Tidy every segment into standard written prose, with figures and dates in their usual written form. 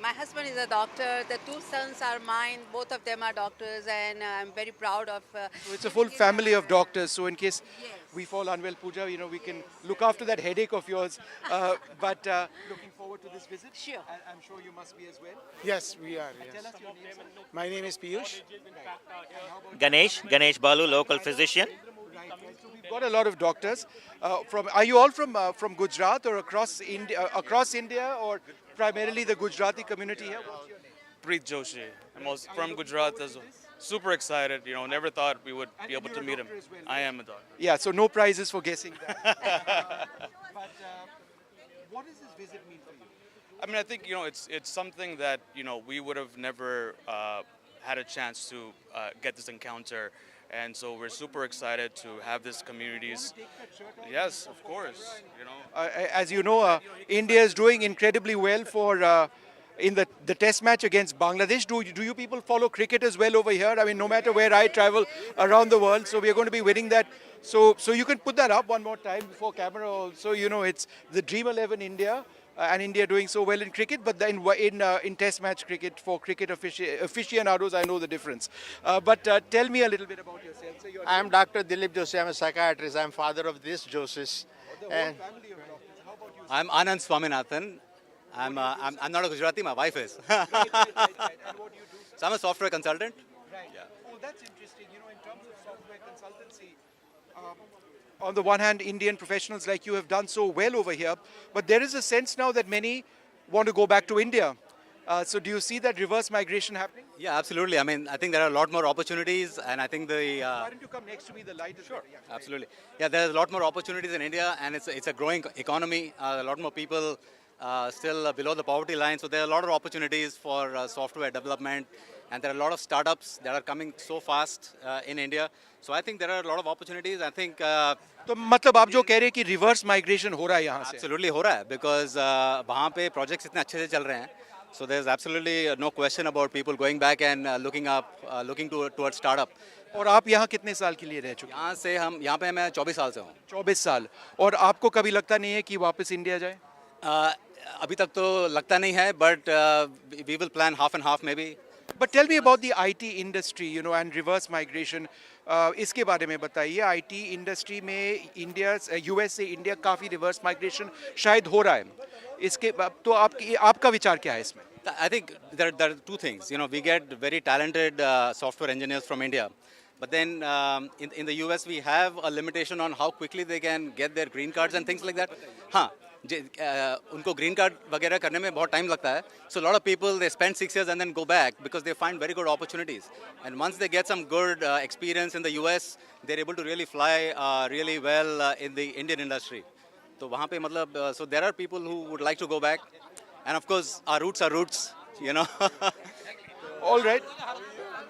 My husband is a doctor. The two sons are mine. Both of them are doctors, and I'm very proud of. So it's a full family of doctors. So in case Yes. we fall unwell, Pooja, we can look after that headache of yours. But looking forward to this visit. Sure. And I'm sure you must be as well. Yes, we are. Tell Yes. us your name, sir. My name is Piyush. Ganesh Balu, local physician. Right. So we've got a lot of doctors. Are you all from Gujarat or across India, or primarily the Gujarati community here? What's your name? Preet Joshi. I'm also from Gujarat as well. Super excited, never thought we would be able to meet him. I am a doctor. Yeah, so no prizes for guessing that. But what does this visit mean for you? I mean, I think, it's something that, we would have never had a chance to get this encounter. And so we're super excited to have this communities. Yes, of course. As you know, India is doing incredibly well for in the test match against Bangladesh. Do you people follow cricket as well over here? I mean, no matter where I travel around the world, so we are going to be winning that. So you can put that up one more time before camera also. It's the Dream 11 India. And India doing so well in cricket, but then in test match cricket, for cricket aficionados, I know the difference. But tell me a little bit about yourself. So I am Dr. Dilip Joshi. I'm a psychiatrist. I'm father of this Joshis. the whole And family of doctors. How about you? I'm Anand Swaminathan. I'm not a Gujarati, my wife is. Right. And what do you do? So I'm a software consultant. Right. Oh, that's interesting. In terms of software consultancy, on the one hand, Indian professionals like you have done so well over here, but there is a sense now that many want to go back to India. So do you see that reverse migration happening? Yeah, absolutely. I mean, I think there are a lot more opportunities, and I think Why don't you come next to me? The light is sure. Yeah, absolutely. Yeah, there's a lot more opportunities in India, and it's a growing economy. A lot more people still below the poverty line, so there are a lot of opportunities for software development, and there are a lot of startups that are coming so fast in India. So I think there are a lot of opportunities. I think तो मतलब आप जो कह रहे हैं कि reverse migration हो रहा है यहाँ से? absolutely हो रहा है, because वहाँ पे projects इतने अच्छे से चल रहे हैं. So there's absolutely no question about people going back and looking towards startup. और आप यहाँ कितने साल के लिए रह चुके हैं? यहाँ पे मैं 24 साल से हूँ. 24 साल. और आपको कभी लगता नहीं है कि वापस इंडिया जाए? अभी तक तो लगता नहीं है, but we will plan half and half maybe. But tell me about the IT industry, and reverse migration. इसके बारे में बताइए. IT industry में US से इंडिया काफ़ी reverse migration शायद हो रहा है. इसके तो आपका विचार क्या है इसमें? I think there are two things. We get very talented software engineers from India. But then in the US, we have a limitation on how quickly they can get their green cards and things like that. हाँ, उनको green card वगैरह करने में बहुत time लगता है. So a lot of people, they spend 6 years and then go back because they find very good opportunities. And once they get some good experience in the US, they're able to really fly really well in the Indian industry. तो वहाँ पे मतलब, so there are people who would like to go back. And of course, our roots are roots, All right.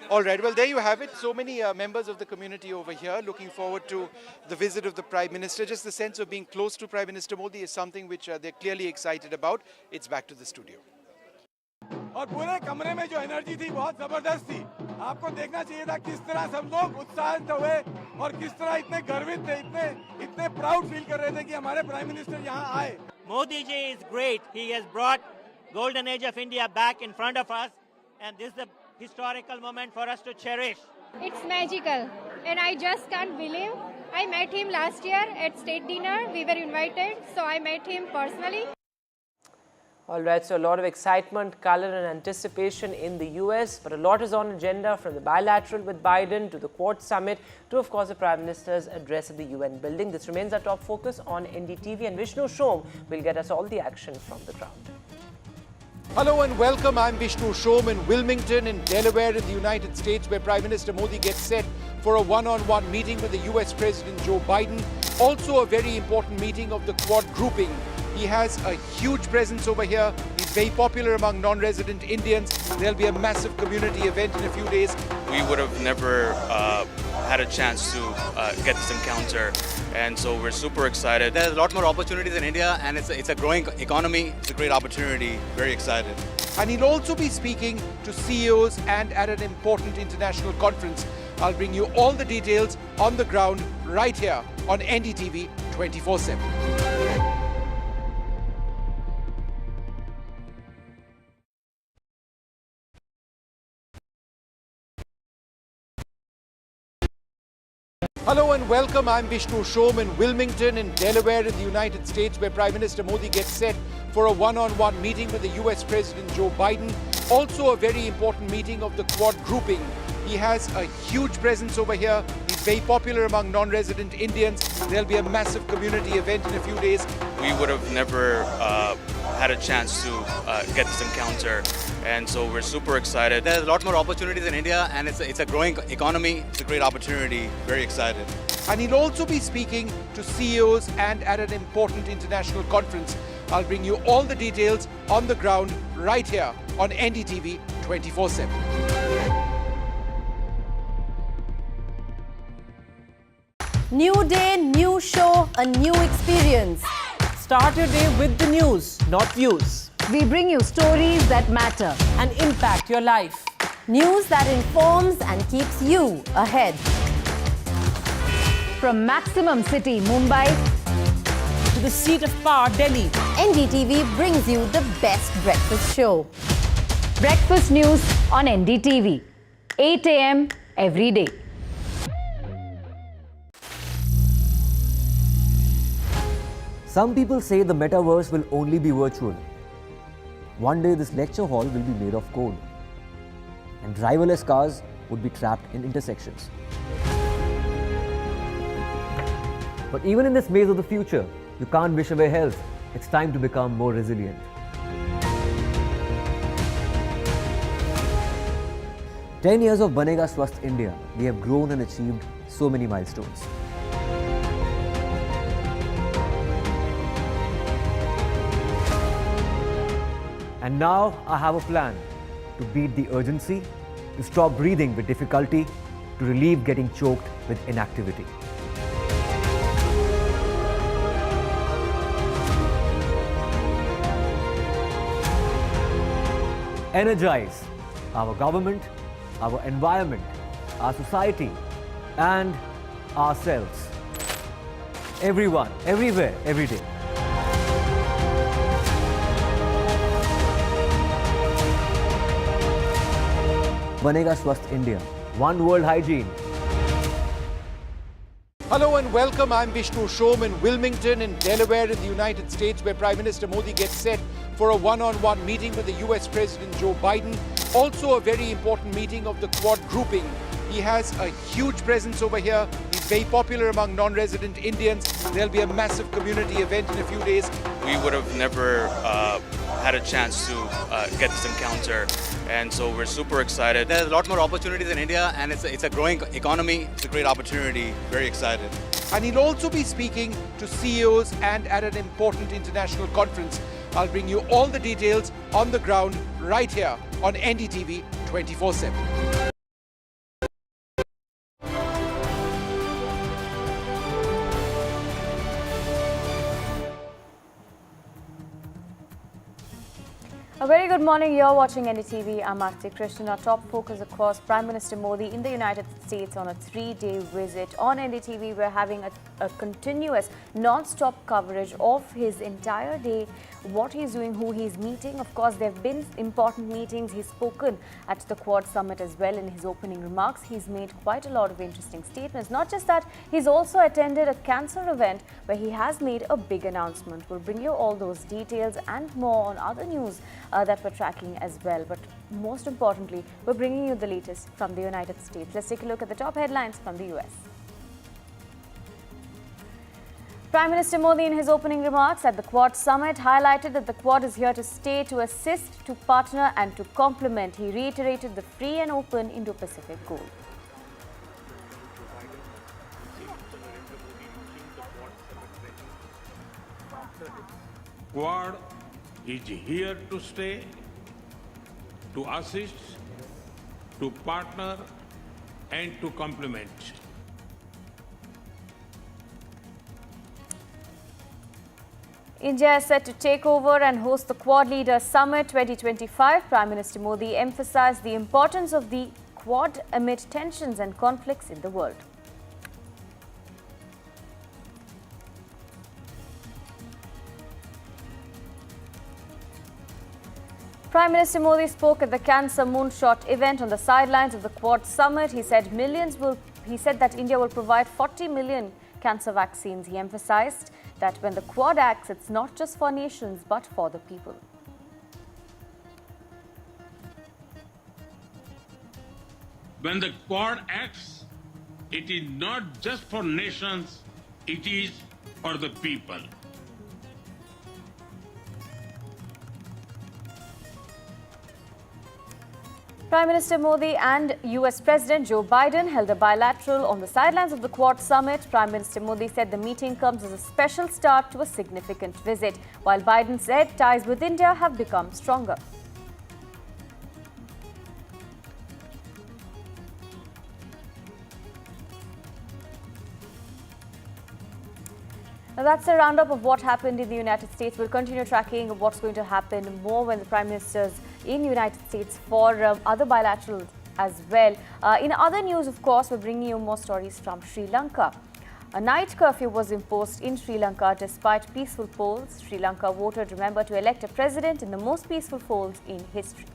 All right. Well, there you have it. So many members of the community over here looking forward to the visit of the Prime Minister. Just the sense of being close to Prime Minister Modi is something which they're clearly excited about. It's back to the studio. और पूरे कमरे में जो energy थी बहुत जबरदस्त थी. आपको देखना चाहिए था किस तरह सब लोग उत्साहित हुए और किस तरह इतने गर्वित थे, इतने प्राउड फील कर रहे थे कि हमारे प्राइम मिनिस्टर यहाँ आए. Modi ji is great. He has brought golden age of India back in front of us, and this is a historical moment for us to cherish. It's magical, and I just can't believe. I met him last year at state dinner. We were invited, so I met him personally. All right, so a lot of excitement, color and anticipation in the US, but a lot is on agenda, from the bilateral with Biden to the Quad Summit to, of course, the Prime Minister's address at the UN building. This remains our top focus on NDTV, and Vishnu Shom will get us all the action from the ground. Hello and welcome. I'm Vishnu Shom in Wilmington in Delaware in the United States, where Prime Minister Modi gets set for a one-on-one meeting with the US President Joe Biden. Also a very important meeting of the Quad grouping. He has a huge presence over here. He's very popular among non-resident Indians. There'll be a massive community event in a few days. We would have never had a chance to get this encounter. And so we're super excited. There's a lot more opportunities in India, and it's a growing economy. It's a great opportunity. Very excited. And he'll also be speaking to CEOs and at an important international conference. I'll bring you all the details on the ground right here on NDTV 24/7. Hello and welcome. I'm Vishnu Shom in Wilmington in Delaware in the United States, where Prime Minister Modi gets set for a one-on-one meeting with the US President Joe Biden. Also a very important meeting of the Quad grouping. He has a huge presence over here. He's very popular among non-resident Indians. There'll be a massive community event in a few days. We would have never had a chance to get this encounter, and so we're super excited. There's a lot more opportunities in India, and it's a growing economy. It's a great opportunity. Very excited. And he'll also be speaking to CEOs and at an important international conference. I'll bring you all the details on the ground right here on NDTV 24/7. New day, new show, a new experience. Start your day with the news, not views, We bring you stories that matter. and impact your life. News that informs and keeps you ahead. From Maximum City, Mumbai, To the seat of power, Delhi. NDTV brings you the best breakfast show. Breakfast news on NDTV. 8 a.m. every day. Some people say the metaverse will only be virtual. One day this lecture hall will be made of code, and driverless cars would be trapped in intersections. But even in this maze of the future, you can't wish away health. It's time to become more resilient. "10 years of Banega Swasth India, we have grown and achieved so many milestones. And now I have a plan to beat the urgency, to stop breathing with difficulty, to relieve getting choked with inactivity. Energize our government, our environment, our society, and ourselves. Everyone, everywhere, every day. Banega Swasth India. One world hygiene. Hello and welcome. I'm Vishnu Shom in Wilmington in Delaware in the United States, where Prime Minister Modi gets set for a one-on-one meeting with the US President Joe Biden. Also a very important meeting of the Quad grouping. He has a huge presence over here. He's very popular among non-resident Indians. There'll be a massive community event in a few days. We would have never had a chance to get this encounter, and so we're super excited. There's a lot more opportunities in India, and it's a growing economy. It's a great opportunity. Very excited. And he'll also be speaking to CEOs and at an important international conference. I'll bring you all the details on the ground right here on NDTV 24/7. A very good morning. You're watching NDTV. I'm Aarti Krishnan. Our top focus, of course, Prime Minister Modi in the United States on a 3-day visit. On NDTV, we're having a continuous, non-stop coverage of his entire day, what he's doing, who he's meeting. Of course, there have been important meetings. He's spoken at the Quad Summit as well in his opening remarks. He's made quite a lot of interesting statements. Not just that, he's also attended a cancer event where he has made a big announcement. We'll bring you all those details and more on other news that we're tracking as well. But most importantly, we're bringing you the latest from the United States. Let's take a look at the top headlines from the US. Prime Minister Modi in his opening remarks at the Quad Summit highlighted that the Quad is here to stay, to assist, to partner and to complement. He reiterated the free and open Indo-Pacific goal. Quad is here to stay, to assist, to partner and to complement. India is set to take over and host the Quad Leaders Summit 2025. Prime Minister Modi emphasized the importance of the Quad amid tensions and conflicts in the world. Prime Minister Modi spoke at the Cancer Moonshot event on the sidelines of the Quad Summit. He said millions will He said that India will provide 40 million cancer vaccines. He emphasized that when the Quad acts, it's not just for nations, but for the people. When the Quad acts, it is not just for nations, it is for the people. Prime Minister Modi and US President Joe Biden held a bilateral on the sidelines of the Quad summit. Prime Minister Modi said the meeting comes as a special start to a significant visit, while Biden said ties with India have become stronger. Now that's a roundup of what happened in the United States. We'll continue tracking what's going to happen more when the Prime Minister's in the United States for other bilaterals as well. In other news, of course, we're bringing you more stories from Sri Lanka. A night curfew was imposed in Sri Lanka despite peaceful polls. Sri Lanka voted, remember, to elect a president in the most peaceful polls in history.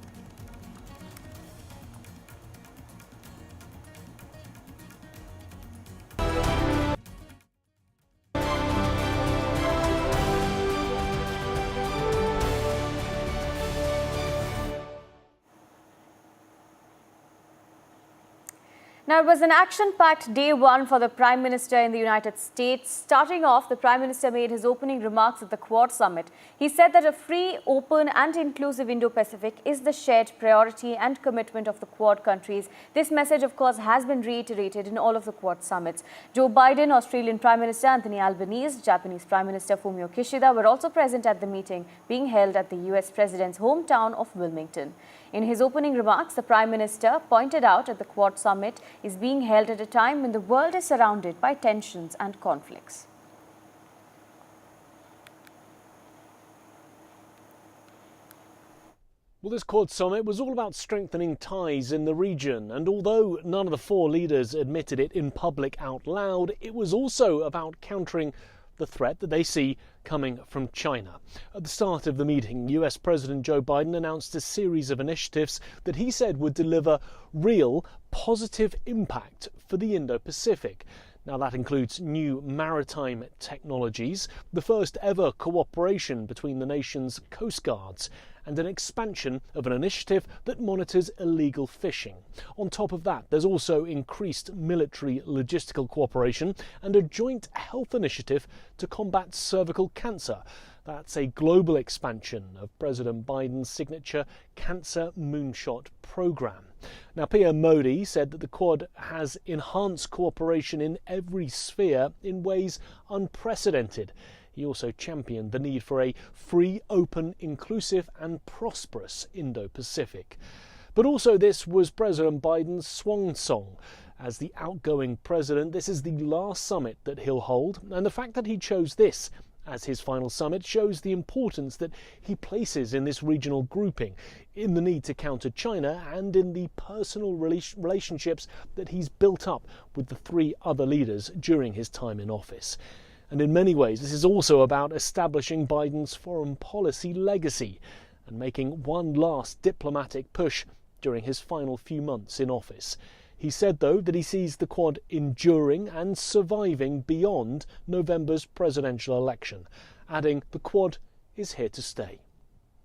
Now, it was an action-packed day one for the Prime Minister in the United States. Starting off, the Prime Minister made his opening remarks at the Quad summit. He said that a free, open and inclusive Indo-Pacific is the shared priority and commitment of the Quad countries. This message, of course, has been reiterated in all of the Quad summits. Joe Biden, Australian Prime Minister Anthony Albanese, Japanese Prime Minister Fumio Kishida were also present at the meeting being held at the US President's hometown of Wilmington. In his opening remarks, the Prime Minister pointed out that the Quad summit is being held at a time when the world is surrounded by tensions and conflicts. Well, this Quad summit was all about strengthening ties in the region, and although none of the four leaders admitted it in public out loud, it was also about countering the threat that they see coming from China. At the start of the meeting, US President Joe Biden announced a series of initiatives that he said would deliver real positive impact for the Indo-Pacific. Now, that includes new maritime technologies, the first ever cooperation between the nation's coast guards, and an expansion of an initiative that monitors illegal fishing. On top of that, there's also increased military logistical cooperation and a joint health initiative to combat cervical cancer. That's a global expansion of President Biden's signature Cancer Moonshot program. Now, PM Modi said that the Quad has enhanced cooperation in every sphere in ways unprecedented. He also championed the need for a free, open, inclusive and prosperous Indo-Pacific. But also this was President Biden's swan song. As the outgoing president, this is the last summit that he'll hold, and the fact that he chose this as his final summit shows the importance that he places in this regional grouping, in the need to counter China and in the personal relationships that he's built up with the three other leaders during his time in office. And in many ways, this is also about establishing Biden's foreign policy legacy and making one last diplomatic push during his final few months in office. He said, though, that he sees the Quad enduring and surviving beyond November's presidential election, adding the Quad is here to stay.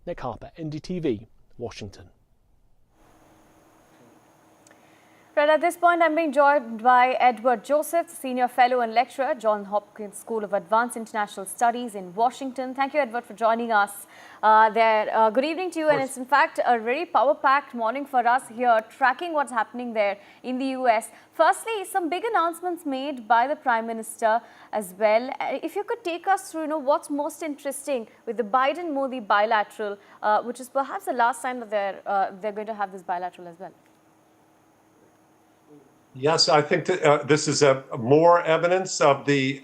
Nick Harper, NDTV, Washington. Right, at this point, I'm being joined by Edward Joseph, Senior Fellow and Lecturer, Johns Hopkins School of Advanced International Studies in Washington. Thank you, Edward, for joining us there. Good evening to you, and it's in fact a very power-packed morning for us here, tracking what's happening there in the US. Firstly, some big announcements made by the Prime Minister as well. If you could take us through, what's most interesting with the Biden-Modi bilateral, which is perhaps the last time that they're going to have this bilateral as well. Yes, I think that this is more evidence of the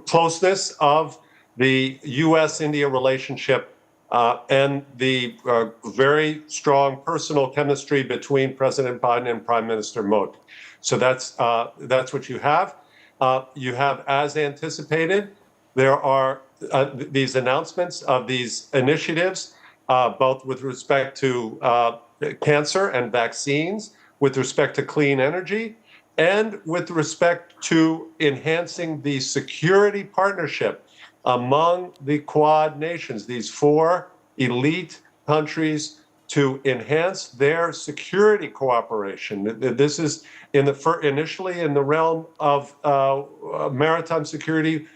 closeness of the U.S.-India relationship and the very strong personal chemistry between President Biden and Prime Minister Modi. So that's what you have. You have, as anticipated, there are these announcements of these initiatives, both with respect to cancer and vaccines, with respect to clean energy, and with respect to enhancing the security partnership among the Quad nations, these four elite countries, to enhance their security cooperation. This is initially in the realm of maritime security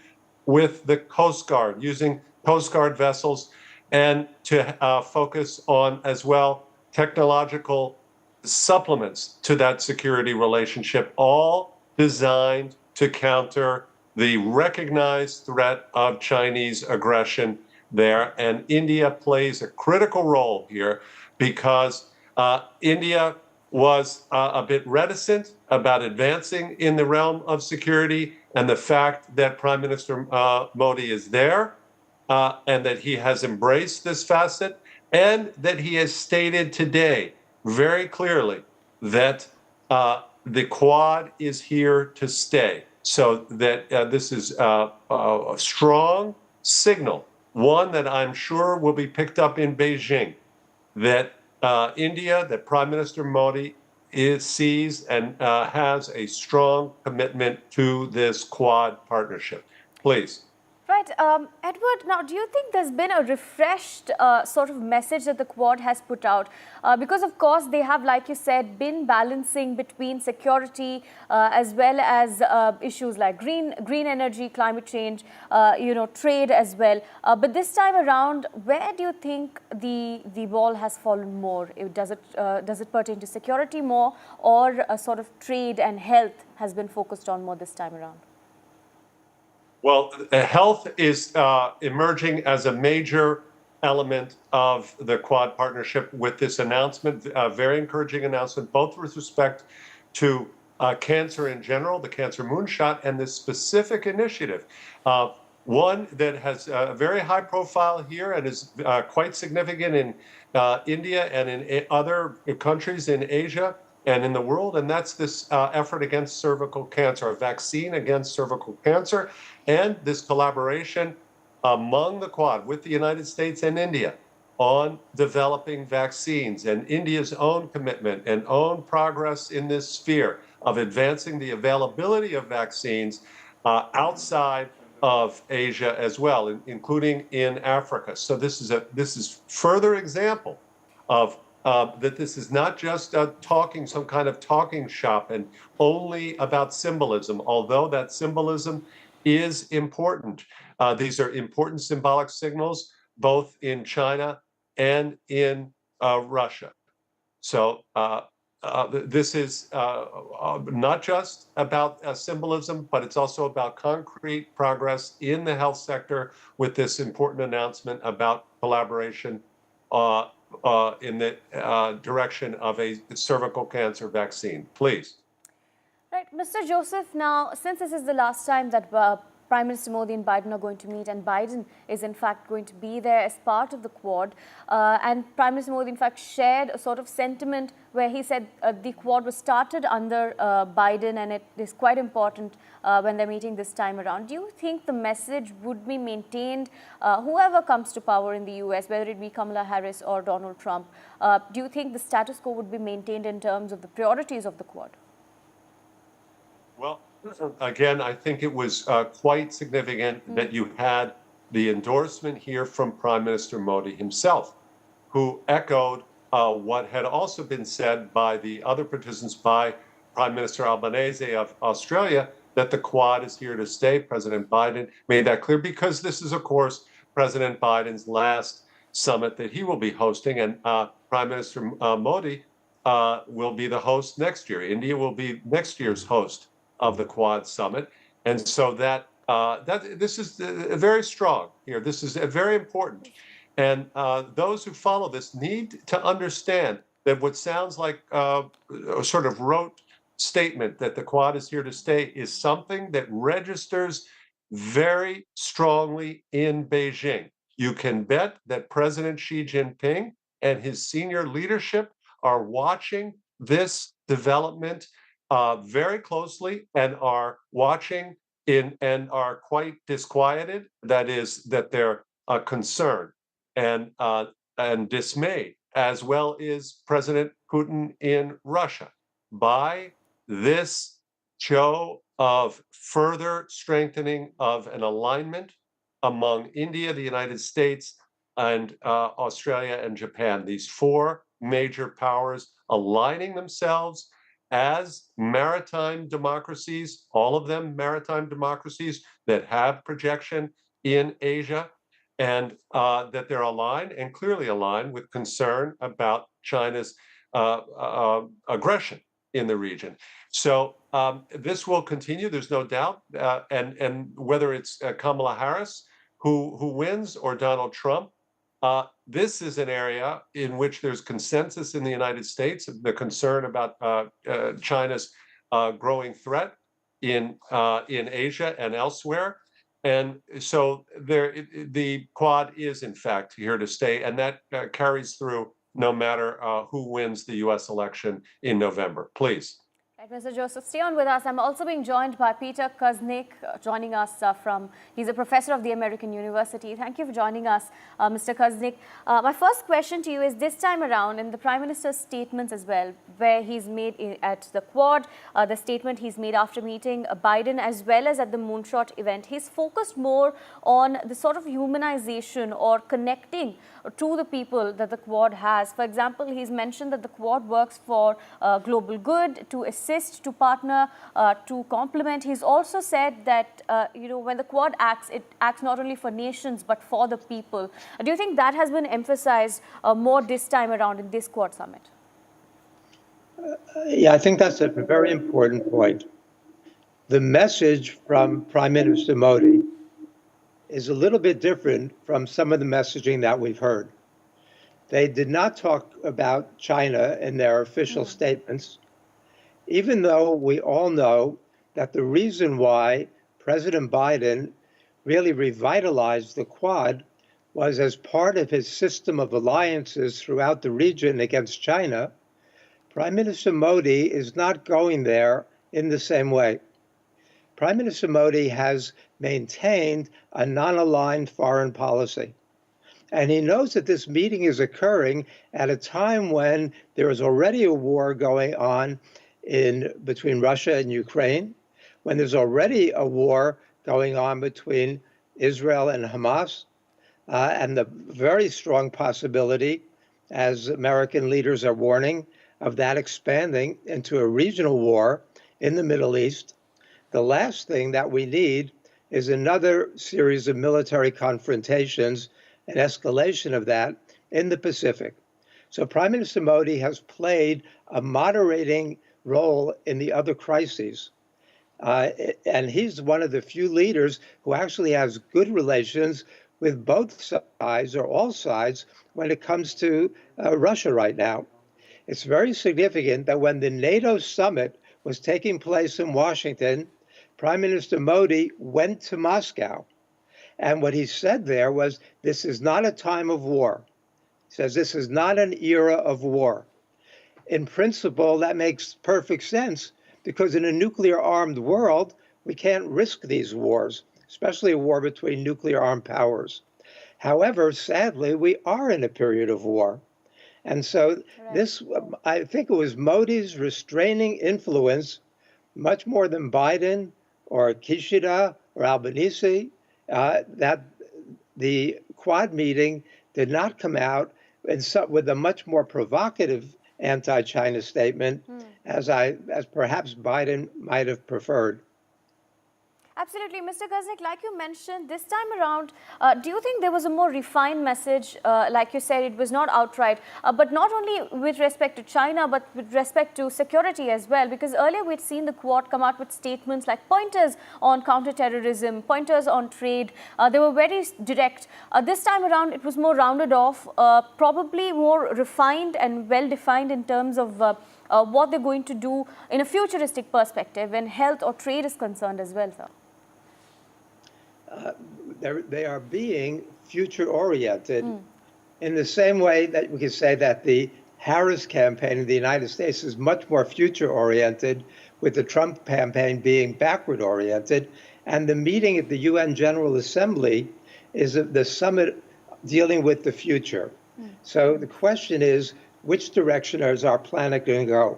with the Coast Guard, using Coast Guard vessels, and to focus on as well technological supplements to that security relationship, all designed to counter the recognized threat of Chinese aggression there. And India plays a critical role here because India was a bit reticent about advancing in the realm of security, and the fact that Prime Minister Modi is there and that he has embraced this facet, and that he has stated today very clearly that the Quad is here to stay. So that this is a strong signal, one that I'm sure will be picked up in Beijing, that India, that Prime Minister Modi sees and has a strong commitment to this Quad partnership. Please. Right. Edward, now do you think there's been a refreshed sort of message that the Quad has put out? Because of course they have, like you said, been balancing between security as well as issues like green energy, climate change, trade as well. But this time around, where do you think the ball has fallen more? Does it pertain to security more, or a sort of trade and health has been focused on more this time around? Well, health is emerging as a major element of the Quad partnership with this announcement, a very encouraging announcement, both with respect to cancer in general, the Cancer Moonshot, and this specific initiative. One that has a very high profile here and is quite significant in India and in other countries in Asia and in the world, and that's this effort against cervical cancer, a vaccine against cervical cancer, and this collaboration among the Quad with the United States and India on developing vaccines, and India's own commitment and own progress in this sphere of advancing the availability of vaccines outside of Asia as well, including in Africa. So this is further example of that this is not just some kind of talking shop and only about symbolism, although that symbolism is important. These are important symbolic signals, both in China and in Russia. So this is not just about symbolism, but it's also about concrete progress in the health sector with this important announcement about collaboration in the direction of a cervical cancer vaccine. Please. Right, Mr. Joseph, now, since this is the last time that Prime Minister Modi and Biden are going to meet, and Biden is in fact going to be there as part of the Quad, and Prime Minister Modi in fact shared a sort of sentiment where he said the Quad was started under Biden, and it is quite important when they're meeting this time around. Do you think the message would be maintained, whoever comes to power in the US, whether it be Kamala Harris or Donald Trump? Do you think the status quo would be maintained in terms of the priorities of the Quad? Well, again, I think it was quite significant that you had the endorsement here from Prime Minister Modi himself, who echoed what had also been said by the other participants, by Prime Minister Albanese of Australia, that the Quad is here to stay. President Biden made that clear because this is, of course, President Biden's last summit that he will be hosting, and Prime Minister Modi will be the host next year. India will be next year's host of the Quad summit, and so that this is very strong here. This is very important, and those who follow this need to understand that what sounds like a sort of rote statement that the Quad is here to stay is something that registers very strongly in Beijing. You can bet that President Xi Jinping and his senior leadership are watching this development very closely and are watching and are quite disquieted. That is, that they're concerned and dismayed, as well is President Putin in Russia, by this show of further strengthening of an alignment among India, the United States, and Australia and Japan, these four major powers aligning themselves as maritime democracies, all of them maritime democracies that have projection in Asia, and that they're aligned and clearly aligned with concern about China's aggression in the region. So this will continue, there's no doubt, and whether it's Kamala Harris who wins or Donald Trump, this is an area in which there's consensus in the United States, the concern about China's growing threat in Asia and elsewhere. And so the Quad is, in fact, here to stay, and that carries through no matter who wins the U.S. election in November. Please. Right, Mr. Joseph, stay on with us. I'm also being joined by Peter Kuznick, joining us he's a professor of the American University. Thank you for joining us, Mr. Kuznick. My first question to you is, this time around, in the Prime Minister's statements as well, where he's made at the Quad, the statement he's made after meeting Biden, as well as at the Moonshot event, he's focused more on the sort of humanization or connecting to the people that the Quad has. For example, he's mentioned that the Quad works for global good, to assist, to partner, to complement. He's also said that, when the Quad acts, it acts not only for nations, but for the people. Do you think that has been emphasized more this time around in this Quad summit? Yeah, I think that's a very important point. The message from Prime Minister Modi is a little bit different from some of the messaging that we've heard. They did not talk about China in their official statements, even though we all know that the reason why President Biden really revitalized the Quad was as part of his system of alliances throughout the region against China. Prime Minister Modi is not going there in the same way. Prime Minister Modi has maintained a non-aligned foreign policy. And he knows that this meeting is occurring at a time when there is already a war going on between Russia and Ukraine, when there's already a war going on between Israel and Hamas, and the very strong possibility, as American leaders are warning, of that expanding into a regional war in the Middle East. The last thing that we need is another series of military confrontations, an escalation of that in the Pacific. So Prime Minister Modi has played a moderating role in the other crises. And he's one of the few leaders who actually has good relations with both sides or all sides when it comes to Russia right now. It's very significant that when the NATO summit was taking place in Washington, Prime Minister Modi went to Moscow. And what he said there was, this is not a time of war. He says, this is not an era of war. In principle, that makes perfect sense, because in a nuclear-armed world, we can't risk these wars, especially a war between nuclear-armed powers. However, sadly, we are in a period of war. And so this, I think it was Modi's restraining influence, much more than Biden or Kishida or Albanese, that the Quad meeting did not come out with a much more provocative anti-China statement, as perhaps Biden might have preferred. Absolutely. Mr. Kuznick, like you mentioned, this time around, do you think there was a more refined message? Like you said, it was not outright, but not only with respect to China, but with respect to security as well, because earlier we'd seen the Quad come out with statements like pointers on counterterrorism, pointers on trade. They were very direct. This time around, it was more rounded off, probably more refined and well-defined in terms of what they're going to do in a futuristic perspective when health or trade is concerned as well, sir. They are being future-oriented in the same way that we could say that the Harris campaign in the United States is much more future-oriented, with the Trump campaign being backward-oriented. And the meeting at the UN General Assembly is the summit dealing with the future. So the question is, which direction is our planet going to go?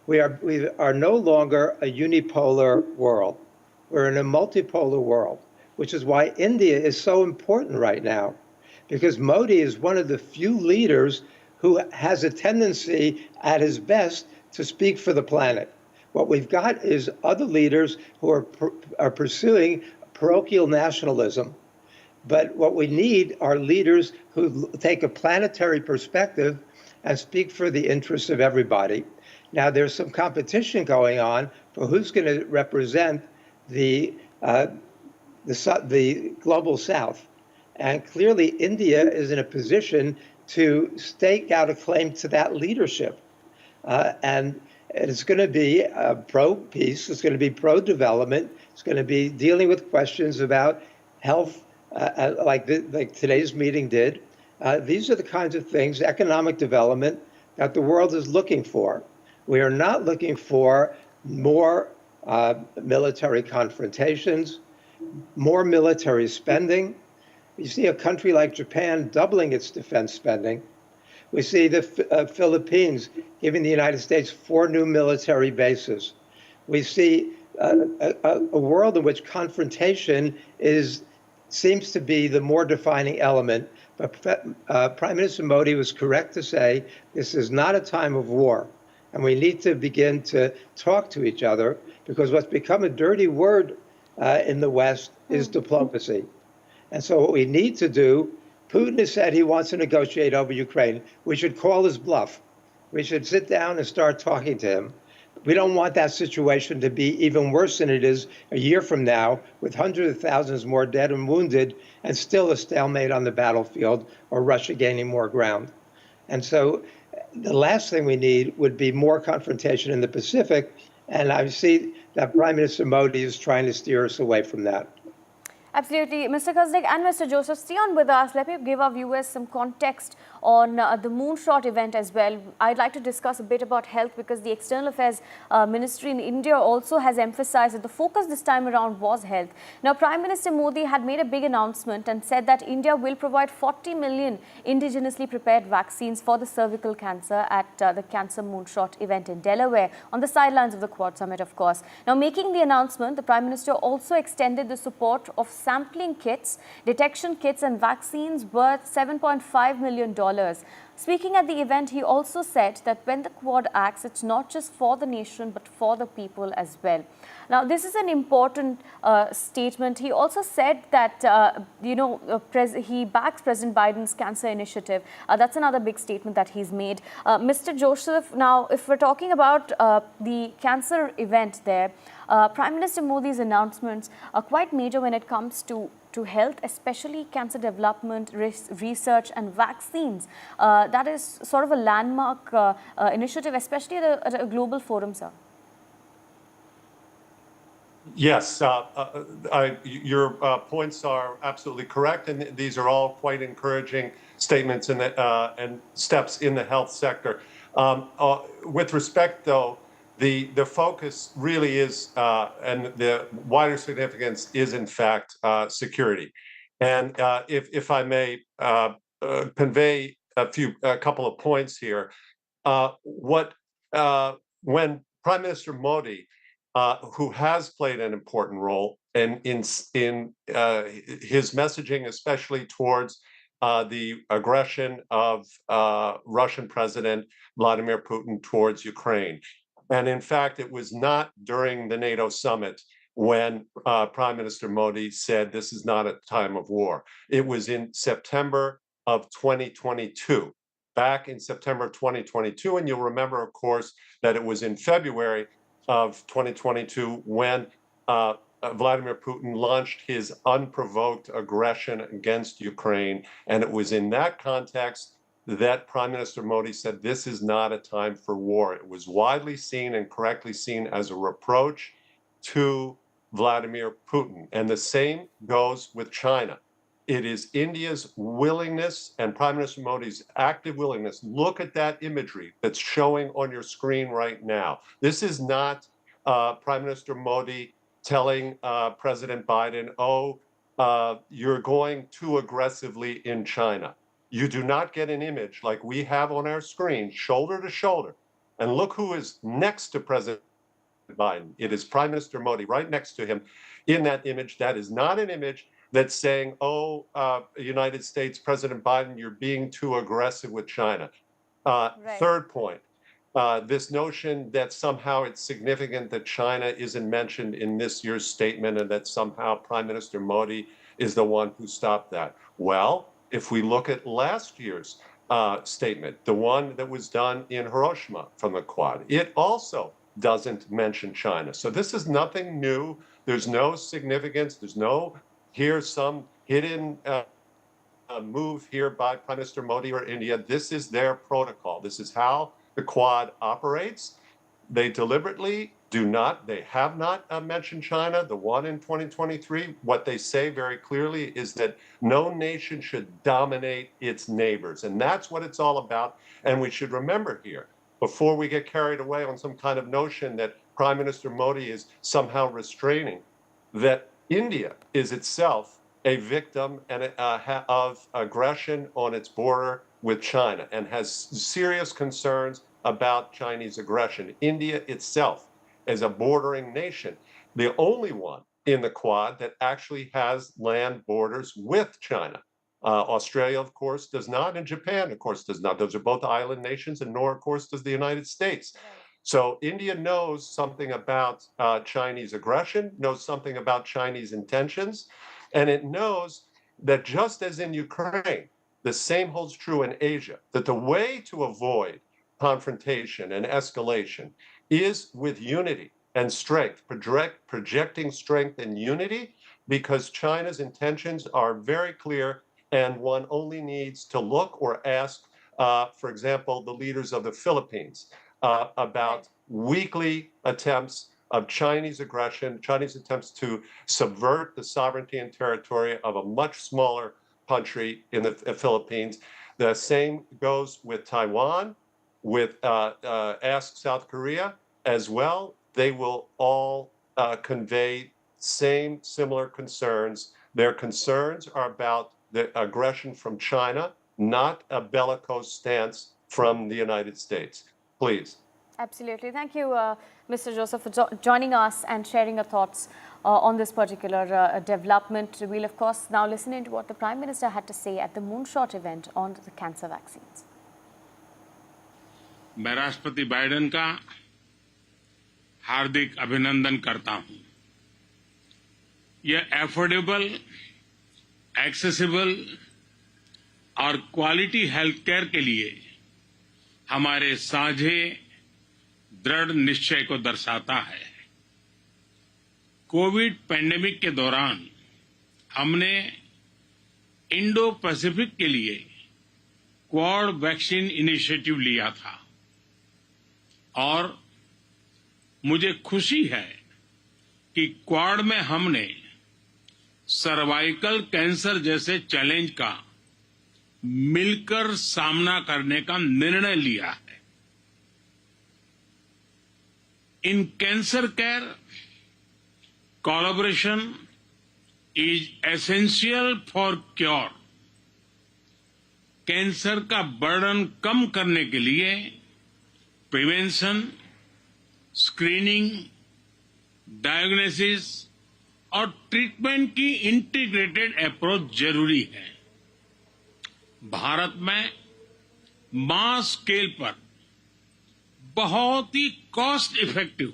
We are no longer a unipolar world. We're in a multipolar world, which is why India is so important right now, because Modi is one of the few leaders who has a tendency at his best to speak for the planet. What we've got is other leaders who are pursuing parochial nationalism. But what we need are leaders who take a planetary perspective and speak for the interests of everybody. Now, there's some competition going on for who's going to represent the global South. And clearly, India is in a position to stake out a claim to that leadership. And it's going to be pro-peace, it's going to be pro-development, it's going to be dealing with questions about health, like today's meeting did. These are the kinds of things, economic development, that the world is looking for. We are not looking for more military confrontations, more military spending. You see a country like Japan doubling its defense spending. We see the Philippines giving the United States 4 new military bases. We see a world in which confrontation seems to be the more defining element. But Prime Minister Modi was correct to say this is not a time of war. And we need to begin to talk to each other, because what's become a dirty word in the West is diplomacy. And so what we need to do, Putin has said he wants to negotiate over Ukraine. We should call his bluff. We should sit down and start talking to him. We don't want that situation to be even worse than it is a year from now, with hundreds of thousands more dead and wounded, and still a stalemate on the battlefield, or Russia gaining more ground. And so the last thing we need would be more confrontation in the Pacific. And I see that Prime Minister Modi is trying to steer us away from that. Absolutely. Mr. Kuznik and Mr. Joseph, stay on with us. Let me give our viewers some context on the moonshot event as well. I'd like to discuss a bit about health, because the External Affairs Ministry in India also has emphasized that the focus this time around was health. Now, Prime Minister Modi had made a big announcement and said that India will provide 40 million indigenously prepared vaccines for the cervical cancer at the Cancer Moonshot event in Delaware, on the sidelines of the Quad Summit, of course. Now, making the announcement, the Prime Minister also extended the support of sampling kits, detection kits and vaccines worth $7.5 million. Speaking at the event, he also said that when the Quad acts, it's not just for the nation, but for the people as well. Now, this is an important statement. He also said that, he backs President Biden's cancer initiative. That's another big statement that he's made. Mr. Joseph, now, if we're talking about the cancer event there, Prime Minister Modi's announcements are quite major when it comes to health, especially cancer development, research and vaccines. That is sort of a landmark initiative, especially at a global forum, sir. Yes, your points are absolutely correct, and these are all quite encouraging statements and steps in the health sector. With respect, though, the focus really is, and the wider significance is, in fact, security. And if I may convey a couple of points here, when Prime Minister Modi, who has played an important role in his messaging, especially towards the aggression of Russian President Vladimir Putin towards Ukraine. And in fact, it was not during the NATO summit when Prime Minister Modi said this is not a time of war. It was in September of 2022, back in September of 2022. And you'll remember, of course, that it was in February of 2022 when Vladimir Putin launched his unprovoked aggression against Ukraine. And it was in that context that Prime Minister Modi said this is not a time for war. It was widely seen and correctly seen as a reproach to Vladimir Putin. And the same goes with China. It is India's willingness and Prime Minister Modi's active willingness. Look at that imagery that's showing on your screen right now. This is not Prime Minister Modi telling President Biden, you're going too aggressively in China. You do not get an image like we have on our screen, shoulder to shoulder, And look who is next to President Biden. It is Prime Minister Modi right next to him in that image. That is not an image that's saying, oh, United States, President Biden, you're being too aggressive with China. Third point, this notion that somehow it's significant that China isn't mentioned in this year's statement and that somehow Prime Minister Modi is the one who stopped that. Well, if we look at last year's statement, the one that was done in Hiroshima from the Quad, it also doesn't mention China. So this is nothing new. There's no significance. There's no, here's some hidden move here by Prime Minister Modi or India. This is their protocol. This is how the Quad operates. They deliberately do not, they have not mentioned China. The one in 2023, what they say very clearly is that no nation should dominate its neighbors. And that's what it's all about. And we should remember here, before we get carried away on some kind of notion that Prime Minister Modi is somehow restraining, that India is itself a victim of aggression on its border with China and has serious concerns about Chinese aggression. India itself is a bordering nation, the only one in the Quad that actually has land borders with China. Australia, of course, does not, and Japan, of course, does not. Those are both island nations, and nor, of course, does the United States. So India knows something about Chinese aggression, knows something about Chinese intentions, and it knows that just as in Ukraine, the same holds true in Asia, that the way to avoid confrontation and escalation is with unity and strength, projecting strength and unity, because China's intentions are very clear, and one only needs to look or ask, for example, the leaders of the Philippines about weekly attempts of Chinese aggression, Chinese attempts to subvert the sovereignty and territory of a much smaller country in the Philippines. The same goes with Taiwan, with ask South Korea as well. They will all convey similar concerns. Their concerns are about the aggression from China, not a bellicose stance from the United States. Please. Absolutely. Thank you, Mr. Joseph, for joining us and sharing your thoughts on this particular development. We'll, of course, now listen into what the Prime Minister had to say at the Moonshot event on the cancer vaccines. मैं राष्ट्रपति Biden का हार्दिक अभिनंदन करता हूं। यह affordable, accessible और quality health care के लिए हमारे साझे दृढ़ निश्चय को दर्शाता है। कोविड पैंडेमिक के दौरान हमने इंडो पैसिफिक के लिए क्वाड वैक्सीन इनिशिएटिव लिया था और मुझे खुशी है कि क्वाड में हमने सर्वाइकल कैंसर जैसे चैलेंज का मिलकर सामना करने का निर्णय लिया है। In cancer care, collaboration is essential for cure. Cancer का बर्डन कम करने के लिए प्रिवेंशन, स्क्रीनिंग, डायग्नोसिस और ट्रीटमेंट की इंटीग्रेटेड अप्रोच जरूरी है। भारत में मास स्केल पर बहुत ही cost effective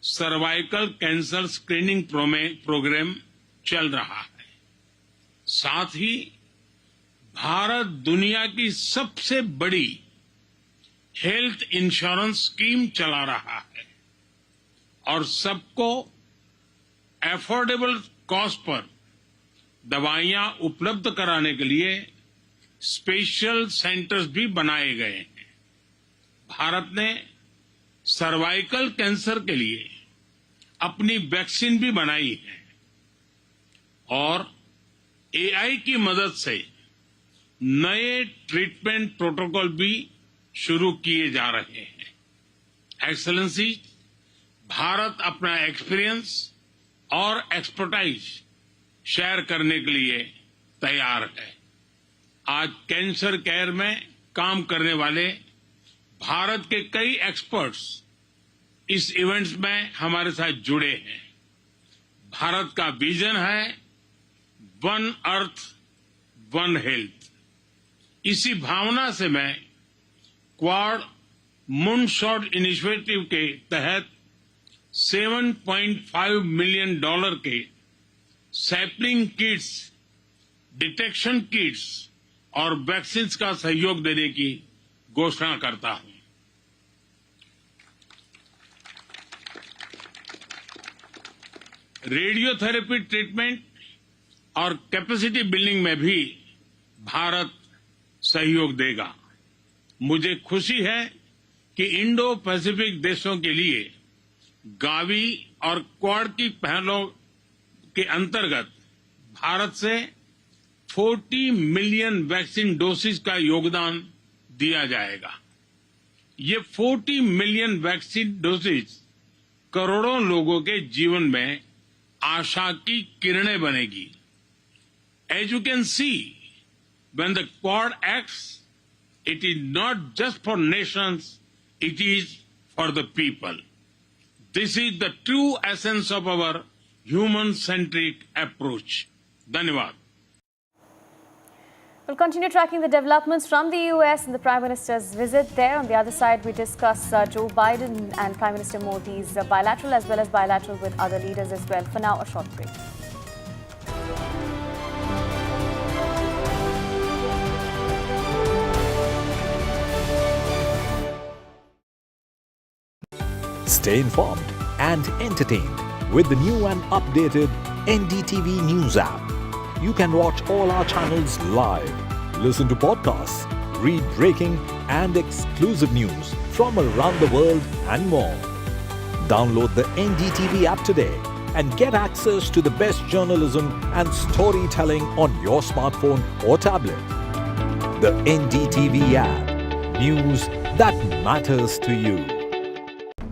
cervical cancer screening program चल रहा है। साथ ही भारत दुनिया की सबसे बड़ी हेल्थ इंश्योरेंस स्कीम चला रहा है और सबको एफोर्डेबल कॉस्ट पर दवाइयां उपलब्ध कराने के लिए स्पेशल सेंटर्स भी बनाए गए हैं। भारत ने सर्वाइकल कैंसर के लिए अपनी वैक्सीन भी बनाई है और एआई की मदद से नए ट्रीटमेंट प्रोटोकॉल भी शुरू किए जा रहे हैं। एक्सेलेंसी, भारत अपना एक्सपीरियंस और एक्सपर्टाइज शेयर करने के लिए तैयार है। आज कैंसर केयर में काम करने वाले भारत के कई एक्सपर्ट्स इस इवेंट्स में हमारे साथ जुड़े हैं। भारत का विजन है वन अर्थ वन हेल्थ। इसी भावना से मैं क्वाड मूनशॉट इनिशिएटिव के तहत $7.5 मिलियन के सैपलिंग किट्स, डिटेक्शन किट्स और वैक्सीन का सहयोग देने की घोषणा करता हूं। रेडियोथेरेपी ट्रीटमेंट और कैपेसिटी बिल्डिंग में भी भारत सहयोग देगा। मुझे खुशी है कि इंडो पैसिफिक देशों के लिए गावी और क्वाड की पहलों के अंतर्गत भारत से 40 मिलियन वैक्सीन डोसेज का योगदान दिया जाएगा। ये 40 मिलियन वैक्सीन डोसेज करोड़ों लोगों के जीवन में आशा की किरणें बनेगी। As you can see, when the Quad acts, it is not just for nations, it is for the people. This is the true essence of our human-centric approach. Dhanyavad. We'll continue tracking the developments from the US and the Prime Minister's visit there. On the other side, we discuss Joe Biden and Prime Minister Modi's bilateral as well as bilateral with other leaders as well. For now, a short break. Stay informed and entertained with the new and updated NDTV News app. You can watch all our channels live, listen to podcasts, read breaking and exclusive news from around the world and more. Download the NDTV app today and get access to the best journalism and storytelling on your smartphone or tablet. The NDTV app. News that matters to you.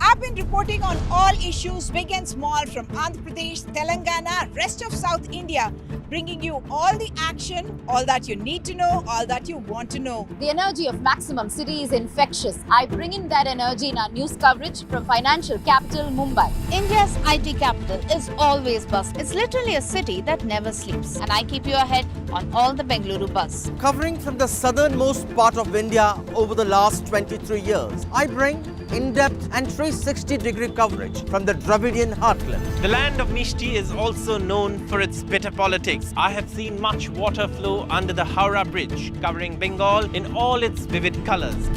I've been reporting on all issues, big and small, from Andhra Pradesh, Telangana, rest of South India, bringing you all the action, all that you need to know, all that you want to know. The energy of Maximum City is infectious. I bring in that energy in our news coverage from financial capital Mumbai. India's IT capital is always buzz. It's literally a city that never sleeps. And I keep you ahead on all the Bengaluru buzz. Covering from the southernmost part of India over the last 23 years, I bring in-depth and 360-degree coverage from the Dravidian heartland. The land of Mishti is also known for its bitter politics. I have seen much water flow under the Howrah Bridge, covering Bengal in all its vivid colors.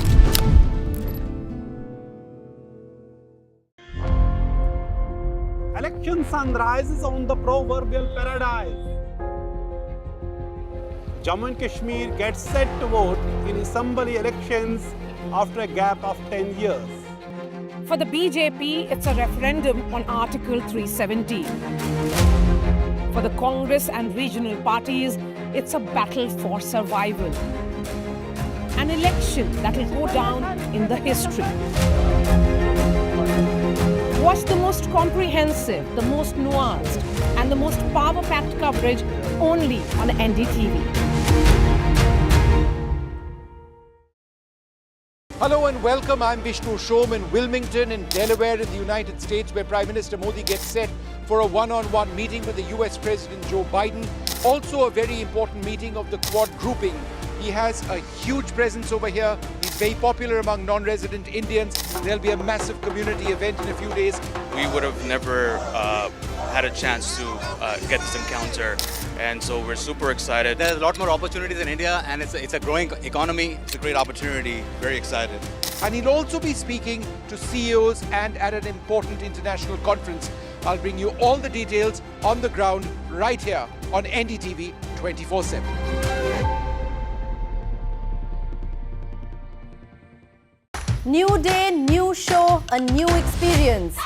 Election sunrise is on the proverbial paradise. Jammu and Kashmir gets set to vote in assembly elections after a gap of 10 years. For the BJP, it's a referendum on Article 370. For the Congress and regional parties, it's a battle for survival. An election that will go down in the history. Watch the most comprehensive, the most nuanced, and the most power-packed coverage only on NDTV. Hello and welcome. I'm Vishnu Shom in Wilmington in Delaware in the United States, where Prime Minister Modi gets set for a one-on-one meeting with the US President Joe Biden. Also a very important meeting of the Quad grouping. He has a huge presence over here. He's very popular among non-resident Indians. There'll be a massive community event in a few days. We would have never had a chance to get this encounter, and so we're super excited. There's a lot more opportunities in India, and it's a growing economy. It's a great opportunity. Very excited. And he'll also be speaking to CEOs and at an important international conference. I'll bring you all the details on the ground right here on NDTV 24/7. New day, new show, a new experience.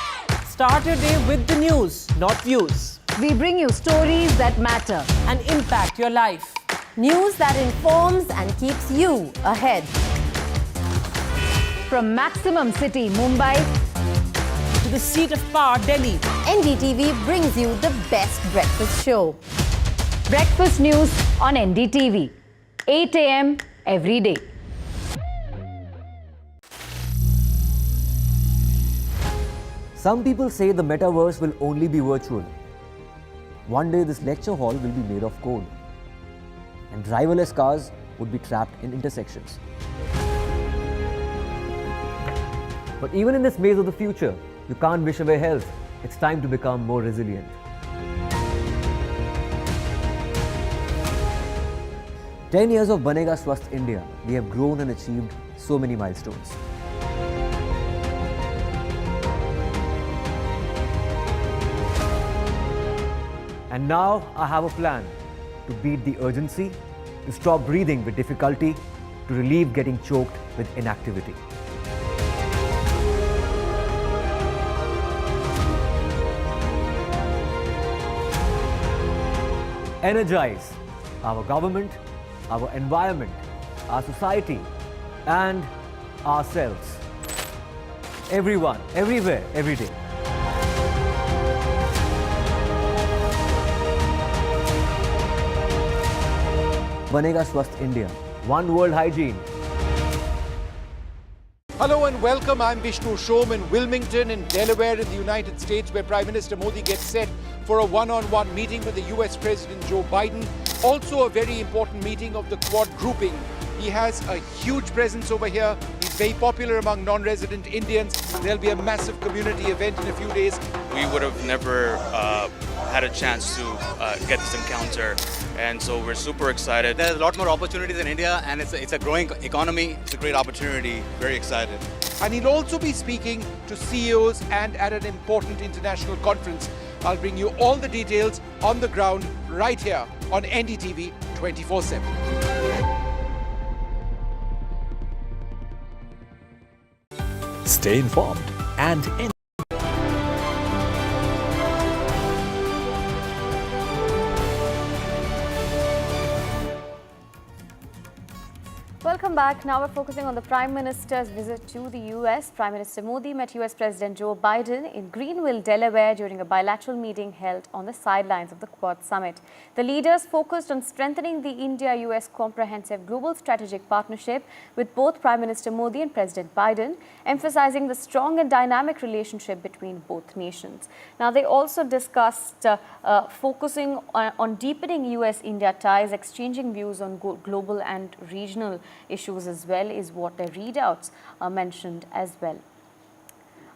Start your day with the news, not views. We bring you stories that matter and impact your life. News that informs and keeps you ahead. From Maximum City, Mumbai, to the seat of power, Delhi, NDTV brings you the best breakfast show. Breakfast news on NDTV, 8 a.m. every day. Some people say the metaverse will only be virtual. One day this lecture hall will be made of code, and driverless cars would be trapped in intersections. But even in this maze of the future, you can't wish away health. It's time to become more resilient. 10 years of Banega Swasth India, we have grown and achieved so many milestones. And now I have a plan to beat the urgency, to stop breathing with difficulty, to relieve getting choked with inactivity. Energize our government, our environment, our society, and ourselves. Everyone, everywhere, every day. Banega Swasth India. One world hygiene. Hello and welcome. I'm Vishnu Shom in Wilmington in Delaware in the United States, where Prime Minister Modi gets set for a one-on-one meeting with the US President Joe Biden. Also a very important meeting of the Quad grouping. He has a huge presence over here. He's very popular among non-resident Indians. There'll be a massive community event in a few days. We would have never had a chance to get this encounter, and so we're super excited. There's a lot more opportunities in India, and it's a growing economy. It's a great opportunity. Very excited. And he'll also be speaking to CEOs and at an important international conference. I'll bring you all the details on the ground right here on NDTV 24/7. Stay informed and Welcome back. Now we're focusing on the Prime Minister's visit to the US. Prime Minister Modi met US President Joe Biden in Greenville, Delaware during a bilateral meeting held on the sidelines of the Quad Summit. The leaders focused on strengthening the India-US comprehensive global strategic partnership with both Prime Minister Modi and President Biden, emphasizing the strong and dynamic relationship between both nations. Now they also discussed focusing on deepening US-India ties, exchanging views on global and regional issues as well, is what their readouts mentioned as well.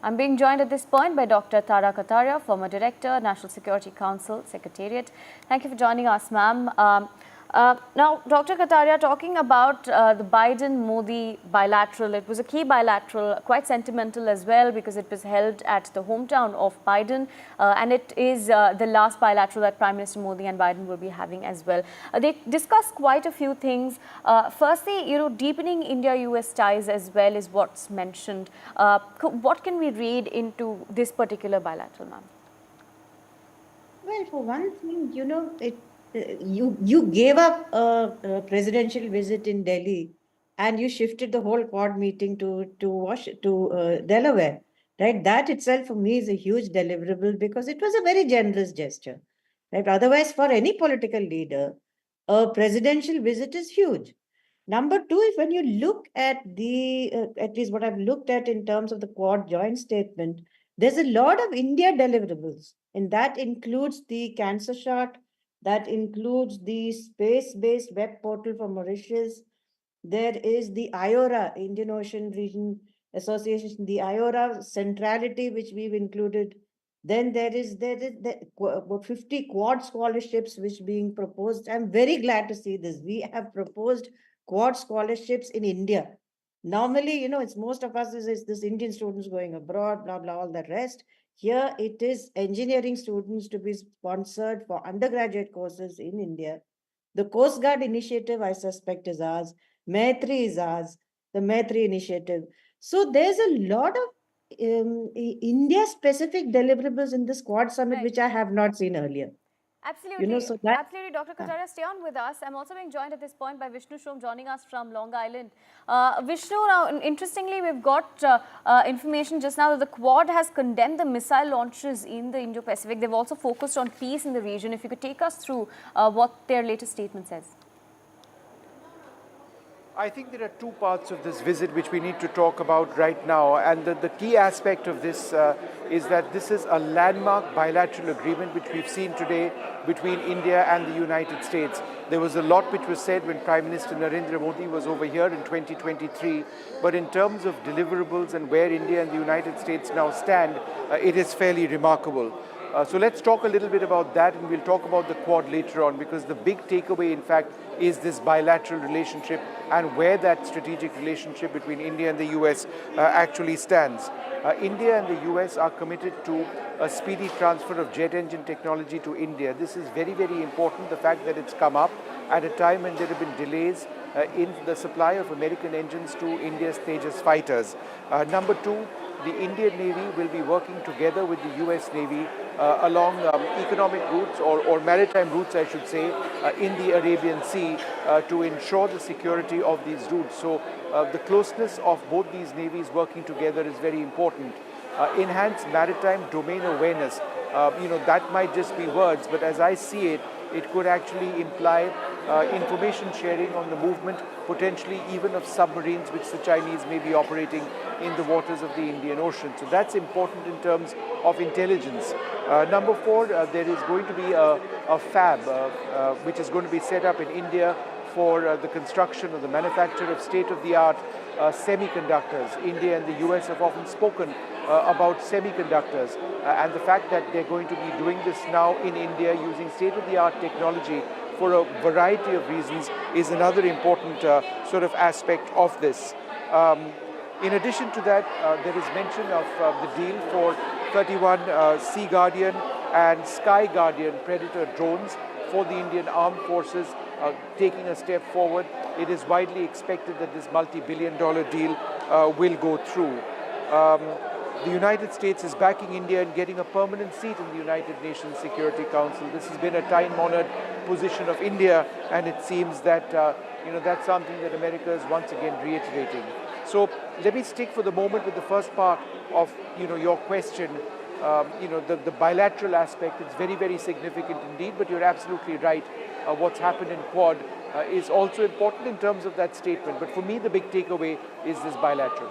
I'm being joined at this point by Dr. Tara Kataria, former Director, National Security Council, Secretariat. Thank you for joining us, ma'am. Now, Dr. Kataria, talking about the Biden-Modi bilateral, it was a key bilateral, quite sentimental as well, because it was held at the hometown of Biden, and it is the last bilateral that Prime Minister Modi and Biden will be having as well. They discussed quite a few things. Firstly, deepening India-US ties as well is what's mentioned. What can we read into this particular bilateral, ma'am? Well, for one thing, you gave up a presidential visit in Delhi, and you shifted the whole Quad meeting to Delaware, right? That itself for me is a huge deliverable, because it was a very generous gesture, right? Otherwise, for any political leader, a presidential visit is huge. Number two, if when you look at at least what I've looked at in terms of the Quad joint statement, there's a lot of India deliverables, and that includes the cancer shot. That includes the space-based web portal for Mauritius. There is the IORA, Indian Ocean Region Association, the IORA centrality, which we've included. Then there is about 50 Quad scholarships which being proposed. I'm very glad to see this. We have proposed Quad scholarships in India. Normally, it's most of us is this Indian students going abroad, blah, blah, all the rest. Here it is engineering students to be sponsored for undergraduate courses in India. The Coast Guard initiative, I suspect, is ours. Maitri is ours, the Maitri initiative. So there's a lot of India-specific deliverables in this Quad Summit, right, which I have not seen earlier. Absolutely. Absolutely, Dr. Kataria, stay on with us. I'm also being joined at this point by Vishnu Shom, joining us from Long Island. Vishnu, now, interestingly, we've got information just now that the Quad has condemned the missile launches in the Indo-Pacific. They've also focused on peace in the region. If you could take us through what their latest statement says. I think there are two parts of this visit which we need to talk about right now. And the key aspect of this is that this is a landmark bilateral agreement which we've seen today between India and the United States. There was a lot which was said when Prime Minister Narendra Modi was over here in 2023. But in terms of deliverables and where India and the United States now stand, it is fairly remarkable. So let's talk a little bit about that, and we'll talk about the Quad later on, because the big takeaway, in fact, is this bilateral relationship and where that strategic relationship between India and the US actually stands. India and the US are committed to a speedy transfer of jet engine technology to India. This is very, very important, the fact that it's come up at a time when there have been delays in the supply of American engines to India's Tejas fighters. Number two, the Indian Navy will be working together with the US Navy along economic routes or maritime routes, I should say, in the Arabian Sea to ensure the security of these routes. So the closeness of both these navies working together is very important. Enhanced maritime domain awareness, that might just be words, but as I see it, it could actually imply information sharing on the movement, potentially even of submarines which the Chinese may be operating in the waters of the Indian Ocean. So that's important in terms of intelligence. Number four, there is going to be a fab which is going to be set up in India for the construction or the manufacture of state-of-the-art semiconductors. India and the US have often spoken about semiconductors and the fact that they're going to be doing this now in India using state-of-the-art technology for a variety of reasons is another important sort of aspect of this. In addition to that, there is mention of the deal for 31 Sea Guardian and Sky Guardian Predator drones for the Indian Armed Forces, taking a step forward. It is widely expected that this multi-billion-dollar deal will go through. The United States is backing India and getting a permanent seat in the United Nations Security Council. This has been a time-honored position of India, and it seems that that's something that America is once again reiterating. So let me stick for the moment with the first part of your question. The bilateral aspect is very, very significant indeed, but you're absolutely right. What's happened in Quad is also important in terms of that statement. But for me, the big takeaway is this bilateral.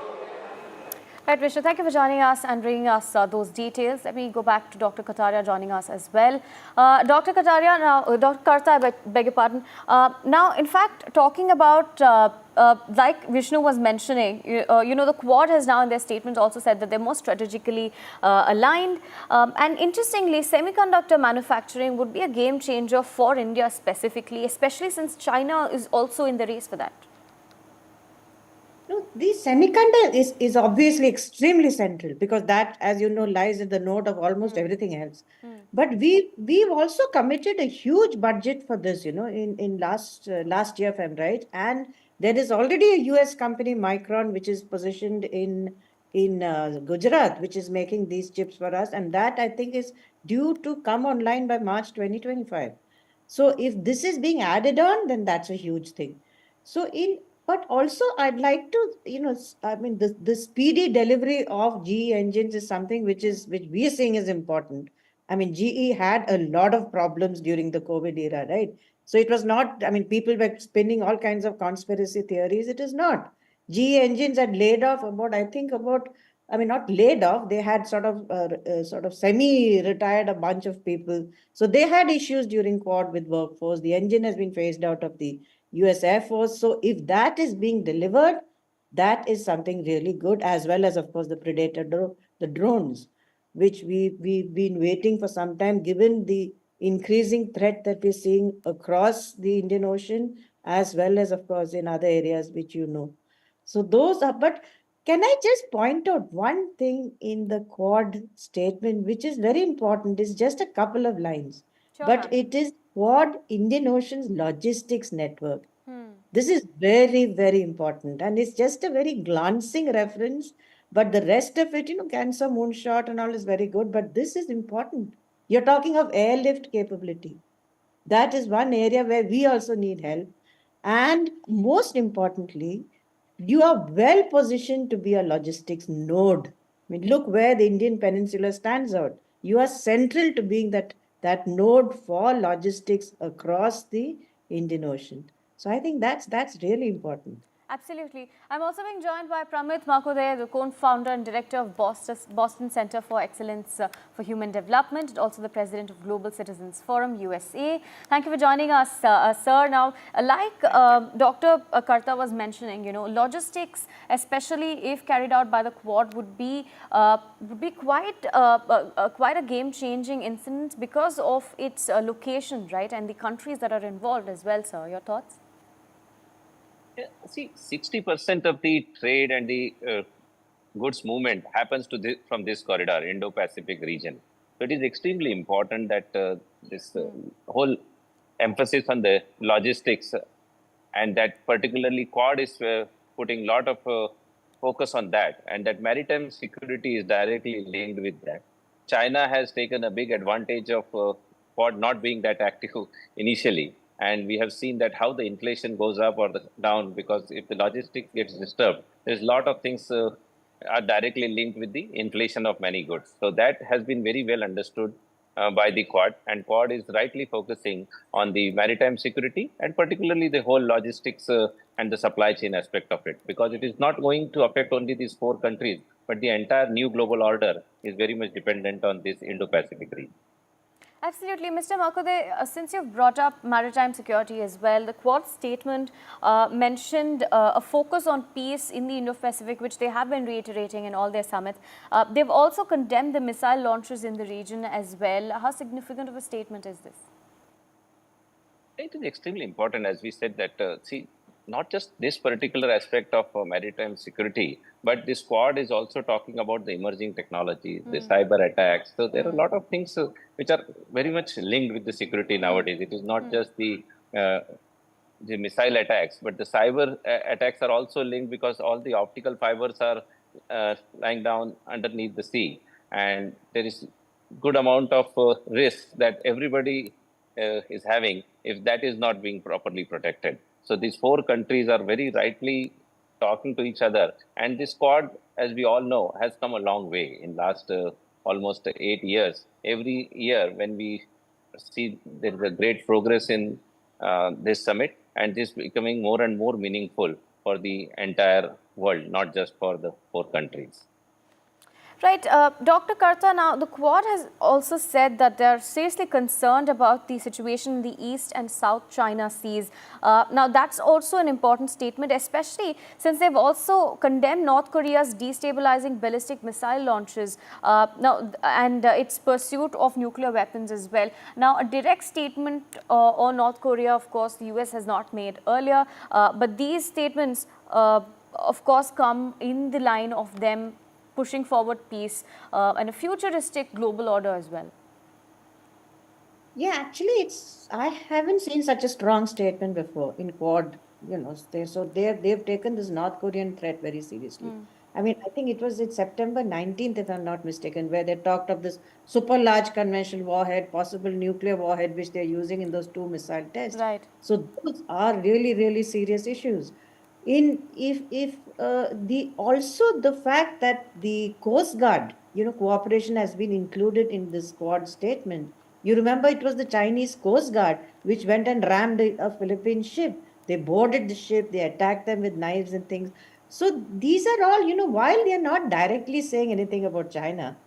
Right, Vishnu, thank you for joining us and bringing us those details. Let me go back to Dr. Kataria joining us as well. Dr. Kataria, now, Dr. Karta, I beg your pardon. Now, in fact, talking about, like Vishnu was mentioning, the Quad has now in their statement also said that they're more strategically aligned. And interestingly, semiconductor manufacturing would be a game changer for India specifically, especially since China is also in the race for that. No, the semiconductor is obviously extremely central because that, as you know, lies at the note of almost everything else. But we've also committed a huge budget for this, in last year, if I'm right. And there is already a US company, Micron, which is positioned in Gujarat, which is making these chips for us. And that, I think, is due to come online by March 2025. So if this is being added on, then that's a huge thing. But also, I'd like to, the speedy delivery of GE engines is something which we are seeing is important. I mean, GE had a lot of problems during the COVID era, right? So it was not, people were spinning all kinds of conspiracy theories. It is not. GE engines had laid off not laid off, they had sort of semi-retired a bunch of people. So they had issues during Quad with workforce. The engine has been phased out of the US Air Force. So if that is being delivered, that is something really good, as well as, of course, the Predator, the drones, which we've been waiting for some time, given the increasing threat that we're seeing across the Indian Ocean, as well as, of course, in other areas, which So those are, but can I just point out one thing in the Quad statement, which is very important, is just a couple of lines. Sure, but it is Quad Indian Ocean's logistics network. This is very, very important. And it's just a very glancing reference. But the rest of it, cancer, moonshot and all is very good. But this is important. You're talking of airlift capability. That is one area where we also need help. And most importantly, you are well positioned to be a logistics node. Look where the Indian Peninsula stands out. You are central to being that node for logistics across the Indian Ocean. So I think that's really important. Absolutely. I'm also being joined by Pramit Makode, the co-founder and director of Boston Center for Excellence for Human Development, and also the president of Global Citizens Forum, USA. Thank you for joining us, sir. Now, like Dr. Karta was mentioning, logistics, especially if carried out by the Quad, would be quite a game-changing incident because of its location, right, and the countries that are involved as well, sir. Your thoughts? See, 60% of the trade and the goods movement happens from this corridor, Indo-Pacific region. So it is extremely important that this whole emphasis on the logistics and that particularly Quad is putting a lot of focus on that, and that maritime security is directly linked with that. China has taken a big advantage of Quad not being that active initially. And we have seen that how the inflation goes up or down, because if the logistics gets disturbed, there's a lot of things are directly linked with the inflation of many goods. So that has been very well understood by the Quad, and Quad is rightly focusing on the maritime security and particularly the whole logistics and the supply chain aspect of it, because it is not going to affect only these 4 countries, but the entire new global order is very much dependent on this Indo-Pacific region. Absolutely. Mr. Makode, since you've brought up maritime security as well, the Quad statement mentioned a focus on peace in the Indo-Pacific, which they have been reiterating in all their summits. They've also condemned the missile launches in the region as well. How significant of a statement is this? It is extremely important, as we said, that, not just this particular aspect of maritime security, but this Quad is also talking about the emerging technologies, the cyber attacks. So there are a lot of things which are very much linked with the security nowadays. It is not just the missile attacks, but the cyber attacks are also linked because all the optical fibers are lying down underneath the sea. And there is good amount of risk that everybody is having if that is not being properly protected. So these 4 countries are very rightly talking to each other. And this Quad, as we all know, has come a long way in last almost 8 years. Every year when we see there is a great progress in this summit, and this becoming more and more meaningful for the entire world, not just for the 4 countries. Right. Dr. Karta, now the Quad has also said that they are seriously concerned about the situation in the East and South China Seas. Now, that's also an important statement, especially since they've also condemned North Korea's destabilizing ballistic missile launches and its pursuit of nuclear weapons as well. Now, a direct statement on North Korea, of course, the US has not made earlier, but these statements, of course, come in the line of them pushing forward peace and a futuristic global order as well. Yeah, actually, I haven't seen such a strong statement before in Quad. They've taken this North Korean threat very seriously. I mean, I think it was September 19th, if I'm not mistaken, where they talked of this super large conventional warhead, possible nuclear warhead, which they're using in those 2 missile tests. Right. So those are really, really serious issues. Also the fact that the Coast Guard, cooperation has been included in this Quad statement. You remember it was the Chinese Coast Guard which went and rammed a Philippine ship. They boarded the ship, they attacked them with knives and things. So these are all, while they are not directly saying anything about China,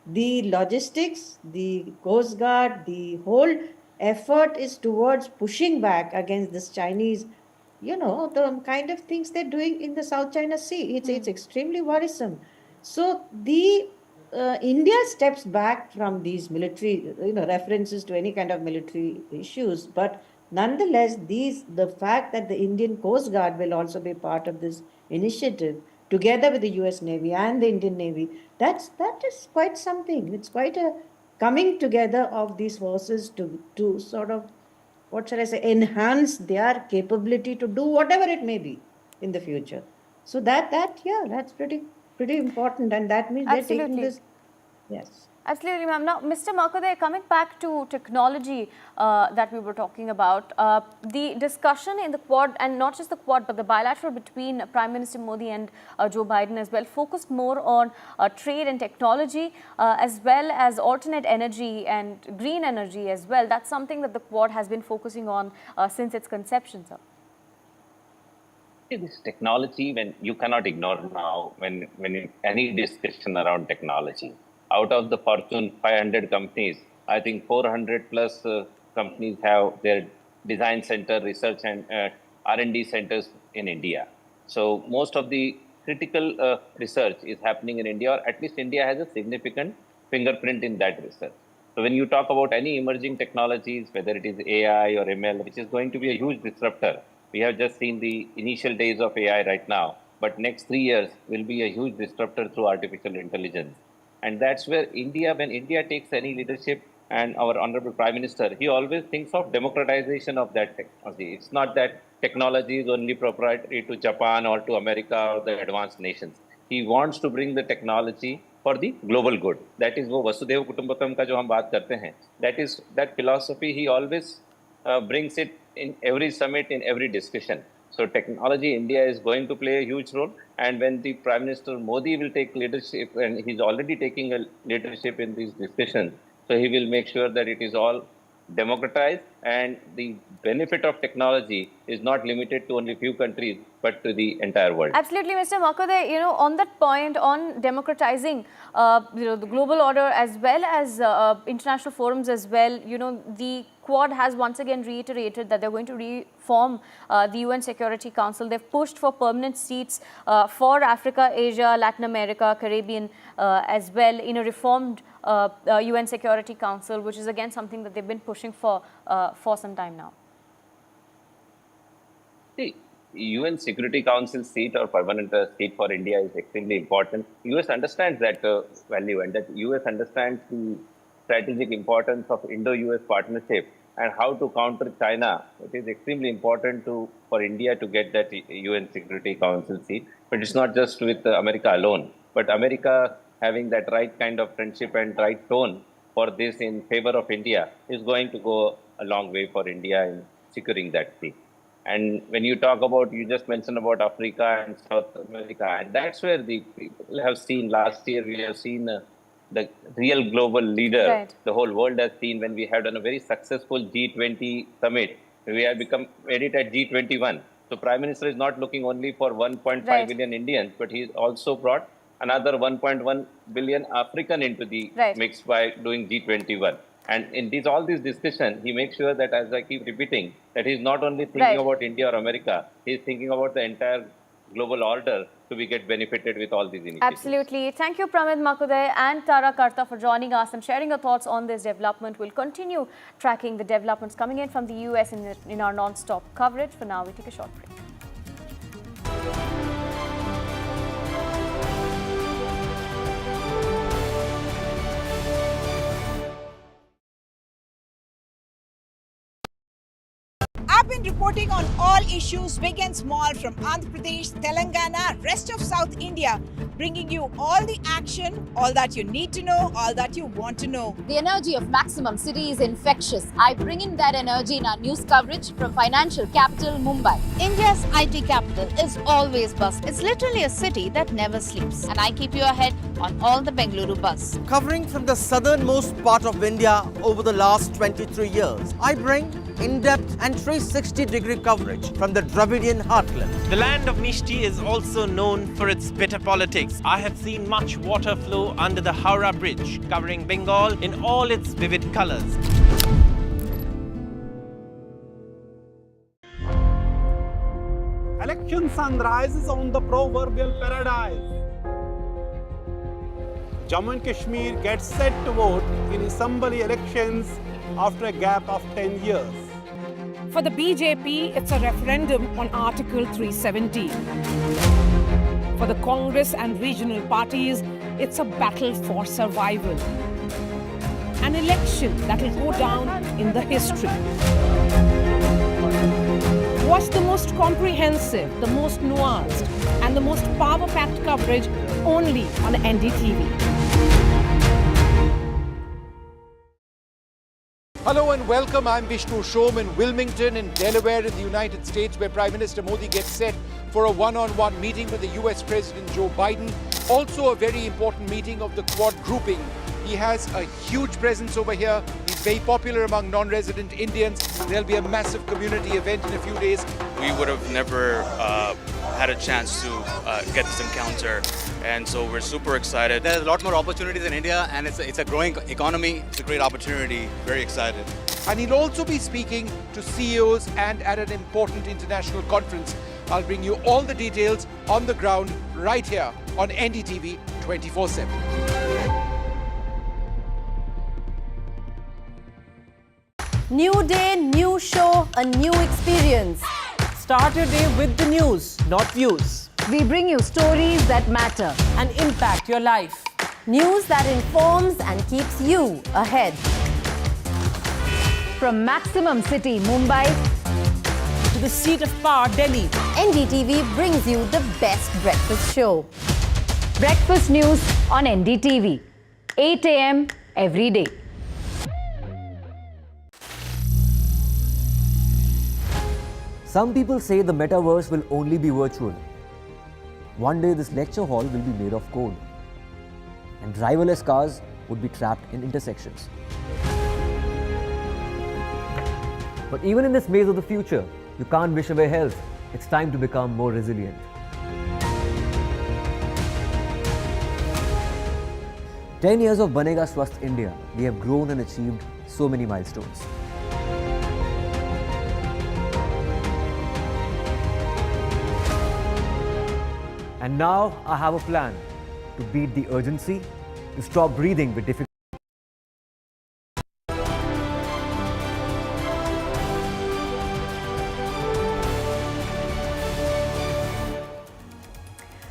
the logistics, the Coast Guard, the whole effort is towards pushing back against this Chinese, the kind of things they're doing in the South China Sea. It's extremely worrisome. So the India steps back from these military, references to any kind of military issues. But nonetheless, the fact that the Indian Coast Guard will also be part of this initiative, together with the US Navy and the Indian Navy, that is quite something. It's quite a coming together of these forces to sort of, what shall I say, enhance their capability to do whatever it may be in the future. So that's pretty important, and that means they're taking this. Yes. Absolutely, ma'am. Now, Mr. Makode, coming back to technology that we were talking about, the discussion in the Quad, and not just the Quad, but the bilateral between Prime Minister Modi and Joe Biden as well, focused more on trade and technology, as well as alternate energy and green energy as well. That's something that the Quad has been focusing on since its conception, sir. This technology, when you cannot ignore now, when any discussion around technology, out of the Fortune 500 companies, I think 400 plus companies have their design center, research and R&D centers in India. So most of the critical research is happening in India, or at least India has a significant fingerprint in that research. So when you talk about any emerging technologies, whether it is AI or ML, which is going to be a huge disruptor, we have just seen the initial days of AI right now, but next 3 years will be a huge disruptor through artificial intelligence. And that's where India, when India takes any leadership, and our Honorable Prime Minister, he always thinks of democratization of that technology. It's not that technology is only proprietary to Japan or to America or the advanced nations. He wants to bring the technology for the global good. That is वो वसुधैव कुटुंबकम का जो हम बात करते हैं. That philosophy he always brings it in every summit, in every discussion. So technology, India is going to play a huge role. And when the Prime Minister Modi will take leadership, and he's already taking a leadership in these discussions, so he will make sure that it is all democratized, and the benefit of technology is not limited to only few countries, but to the entire world. Absolutely, Mr. Makode, on that point on democratizing, the global order as well as international forums as well, the Quad has once again reiterated that they're going to reform the UN Security Council. They've pushed for permanent seats for Africa, Asia, Latin America, Caribbean as well in a reformed UN Security Council, which is again something that they've been pushing for some time now. The UN Security Council seat or permanent seat for India is extremely important. US understands that value, and that US understands the strategic importance of Indo-US partnership and how to counter China. It is extremely important for India to get that UN Security Council seat. But it's not just with America alone, but America having that right kind of friendship and right tone for this in favor of India is going to go a long way for India in securing that seat. And when you talk about, you just mentioned about Africa and South America, and that's where the people have seen, last year we have seen the real global leader. Right. The whole world has seen when we had done a very successful G20 summit. We have become edit at G21. So Prime Minister is not looking only for 1.5 Right. billion Indians, but he's also brought another 1.1 billion African into the Right. mix by doing G21. And in all these discussions, he makes sure that, as I keep repeating, that he's not only thinking Right. about India or America, he's thinking about the entire global order to be get benefited with all these initiatives. Absolutely. Thank you, Pramit Makode and Tara Karta, for joining us and sharing your thoughts on this development. We'll continue tracking the developments coming in from the US in our non-stop coverage. For now, we take a short break. I've been reporting on all issues big and small from Andhra Pradesh, Telangana, rest of South India, bringing you all the action, all that you need to know, all that you want to know. The energy of Maximum City is infectious. I bring in that energy in our news coverage from financial capital Mumbai. India's IT capital is always buzz. It's literally a city that never sleeps. And I keep you ahead on all the Bengaluru buzz. Covering from the southernmost part of India over the last 23 years, I bring in-depth and 360-degree coverage from the Dravidian heartland. The land of Mishti is also known for its bitter politics. I have seen much water flow under the Howrah Bridge, covering Bengal in all its vivid colors. Election sunrise is on the proverbial paradise. Jammu and Kashmir gets set to vote in assembly elections after a gap of 10 years. For the BJP, it's a referendum on Article 370. For the Congress and regional parties, it's a battle for survival. An election that will go down in the history. Watch the most comprehensive, the most nuanced, and the most power-packed coverage only on NDTV. Hello and welcome. I'm Vishnu Shom in Wilmington in Delaware in the United States, where Prime Minister Modi gets set for a one-on-one meeting with the US President Joe Biden. Also a very important meeting of the Quad grouping. He has a huge presence over here. He's very popular among non-resident Indians. There'll be a massive community event in a few days. We would have never had a chance to get this encounter. And so we're super excited. There's a lot more opportunities in India, and it's a growing economy. It's a great opportunity. Very excited. And he'll also be speaking to CEOs and at an important international conference. I'll bring you all the details on the ground right here on NDTV 24/7. New day, new show, a new experience. Start your day with the news, not views. We bring you stories that matter and impact your life. News that informs and keeps you ahead. From Maximum City, Mumbai, to the seat of power, Delhi, NDTV brings you the best breakfast show. Breakfast news on NDTV, 8 a.m. every day. Some people say the metaverse will only be virtual. One day this lecture hall will be made of code, and driverless cars would be trapped in intersections. But even in this maze of the future, you can't wish away health. It's time to become more resilient. "10 years of Banega Swasth India, we have grown and achieved so many milestones. And now I have a plan to beat the urgency, to stop breathing with difficulty.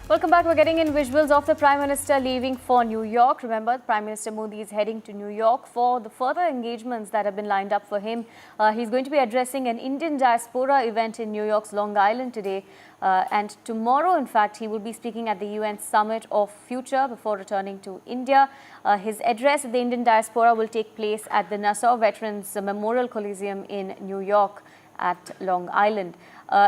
Welcome back. We're getting in visuals of the Prime Minister leaving for New York. Remember, Prime Minister Modi is heading to New York for the further engagements that have been lined up for him. He's going to be addressing an Indian diaspora event in New York's Long Island today. And tomorrow, in fact, he will be speaking at the UN Summit of Future before returning to India. His address at the Indian diaspora will take place at the Nassau Veterans Memorial Coliseum in New York at Long Island.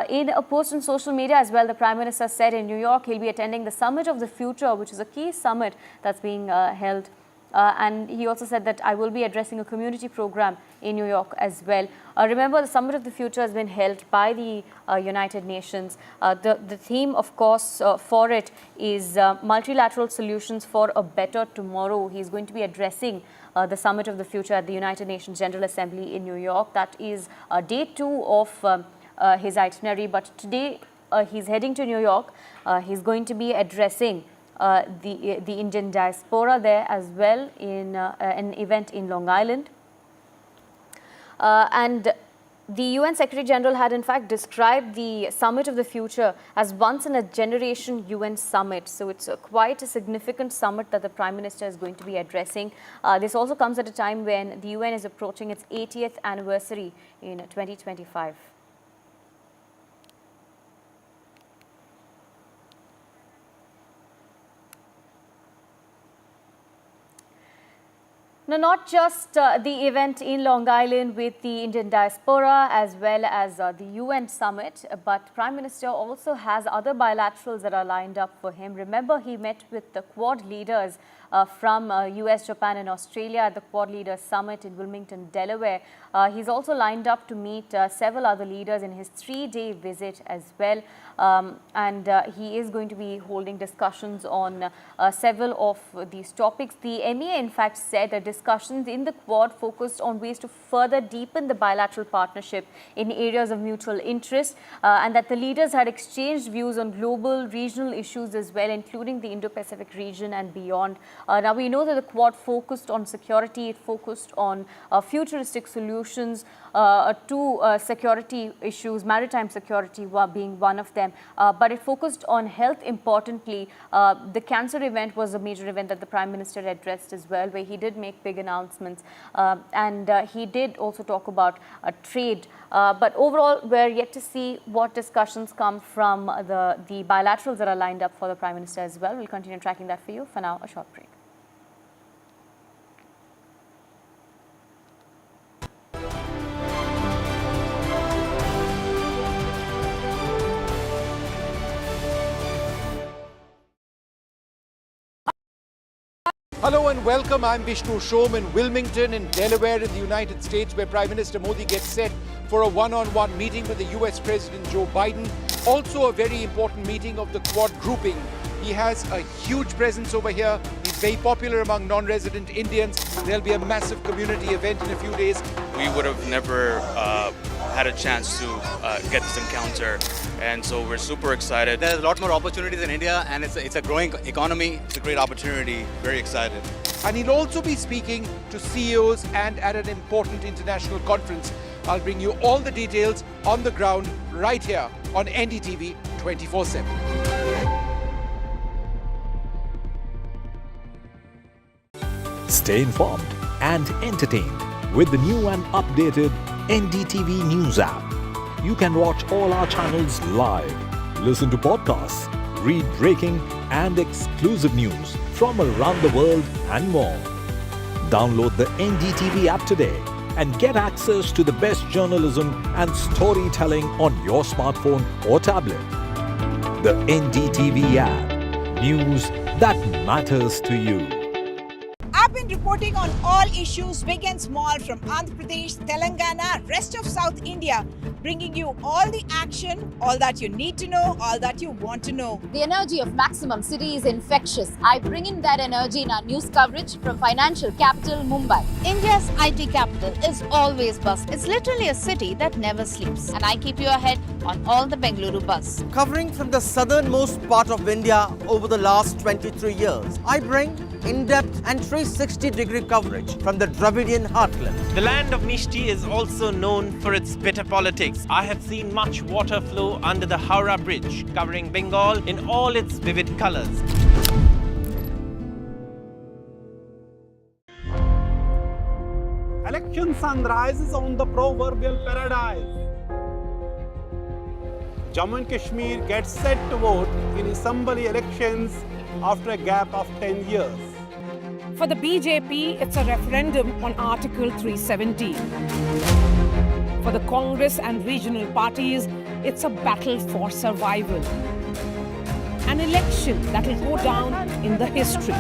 In a post on social media as well, the Prime Minister said in New York he'll be attending the Summit of the Future, which is a key summit that's being held. And he also said that I will be addressing a community program in New York as well. Remember, the Summit of the Future has been held by the United Nations. The theme, of course, for it is multilateral solutions for a better tomorrow. He's going to be addressing the Summit of the Future at the United Nations General Assembly in New York. That is day 2 of his itinerary, but today he's heading to New York. He's going to be addressing the Indian diaspora there as well in an event in Long Island. And the UN Secretary General had in fact described the Summit of the Future as once in a generation UN summit. So it's quite a significant summit that the Prime Minister is going to be addressing. This also comes at a time when the UN is approaching its 80th anniversary in 2025. Now, not just the event in Long Island with the Indian diaspora as well as the UN summit, but Prime Minister also has other bilaterals that are lined up for him. Remember, he met with the Quad leaders from US, Japan and Australia at the Quad Leaders Summit in Wilmington, Delaware. He's also lined up to meet several other leaders in his 3-day visit as well. And he is going to be holding discussions on several of these topics. The MEA, in fact, said that discussions in the Quad focused on ways to further deepen the bilateral partnership in areas of mutual interest, and that the leaders had exchanged views on global, regional issues as well, including the Indo-Pacific region and beyond. Now, we know that the Quad focused on security, it focused on futuristic solutions to security issues, maritime security being one of them. But it focused on health importantly. The cancer event was a major event that the Prime Minister addressed as well, where he did make big announcements. And he did also talk about trade. But overall, we're yet to see what discussions come from the bilaterals that are lined up for the Prime Minister as well. We'll continue tracking that for you. For now, a short break. Hello and welcome. I'm Vishnu Shom in Wilmington in Delaware in the United States, where Prime Minister Modi gets set for a one-on-one meeting with the US President Joe Biden. Also a very important meeting of the Quad grouping. He has a huge presence over here. He's very popular among non-resident Indians. There'll be a massive community event in a few days. We would have never had a chance to get this encounter, and so we're super excited. There's a lot more opportunities in India, and it's a growing economy. It's a great opportunity. Very excited. And he'll also be speaking to CEOs and at an important international conference. I'll bring you all the details on the ground right here on NDTV 24/7. Stay informed and entertained with the new and updated NDTV News app. You can watch all our channels live, listen to podcasts, read breaking and exclusive news from around the world and more. Download the NDTV app today and get access to the best journalism and storytelling on your smartphone or tablet. The NDTV app. News that matters to you. I've been reporting on all issues big and small from Andhra Pradesh, Telangana, rest of South India, bringing you all the action, all that you need to know, all that you want to know. The energy of Maximum City is infectious. I bring in that energy in our news coverage from financial capital Mumbai. India's IT capital is always buzz. It's literally a city that never sleeps. And I keep you ahead on all the Bengaluru buzz. Covering from the southernmost part of India over the last 23 years, I bring in-depth and 360-degree coverage from the Dravidian heartland. The land of Mishti is also known for its bitter politics. I have seen much water flow under the Howrah Bridge, covering Bengal in all its vivid colors. Election sunrises on the proverbial paradise. Jammu and Kashmir gets set to vote in assembly elections after a gap of 10 years. For the BJP, it's a referendum on Article 370. For the Congress and regional parties, it's a battle for survival. An election that will go down in the history.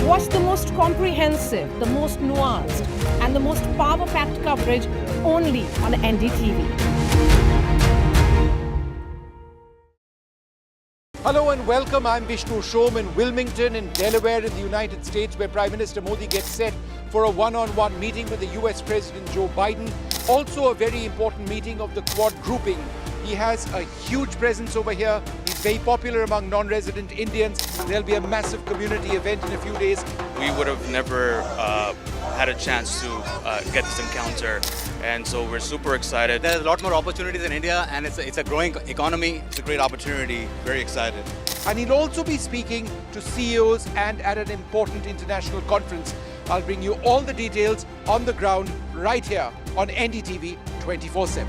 Watch the most comprehensive, the most nuanced, and the most power-packed coverage only on NDTV. Hello and welcome. I'm Vishnu Shom in Wilmington in Delaware in the United States, where Prime Minister Modi gets set for a one-on-one meeting with the US President Joe Biden. Also a very important meeting of the Quad grouping. He has a huge presence over here. He's very popular among non-resident Indians. There'll be a massive community event in a few days. We would have never had a chance to get this encounter, and so we're super excited. There's a lot more opportunities in India, and it's a growing economy. It's a great opportunity. Very excited. And he'll also be speaking to CEOs and at an important international conference. I'll bring you all the details on the ground right here on NDTV 24/7.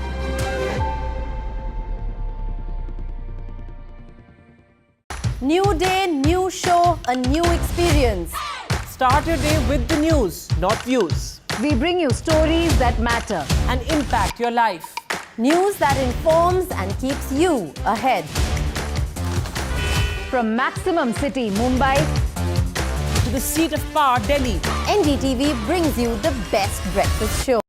New day, new show, a new experience. Start your day with the news, not views. We bring you stories that matter and impact your life. News that informs and keeps you ahead. From Maximum City, Mumbai, to the seat of power, Delhi, NDTV brings you the best breakfast show.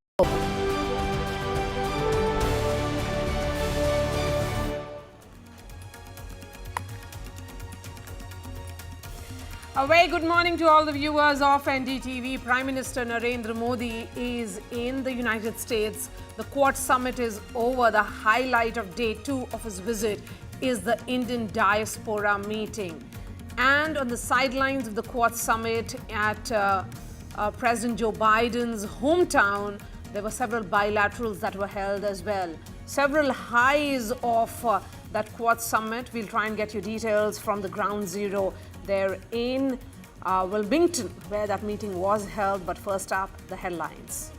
A very good morning to all the viewers of NDTV. Prime Minister Narendra Modi is in the United States. The Quad summit is over. The highlight of day 2 of his visit is the Indian diaspora meeting. And on the sidelines of the Quad summit at President Joe Biden's hometown, there were several bilaterals that were held as well. Several highs of that Quad summit. We'll try and get you details from the ground zero there in Wilmington, where that meeting was held. But first up, the headlines.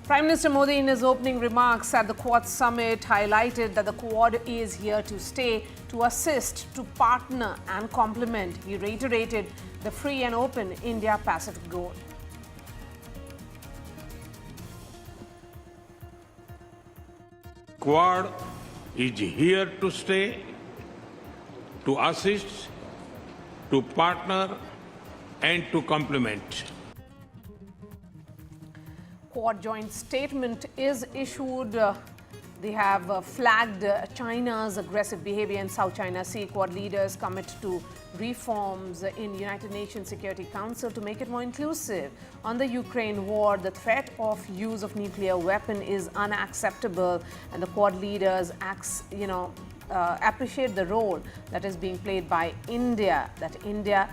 Prime Minister Modi, in his opening remarks at the Quad summit, highlighted that the Quad is here to stay, to assist, to partner and complement. He reiterated the free and open Indo-Pacific goal. Quad is here to stay, to assist, to partner and to complement. Quad joint statement is issued. They have flagged China's aggressive behavior in South China Sea. Quad leaders commit to reforms in United Nations Security Council to make it more inclusive. On the Ukraine war, the threat of use of nuclear weapon is unacceptable, and the Quad leaders appreciate the role that is being played by India, that India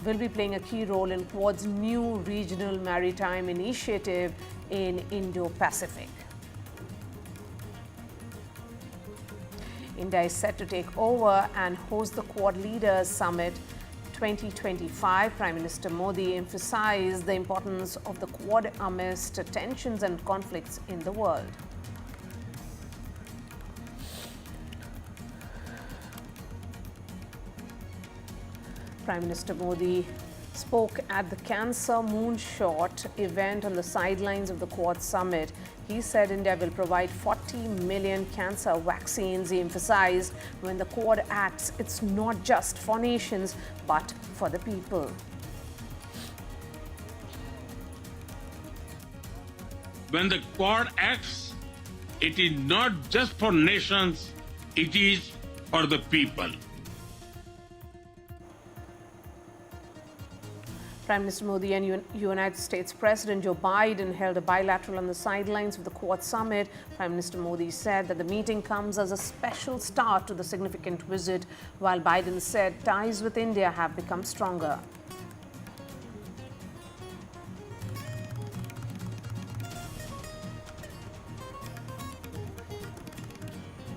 will be playing a key role in Quad's new regional maritime initiative in Indo-Pacific. India is set to take over and host the Quad Leaders Summit 2025. Prime Minister Modi emphasized the importance of the Quad amidst tensions and conflicts in the world. Prime Minister Modi spoke at the Cancer Moonshot event on the sidelines of the Quad Summit. He said India will provide 40 million cancer vaccines. He emphasized when the Quad acts, it's not just for nations, but for the people. When the Quad acts, it is not just for nations, it is for the people. Prime Minister Modi and United States President Joe Biden held a bilateral on the sidelines of the Quad Summit. Prime Minister Modi said that the meeting comes as a special start to the significant visit, while Biden said ties with India have become stronger.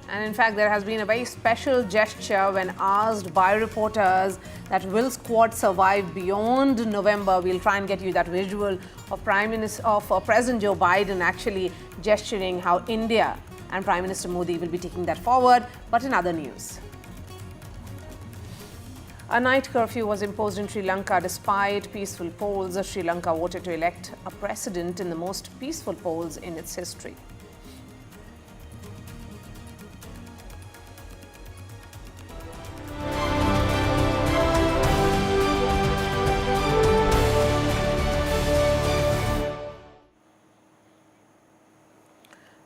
And in fact, there has been a very special gesture when asked by reporters that will Quad survive beyond November. We'll try and get you that visual of President Joe Biden actually gesturing how India and Prime Minister Modi will be taking that forward. But in other news, a night curfew was imposed in Sri Lanka despite peaceful polls. Sri Lanka voted to elect a president in the most peaceful polls in its history.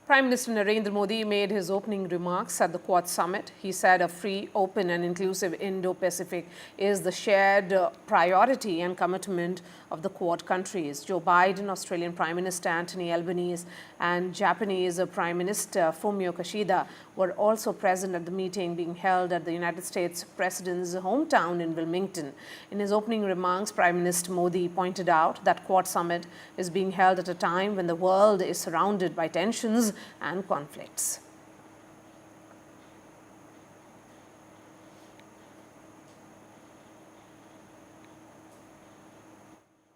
Prime Minister Narendra Modi made his opening remarks at the Quad Summit. He said a free, open and inclusive Indo-Pacific is the shared priority and commitment of the Quad countries. Joe Biden, Australian Prime Minister Anthony Albanese and Japanese Prime Minister Fumio Kishida were also present at the meeting being held at the United States President's hometown in Wilmington. In his opening remarks, Prime Minister Modi pointed out that Quad Summit is being held at a time when the world is surrounded by tensions and conflicts.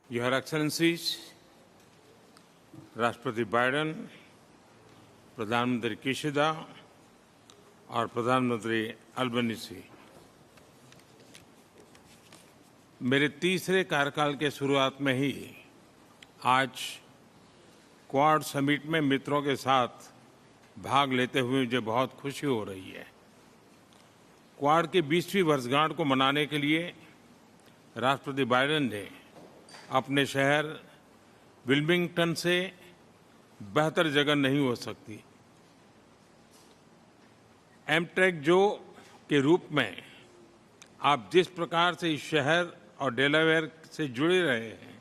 Your Excellencies, राष्ट्रपति Biden, प्रधानमंत्री Kishida और प्रधानमंत्री Albanese, मेरे तीसरे कार्यकाल के शुरुआत में ही आज क्वाड समिट में मित्रों के साथ भाग लेते हुए मुझे बहुत खुशी हो रही है। क्वाड की 20वीं वर्षगांठ को मनाने के लिए राष्ट्रपति बाइडेन ने अपने शहर विल्मिंगटन से बेहतर जगह नहीं हो सकती। एमट्रेक जो के रूप में आप जिस प्रकार से इस शहर और डेलावेयर से जुड़े रहे हैं,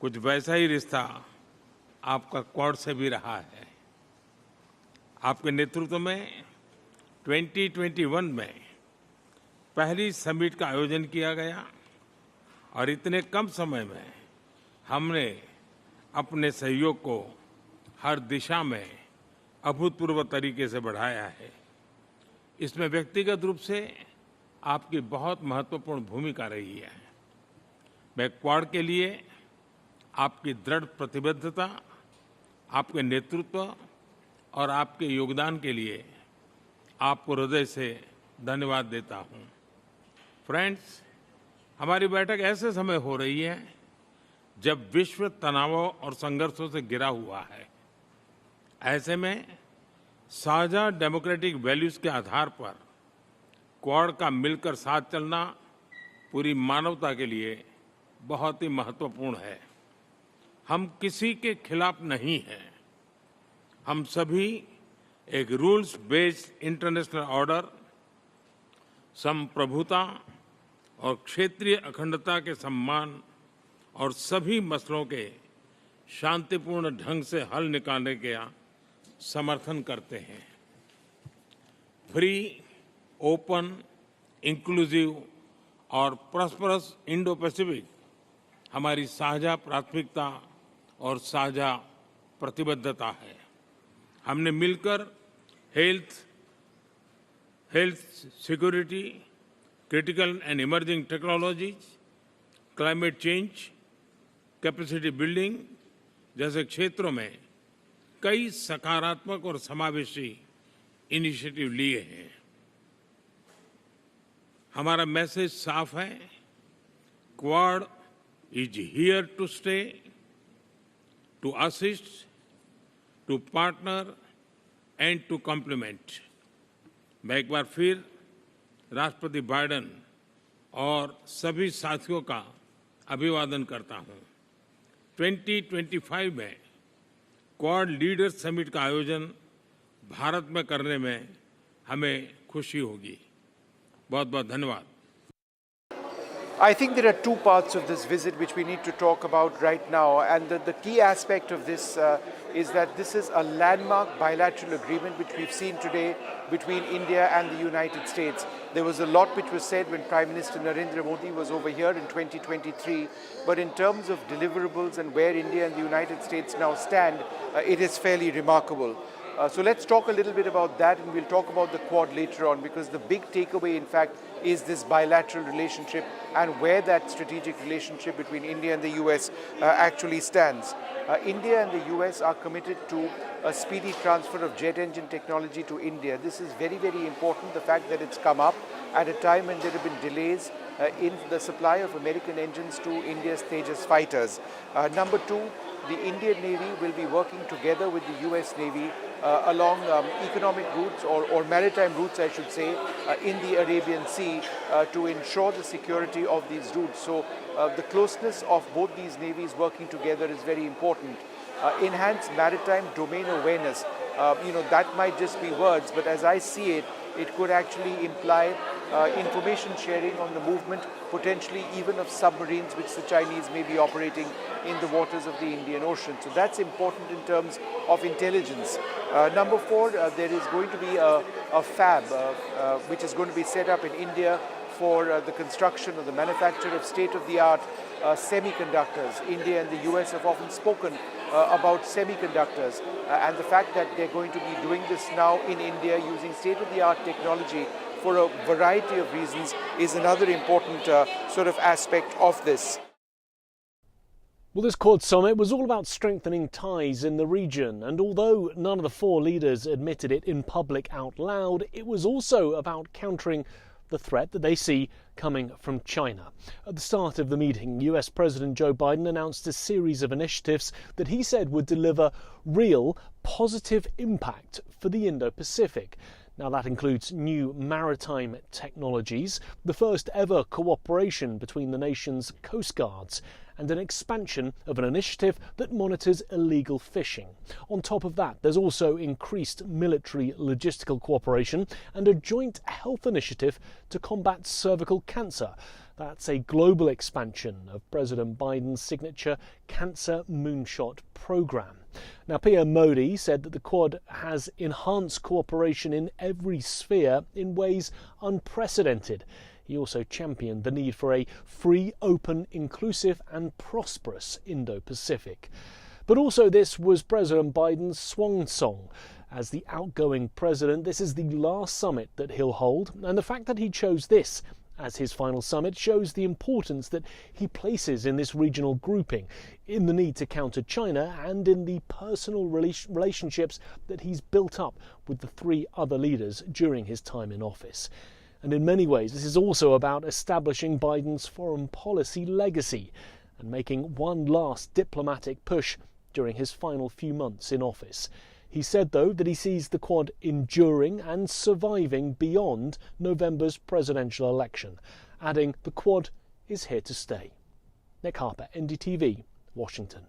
कुछ वैसा ही रिश्ता आपका क्वाड से भी रहा है। आपके नेतृत्व में 2021 में पहली समिट का आयोजन किया गया और इतने कम समय में हमने अपने सहयोग को हर दिशा में अभूतपूर्व तरीके से बढ़ाया है। इसमें व्यक्तिगत रूप से आपकी बहुत महत्वपूर्ण भूमिका रही है। मैं क्वाड के लिए आपकी दृढ़ प्रतिबद्धता, आपके नेतृत्व और आपके योगदान के लिए आपको हृदय से धन्यवाद देता हूं। फ्रेंड्स, हमारी बैठक ऐसे समय हो रही है जब विश्व तनावों और संघर्षों से घिरा हुआ है। ऐसे में साझा डेमोक्रेटिक वैल्यूज के आधार पर क्वाड का मिलकर साथ चलना पूरी मानवता के लिए बहुत ही महत्वपूर्ण है। हम किसी के खिलाफ नहीं हैं। हम सभी एक रूल्स बेस्ड इंटरनेशनल ऑर्डर, संप्रभुता और क्षेत्रीय अखंडता के सम्मान और सभी मसलों के शांतिपूर्ण ढंग से हल निकालने का समर्थन करते हैं। फ्री, ओपन, इंक्लूसिव और प्रॉस्परस इंडो पैसिफिक हमारी साझा प्राथमिकता और साझा प्रतिबद्धता है। हमने मिलकर health, security, critical and emerging technologies, climate change, capacity building जैसे क्षेत्रों में कई सकारात्मक और समावेशी इनिशिएटिव लिए हैं। हमारा मैसेज साफ है, quad is here to stay, to assist, to partner and to complement. मैं एक बार फिर राष्ट्रपति बाइडेन और सभी साथियों का अभिवादन करता हूं। 2025 में क्वाड लीडर्स समिट का आयोजन भारत में करने में हमें खुशी होगी। बहुत बहुत धन्यवाद। I think there are two parts of this visit which we need to talk about right now, and the key aspect of this is that this is a landmark bilateral agreement which we've seen today between India and the United States. There was a lot which was said when Prime Minister Narendra Modi was over here in 2023, but in terms of deliverables and where India and the United States now stand, it is fairly remarkable. So let's talk a little bit about that, and we'll talk about the Quad later on, because the big takeaway, in fact, is this bilateral relationship and where that strategic relationship between India and the US actually stands. India and the US are committed to a speedy transfer of jet engine technology to India. This is very, very important, the fact that it's come up at a time when there have been delays in the supply of American engines to India's Tejas fighters. Number two, the Indian Navy will be working together with the US Navy along economic routes or maritime routes, I should say, in the Arabian Sea to ensure the security of these routes. So the closeness of both these navies working together is very important. Enhanced maritime domain awareness, that might just be words, but as I see it, it could actually imply information sharing on the movement, potentially even of submarines which the Chinese may be operating in the waters of the Indian Ocean. So that's important in terms of intelligence. Number four, there is going to be a fab which is going to be set up in India for the construction or the manufacture of state-of-the-art semiconductors. India and the US have often spoken about semiconductors, and the fact that they're going to be doing this now in India using state-of-the-art technology for a variety of reasons is another important sort of aspect of this. Well, this Quad summit was all about strengthening ties in the region, and although none of the four leaders admitted it in public out loud, it was also about countering the threat that they see coming from China. At the start of the meeting, US President Joe Biden announced a series of initiatives that he said would deliver real positive impact for the Indo-Pacific. Now, that includes new maritime technologies, the first ever cooperation between the nation's coast guards, and an expansion of an initiative that monitors illegal fishing. On top of that, there's also increased military logistical cooperation and a joint health initiative to combat cervical cancer. That's a global expansion of President Biden's signature Cancer Moonshot program. Now, PM Modi said that the Quad has enhanced cooperation in every sphere in ways unprecedented. He also championed the need for a free, open, inclusive and prosperous Indo-Pacific. But also this was President Biden's swan song. As the outgoing president, this is the last summit that he'll hold, and the fact that he chose this as his final summit shows the importance that he places in this regional grouping, in the need to counter China and in the personal relationships that he's built up with the three other leaders during his time in office. And in many ways, this is also about establishing Biden's foreign policy legacy and making one last diplomatic push during his final few months in office. He said, though, that he sees the Quad enduring and surviving beyond November's presidential election, adding the Quad is here to stay. Nick Harper, NDTV, Washington.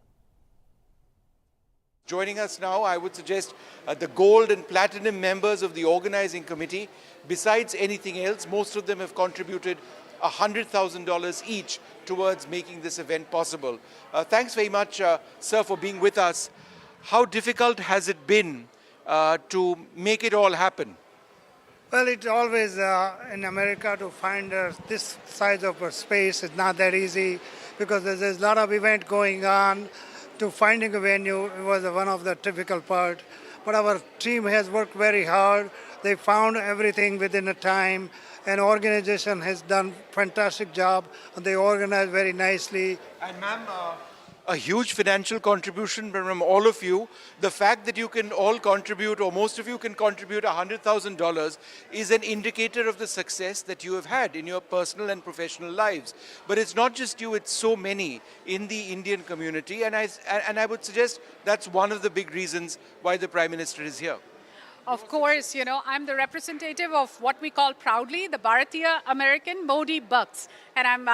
Joining us now, I would suggest the gold and platinum members of the organizing committee. Besides anything else, most of them have contributed $100,000 each towards making this event possible. Thanks very much, sir, for being with us. How difficult has it been to make it all happen? Well, it's always in America to find this size of a space is not that easy because there's a lot of event going on. To finding a venue was one of the difficult part. But our team has worked very hard. They found everything within a time. And organization has done fantastic job. They organized very nicely. And ma'am, a huge financial contribution from all of you. The fact that you can all contribute, or most of you can contribute $100,000 is an indicator of the success that you have had in your personal and professional lives. But it's not just you, it's so many in the Indian community. And I would suggest that's one of the big reasons why the Prime Minister is here. Of course, I'm the representative of what we call proudly the Bharatiya American Modi Bucks. And I'm,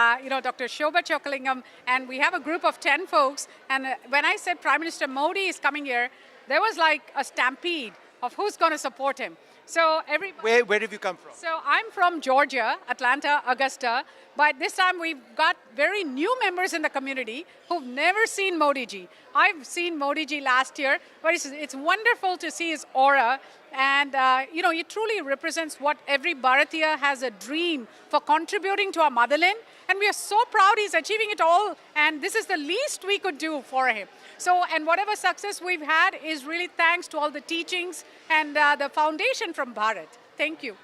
Dr. Shobha Chokalingam, and we have a group of 10 folks. And when I said Prime Minister Modi is coming here, there was like a stampede of who's going to support him. So everybody. Where have you come from? So I'm from Georgia, Atlanta, Augusta. But this time we've got very new members in the community who've never seen Modi ji. I've seen Modi ji last year, but it's wonderful to see his aura. And, he truly represents what every Bharatiya has a dream for contributing to our motherland. And we are so proud he's achieving it all. And this is the least we could do for him. So, and whatever success we've had is really thanks to all the teachings and the foundation from Bharat. Thank you.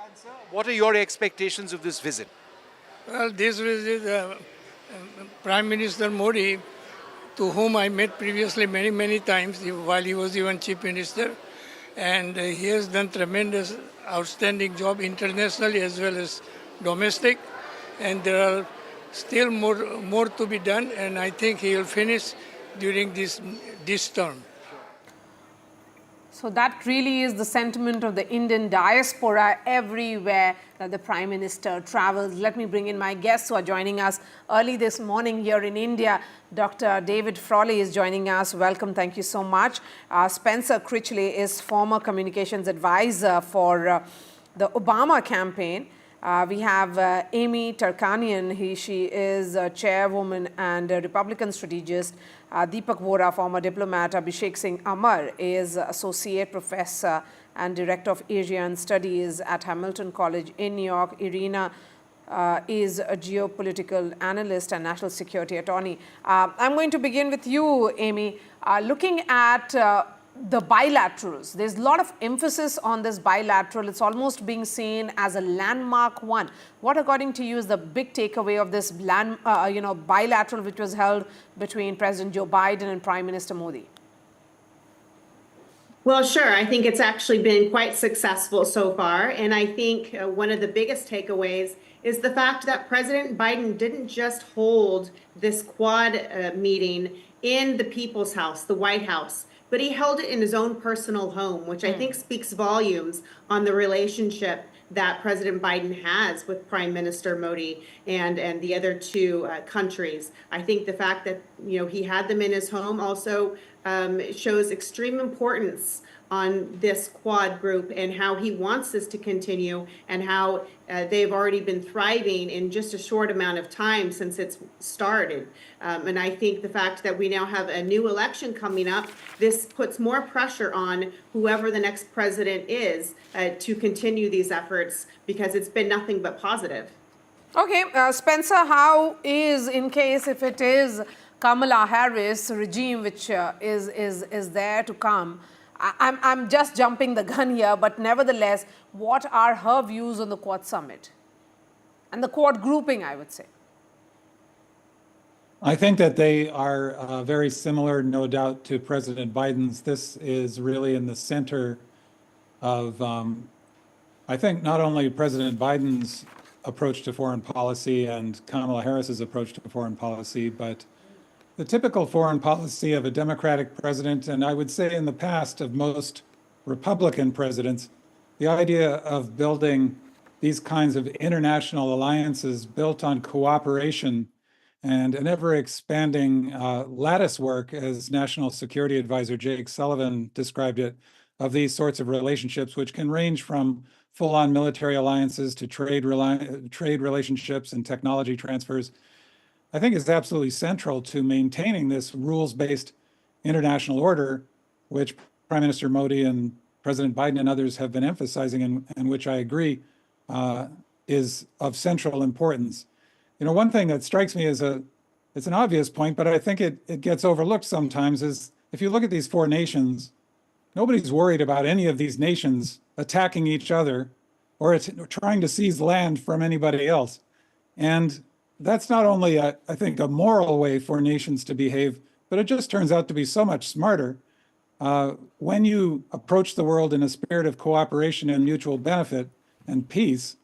And sir, what are your expectations of this visit? Well, this visit, Prime Minister Modi, to whom I met previously many times while he was even Chief Minister. And he has done tremendous, outstanding job internationally as well as domestic. And there are still more to be done, and I think he will finish during this term. So that really is the sentiment of the Indian diaspora everywhere that the Prime Minister travels. Let me bring in my guests who are joining us early this morning here in India. Dr. David Frawley is joining us. Welcome. Thank you so much. Spencer Critchley is former communications advisor for the Obama campaign. We have Amy Tarkanian. She is a chairwoman and a Republican strategist. Deepak Vora, former diplomat. Abhishek Singh Amar is associate professor and director of Asian Studies at Hamilton College in New York. Irina is a geopolitical analyst and national security attorney. I'm going to begin with you, Amy. Looking at the bilaterals, there's a lot of emphasis on this bilateral. It's almost being seen as a landmark one. What, according to you, is the big takeaway of this bilateral which was held between President Joe Biden and Prime Minister Modi? Well, sure. I think it's actually been quite successful so far. And I think one of the biggest takeaways is the fact that President Biden didn't just hold this Quad meeting in the People's House, the White House, but he held it in his own personal home, which I think speaks volumes on the relationship that President Biden has with Prime Minister Modi and the other two countries. I think the fact that he had them in his home also shows extreme importance on this Quad group and how he wants this to continue and how they've already been thriving in just a short amount of time since it's started. And I think the fact that we now have a new election coming up, this puts more pressure on whoever the next president is to continue these efforts because it's been nothing but positive. Okay, Spencer, how is, in case if it is Kamala Harris regime which is there to come, I'm just jumping the gun here, but nevertheless, what are her views on the Quad summit and the Quad grouping, I would say? I think that they are very similar, no doubt, to President Biden's. This is really in the center of, I think, not only President Biden's approach to foreign policy and Kamala Harris's approach to foreign policy, but the typical foreign policy of a Democratic president, and I would say in the past of most Republican presidents, the idea of building these kinds of international alliances built on cooperation and an ever-expanding lattice work, as National Security Advisor Jake Sullivan described it, of these sorts of relationships, which can range from full-on military alliances to trade relationships and technology transfers, I think is absolutely central to maintaining this rules-based international order, which Prime Minister Modi and President Biden and others have been emphasizing, and which I agree is of central importance. You know, one thing that strikes me as it's an obvious point, but I think it gets overlooked sometimes, is if you look at these four nations, nobody's worried about any of these nations attacking each other or trying to seize land from anybody else. And that's not only, I think, a moral way for nations to behave, but it just turns out to be so much smarter. When you approach the world in a spirit of cooperation and mutual benefit and peace,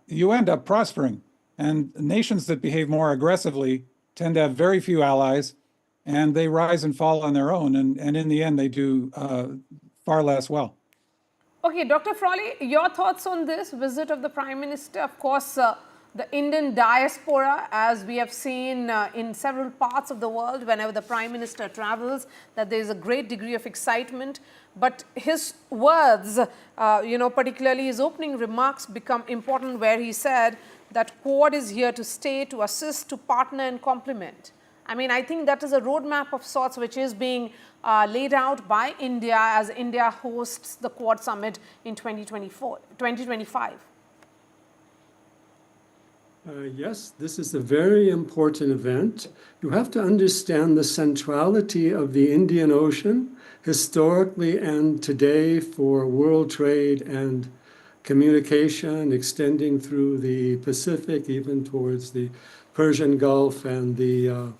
you end up prospering. And nations that behave more aggressively tend to have very few allies, and they rise and fall on their own. And in the end, they do far less well. Okay, Dr. Frawley, your thoughts on this visit of the Prime Minister? Of course, the Indian diaspora, as we have seen in several parts of the world, whenever the Prime Minister travels, that there is a great degree of excitement. But his words, particularly his opening remarks, become important, where he said that Quad is here to stay, to assist, to partner and complement. I mean, I think that is a roadmap of sorts which is being laid out by India as India hosts the Quad Summit in 2025. Yes, this is a very important event. You have to understand the centrality of the Indian Ocean historically and today for world trade and communication extending through the Pacific, even towards the Persian Gulf and the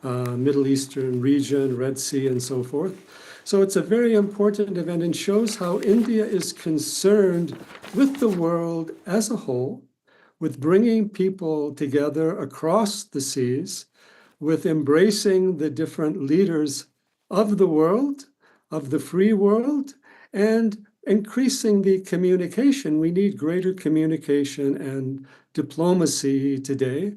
Middle Eastern region, Red Sea, and so forth. So it's a very important event and shows how India is concerned with the world as a whole, with bringing people together across the seas, with embracing the different leaders of the world, of the free world, and increasing the communication. We need greater communication and diplomacy today.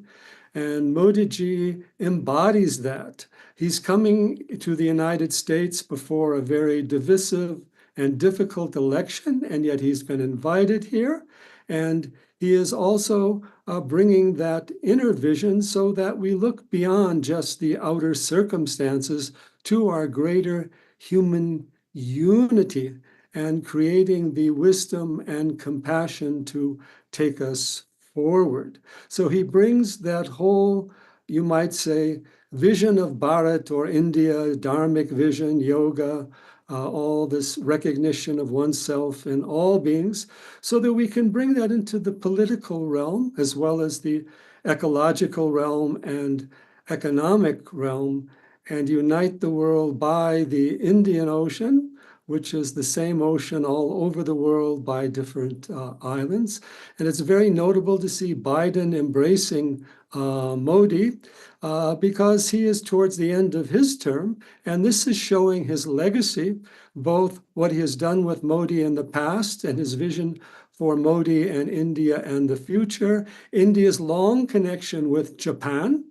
And Modi ji embodies that. He's coming to the United States before a very divisive and difficult election, and yet he's been invited here. And he is also bringing that inner vision so that we look beyond just the outer circumstances to our greater human unity and creating the wisdom and compassion to take us forward. So he brings that whole, you might say, vision of Bharat or India, dharmic vision, yoga, all this recognition of oneself and all beings, so that we can bring that into the political realm as well as the ecological realm and economic realm, and unite the world by the Indian Ocean, which is the same ocean all over the world by different islands. And it's very notable to see Biden embracing Modi because he is towards the end of his term. And this is showing his legacy, both what he has done with Modi in the past and his vision for Modi and India and the future, India's long connection with Japan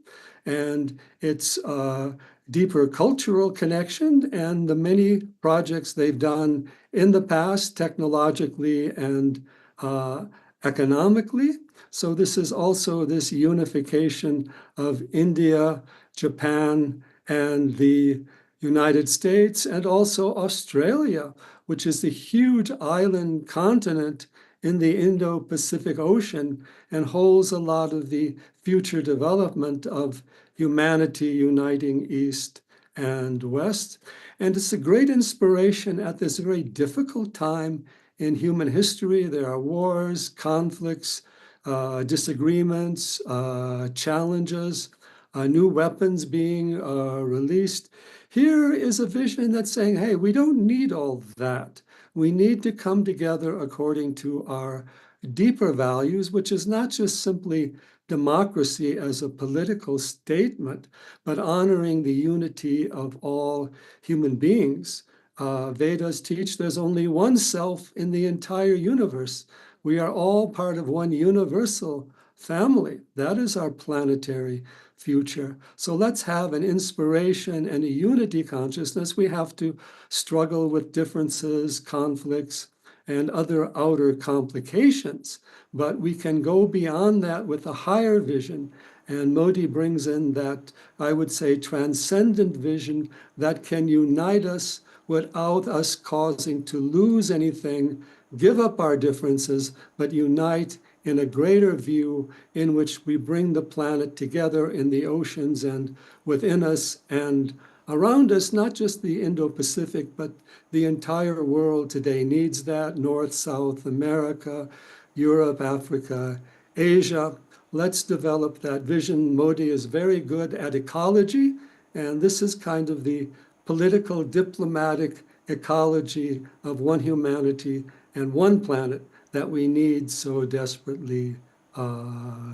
and its deeper cultural connection, and the many projects they've done in the past, technologically and economically. So this is also this unification of India, Japan, and the United States, and also Australia, which is the huge island continent in the Indo-Pacific Ocean and holds a lot of the future development of humanity uniting East and West. And it's a great inspiration at this very difficult time in human history. There are wars, conflicts, disagreements, challenges, new weapons being released. Here is a vision that's saying, hey, we don't need all that. We need to come together according to our deeper values, which is not just simply democracy as a political statement, but honoring the unity of all human beings. Vedas teach there's only one self in the entire universe. We are all part of one universal family. That is our planetary future. So let's have an inspiration and a unity consciousness. We have to struggle with differences, conflicts, and other outer complications, but we can go beyond that with a higher vision. And Modi brings in that, I would say, transcendent vision that can unite us without us causing to lose anything, give up our differences, but unite in a greater view in which we bring the planet together in the oceans and within us and around us. Not just the Indo-Pacific, but the entire world today needs that. North, South America, Europe, Africa, Asia. Let's develop that vision. Modi is very good at ecology, and this is kind of the political, diplomatic ecology of one humanity and one planet that we need so desperately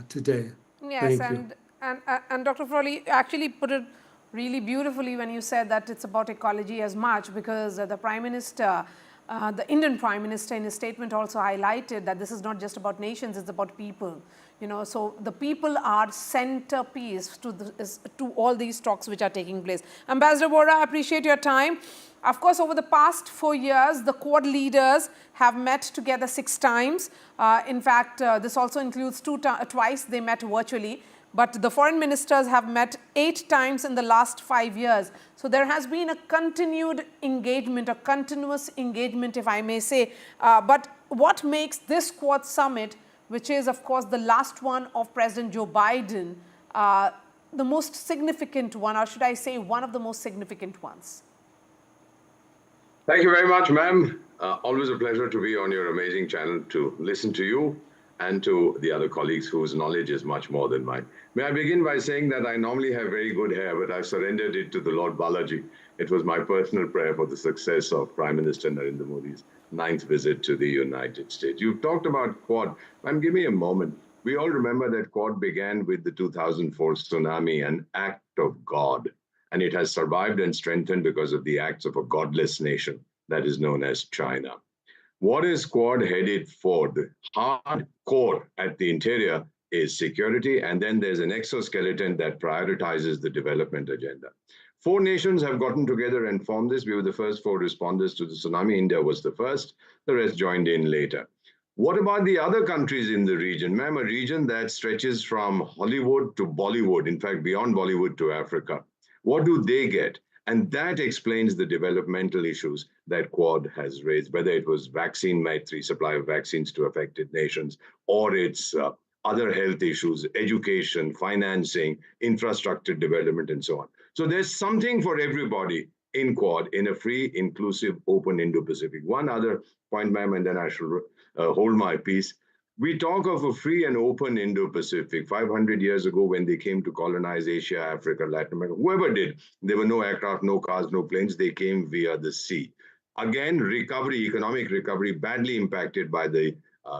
today. Yes, Thank you. and Dr. Frawley actually put it really beautifully when you said that it's about ecology as much, because the Prime Minister, the Indian Prime Minister in his statement also highlighted that this is not just about nations, it's about people. You know, so the people are centerpiece to all these talks which are taking place. Ambassador Vora, I appreciate your time. Of course, over the past 4 years, the Quad leaders have met together 6 times. In fact, this also includes twice they met virtually. But the foreign ministers have met 8 times in the last 5 years. So there has been a continued engagement, a continuous engagement, if I may say. But what makes this Quad summit, which is, of course, the last one of President Joe Biden, the most significant one, or should I say one of the most significant ones? Thank you very much, ma'am. Always a pleasure to be on your amazing channel, to listen to you and to the other colleagues whose knowledge is much more than mine. May I begin by saying that I normally have very good hair, but I've surrendered it to the Lord Balaji. It was my personal prayer for the success of Prime Minister Narendra Modi's 9th visit to the United States. You've talked about Quad. Ma'am, give me a moment. We all remember that Quad began with the 2004 tsunami, an act of God. And it has survived and strengthened because of the acts of a godless nation that is known as China. What is Quad headed for? The hard core at the interior is security, and then there's an exoskeleton that prioritizes the development agenda. 4 nations have gotten together and formed this. We were the first 4 responders to the tsunami. India was the first. The rest joined in later. What about the other countries in the region? Ma'am, a region that stretches from Hollywood to Bollywood, in fact, beyond Bollywood to Africa. What do they get? And that explains the developmental issues that Quad has raised, whether it was vaccine Maitri, supply of vaccines to affected nations, or its other health issues, education, financing, infrastructure development, and so on. So there's something for everybody in Quad, in a free, inclusive, open Indo-Pacific. One other point, ma'am, and then I shall hold my peace. We talk of a free and open Indo-Pacific. 500 years ago, when they came to colonize Asia, Africa, Latin America, whoever did, there were no aircraft, no cars, no planes. They came via the sea. Again, recovery, economic recovery, badly impacted by the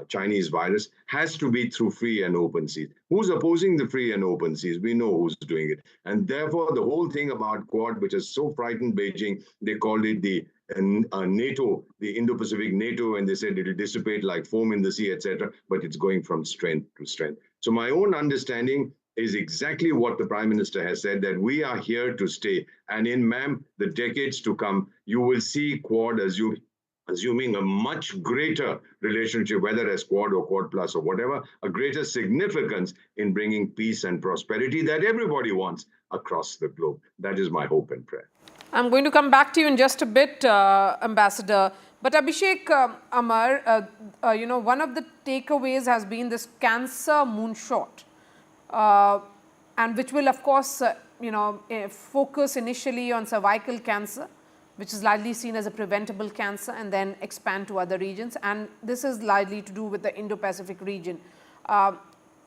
Chinese virus, has to be through free and open seas. Who's opposing the free and open seas? We know who's doing it. And therefore, the whole thing about Quad, which has so frightened Beijing, they called it the NATO, the Indo-Pacific NATO, and they said it'll dissipate like foam in the sea, etc. But it's going from strength to strength. So my own understanding is exactly what the Prime Minister has said, that we are here to stay. And in, ma'am, the decades to come, you will see Quad assuming a much greater relationship, whether as Quad or Quad Plus or whatever, a greater significance in bringing peace and prosperity that everybody wants across the globe. That is my hope and prayer. I'm going to come back to you in just a bit, Ambassador. But Abhishek, Amar, you know, one of the takeaways has been this cancer moonshot, and which will, of course, you know, focus initially on cervical cancer, which is largely seen as a preventable cancer, and then expand to other regions. And this is largely to do with the Indo-Pacific region.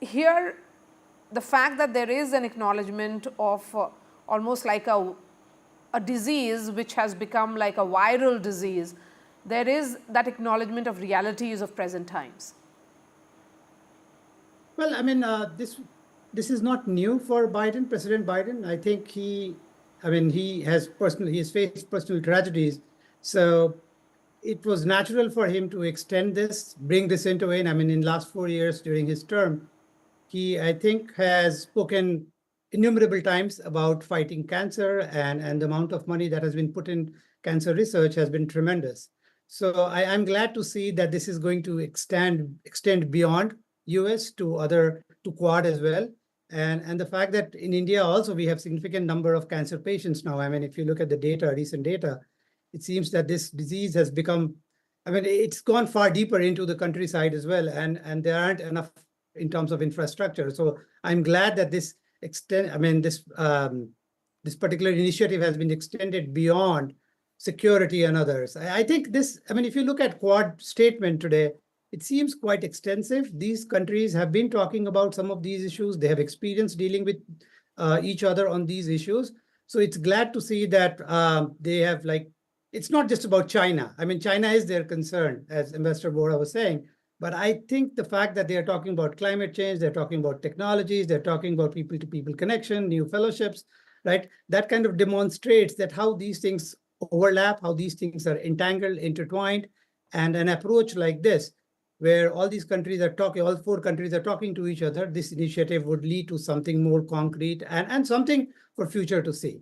Here, the fact that there is an acknowledgement of almost like a disease which has become like a viral disease, there is that acknowledgement of realities of present times. Well, I mean, this is not new for Biden, President Biden. I think he has faced personal tragedies. So it was natural for him to extend this, bring this into it. I mean, in the last 4 years during his term, He, I think, has spoken innumerable times about fighting cancer, and the amount of money that has been put in cancer research has been tremendous. So I'm glad to see that this is going to extend beyond US to Quad as well. And the fact that in India also we have significant number of cancer patients now. I mean, if you look at the data, recent data, it seems that this disease has become, I mean, it's gone far deeper into the countryside as well, and there aren't enough in terms of infrastructure. So I'm glad that this this particular initiative has been extended beyond security and others. I think this, I mean, if you look at Quad statement today, it seems quite extensive. These countries have been talking about some of these issues. They have experience dealing with each other on these issues. So it's glad to see that they have, like, it's not just about China. I mean, China is their concern, as Ambassador Bora was saying. But I think the fact that they are talking about climate change, they're talking about technologies, they're talking about people-to-people connection, new fellowships, right? That kind of demonstrates that how these things overlap, how these things are entangled, intertwined, and an approach like this, where all these countries are talking, all 4 countries are talking to each other, this initiative would lead to something more concrete and something for future to see.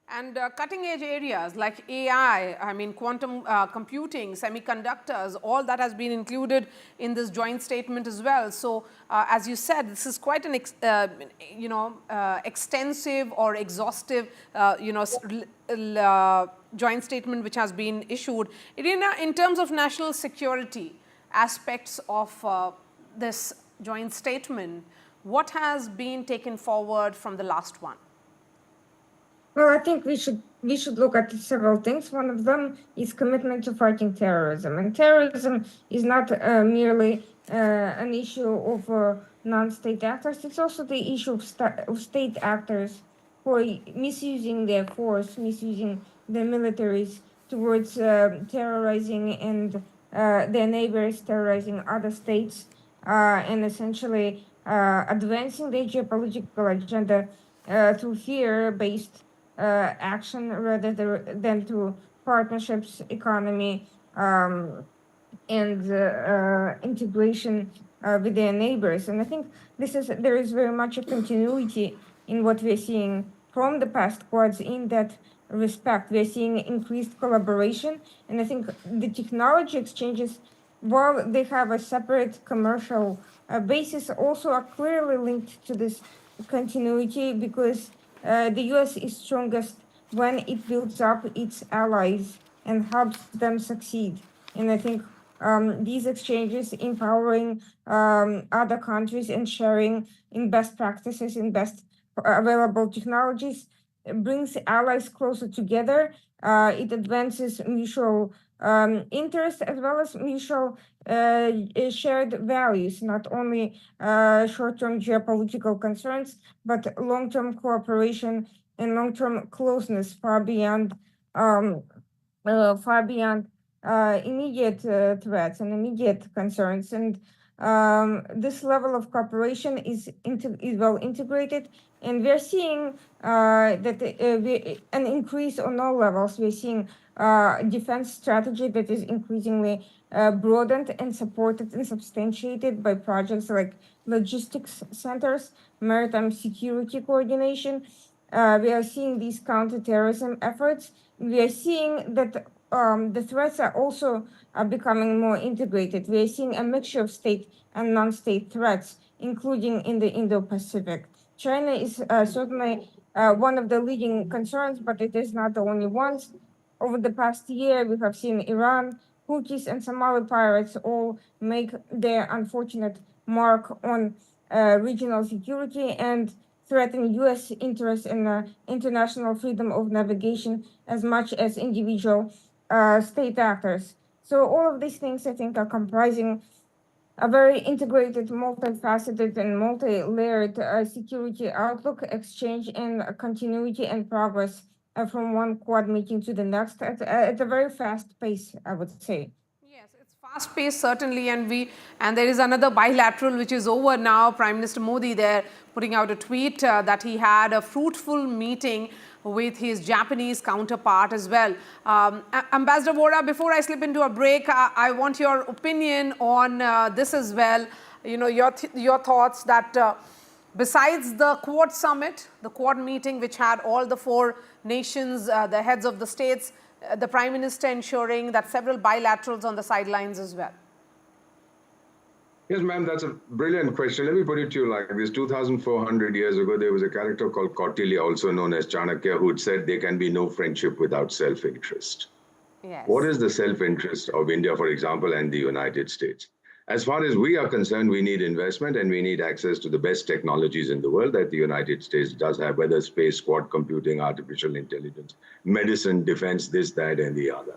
And cutting-edge areas like AI, I mean, quantum computing, semiconductors, all that has been included in this joint statement as well. So, as you said, this is quite an extensive or exhaustive, joint statement which has been issued. Irina, in terms of national security aspects of this joint statement, what has been taken forward from the last one? Well, I think we should look at several things. One of them is commitment to fighting terrorism, and terrorism is not merely an issue of non-state actors. It's also the issue of state actors who are misusing their force, misusing their militaries towards terrorizing and their neighbors, terrorizing other states, and essentially advancing their geopolitical agenda through fear-based action rather than through partnerships, economy, and integration with their neighbors. And I think there is very much a continuity in what we're seeing from the past Quads in that respect. We're seeing increased collaboration, and I think the technology exchanges, while they have a separate commercial basis, also are clearly linked to this continuity, because the US is strongest when it builds up its allies and helps them succeed. And I think these exchanges, empowering other countries and sharing in best practices, in best available technologies, brings allies closer together. It advances mutual interest as well as mutual shared values, not only short-term geopolitical concerns, but long-term cooperation and long-term closeness far beyond immediate threats and immediate concerns. And this level of cooperation is well integrated, and we're seeing that an increase on all levels. We're seeing defense strategy that is increasingly broadened and supported and substantiated by projects like logistics centers, maritime security coordination. We are seeing these counterterrorism efforts. We are seeing that the threats are also becoming more integrated. We are seeing a mixture of state and non-state threats, including in the Indo-Pacific. China is certainly one of the leading concerns, but it is not the only one. Over the past year, we have seen Iran, Houthis, and Somali pirates all make their unfortunate mark on regional security and threaten U.S. interests in international freedom of navigation as much as individual state actors. So all of these things, I think, are comprising a very integrated, multifaceted, and multi-layered security outlook, exchange, and continuity and progress from one Quad meeting to the next at a very fast pace, I would say. Yes, it's fast paced, certainly, and there is another bilateral which is over now. Prime Minister Modi there putting out a tweet that he had a fruitful meeting with his Japanese counterpart as well. Ambassador Bora, before I slip into a break, I want your opinion on this as well. your thoughts that besides the Quad summit, the Quad meeting, which had all the 4 nations, the heads of the states, the Prime Minister ensuring that several bilaterals on the sidelines as well. Yes, ma'am, that's a brilliant question. Let me put it to you like this. 2,400 years ago, there was a character called Kautilya, also known as Chanakya, who had said there can be no friendship without self-interest. Yes. What is the self-interest of India, for example, and the United States? As far as we are concerned, we need investment and we need access to the best technologies in the world that the United States does have, whether space, quad computing, artificial intelligence, medicine, defense, this, that, and the other.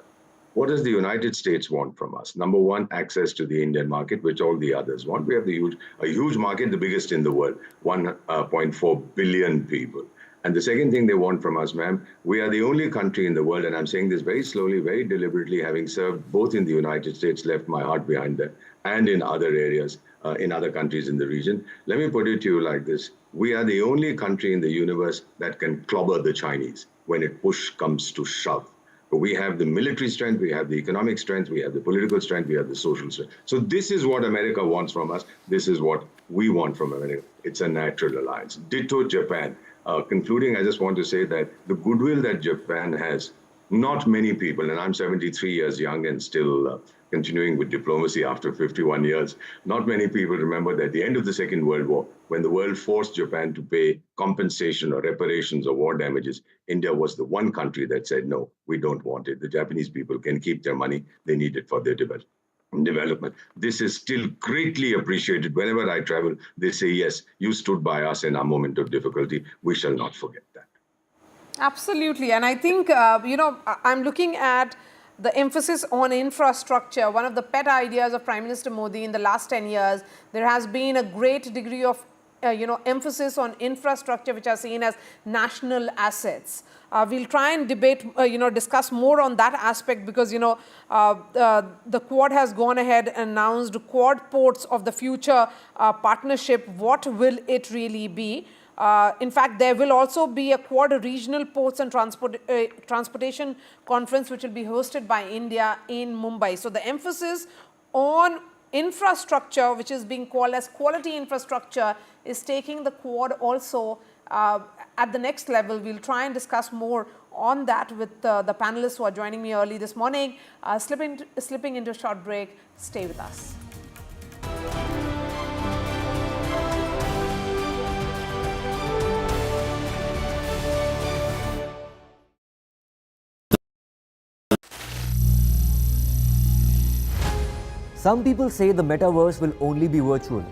What does the United States want from us? Number one, access to the Indian market, which all the others want. We have a huge market, the biggest in the world, 1.4 billion people. And the second thing they want from us, ma'am, we are the only country in the world, and I'm saying this very slowly, very deliberately, having served both in the United States, left my heart behind that, and in other areas, in other countries in the region. Let me put it to you like this. We are the only country in the universe that can clobber the Chinese when push comes to shove. But we have the military strength, we have the economic strength, we have the political strength, we have the social strength. So this is what America wants from us. This is what we want from America. It's a natural alliance. Ditto Japan. Concluding, I just want to say that the goodwill that Japan has, not many people, and I'm 73 years young and still continuing with diplomacy after 51 years, not many people remember that at the end of the Second World War, when the world forced Japan to pay compensation or reparations or war damages, India was the one country that said, no, we don't want it. The Japanese people can keep their money. They need it for their development. This is still greatly appreciated. Whenever I travel, they say, yes, you stood by us in our moment of difficulty. We shall not forget that. Absolutely. And I think, I'm looking at the emphasis on infrastructure. One of the pet ideas of Prime Minister Modi in the last 10 years, there has been a great degree of emphasis on infrastructure, which are seen as national assets. We'll try and debate, discuss more on that aspect because, the Quad has gone ahead and announced Quad ports of the future partnership. What will it really be? In fact, there will also be a Quad regional ports and transportation conference, which will be hosted by India in Mumbai. So the emphasis on infrastructure, which is being called as quality infrastructure, is taking the Quad also at the next level. We'll try and discuss more on that with the panelists who are joining me early this morning. Slipping into a short break. Stay with us. Some people say the metaverse will only be virtual.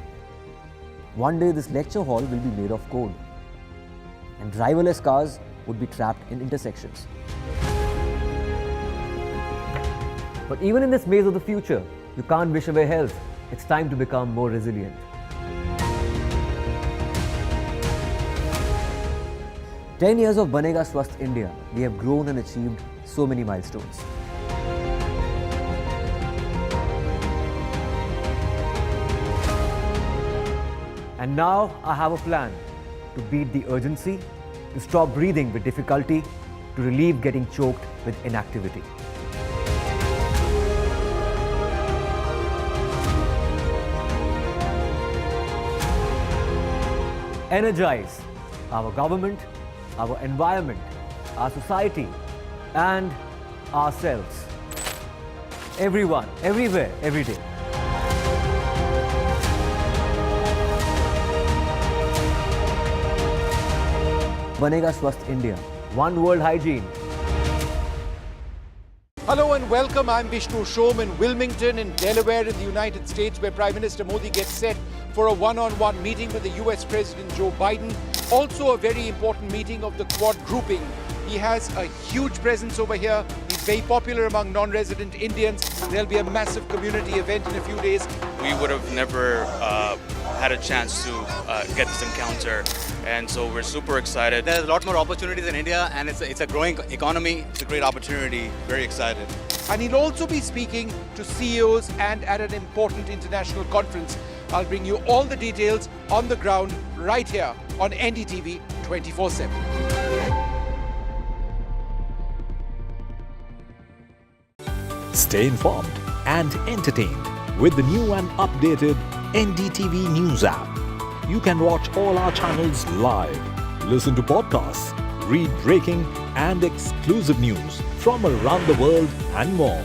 One day this lecture hall will be made of code, and driverless cars would be trapped in intersections. But even in this maze of the future, you can't wish away health. It's time to become more resilient. "10 years of Banega Swasth India, we have grown and achieved so many milestones. And now I have a plan to beat the urgency, to stop breathing with difficulty, to relieve getting choked with inactivity. Energize our government, our environment, our society, and ourselves. Everyone, everywhere, every day. Banega Swasth India. One world hygiene. Hello and welcome. I'm Vishnu Shom in Wilmington in Delaware in the United States, where Prime Minister Modi gets set for a one-on-one meeting with the US President Joe Biden. Also a very important meeting of the Quad grouping. He has a huge presence over here. He's very popular among non-resident Indians. There'll be a massive community event in a few days. We would have never had a chance to get this encounter. And so we're super excited. There's a lot more opportunities in India, and it's a growing economy. It's a great opportunity. Very excited. And he'll also be speaking to CEOs and at an important international conference. I'll bring you all the details on the ground right here on NDTV 24/7. Stay informed and entertained with the new and updated NDTV News app. You can watch all our channels live, listen to podcasts, read breaking and exclusive news from around the world and more.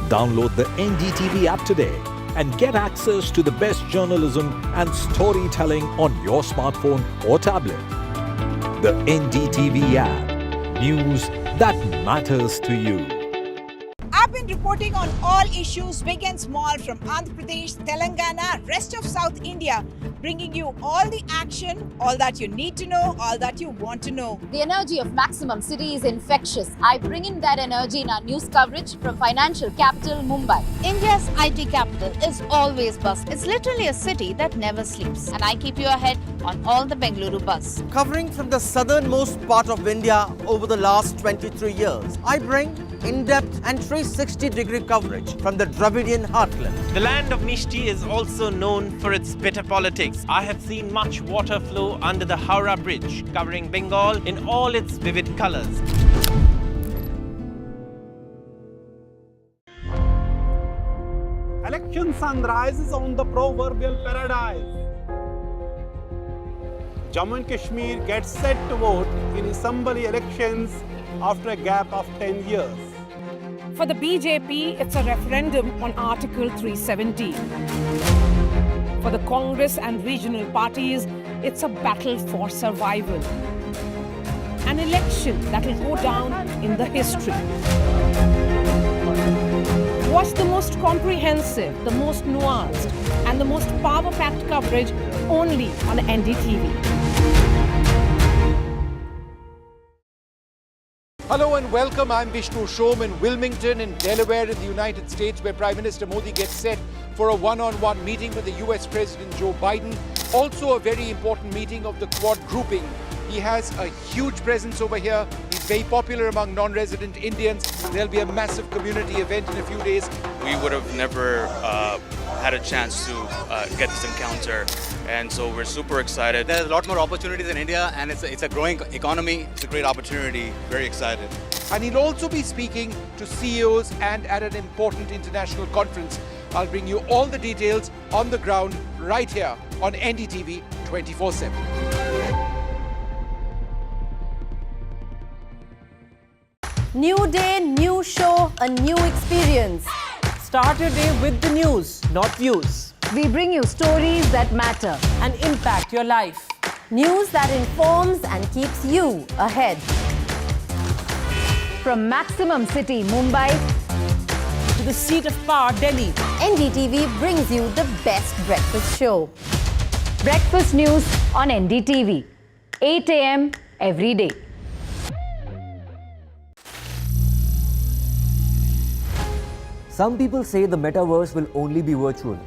Download the NDTV app today and get access to the best journalism and storytelling on your smartphone or tablet. The NDTV app. News that matters to you. I've been reporting on all issues, big and small, from Andhra Pradesh, Telangana, rest of South India, bringing you all the action, all that you need to know, all that you want to know. The energy of Maximum City is infectious. I bring in that energy in our news coverage from financial capital Mumbai. India's IT capital is always buzz. It's literally a city that never sleeps. And I keep you ahead on all the Bengaluru buzz. Covering from the southernmost part of India over the last 23 years, I bring in-depth and 360-degree coverage from the Dravidian heartland. The land of Mishti is also known for its bitter politics. I have seen much water flow under the Howrah Bridge, covering Bengal in all its vivid colors. Election sunrises on the proverbial paradise. Jammu and Kashmir gets set to vote in assembly elections after a gap of 10 years. For the BJP, it's a referendum on Article 370. For the Congress and regional parties, it's a battle for survival. An election that will go down in the history. Watch the most comprehensive, the most nuanced, and the most power-packed coverage only on NDTV. Hello and welcome. I'm Vishnu Shom in Wilmington in Delaware in the United States, where Prime Minister Modi gets set for a one-on-one meeting with the US President Joe Biden. Also a very important meeting of the Quad grouping. He has a huge presence over here. He's very popular among non-resident Indians. There'll be a massive community event in a few days. We would have never had a chance to get this encounter, and so we're super excited. There's a lot more opportunities in India, and it's a growing economy. It's a great opportunity. Very excited. And he'll also be speaking to CEOs and at an important international conference. I'll bring you all the details on the ground right here on NDTV 24/7. New day, new show, a new experience. Start your day with the news, not views. We bring you stories that matter and impact your life. News that informs and keeps you ahead. From Maximum City, Mumbai, to the seat of power, Delhi, NDTV brings you the best breakfast show. Breakfast news on NDTV, 8 a.m. every day. Some people say the metaverse will only be virtual.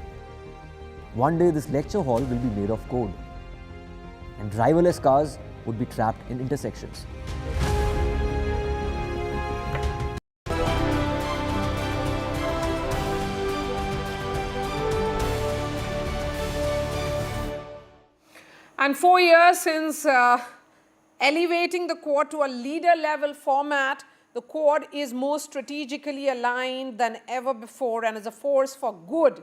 One day this lecture hall will be made of code, and driverless cars would be trapped in intersections. And 4 years since elevating the Quad to a leader-level format, the Quad is more strategically aligned than ever before and is a force for good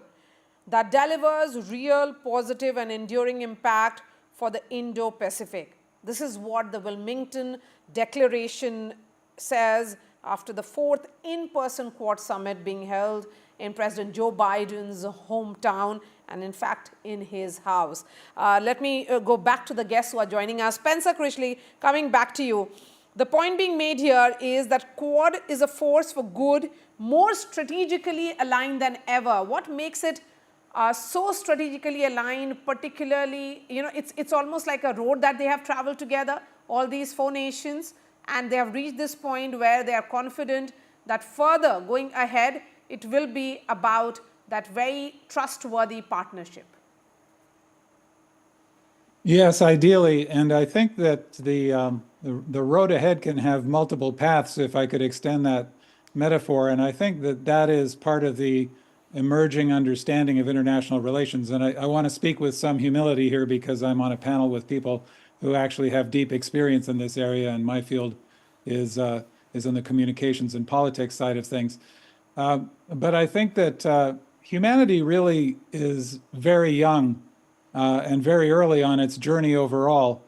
that delivers real, positive and enduring impact for the Indo-Pacific. This is what the Wilmington Declaration says after the 4th in-person Quad Summit being held in President Joe Biden's hometown and in fact in his house. Let me go back to the guests who are joining us. Spencer Crishley, coming back to you. The point being made here is that Quad is a force for good, more strategically aligned than ever. What makes it so strategically aligned, particularly, it's almost like a road that they have traveled together, all these 4 nations, and they have reached this point where they are confident that further going ahead, it will be about that very trustworthy partnership. Yes, ideally, and I think that the road ahead can have multiple paths, if I could extend that metaphor, and I think that that is part of the emerging understanding of international relations. And I want to speak with some humility here because I'm on a panel with people who actually have deep experience in this area, and my field is in the communications and politics side of things. But I think that humanity really is very young and very early on its journey overall.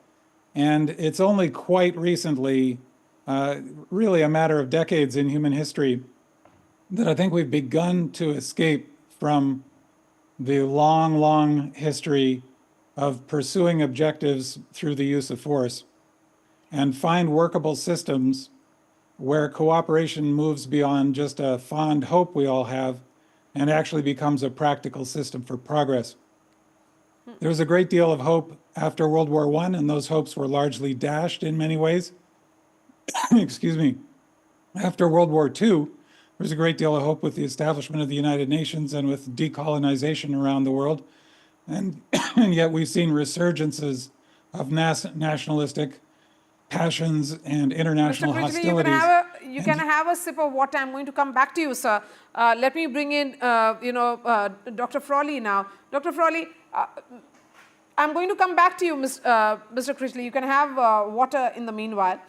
And it's only quite recently, really a matter of decades in human history, that I think we've begun to escape from the long, long history of pursuing objectives through the use of force and find workable systems where cooperation moves beyond just a fond hope we all have and actually becomes a practical system for progress. There was a great deal of hope after World War I, and those hopes were largely dashed in many ways. Excuse me. After World War II, there was a great deal of hope with the establishment of the United Nations and with decolonization around the world. And yet we've seen resurgences of nationalistic passions and international Mr. Critchley, hostilities. you can have a sip of water. I'm going to come back to you, sir. Let me bring in, Dr. Frawley now. Dr. Frawley, I'm going to come back to you, Mr. Critchley. You can have water in the meanwhile.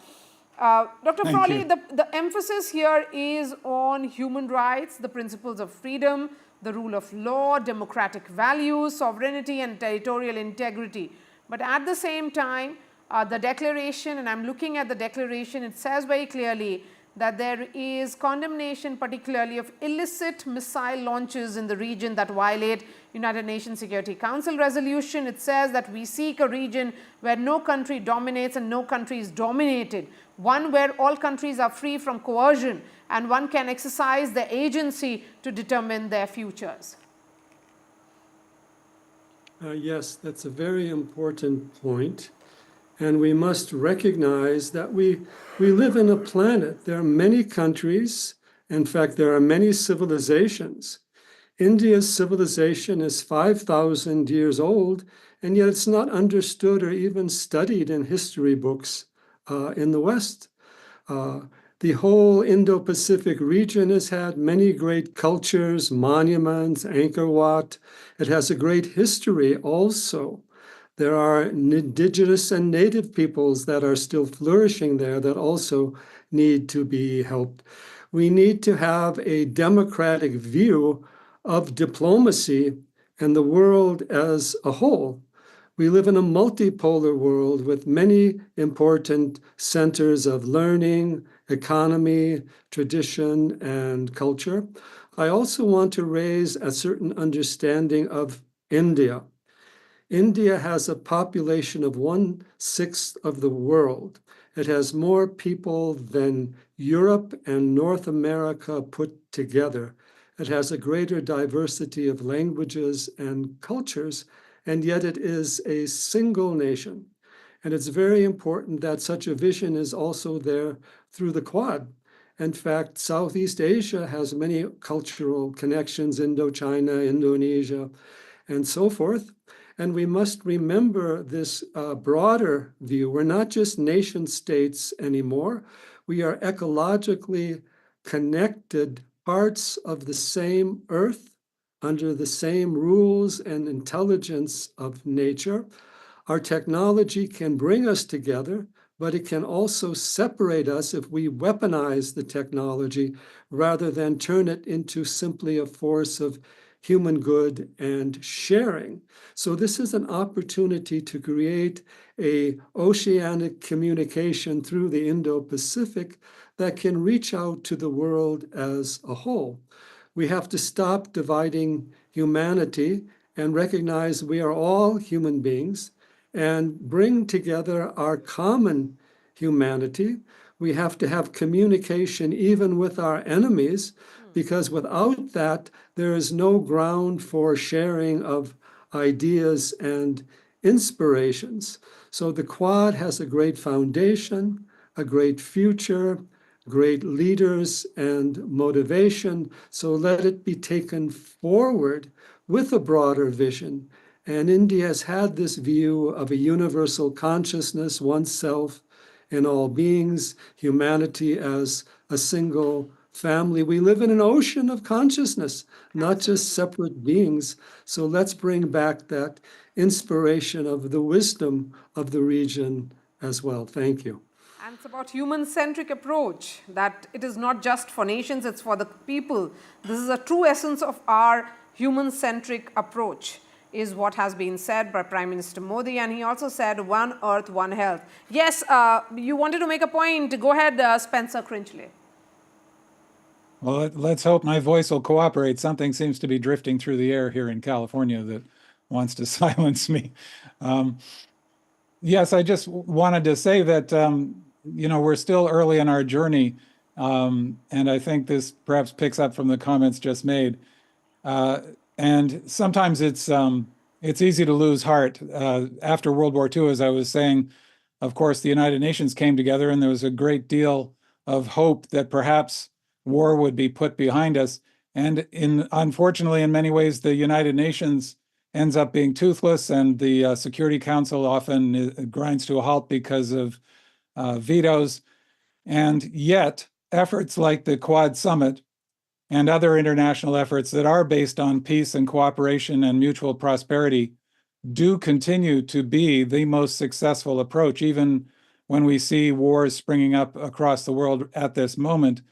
Dr. Frawley, the emphasis here is on human rights, the principles of freedom, the rule of law, democratic values, sovereignty and territorial integrity. But at the same time, the declaration, and I'm looking at the declaration, it says very clearly that there is condemnation particularly of illicit missile launches in the region that violate United Nations Security Council resolution. It says that we seek a region where no country dominates and no country is dominated, one where all countries are free from coercion and one can exercise their agency to determine their futures. Yes, that's a very important point. And we must recognize that we live in a planet. There are many countries. In fact, there are many civilizations. India's civilization is 5,000 years old, and yet it's not understood or even studied in history books in the West. The whole Indo-Pacific region has had many great cultures, monuments, Angkor Wat. It has a great history also. There are indigenous and native peoples that are still flourishing there that also need to be helped. We need to have a democratic view of diplomacy and the world as a whole. We live in a multipolar world with many important centers of learning, economy, tradition, and culture. I also want to raise a certain understanding of India. India has a population of 1/6 of the world. It has more people than Europe and North America put together. It has a greater diversity of languages and cultures, and yet it is a single nation. And it's very important that such a vision is also there through the Quad. In fact, Southeast Asia has many cultural connections, Indochina, Indonesia, and so forth. And we must remember this broader view. We're not just nation states anymore. We are ecologically connected parts of the same earth under the same rules and intelligence of nature. Our technology can bring us together, but it can also separate us if we weaponize the technology rather than turn it into simply a force of human good and sharing. So this is an opportunity to create an oceanic communication through the Indo-Pacific that can reach out to the world as a whole. We have to stop dividing humanity and recognize we are all human beings and bring together our common humanity. We have to have communication even with our enemies, because without that, there is no ground for sharing of ideas and inspirations. So the Quad has a great foundation, a great future, great leaders and motivation. So let it be taken forward with a broader vision. And India has had this view of a universal consciousness, oneself in all beings, humanity as a single family. We live in an ocean of consciousness, not just separate beings. So let's bring back that inspiration of the wisdom of the region as well. Thank you. And it's about human-centric approach, that it is not just for nations, it's for the people. This is a true essence of our human-centric approach is what has been said by Prime Minister Modi, and he also said one earth, one health. Yes, you wanted to make a point. Go ahead, Spencer Crinchley. Well, let's hope my voice will cooperate. Something seems to be drifting through the air here in California that wants to silence me. Yes, I just wanted to say that, we're still early in our journey. And I think this perhaps picks up from the comments just made. And sometimes it's easy to lose heart. After World War II, as I was saying, of course, the United Nations came together and there was a great deal of hope that perhaps war would be put behind us. And unfortunately, in many ways, the United Nations ends up being toothless, and the Security Council often grinds to a halt because of vetoes. And yet, efforts like the Quad Summit and other international efforts that are based on peace and cooperation and mutual prosperity do continue to be the most successful approach, even when we see wars springing up across the world at this moment.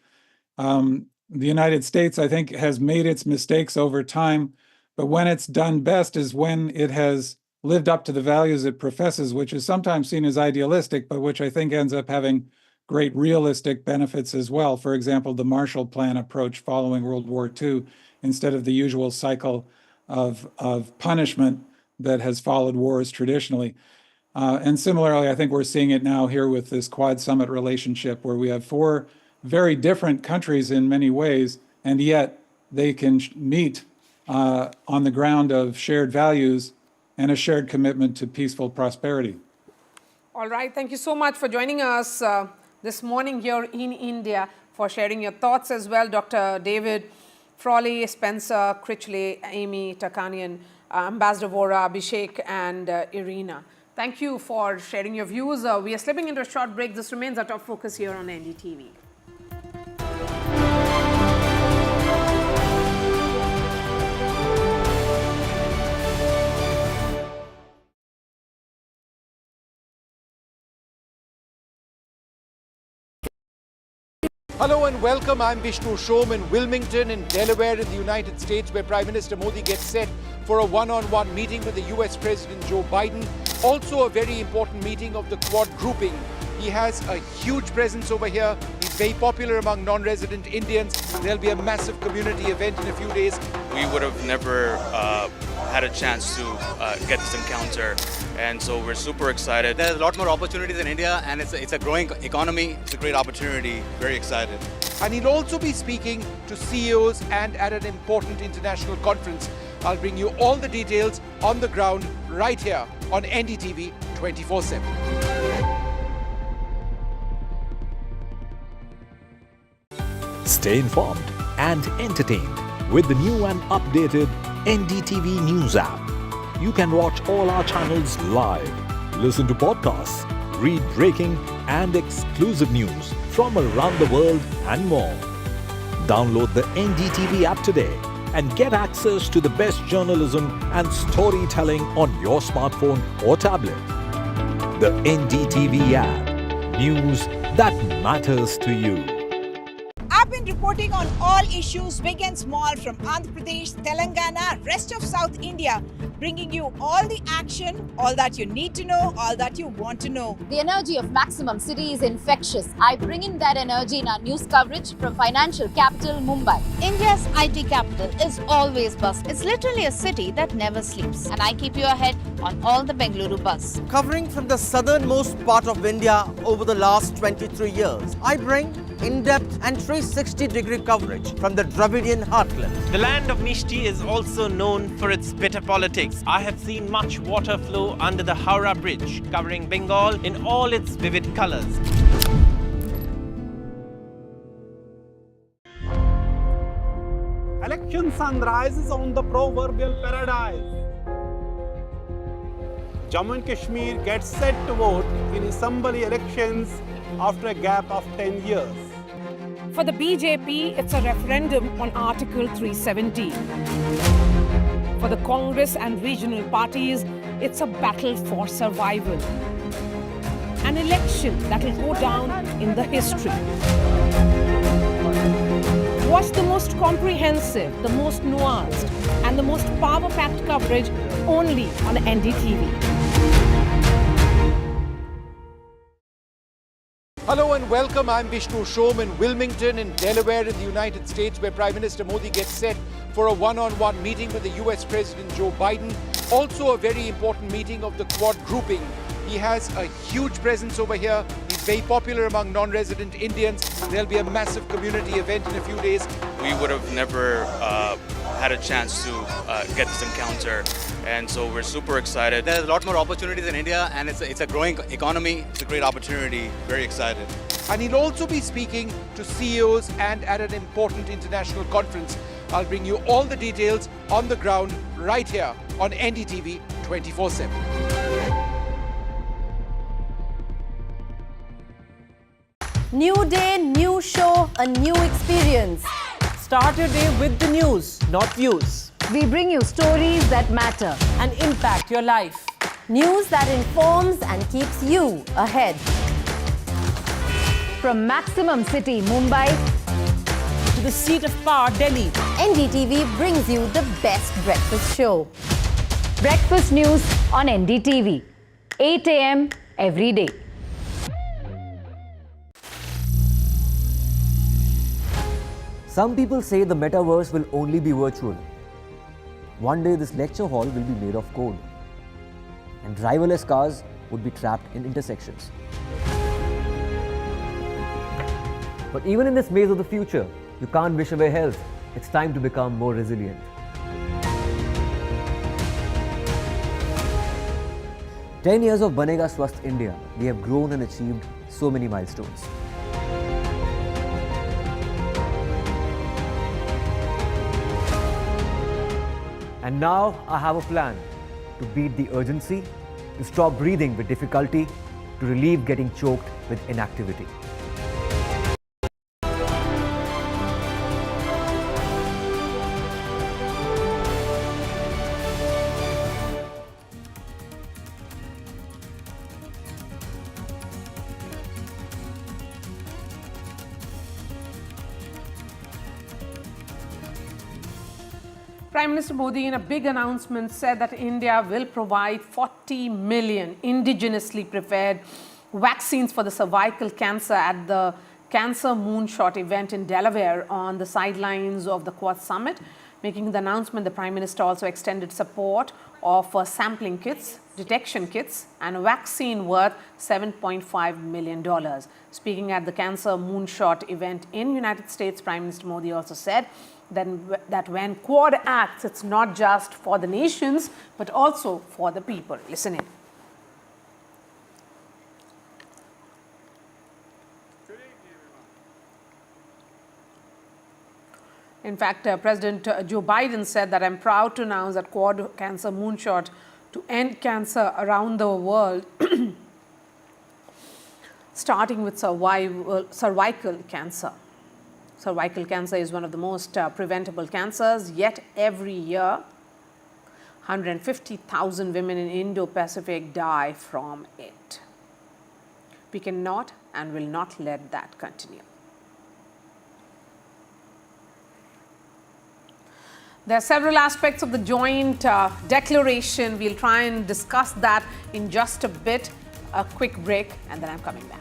The United States, I think, has made its mistakes over time, but when it's done best is when it has lived up to the values it professes, which is sometimes seen as idealistic, but which I think ends up having great realistic benefits as well. For example, the Marshall Plan approach following World War II, instead of the usual cycle of punishment that has followed wars traditionally. And similarly, I think we're seeing it now here with this Quad Summit relationship, where we have four very different countries in many ways, and yet they can meet on the ground of shared values and a shared commitment to peaceful prosperity. All right, thank you so much for joining us this morning here in India, for sharing your thoughts as well. Dr. David Frawley, Spencer Critchley, Amy Takanian, Ambassador Vora, Abhishek, and Irina. Thank you for sharing your views. We are slipping into a short break. This remains our top focus here on NDTV. Hello and welcome. I'm Vishnu Shom in Wilmington in Delaware in the United States, where Prime Minister Modi gets set for a one-on-one meeting with the US President Joe Biden. Also a very important meeting of the Quad grouping. He has a huge presence over here. He's very popular among non-resident Indians. There'll be a massive community event in a few days. We would have never had a chance to get this encounter, and so we're super excited. There's a lot more opportunities in India, and it's a growing economy. It's a great opportunity. Very excited. And he'll also be speaking to CEOs and at an important international conference. I'll bring you all the details on the ground right here on NDTV 24/7. Stay informed and entertained with the new and updated NDTV News app. You can watch all our channels live, listen to podcasts, read breaking and exclusive news from around the world and more. Download the NDTV app today and get access to the best journalism and storytelling on your smartphone or tablet. The NDTV app. News that matters to you. I've been reporting on all issues big and small from Andhra Pradesh, Telangana, rest of South India, bringing you all the action, all that you need to know, all that you want to know. The energy of Maximum City is infectious. I bring in that energy in our news coverage from financial capital Mumbai. India's IT capital is always buzz. It's literally a city that never sleeps. And I keep you ahead on all the Bengaluru buzz. Covering from the southernmost part of India over the last 23 years, I bring in-depth and 360-degree coverage from the Dravidian heartland. The land of Mishti is also known for its bitter politics. I have seen much water flow under the Howrah Bridge, covering Bengal in all its vivid colors. Election sunrise is on the proverbial paradise. Jammu and Kashmir gets set to vote in assembly elections after a gap of 10 years. For the BJP, it's a referendum on Article 370. For the Congress and regional parties, it's a battle for survival. An election that will go down in the history. Watch the most comprehensive, the most nuanced, and the most power-packed coverage only on NDTV. Hello and welcome. I'm Vishnu Shom in Wilmington in Delaware in the United States, where Prime Minister Modi gets set for a one-on-one meeting with the US President Joe Biden. Also a very important meeting of the Quad grouping. He has a huge presence over here. He's very popular among non-resident Indians. There'll be a massive community event in a few days. We would have never had a chance to get this encounter, and so we're super excited. There's a lot more opportunities in India, and it's a growing economy. It's a great opportunity. Very excited. And he'll also be speaking to CEOs and at an important international conference. I'll bring you all the details on the ground right here on NDTV 24/7. New day, new show, a new experience. Start your day with the news, not views. We bring you stories that matter and impact your life. News that informs and keeps you ahead. From Maximum City, Mumbai, to the seat of power, Delhi, NDTV brings you the best breakfast show. Breakfast news on NDTV, 8 a.m. every day. Some people say the metaverse will only be virtual. One day this lecture hall will be made of code, and driverless cars would be trapped in intersections. But even in this maze of the future, you can't wish away health. It's time to become more resilient. "10 years of Banega Swasth India, we have grown and achieved so many milestones. And now I have a plan to beat the urgency, to stop breathing with difficulty, to relieve getting choked with inactivity." Prime Minister Modi, in a big announcement, said that India will provide 40 million indigenously prepared vaccines for the cervical cancer at the Cancer Moonshot event in Delaware on the sidelines of the Quad Summit. Making the announcement, the Prime Minister also extended support of sampling kits, detection kits, and a vaccine worth $7.5 million. Speaking at the Cancer Moonshot event in United States, Prime Minister Modi also said that when Quad acts, it's not just for the nations, but also for the people. Listen in. In fact, President Joe Biden said that I'm proud to announce that Quad Cancer Moonshot to end cancer around the world, starting with cervical cancer. Cervical cancer is one of the most preventable cancers, yet every year 150,000 women in Indo-Pacific die from it. We cannot and will not let that continue. There are several aspects of the joint declaration. We'll try and discuss that in just a bit. A quick break, and then I'm coming back.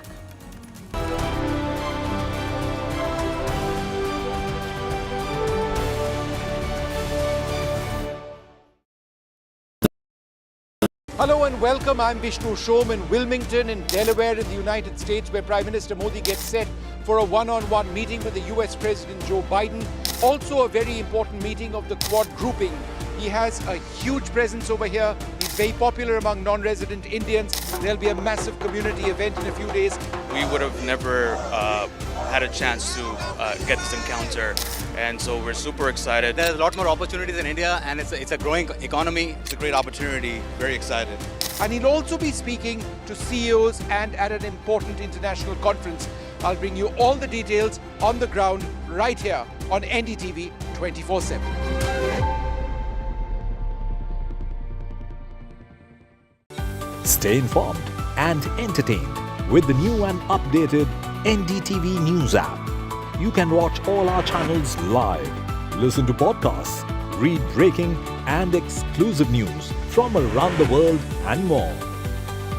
Hello and welcome. I'm Vishnu Shom in Wilmington in Delaware in the United States, where Prime Minister Modi gets set for a one-on-one meeting with the US President Joe Biden. Also a very important meeting of the Quad grouping. He has a huge presence over here. He's very popular among non-resident Indians. There'll be a massive community event in a few days. We would have never had a chance to get this encounter, and so we're super excited. There's a lot more opportunities in India, and it's a growing economy. It's a great opportunity. Very excited. And he'll also be speaking to CEOs and at an important international conference. I'll bring you all the details on the ground right here on NDTV 24/7. Stay informed and entertained with the new and updated NDTV News app. you can watch all our channels live, listen to podcasts, read breaking and exclusive news from around the world and more.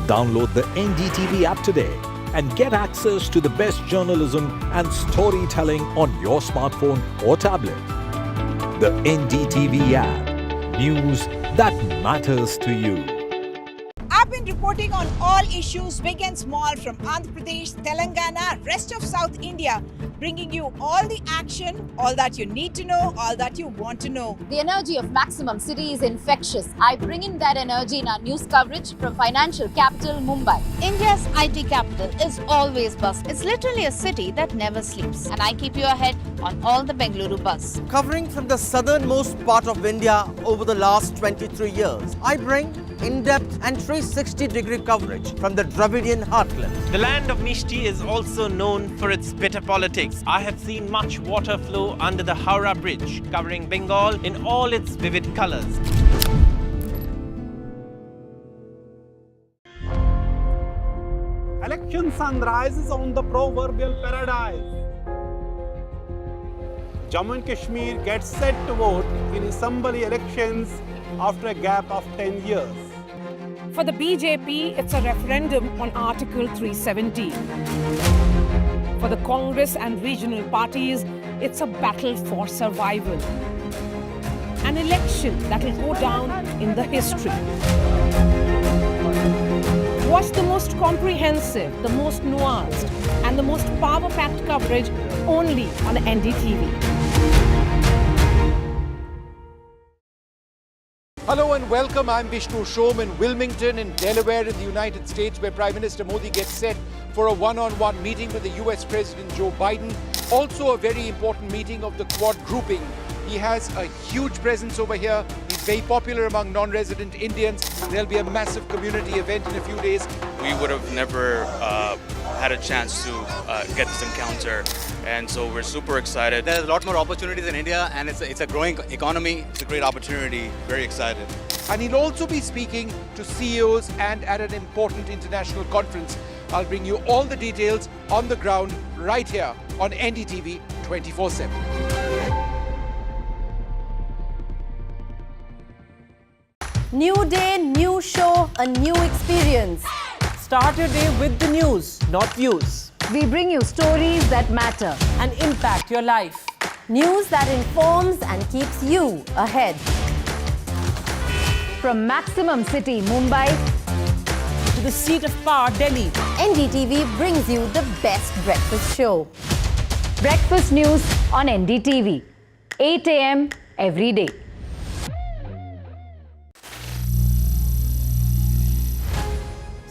Download the NDTV app today and get access to the best journalism and storytelling on your smartphone or tablet. The NDTV app. News that matters to you. I've been reporting on all issues big and small from Andhra Pradesh, Telangana, rest of South India, bringing you all the action, all that you need to know, all that you want to know. The energy of Maximum City is infectious. I bring in that energy in our news coverage from financial capital Mumbai. India's IT capital is always buzz. It's literally a city that never sleeps. And I keep you ahead on all the Bengaluru buzz. Covering from the southernmost part of India over the last 23 years, I bring in-depth and 360-degree coverage from the Dravidian heartland. The land of Mishti is also known for its bitter politics. I have seen much water flow under the Howrah Bridge, covering Bengal in all its vivid colors. Election sunrise is on the proverbial paradise. Jammu and Kashmir gets set to vote in assembly elections after a gap of 10 years. For the BJP, it's a referendum on Article 370. For the Congress and regional parties, it's a battle for survival. An election that will go down in the history. Watch the most comprehensive, the most nuanced, and the most power-packed coverage only on NDTV. Hello and welcome. I'm Vishnu Shom in Wilmington in Delaware in the United States, where Prime Minister Modi gets set for a one-on-one meeting with the US President Joe Biden. Also a very important meeting of the Quad grouping. He has a huge presence over here. He's very popular among non-resident Indians. There'll be a massive community event in a few days. We would have never had a chance to get this encounter, and so we're super excited. There's a lot more opportunities in India, and it's a growing economy. It's a great opportunity. Very excited. And he'll also be speaking to CEOs and at an important international conference. I'll bring you all the details on the ground right here on NDTV 24/7. New day, new show, a new experience. Start your day with the news, not views. We bring you stories that matter and impact your life. News that informs and keeps you ahead. From Maximum City, Mumbai, to the seat of power, Delhi, NDTV brings you the best breakfast show. Breakfast news on NDTV, 8 a.m. every day.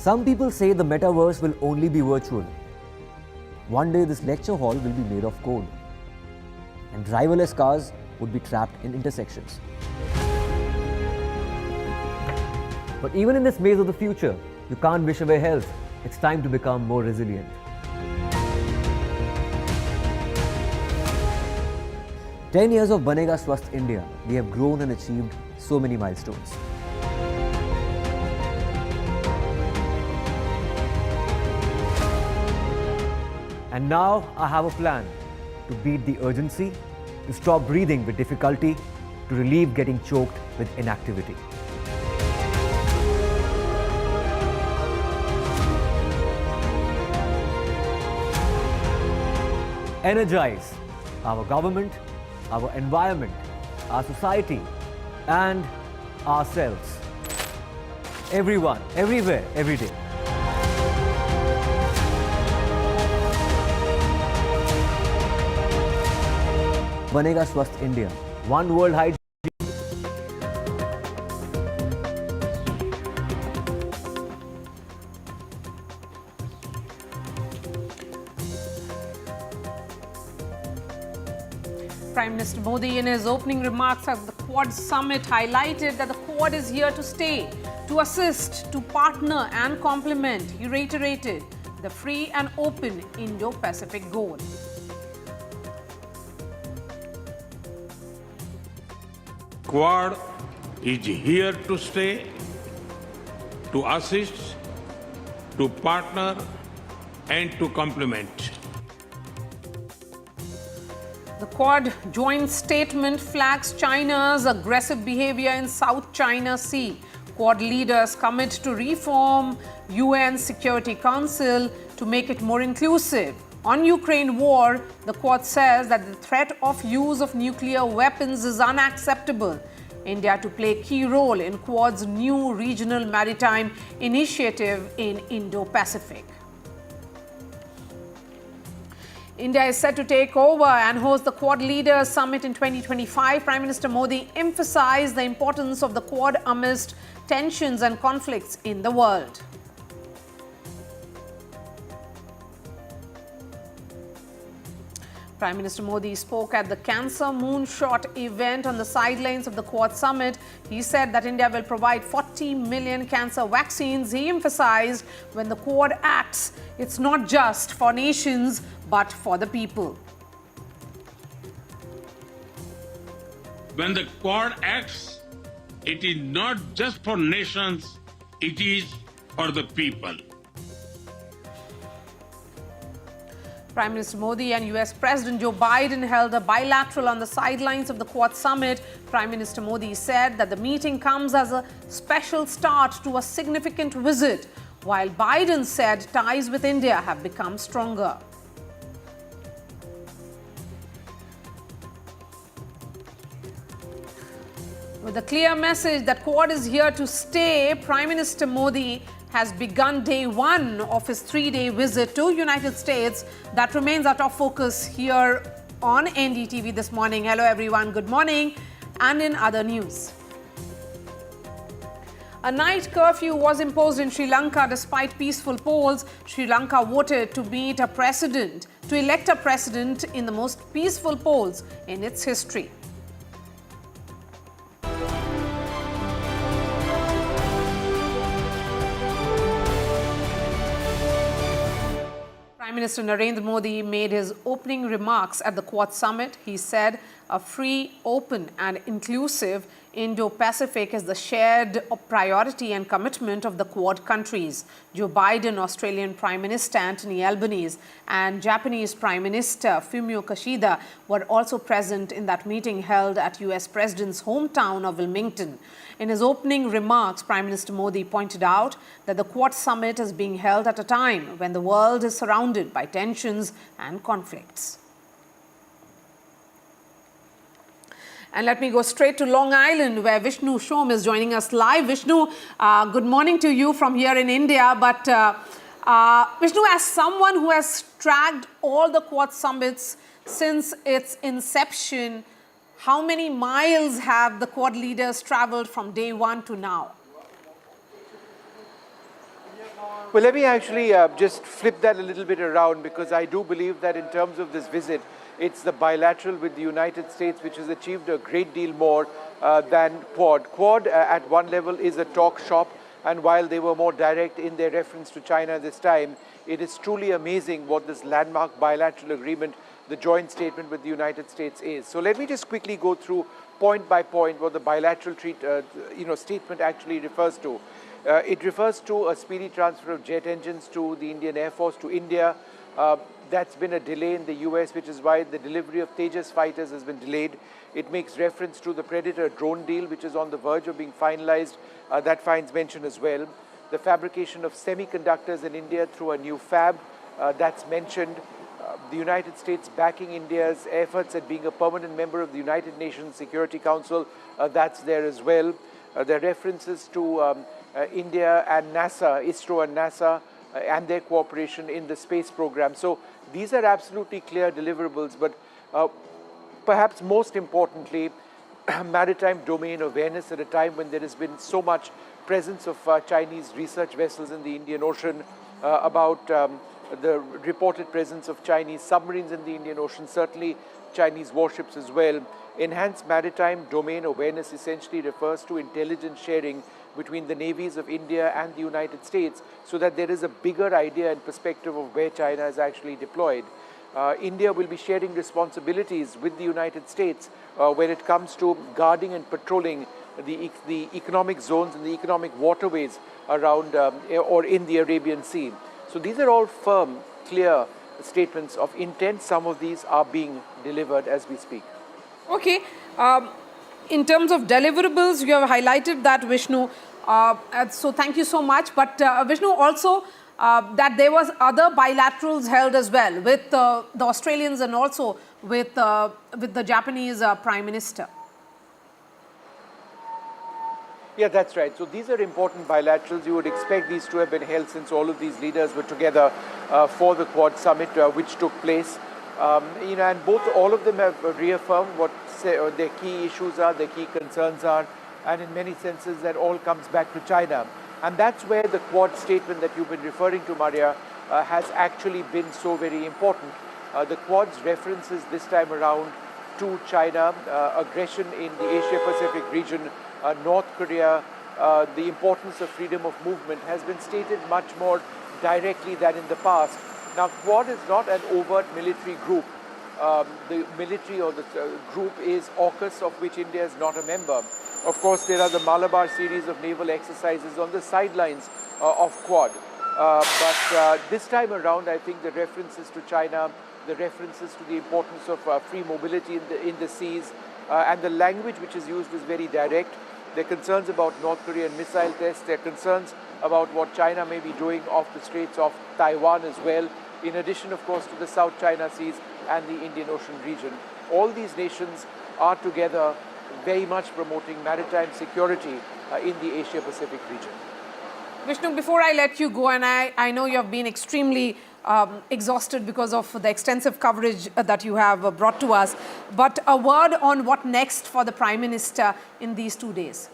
Some people say the metaverse will only be virtual. One day this lecture hall will be made of code, and driverless cars would be trapped in intersections. But even in this maze of the future, you can't wish away health. It's time to become more resilient. "10 years of Banega Swasth India, we have grown and achieved so many milestones. And now I have a plan to beat the urgency, to stop breathing with difficulty, to relieve getting choked with inactivity. Energize our government, our environment, our society, and ourselves. Everyone, everywhere, every day. Banega Swasth India. One World Hygiene. Prime Minister Modi, in his opening remarks at the Quad Summit, highlighted that the Quad is here to stay, to assist, to partner and complement. He reiterated the free and open Indo-Pacific goal. Quad is here to stay, to assist, to partner and to complement. The Quad joint statement flags China's aggressive behavior in South China Sea. Quad leaders commit to reform UN Security Council to make it more inclusive. On Ukraine war, the Quad says that the threat of use of nuclear weapons is unacceptable. India to play a key role in Quad's new regional maritime initiative in Indo-Pacific. India is set to take over and host the Quad Leaders Summit in 2025. Prime Minister Modi emphasized the importance of the Quad amidst tensions and conflicts in the world. Prime Minister Modi spoke at the Cancer Moonshot event on the sidelines of the Quad Summit. He said that India will provide 40 million cancer vaccines. He emphasized when the Quad acts, it's not just for nations, but for the people. When the Quad acts, it is not just for nations, it is for the people. Prime Minister Modi and US President Joe Biden held a bilateral on the sidelines of the Quad Summit. Prime Minister Modi said that the meeting comes as a special start to a significant visit, while Biden said ties with India have become stronger. With a clear message that Quad is here to stay, Prime Minister Modi has begun day one of his 3-day visit to United States. That remains our top focus here on NDTV this morning. Hello everyone, good morning. And in other news, a night curfew was imposed in Sri Lanka despite peaceful polls. Sri Lanka voted to elect a president in the most peaceful polls in its history. Prime Minister Narendra Modi made his opening remarks at the Quad Summit. He said a free, open and inclusive Indo-Pacific is the shared priority and commitment of the Quad countries. Joe Biden, Australian Prime Minister Anthony Albanese and Japanese Prime Minister Fumio Kishida were also present in that meeting held at US President's hometown of Wilmington. In his opening remarks, Prime Minister Modi pointed out that the Quad Summit is being held at a time when the world is surrounded by tensions and conflicts. And let me go straight to Long Island, where Vishnu Shom is joining us live. Vishnu, good morning to you from here in India. But Vishnu, as someone who has tracked all the Quad summits since its inception, how many miles have the Quad leaders traveled from day one to now? Well, let me actually just flip that a little bit around, because I do believe that in terms of this visit, it's the bilateral with the United States which has achieved a great deal more than Quad. Quad at one level is a talk shop, and while they were more direct in their reference to China this time, it is truly amazing what this landmark bilateral agreement, the joint statement with the United States is. So let me just quickly go through point by point what the bilateral statement actually refers to. It refers to a speedy transfer of jet engines to the Indian Air Force to India. That's been a delay in the US, which is why the delivery of Tejas fighters has been delayed. It makes reference to the Predator drone deal, which is on the verge of being finalized. That finds mention as well. The fabrication of semiconductors in India through a new fab, that's mentioned. The United States backing India's efforts at being a permanent member of the United Nations Security Council, that's there as well. There are references to India and NASA, ISRO and NASA, and their cooperation in the space program. So these are absolutely clear deliverables, but perhaps most importantly, maritime domain awareness at a time when there has been so much presence of Chinese research vessels in the Indian Ocean, about the reported presence of Chinese submarines in the Indian Ocean, certainly Chinese warships as well. Enhanced maritime domain awareness essentially refers to intelligence sharing between the navies of India and the United States, so that there is a bigger idea and perspective of where China is actually deployed. India will be sharing responsibilities with the United States when it comes to guarding and patrolling the economic zones and the economic waterways around or in the Arabian Sea. So these are all firm, clear statements of intent. Some of these are being delivered as we speak. Okay. In terms of deliverables, you have highlighted that, Vishnu. So thank you so much. But Vishnu, also that there was other bilaterals held as well with the Australians and also with the Japanese Prime Minister. Yeah, that's right. So these are important bilaterals. You would expect these to have been held since all of these leaders were together for the Quad Summit, which took place. And all of them have reaffirmed what their key issues are, their key concerns are, and in many senses that all comes back to China. And that's where the Quad statement that you've been referring to, Maria, has actually been so very important. The Quad's references this time around to China, aggression in the Asia-Pacific region, North Korea, the importance of freedom of movement has been stated much more directly than in the past. Now, Quad is not an overt military group. The military or the group is AUKUS, of which India is not a member. Of course, there are the Malabar series of naval exercises on the sidelines of Quad. But this time around, I think the references to China, the references to the importance of free mobility in the seas, and the language which is used is very direct. Their concerns about North Korean missile tests, their concerns about what China may be doing off the Straits of Taiwan as well, in addition, of course, to the South China Seas and the Indian Ocean region. All these nations are together very much promoting maritime security in the Asia-Pacific region. Vishnu, before I let you go, and I know you have been extremely exhausted because of the extensive coverage that you have brought to us, but a word on what next for the Prime Minister in these 2 days.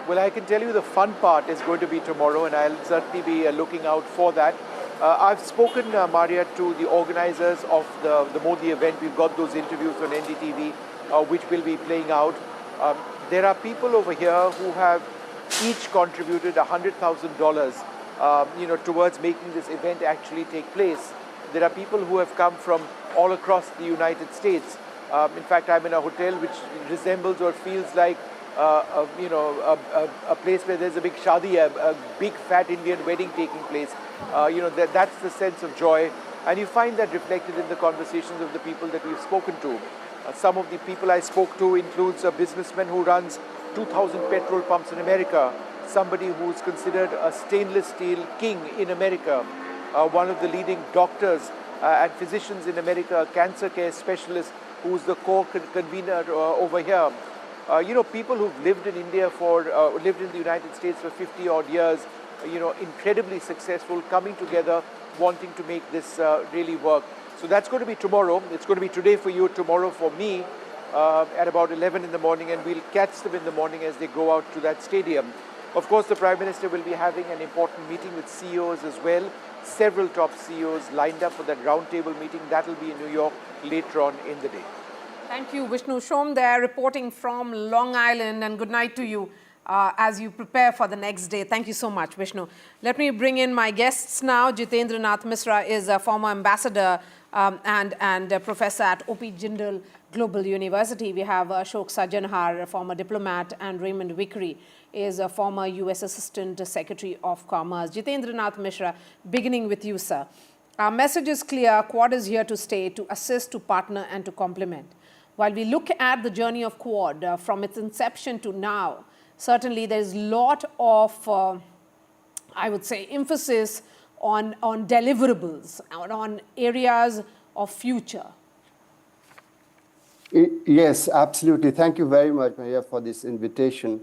Well, I can tell you the fun part is going to be tomorrow, and I'll certainly be looking out for that. I've spoken, Maria, to the organizers of the Modi event. We've got those interviews on NDTV, which will be playing out. There are people over here who have each contributed $100,000 towards making this event actually take place. There are people who have come from all across the United States. In fact, I'm in a hotel which resembles or feels like a place where there's a big shadi, a big fat Indian wedding taking place. That's the sense of joy. And you find that reflected in the conversations of the people that we've spoken to. Some of the people I spoke to includes a businessman who runs 2,000 petrol pumps in America, somebody who's considered a stainless steel king in America, one of the leading doctors and physicians in America, a cancer care specialist who's the co-convener over here. People who've lived in India lived in the United States for 50 odd years, incredibly successful, coming together, wanting to make this really work. So that's going to be tomorrow. It's going to be today for you, tomorrow for me, at about 11 in the morning, and we'll catch them in the morning as they go out to that stadium. Of course, the Prime Minister will be having an important meeting with CEOs as well. Several top CEOs lined up for that roundtable meeting. That will be in New York later on in the day. Thank you, Vishnu Shom there, reporting from Long Island, and good night to you as you prepare for the next day. Thank you so much, Vishnu. Let me bring in my guests now. Jitendra Nath Mishra is a former ambassador and a professor at O.P. Jindal Global University. We have Ashok Sajjanhar, a former diplomat, and Raymond Vickery is a former U.S. Assistant Secretary of Commerce. Jitendra Nath Mishra, beginning with you, sir. Our message is clear. Quad is here to stay, to assist, to partner, and to complement. While we look at the journey of Quad from its inception to now, certainly there is a lot of, I would say, emphasis on deliverables, on areas of future. Yes, absolutely. Thank you very much, Maria, for this invitation.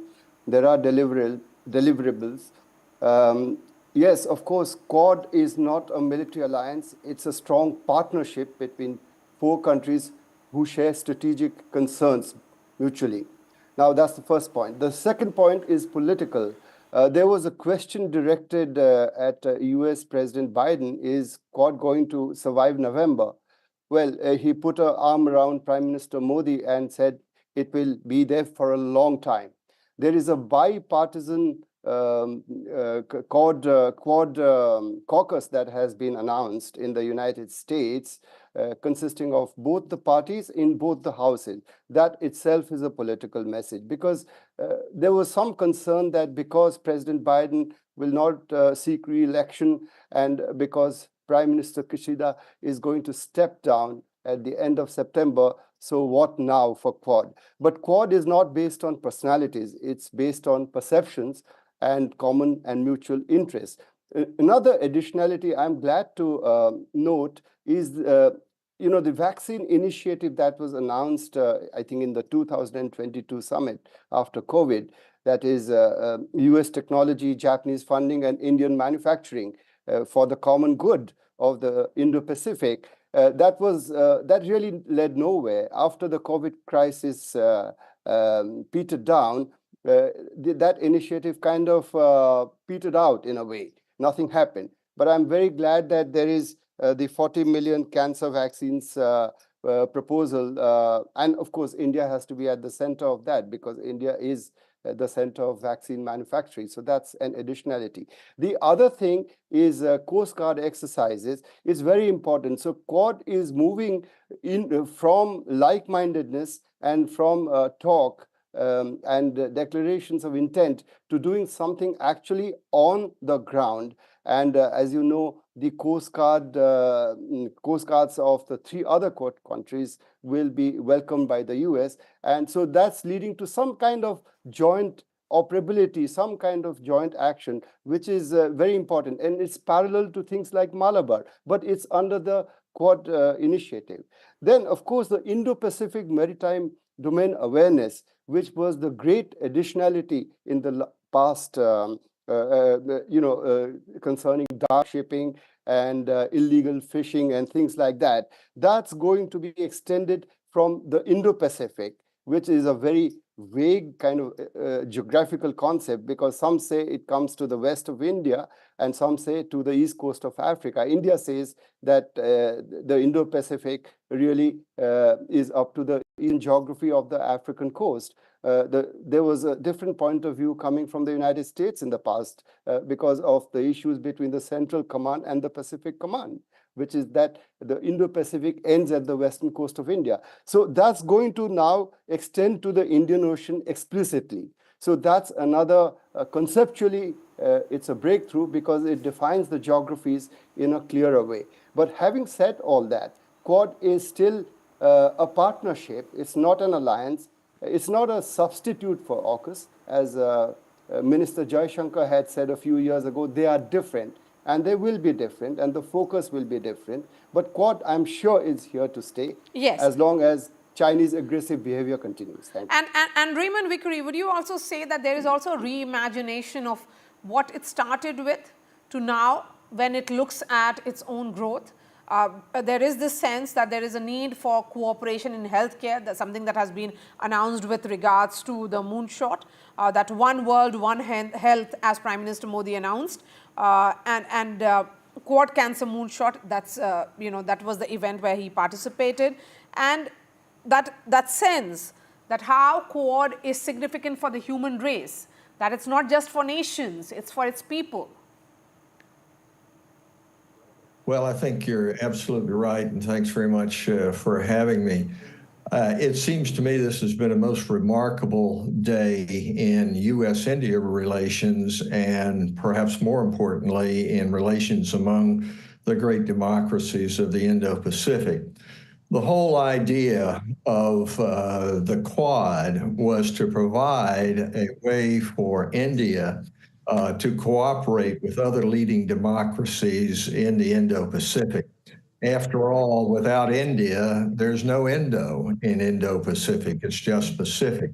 There are deliverables. Yes, of course, Quad is not a military alliance. It's a strong partnership between 4 countries who share strategic concerns mutually. Now, that's the first point. The second point is political. There was a question directed at US President Biden, is Quad going to survive November? Well, he put an arm around Prime Minister Modi and said it will be there for a long time. There is a bipartisan Quad caucus that has been announced in the United States, consisting of both the parties in both the houses. That itself is a political message, because there was some concern that because President Biden will not seek re-election and because Prime Minister Kishida is going to step down at the end of September. So what now for Quad? But Quad is not based on personalities. It's based on perceptions and common and mutual interests. Another additionality I'm glad to note is the vaccine initiative that was announced, I think, in the 2022 summit after COVID, that is US technology, Japanese funding, and Indian manufacturing for the common good of the Indo-Pacific. That really led nowhere. After the COVID crisis petered down, that initiative kind of petered out in a way. Nothing happened. But I'm very glad that there is the 40 million cancer vaccines proposal. And of course, India has to be at the center of that because India is the center of vaccine manufacturing. So that's an additionality. The other thing is Coast Guard exercises. It's very important. So Quad is moving in from like-mindedness and from talk and declarations of intent to doing something actually on the ground. And as you know, the Coast Guards of the 3 other countries will be welcomed by the US. And so that's leading to some kind of joint operability, some kind of joint action, which is very important. And it's parallel to things like Malabar, but it's under the Quad initiative. Then, of course, the Indo-Pacific Maritime Domain Awareness, which was the great additionality in the past, concerning dark shipping and illegal fishing and things like that. That's going to be extended from the Indo-Pacific, which is a very vague kind of geographical concept, because some say it comes to the west of India and some say to the east coast of Africa. India says that the Indo-Pacific really is up to the eastern geography of the African coast. There was a different point of view coming from the United States in the past because of the issues between the Central Command and the Pacific Command, which is that the Indo-Pacific ends at the western coast of India. So that's going to now extend to the Indian Ocean explicitly. So that's another, conceptually, it's a breakthrough because it defines the geographies in a clearer way. But having said all that, Quad is still a partnership. It's not an alliance. It's not a substitute for AUKUS. As Minister Jaishankar had said a few years ago, they are different. And they will be different, and the focus will be different. But Quad, I'm sure, is here to stay. Yes. As long as Chinese aggressive behavior continues. Thank you. And Raymond Vickery, would you also say that there is also a reimagination of what it started with to now when it looks at its own growth? There is this sense that there is a need for cooperation in healthcare. That's something that has been announced with regards to the moonshot, that one world, one health, as Prime Minister Modi announced, and Quad Cancer Moonshot. That's that was the event where he participated, and that sense that how Quad is significant for the human race, that it's not just for nations, it's for its people. Well, I think you're absolutely right, and thanks very much for having me. It seems to me this has been a most remarkable day in U.S.-India relations, and perhaps more importantly, in relations among the great democracies of the Indo-Pacific. The whole idea of the Quad was to provide a way for India to cooperate with other leading democracies in the Indo-Pacific. After all, without India, there's no Indo in Indo-Pacific, it's just Pacific.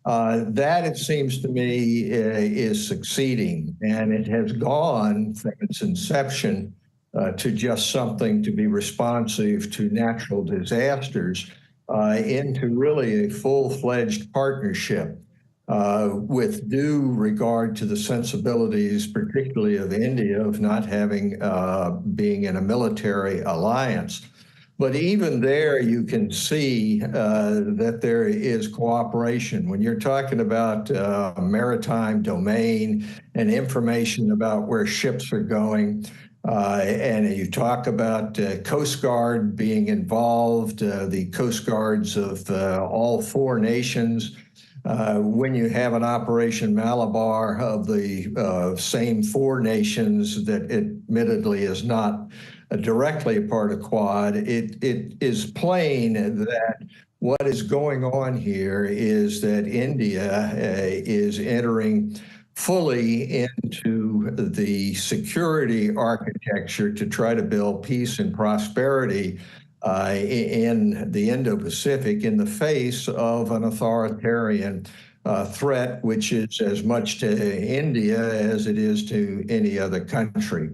That, it seems to me, is succeeding, and it has gone from its inception to just something to be responsive to natural disasters into really a full-fledged partnership with due regard to the sensibilities, particularly of India, of not having being in a military alliance. But even there, you can see that there is cooperation. When you're talking about maritime domain and information about where ships are going, and you talk about Coast Guard being involved, the Coast Guards of all 4 nations, when you have an Operation Malabar of the same four nations that admittedly is not directly a part of Quad, it is plain that what is going on here is that India is entering fully into the security architecture to try to build peace and prosperity in the Indo-Pacific in the face of an authoritarian threat, which is as much to India as it is to any other country.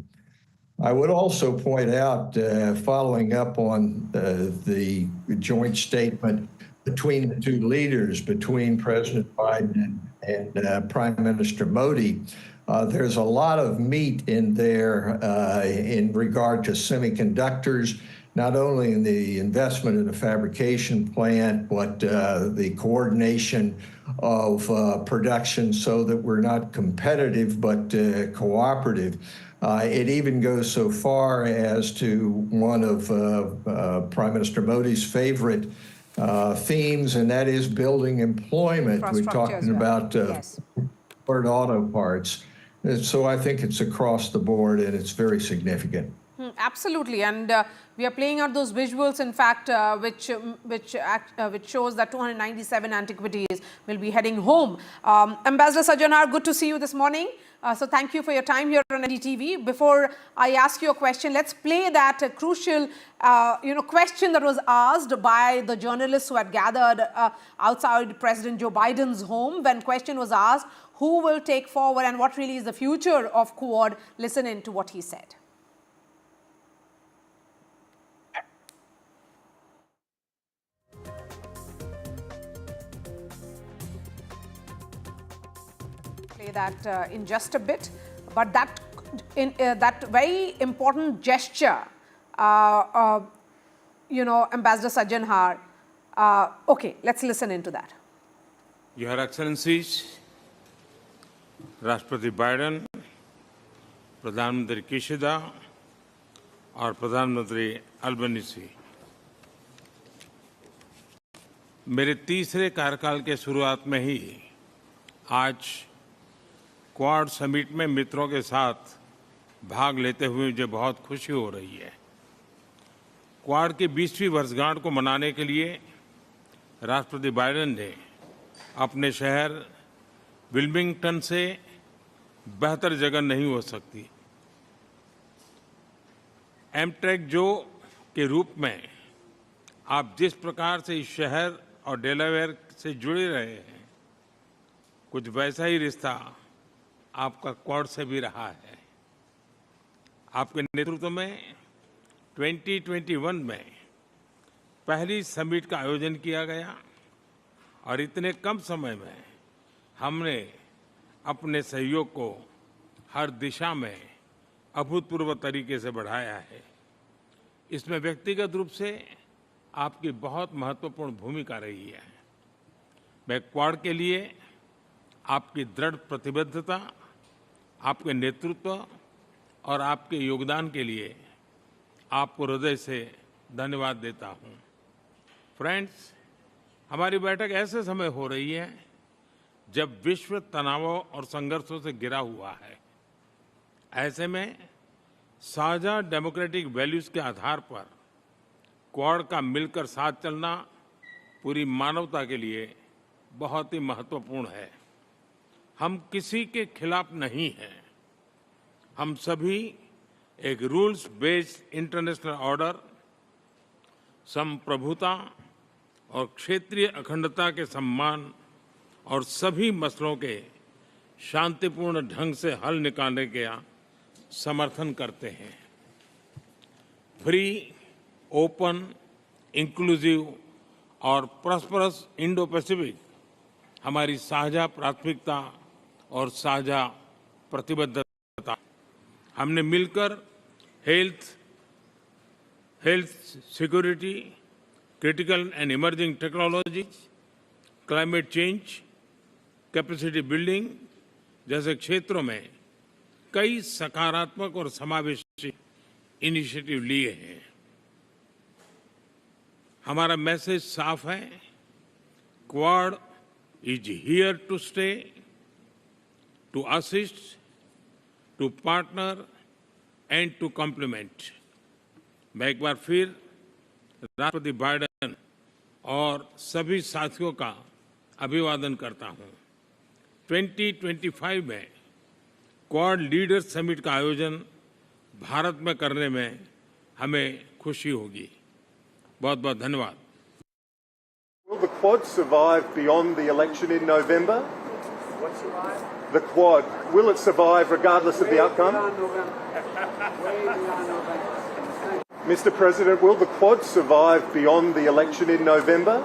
I would also point out, following up on the joint statement between the two leaders, between President Biden and Prime Minister Modi, there's a lot of meat in there in regard to semiconductors, not only in the investment in a fabrication plant, but the coordination of production so that we're not competitive but cooperative. It even goes so far as to one of Prime Minister Modi's favorite themes, and that is building employment. We're talking about Ford auto parts. So I think it's across the board, and it's very significant. Absolutely, and we are playing out those visuals, in fact, which shows that 297 antiquities will be heading home. Ambassador Sajjanar, good to see you this morning. So thank you for your time here on NDTV. Before I ask you a question, let's play that crucial question that was asked by the journalists who had gathered outside President Joe Biden's home. When question was asked, who will take forward and what really is the future of Quad? Listen in to what he said. That in just a bit, but that that very important gesture, Ambassador Sajjanar. Okay, let's listen into that. Your Excellencies, राष्ट्रपति Biden, प्रधानमंत्री Kishida और प्रधानमंत्री Albanese, मेरे तीसरे कार्यकाल के शुरुआत में ही आज क्वाड समिट में मित्रों के साथ भाग लेते हुए मुझे बहुत खुशी हो रही है। क्वाड की 20वीं वर्षगांठ को मनाने के लिए राष्ट्रपति बाइडेन ने अपने शहर विल्मिंगटन से बेहतर जगह नहीं हो सकती। एमट्रेक जो के रूप में आप जिस प्रकार से इस शहर और डेलावेयर से जुड़े रहे हैं, कुछ वैसा ही रिश्ता आपका क्वाड से भी रहा है। आपके नेतृत्व में 2021 में पहली समिट का आयोजन किया गया और इतने कम समय में हमने अपने सहयोग को हर दिशा में अभूतपूर्व तरीके से बढ़ाया है। इसमें व्यक्तिगत रूप से आपकी बहुत महत्वपूर्ण भूमिका रही है। मैं क्वाड के लिए आपकी दृढ़ प्रतिबद्धता, आपके नेतृत्व और आपके योगदान के लिए आपको हृदय से धन्यवाद देता हूं। फ्रेंड्स, हमारी बैठक ऐसे समय हो रही है जब विश्व तनावों और संघर्षों से घिरा हुआ है। ऐसे में साझा डेमोक्रेटिक वैल्यूज के आधार पर क्वाड का मिलकर साथ चलना पूरी मानवता के लिए बहुत ही महत्वपूर्ण है। हम किसी के खिलाफ नहीं हैं। हम सभी एक रूल्स बेस्ड इंटरनेशनल ऑर्डर, संप्रभुता और क्षेत्रीय अखंडता के सम्मान और सभी मसलों के शांतिपूर्ण ढंग से हल निकालने का समर्थन करते हैं। फ्री, ओपन, इंक्लूसिव और प्रॉस्परस इंडो पैसिफिक हमारी साझा प्राथमिकता और साझा प्रतिबद्धता। हमने मिलकर health security, critical and emerging technologies, climate change, capacity building जैसे क्षेत्रों में कई सकारात्मक और समावेशी इनिशिएटिव लिए हैं। हमारा मैसेज साफ है, quad is here to stay, to assist, to partner and to complement. मैं एक बार फिर राष्ट्रपति बाइडेन और सभी साथियों का अभिवादन करता हूं। 2025 में क्वाड लीडर्स समिट का आयोजन भारत में करने में हमें खुशी होगी। बहुत-बहुत धन्यवाद। Will the Quad survive beyond the election in November? What survive? The Quad. Will it survive regardless of the outcome? Mr. President, will the Quad survive beyond the election in November?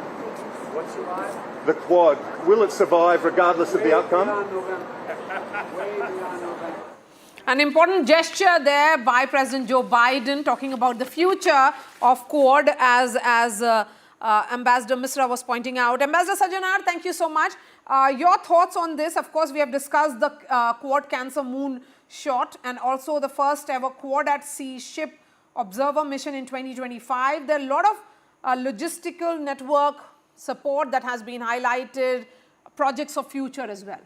What survive? The Quad. Will it survive regardless of the outcome? An important gesture there by President Joe Biden, talking about the future of Quad, as Ambassador Misra was pointing out. Ambassador Sajjanar, thank you so much. Your thoughts on this? Of course, we have discussed the Quad Cancer Moon shot and also the first ever Quad at Sea ship observer mission in 2025. There are a lot of logistical network support that has been highlighted, projects of future as well.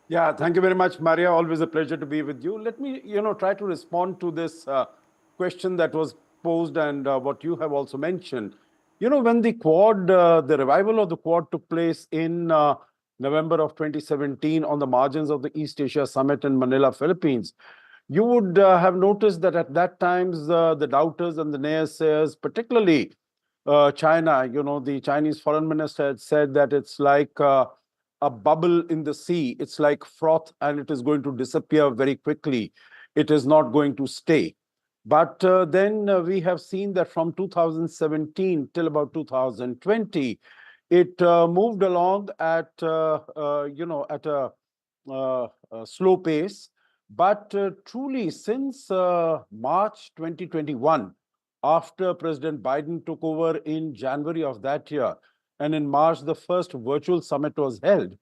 Yeah, thank you very much, Maria. Always a pleasure to be with you. Let me, try to respond to this question that was posed and what you have also mentioned. When the Quad, the revival of the Quad took place in November of 2017 on the margins of the East Asia Summit in Manila, Philippines, you would have noticed that at that time, the doubters and the naysayers, particularly China, the Chinese foreign minister had said that it's like a bubble in the sea. It's like froth and it is going to disappear very quickly. It is not going to stay. But then we have seen that from 2017 till about 2020, it moved along at, at a slow pace. But truly, since March 2021, after President Biden took over in January of that year, and in March, the first virtual summit was held.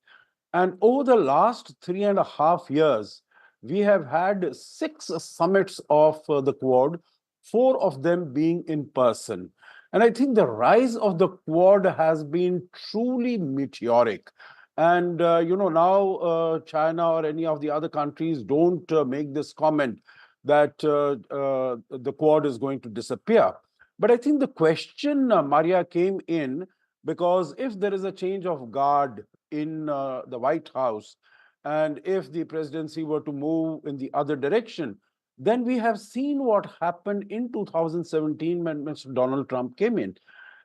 And over the last 3.5 years, we have had 6 summits of the Quad, 4 of them being in person. And I think the rise of the Quad has been truly meteoric. And, now China or any of the other countries don't make this comment that the Quad is going to disappear. But I think the question, Maria, came in because if there is a change of guard in the White House, and if the presidency were to move in the other direction, then we have seen what happened in 2017 when Mr. Donald Trump came in.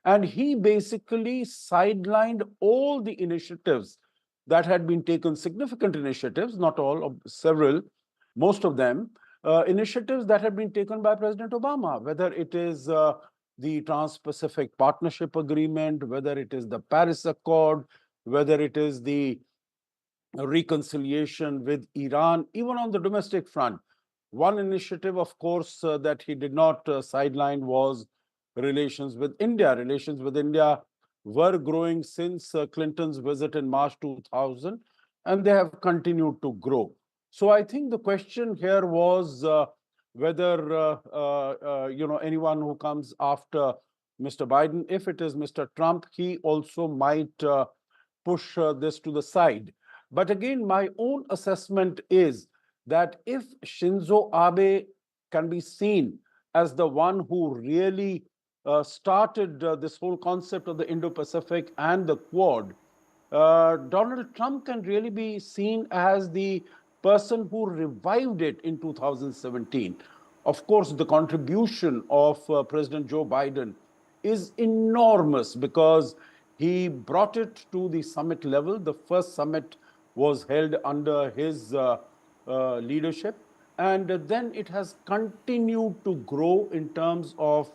And he basically sidelined all the initiatives that had been taken, significant initiatives, not all, several, most of them, initiatives that had been taken by President Obama, whether it is the Trans-Pacific Partnership Agreement, whether it is the Paris Accord, whether it is the reconciliation with Iran, even on the domestic front. One initiative, of course, that he did not sideline was relations with India. Relations with India were growing since Clinton's visit in March 2000, and they have continued to grow. So I think the question here was whether, anyone who comes after Mr. Biden, if it is Mr. Trump, he also might push this to the side. But again, my own assessment is that if Shinzo Abe can be seen as the one who really started this whole concept of the Indo-Pacific and the Quad, Donald Trump can really be seen as the person who revived it in 2017. Of course, the contribution of President Joe Biden is enormous because he brought it to the summit level. The first summit was held under his leadership, and then it has continued to grow in terms of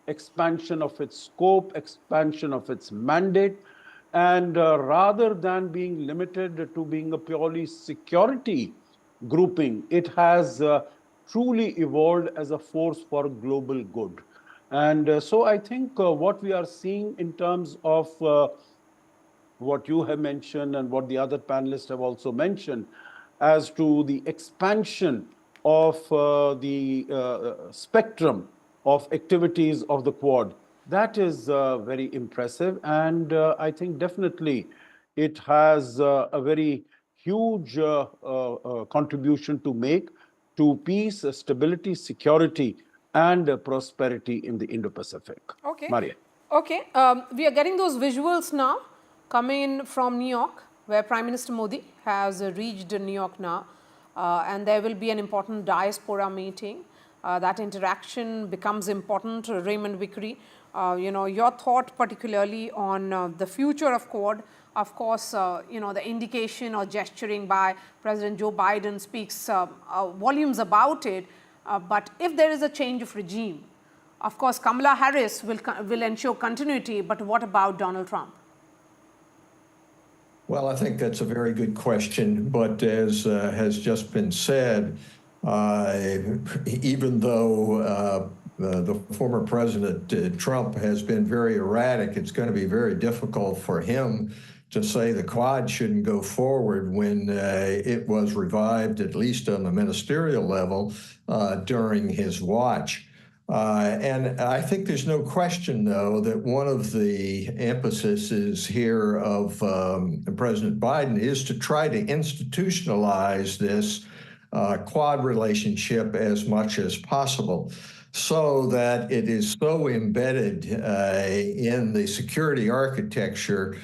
expansion of its scope, expansion of its mandate, and rather than being limited to being a purely security grouping, it has truly evolved as a force for global good. And so I think what we are seeing in terms of what you have mentioned and what the other panelists have also mentioned as to the expansion of the spectrum of activities of the Quad, that is very impressive. And I think definitely it has a very huge contribution to make to peace, stability, security, and prosperity in the Indo-Pacific. Okay. Maria. Okay. We are getting those visuals now coming in from New York, where Prime Minister Modi has reached New York now. And there will be an important diaspora meeting. That interaction becomes important. Raymond Vickery, your thought particularly on the future of Quad. Of course, the indication or gesturing by President Joe Biden speaks volumes about it. But if there is a change of regime, of course, Kamala Harris will ensure continuity. But what about Donald Trump? Well, I think that's a very good question. But as has just been said, even though the former President Trump has been very erratic, it's going to be very difficult for him to say the Quad shouldn't go forward when it was revived, at least on the ministerial level, during his watch. And I think there's no question, though, that one of the emphases here of President Biden is to try to institutionalize this Quad relationship as much as possible, so that it is so embedded in the security architecture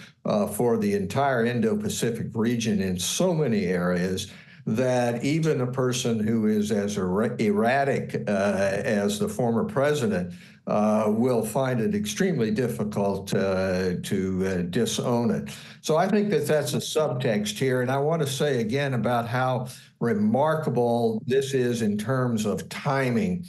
for the entire Indo-Pacific region in so many areas that even a person who is as erratic as the former president will find it extremely difficult to disown it. So I think that that's a subtext here. And I want to say again about how remarkable this is in terms of timing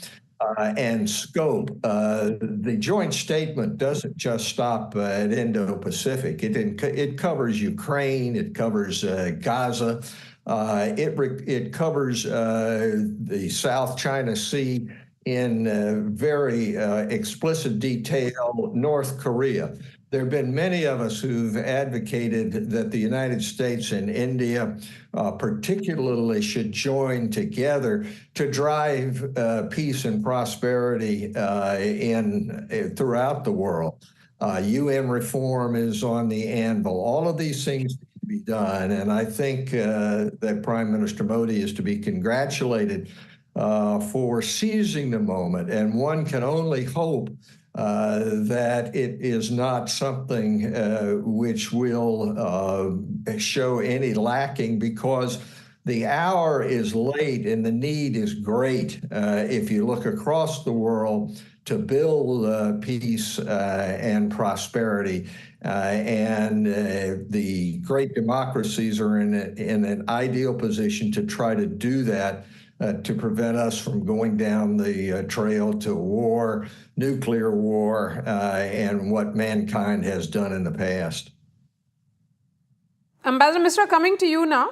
and scope. The joint statement doesn't just stop at Indo-Pacific. It covers Ukraine, it covers Gaza, it covers the South China Sea in very explicit detail, North Korea. There have been many of us who've advocated that the United States and India particularly should join together to drive peace and prosperity throughout the world. UN reform is on the anvil. All of these things need to be done, and I think that Prime Minister Modi is to be congratulated for seizing the moment, and one can only hope that it is not something which will show any lacking, because the hour is late and the need is great if you look across the world to build peace and prosperity. And the great democracies are in an ideal position to try to do that, to prevent us from going down the trail to war, nuclear war, and what mankind has done in the past. Ambassador Misra, coming to you now.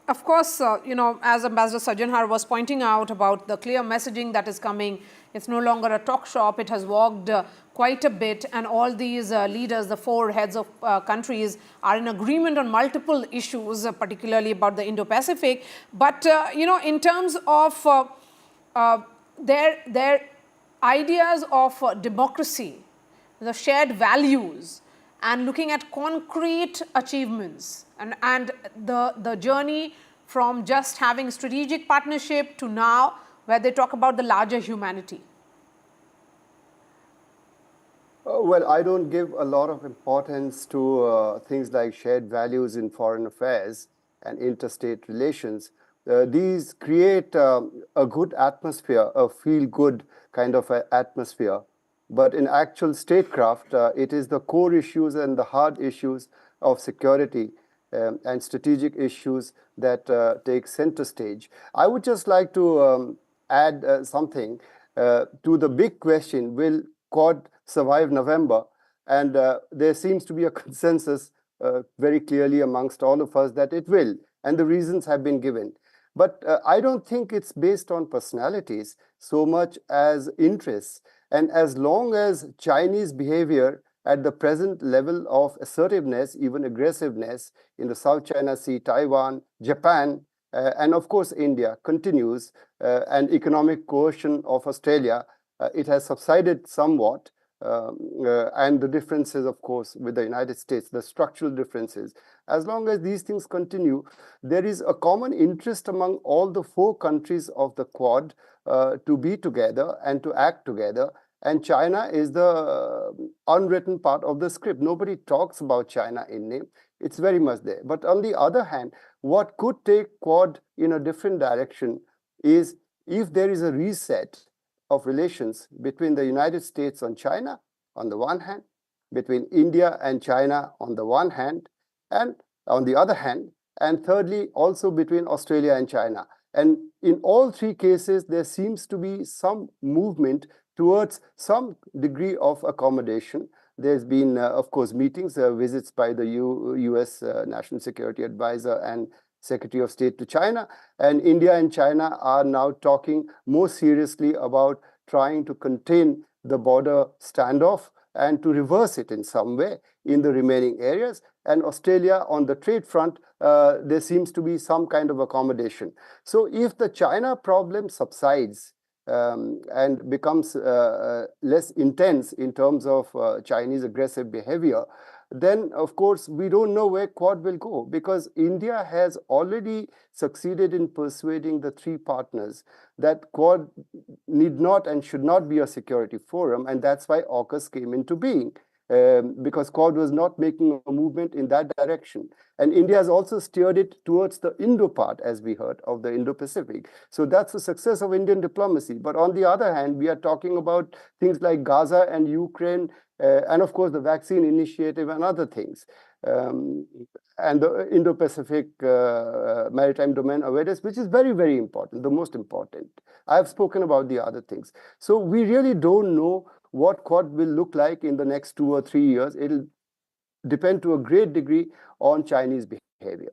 Of course, as Ambassador Sajanhar was pointing out about the clear messaging that is coming, it's no longer a talk shop. It has walked quite a bit, and all these leaders, the four heads of countries, are in agreement on multiple issues, particularly about the Indo-Pacific. But, in terms of their ideas of democracy, the shared values, and looking at concrete achievements, and the journey from just having strategic partnership to now where they talk about the larger humanity? Well, I don't give a lot of importance to things like shared values in foreign affairs and interstate relations. These create a good atmosphere, a feel-good kind of atmosphere. But in actual statecraft, it is the core issues and the hard issues of security and strategic issues that take center stage. I would just like to add something to the big question: will Quad survive November? And there seems to be a consensus very clearly amongst all of us that it will, and the reasons have been given. But I don't think it's based on personalities so much as interests. And as long as Chinese behavior at the present level of assertiveness, even aggressiveness in the South China Sea, Taiwan, Japan, and of course India continues, and economic coercion of Australia, it has subsided somewhat. and the differences, of course, with the United States, the structural differences. As long as these things continue, there is a common interest among all the 4 countries of the Quad to be together and to act together. And China is the unwritten part of the script. Nobody talks about China in name. It's very much there. But on the other hand, what could take Quad in a different direction is if there is a reset of relations between the United States and China on the one hand, between India and China on the one hand, and on the other hand, and thirdly, also between Australia and China. And in all 3 cases, there seems to be some movement towards some degree of accommodation. There's been, of course, meetings, visits by the US National Security Advisor and Secretary of State to China. And India and China are now talking more seriously about trying to contain the border standoff and to reverse it in some way in the remaining areas. And Australia, on the trade front, there seems to be some kind of accommodation. So if the China problem subsides, and becomes less intense in terms of Chinese aggressive behavior, then of course we don't know where Quad will go, because India has already succeeded in persuading the 3 partners that Quad need not and should not be a security forum, and that's why AUKUS came into being. Because Quad was not making a movement in that direction. And India has also steered it towards the Indo part, as we heard, of the Indo-Pacific. So that's the success of Indian diplomacy. But on the other hand, we are talking about things like Gaza and Ukraine, and of course the vaccine initiative and other things. And the Indo-Pacific maritime domain awareness, which is very, very important, the most important. I've spoken about the other things. So we really don't know what Quad will look like in the next 2 or 3 years. It'll depend to a great degree on Chinese behavior.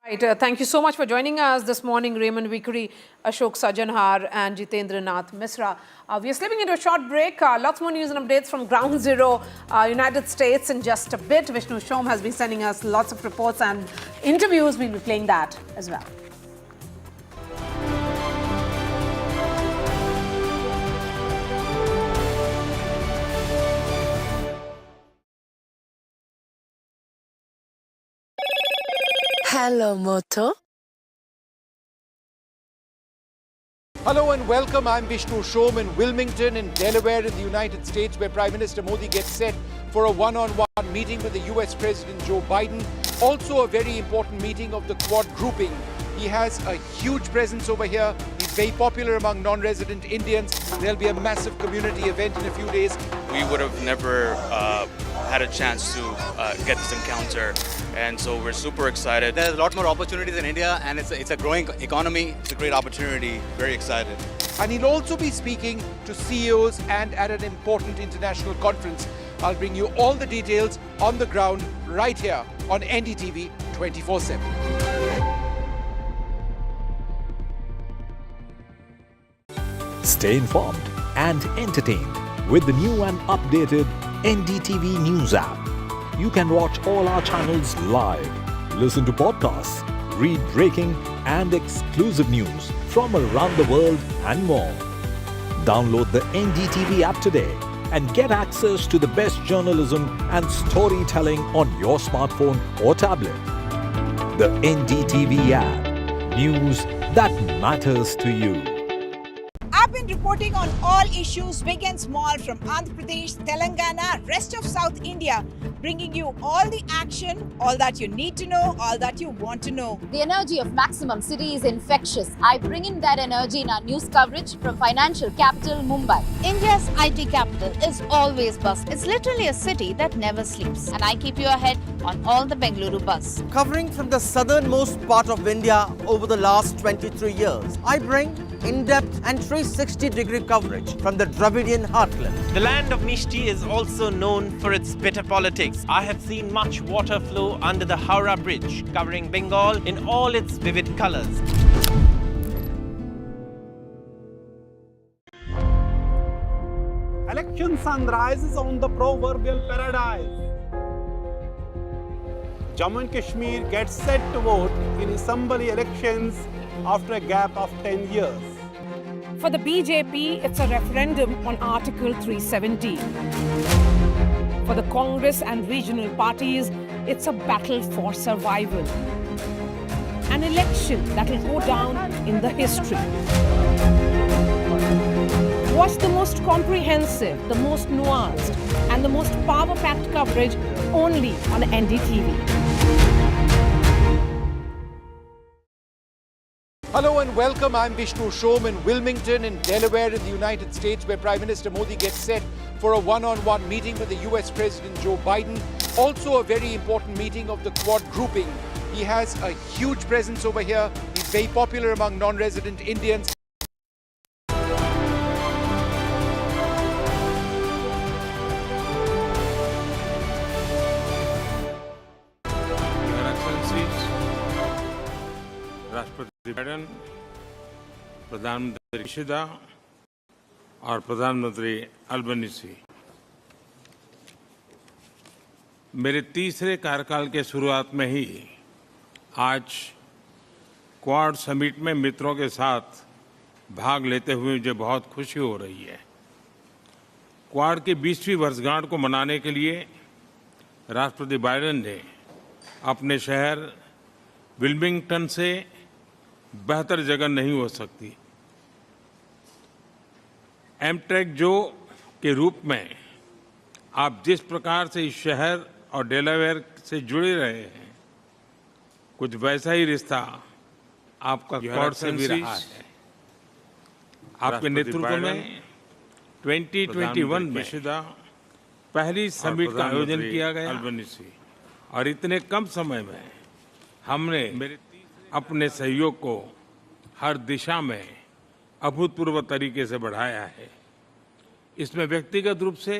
Right. Thank you so much for joining us this morning, Raymond Vikri, Ashok Sajanhar and Jitendra Nath Misra. We are slipping into a short break. Lots more news and updates from Ground Zero, United States in just a bit. Vishnu Shom has been sending us lots of reports and interviews. We'll be playing that as well. Hello, Moto. Hello and welcome. I'm Vishnu Shom in Wilmington in Delaware in the United States, where Prime Minister Modi gets set for a one-on-one meeting with the US President Joe Biden. Also a very important meeting of the Quad grouping. He has a huge presence over here. He's very popular among non-resident Indians. There'll be a massive community event in a few days. We would have never had a chance to get this encounter, and so we're super excited. There's a lot more opportunities in India, and it's a growing economy. It's a great opportunity. Very excited. And he'll also be speaking to CEOs and at an important international conference. I'll bring you all the details on the ground right here on NDTV 24/7. Stay informed and entertained with the new and updated NDTV News app. You can watch all our channels live, listen to podcasts, read breaking and exclusive news from around the world and more. Download the NDTV app today and get access to the best journalism and storytelling on your smartphone or tablet. The NDTV app. News that matters to you. I've been reporting on all issues big and small from Andhra Pradesh, Telangana, rest of South India, bringing you all the action, all that you need to know, all that you want to know. The energy of Maximum City is infectious. I bring in that energy in our news coverage from financial capital Mumbai. India's IT capital is always buzz. It's literally a city that never sleeps. And I keep you ahead on all the Bengaluru buzz. Covering from the southernmost part of India over the last 23 years, I bring in-depth and 360-degree coverage from the Dravidian heartland. The land of Mishti is also known for its bitter politics. I have seen much water flow under the Howrah Bridge, covering Bengal in all its vivid colors. Election sun rises on the proverbial paradise. Jammu and Kashmir gets set to vote in assembly elections after a gap of 10 years. For the BJP, it's a referendum on Article 370. For the Congress and regional parties, it's a battle for survival. An election that will go down in the history. Watch the most comprehensive, the most nuanced, and the most power-packed coverage only on NDTV. Hello and welcome. I'm Vishnu Shom in Wilmington in Delaware in the United States, where Prime Minister Modi gets set for a one-on-one meeting with the US President Joe Biden. Also a very important meeting of the Quad grouping. He has a huge presence over here. He's very popular among non-resident Indians. Your Excellencies, राष्ट्रपति Biden, प्रधानमंत्री Kishida और प्रधानमंत्री Albanese, मेरे तीसरे कार्यकाल के शुरुआत में ही आज क्वाड समिट में मित्रों के साथ भाग लेते हुए मुझे बहुत खुशी हो रही है। क्वाड की 20वीं वर्षगांठ को मनाने के लिए राष्ट्रपति बाइडेन ने अपने शहर विल्मिंगटन से बेहतर जगह नहीं हो सकती। एमट्रेक जो के रूप में आप जिस प्रकार से इस शहर और डेलावेयर से जुड़े रहे हैं, कुछ वैसा ही रिश्ता आपका क्वाड से भी रहा है। आपके नेतृत्व में 2021 में पहली समिट का आयोजन किया गया और इतने कम समय में हमने अपने सहयोग को हर दिशा में अभूतपूर्व तरीके से बढ़ाया है। इसमें व्यक्तिगत रूप से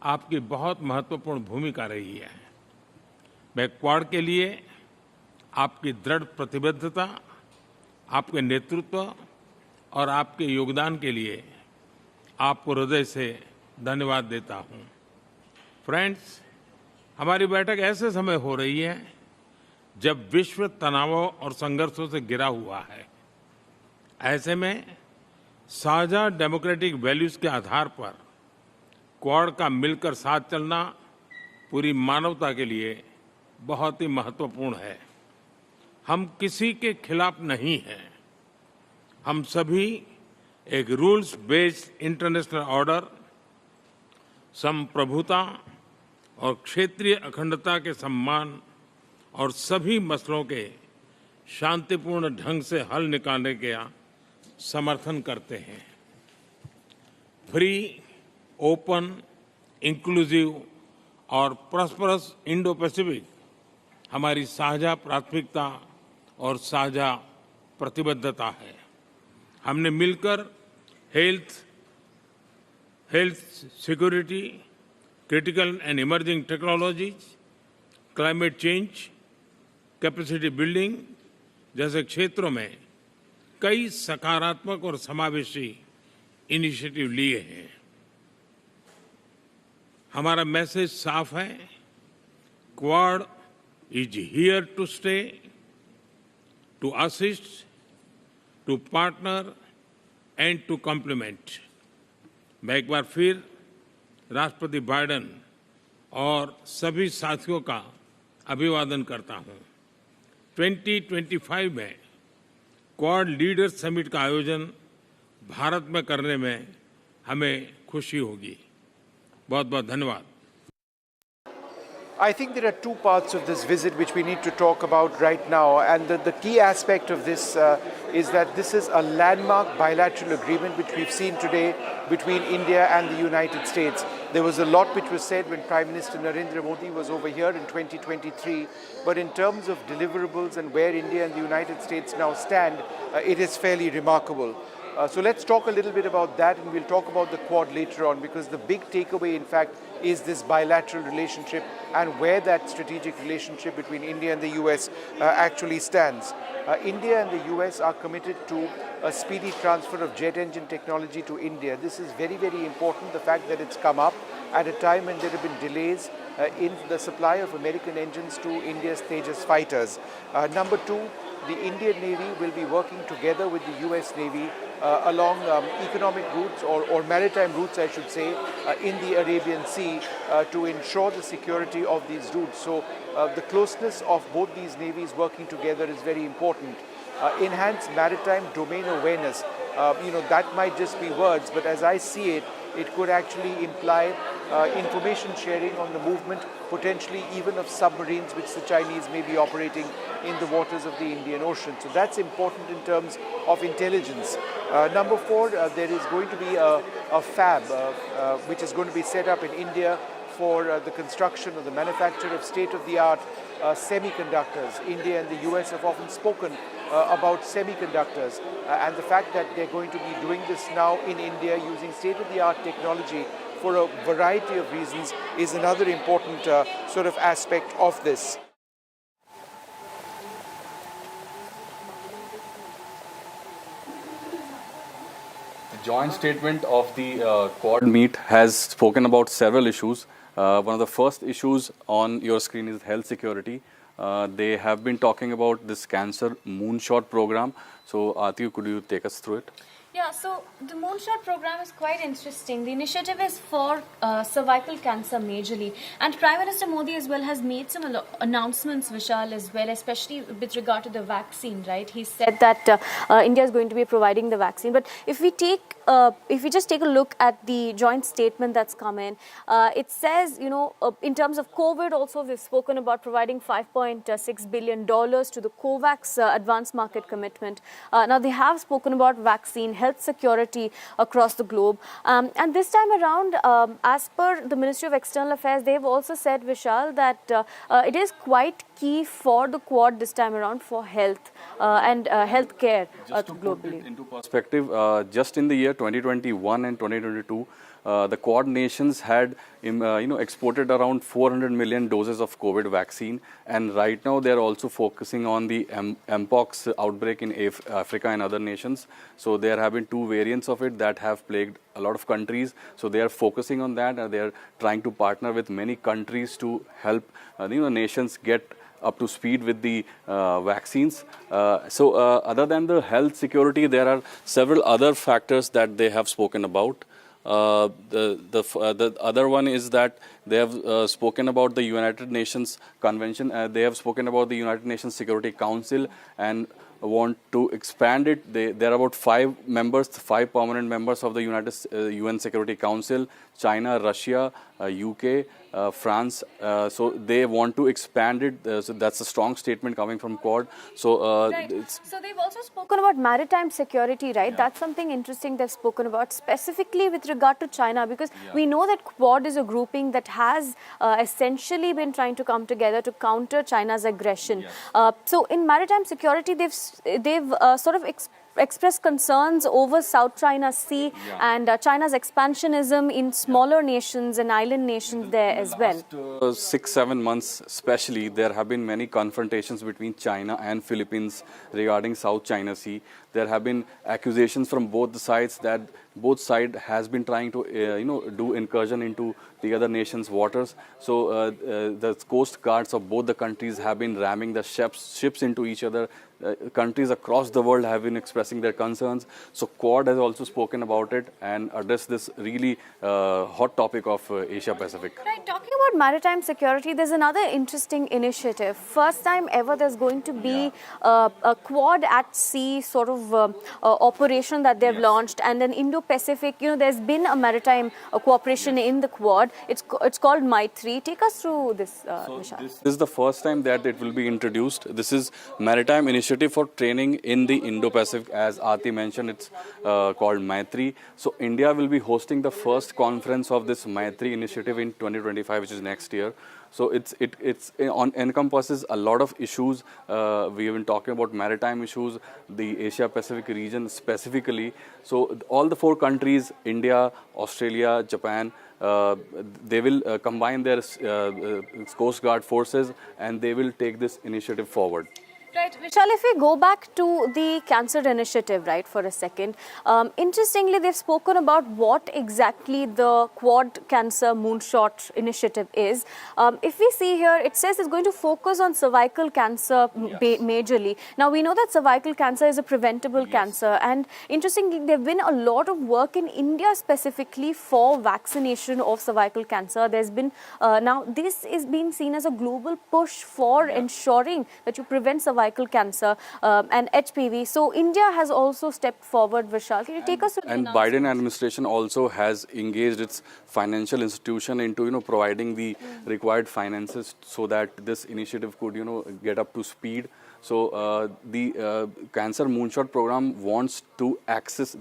आपकी बहुत महत्वपूर्ण भूमिका रही है। मैं क्वाड के लिए आपकी दृढ़ प्रतिबद्धता, आपके नेतृत्व और आपके योगदान के लिए आपको हृदय से धन्यवाद देता हूं। फ्रेंड्स, हमारी बैठक ऐसे समय हो रही है जब विश्व तनावों और संघर्षों से घिरा हुआ है। ऐसे में साझा डेमोक्रेटिक वैल्यूज के आधार पर क्वाड का मिलकर साथ चलना पूरी मानवता के लिए बहुत ही महत्वपूर्ण है। हम किसी के खिलाफ नहीं हैं। हम सभी एक रूल्स बेस्ड इंटरनेशनल ऑर्डर, संप्रभुता और क्षेत्रीय अखंडता के सम्मान और सभी मसलों के शांतिपूर्ण ढंग से हल निकालने का समर्थन करते हैं। फ्री, ओपन, इंक्लूसिव और प्रॉस्परस इंडो पैसिफिक हमारी साझा प्राथमिकता और साझा प्रतिबद्धता है। हमने मिलकर health security, critical and emerging technologies, climate change, capacity building जैसे क्षेत्रों में कई सकारात्मक और समावेशी इनिशिएटिव लिए हैं। हमारा मैसेज साफ है, quad is here to stay, to assist, to partner and to complement. मैं एक बार फिर राष्ट्रपति बाइडेन और सभी साथियों का अभिवादन करता हूं। 2025 में क्वाड लीडर्स समिट का आयोजन भारत में करने में हमें खुशी होगी। बहुत बहुत धन्यवाद। I think there are two parts of this visit which we need to talk about right now, and the key aspect of this is that this is a landmark bilateral agreement which we've seen today between India and the United States. There was a lot which was said when Prime Minister Narendra Modi was over here in 2023, but in terms of deliverables and where India and the United States now stand, it is fairly remarkable. So let's talk a little bit about that, and we'll talk about the Quad later on, because the big takeaway, in fact, is this bilateral relationship and where that strategic relationship between India and the US actually stands. India and the US are committed to a speedy transfer of jet engine technology to India. This is very, very important, the fact that it's come up, at a time when there have been delays in the supply of American engines to India's Tejas fighters. Number two, the Indian Navy will be working together with the US Navy along economic routes or maritime routes, I should say, in the Arabian Sea to ensure the security of these routes. So the closeness of both these navies working together is very important. Enhanced maritime domain awareness, that might just be words, but as I see it, it could actually imply information sharing on the movement, potentially even of submarines which the Chinese may be operating in the waters of the Indian Ocean. So that's important in terms of intelligence. Number four, there is going to be a fab which is going to be set up in India for the construction or the manufacture of state-of-the-art semiconductors. India and the US have often spoken about semiconductors, and the fact that they're going to be doing this now in India using state-of-the-art technology for a variety of reasons is another important sort of aspect of this. The joint statement of the Quad meet has spoken about several issues. One of the first issues on your screen is health security. They have been talking about this cancer moonshot program. So, Aati, could you take us through it? Yeah, so the Moonshot program is quite interesting. The initiative is for cervical cancer majorly. And Prime Minister Modi as well has made some announcements, Vishal, as well, especially with regard to the vaccine, right? He said that India is going to be providing the vaccine. But if we just take a look at the joint statement that's come in, it says, in terms of COVID also, we've spoken about providing $5.6 billion to the COVAX advanced market commitment. Now, they have spoken about vaccine, health security across the globe. And this time around, as per the Ministry of External Affairs, they've also said, Vishal, that it is quite key for the Quad this time around for health and health care globally. Put it into perspective, just in the year 2021 and 2022, the Quad nations had exported around 400 million doses of COVID vaccine, and right now they are also focusing on the Mpox outbreak in Africa and other nations. So there have been two variants of it that have plagued a lot of countries. So they are focusing on that, and they are trying to partner with many countries to help nations get up to speed with the vaccines. Other than the health security, there are several other factors that they have spoken about. The other one is that they have spoken about the United Nations Convention. They have spoken about the United Nations Security Council and want to expand it. There are about 5 permanent members of the UN Security Council: China, Russia, UK, France. So they want to expand it. So that's a strong statement coming from Quad. So, So they've also spoken about maritime security, right? Yeah. That's something interesting they've spoken about, specifically with regard to China, because we know that Quad is a grouping that has essentially been trying to come together to counter China's aggression. Yes. So in maritime security, they've sort of expressed concerns over South China Sea and China's expansionism in smaller nations and island nations there as well. Last 6-7 months especially, there have been many confrontations between China and Philippines regarding South China Sea. There have been accusations from both the sides that both sides has been trying to do incursion into the other nation's waters. So the coast guards of both the countries have been ramming the ships into each other. Countries across the world have been expressing their concerns. So Quad has also spoken about it and addressed this really hot topic of Asia Pacific. Right, talking about maritime security, there's another interesting initiative. First time ever there's going to be a Quad at sea sort of operation that they've launched, and an Indo-Pacific, there's been a maritime cooperation in the Quad. It's called Maitri. Take us through this, Vishal. This is the first time that it will be introduced. This is Maritime Initiative for Training in the Indo-Pacific. As Aati mentioned, it's called Maitri. So India will be hosting the first conference of this Maitri initiative in 2025, which is next year. So it encompasses a lot of issues. We have been talking about maritime issues, the Asia Pacific region specifically. So all the 4 countries, India, Australia, Japan, they will combine their Coast Guard forces, and they will take this initiative forward. Right, Vishal, if we go back to the cancer initiative, right, for a second, interestingly, they've spoken about what exactly the Quad Cancer Moonshot initiative is. If we see here, it says it's going to focus on cervical cancer majorly. Now, we know that cervical cancer is a preventable cancer, and interestingly, there have been a lot of work in India specifically for vaccination of cervical cancer. There's been, now this is being seen as a global push for ensuring that you prevent cervical cancer and HPV. So India has also stepped forward. Vishal, can you take us through? And Biden administration also has engaged its financial institution into providing the required finances so that this initiative could get up to speed. So the Cancer Moonshot program wants the access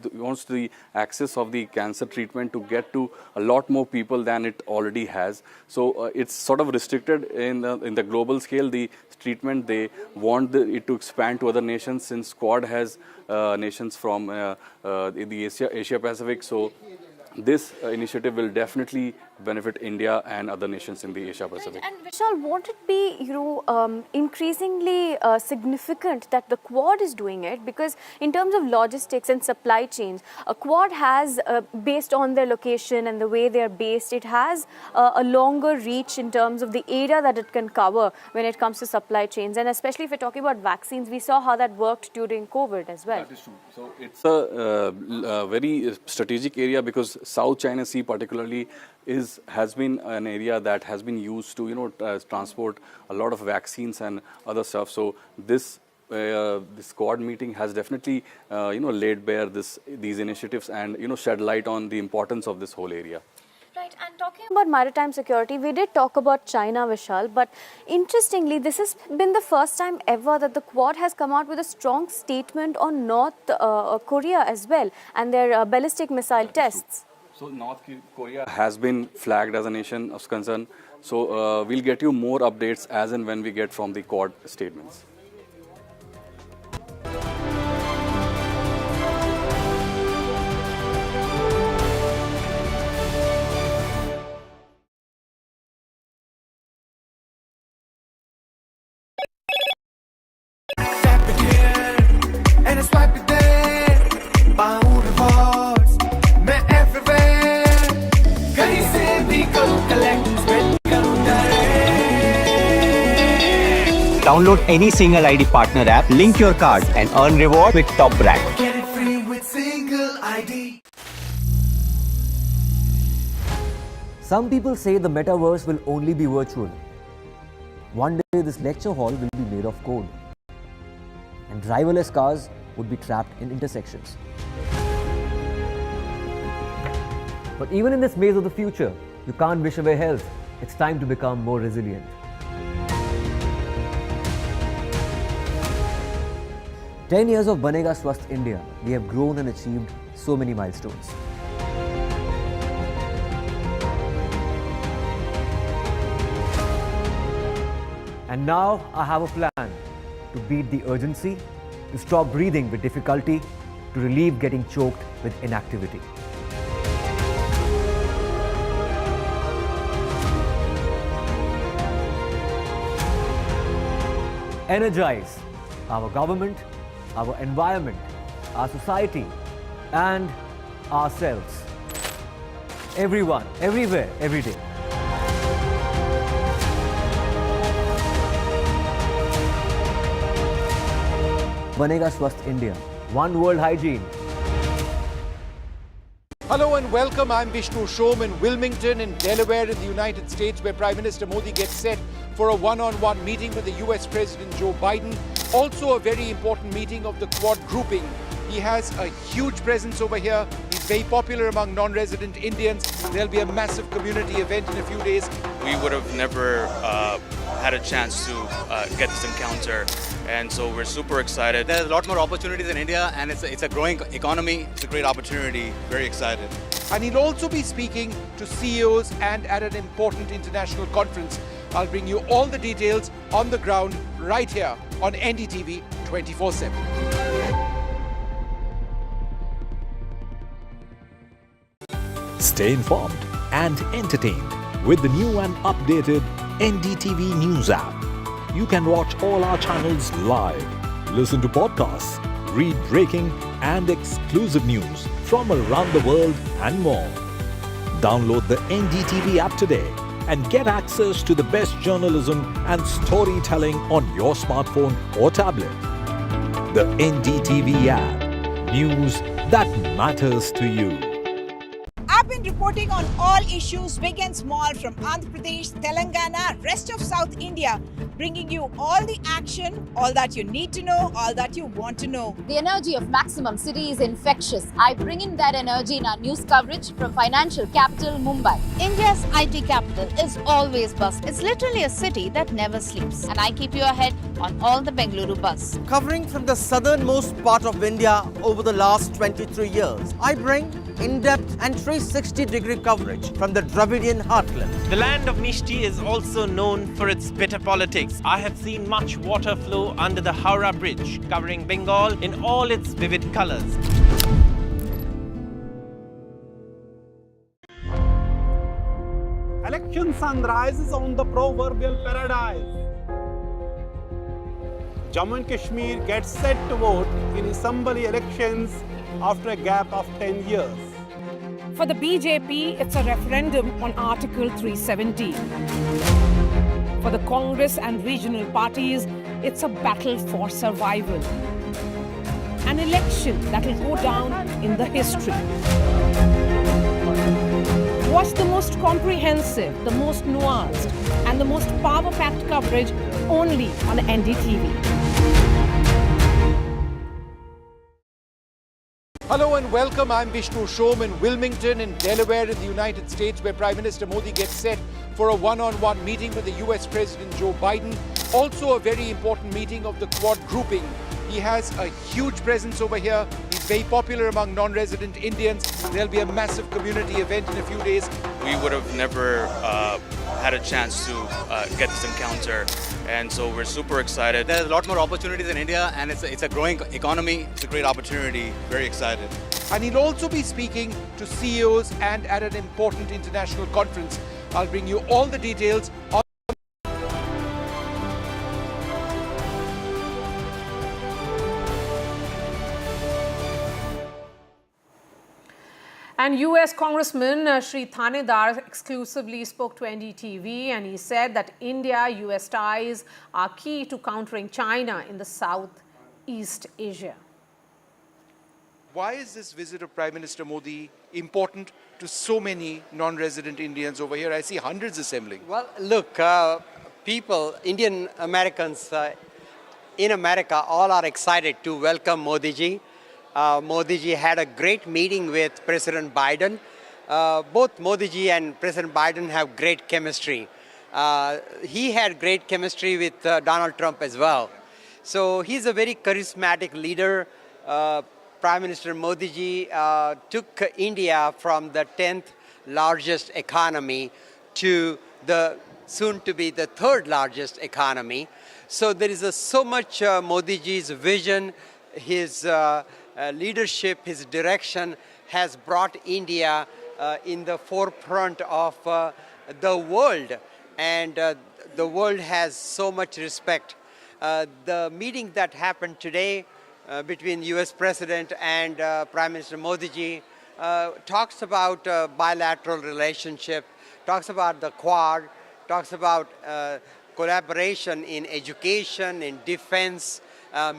of the cancer treatment to get to a lot more people than it already has. So it's sort of restricted in the global scale. The treatment, they want it to expand to other nations, since Quad has nations from the Asia Pacific. So this initiative will definitely benefit India and other nations in the Asia Pacific. And Vishal, won't it be increasingly significant that the Quad is doing it? Because in terms of logistics and supply chains, a Quad has, based on their location and the way they are based, it has a longer reach in terms of the area that it can cover when it comes to supply chains. And especially if we're talking about vaccines, we saw how that worked during COVID as well. That is true. So it's a very strategic area, because South China Sea particularly has been an area that has been used to transport a lot of vaccines and other stuff. So this Quad meeting has definitely laid bare these initiatives and shed light on the importance of this whole area. Right, and talking about maritime security, we did talk about China, Vishal, but interestingly, this has been the first time ever that the Quad has come out with a strong statement on North Korea as well and their ballistic missile tests. So North Korea has been flagged as a nation of concern. So we'll get you more updates as and when we get from the Quad statements. Download any single ID partner app, link your card and earn reward with top brand. Get it free with single ID. Some people say the metaverse will only be virtual. One day this lecture hall will be made of code, and driverless cars would be trapped in intersections. But even in this maze of the future, you can't wish away health. It's time to become more resilient. 10 years of Banega Swasth India, we have grown and achieved so many milestones. And now I have a plan to beat the urgency, to stop breathing with difficulty, to relieve getting choked with inactivity. Energize our government, our environment, our society, and ourselves. Everyone, everywhere, every day. Banega Swasth India. One World Hygiene. Hello and welcome. I'm Vishnu Shom in Wilmington in Delaware in the United States, where Prime Minister Modi gets set for a one-on-one meeting with the US President Joe Biden. Also a very important meeting of the Quad grouping. He has a huge presence over here. He's very popular among non-resident Indians. There'll be a massive community event in a few days. We would have never had a chance to get this encounter, and so we're super excited. There's a lot more opportunities in India, and it's a growing economy. It's a great opportunity. Very excited. And he'll also be speaking to CEOs and at an important international conference. I'll bring you all the details on the ground right here on NDTV 24/7. Stay informed and entertained with the new and updated NDTV News app. You can watch all our channels live, listen to podcasts, read breaking and exclusive news from around the world and more. Download the NDTV app today and get access to the best journalism and storytelling on your smartphone or tablet. The NDTV app. News that matters to you. I've been reporting on all issues big and small from Andhra Pradesh, Telangana, rest of South India, bringing you all the action, all that you need to know, all that you want to know. The energy of Maximum City is infectious. I bring in that energy in our news coverage from financial capital Mumbai. India's IT capital is always buzz. It's literally a city that never sleeps. And I keep you ahead on all the Bengaluru buzz. Covering from the southernmost part of India over the last 23 years, I bring in-depth and 360-degree coverage from the Dravidian heartland. The land of Mishti is also known for its bitter politics. I have seen much water flow under the Howrah Bridge, covering Bengal in all its vivid colors. Election sun rises on the proverbial paradise. Jammu and Kashmir gets set to vote in assembly elections after a gap of 10 years. For the BJP, it's a referendum on Article 370. For the Congress and regional parties, it's a battle for survival. An election that will go down in the history. Watch the most comprehensive, the most nuanced, and the most power-packed coverage only on NDTV. Hello and welcome. I'm Vishnu Shom in Wilmington in Delaware in the United States, where Prime Minister Modi gets set for a one-on-one meeting with the US President Joe Biden. Also a very important meeting of the Quad grouping. He has a huge presence over here. He's very popular among non-resident Indians. There'll be a massive community event in a few days. We would have never had a chance to get this encounter, and so we're super excited. There's a lot more opportunities in India, and it's a growing economy. It's a great opportunity. Very excited. And he'll also be speaking to CEOs and at an important international conference. I'll bring you all the details on And US Congressman Shri Thanedar exclusively spoke to NDTV, and he said that India-US ties are key to countering China in the Southeast Asia. why is this visit of Prime Minister Modi important to so many non-resident Indians over here? I see hundreds assembling. Well, look, people, Indian Americans in America, all are excited to welcome Modi ji. Modi ji had a great meeting with President Biden. Both Modi ji and President Biden have great chemistry. He had great chemistry with Donald Trump as well. So he's a very charismatic leader. Prime Minister Modi ji took India from the 10th largest economy to the soon to be the 3rd largest economy. So there is so much Modi ji's vision, his leadership, his direction has brought India in the forefront of the world, and the world has so much respect. The meeting that happened today between US President and Prime Minister Modi ji talks about bilateral relationship, talks about the Quad, talks about collaboration in education, in defense,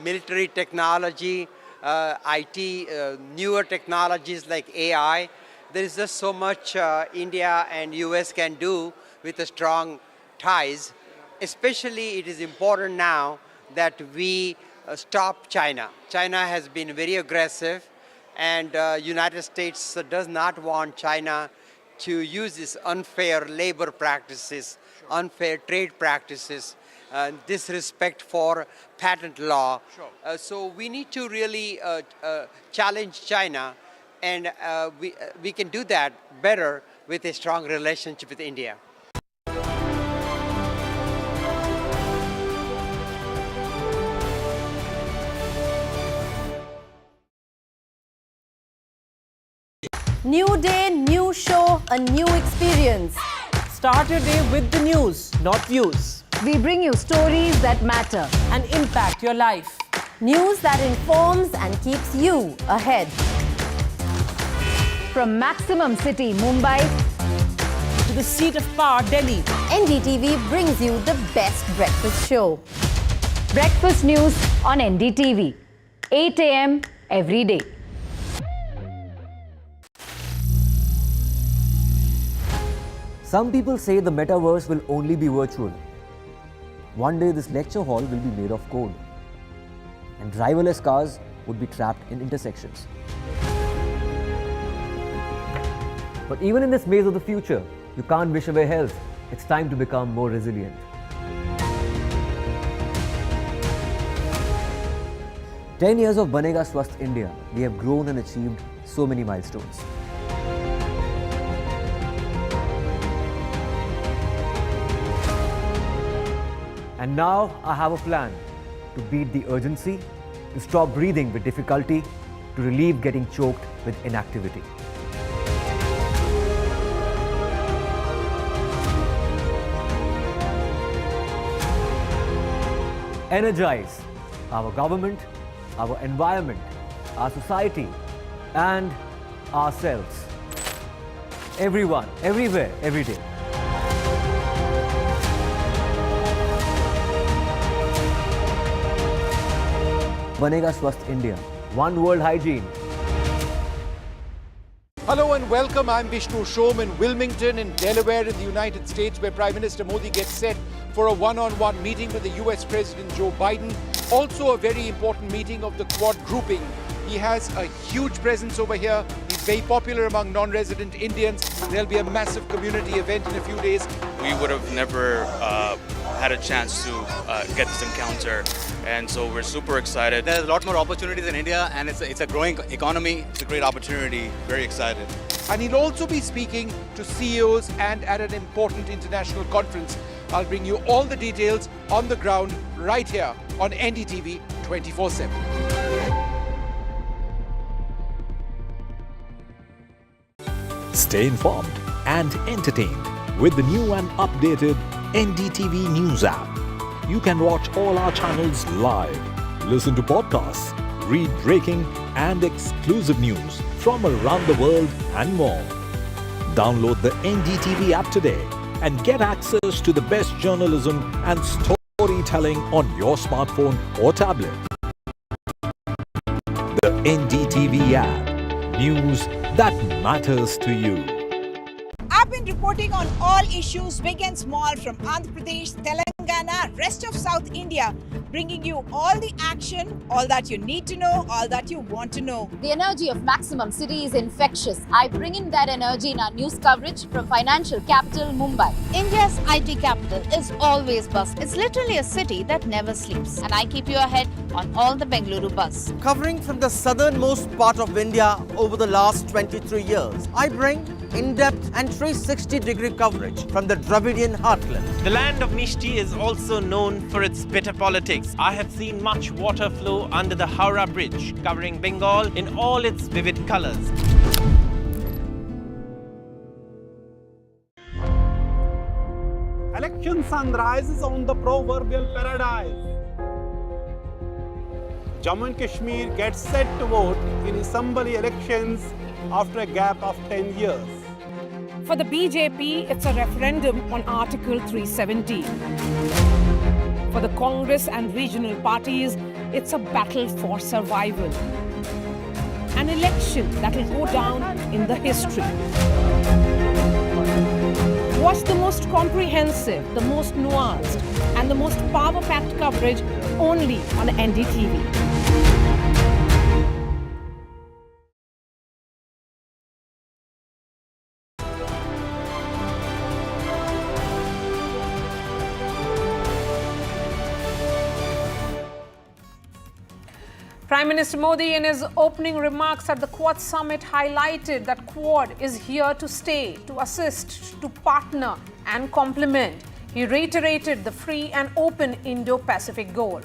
military technology, IT, newer technologies like AI. There is just so much India and US can do with the strong ties. Especially it is important now that we stop China. China has been very aggressive, and United States does not want China to use these unfair labor practices, unfair trade practices, disrespect for patent law. Sure. So we need to really challenge China, and we can do that better with a strong relationship with India. New day, new show, a new experience. Start your day with the news, not views. We bring you stories that matter and impact your life. News that informs and keeps you ahead. from Maximum City, Mumbai, to the seat of power, Delhi. NDTV brings you the best breakfast show. Breakfast news on NDTV, 8 a.m. every day. Some people say the metaverse will only be virtual. One day this lecture hall will be made of code, and driverless cars would be trapped in intersections. But even in this maze of the future, you can't wish away health. It's time to become more resilient. "10 years of Banega Swasth India, we have grown and achieved so many milestones. And now I have a plan to beat the urgency, to stop breathing with difficulty, to relieve getting choked with inactivity. Energize our government, our environment, our society, and ourselves. Everyone, everywhere, every day. Banega Swasth India. One world hygiene. Hello and welcome. I'm Vishnu Shom in Wilmington in Delaware in the United States, where Prime Minister Modi gets set for a one-on-one meeting with the US President Joe Biden. Also a very important meeting of the Quad grouping. He has a huge presence over here. He's very popular among non-resident Indians. There'll be a massive community event in a few days. We would have never had a chance to get this encounter, and so we're super excited. There's a lot more opportunities in India, and it's a growing economy. It's a great opportunity. Very excited. And he'll also be speaking to CEOs and at an important international conference. I'll bring you all the details on the ground right here on NDTV 24/7. Stay informed and entertained with the new and updated NDTV News app. You can watch all our channels live, listen to podcasts, read breaking and exclusive news from around the world and more. Download the NDTV app today and get access to the best journalism and storytelling on your smartphone or tablet. The NDTV app. News that matters to you. I've been reporting on all issues, big and small, from Andhra Pradesh, Telangana, rest of South India, bringing you all the action, all that you need to know, all that you want to know. The energy of Maximum City is infectious. I bring in that energy in our news coverage from financial capital, Mumbai. India's IT capital is always buzz. It's literally a city that never sleeps. And I keep you ahead on all the Bengaluru buzz. Covering from the southernmost part of India over the last 23 years, I bring in-depth and 360-degree coverage from the Dravidian heartland. The land of Mishti is also known for its bitter politics. I have seen much water flow under the Howrah Bridge, covering Bengal in all its vivid colors. Election sunrise is on the proverbial paradise. Jammu and Kashmir gets set to vote in assembly elections after a gap of 10 years. For the BJP, it's a referendum on Article 370. For the Congress and regional parties, it's a battle for survival. An election that will go down in the history. Watch the most comprehensive, the most nuanced, and the most power-packed coverage only on NDTV. Prime Minister Modi, in his opening remarks at the Quad Summit, highlighted that Quad is here to stay, to assist, to partner and complement. He reiterated the free and open Indo-Pacific goal.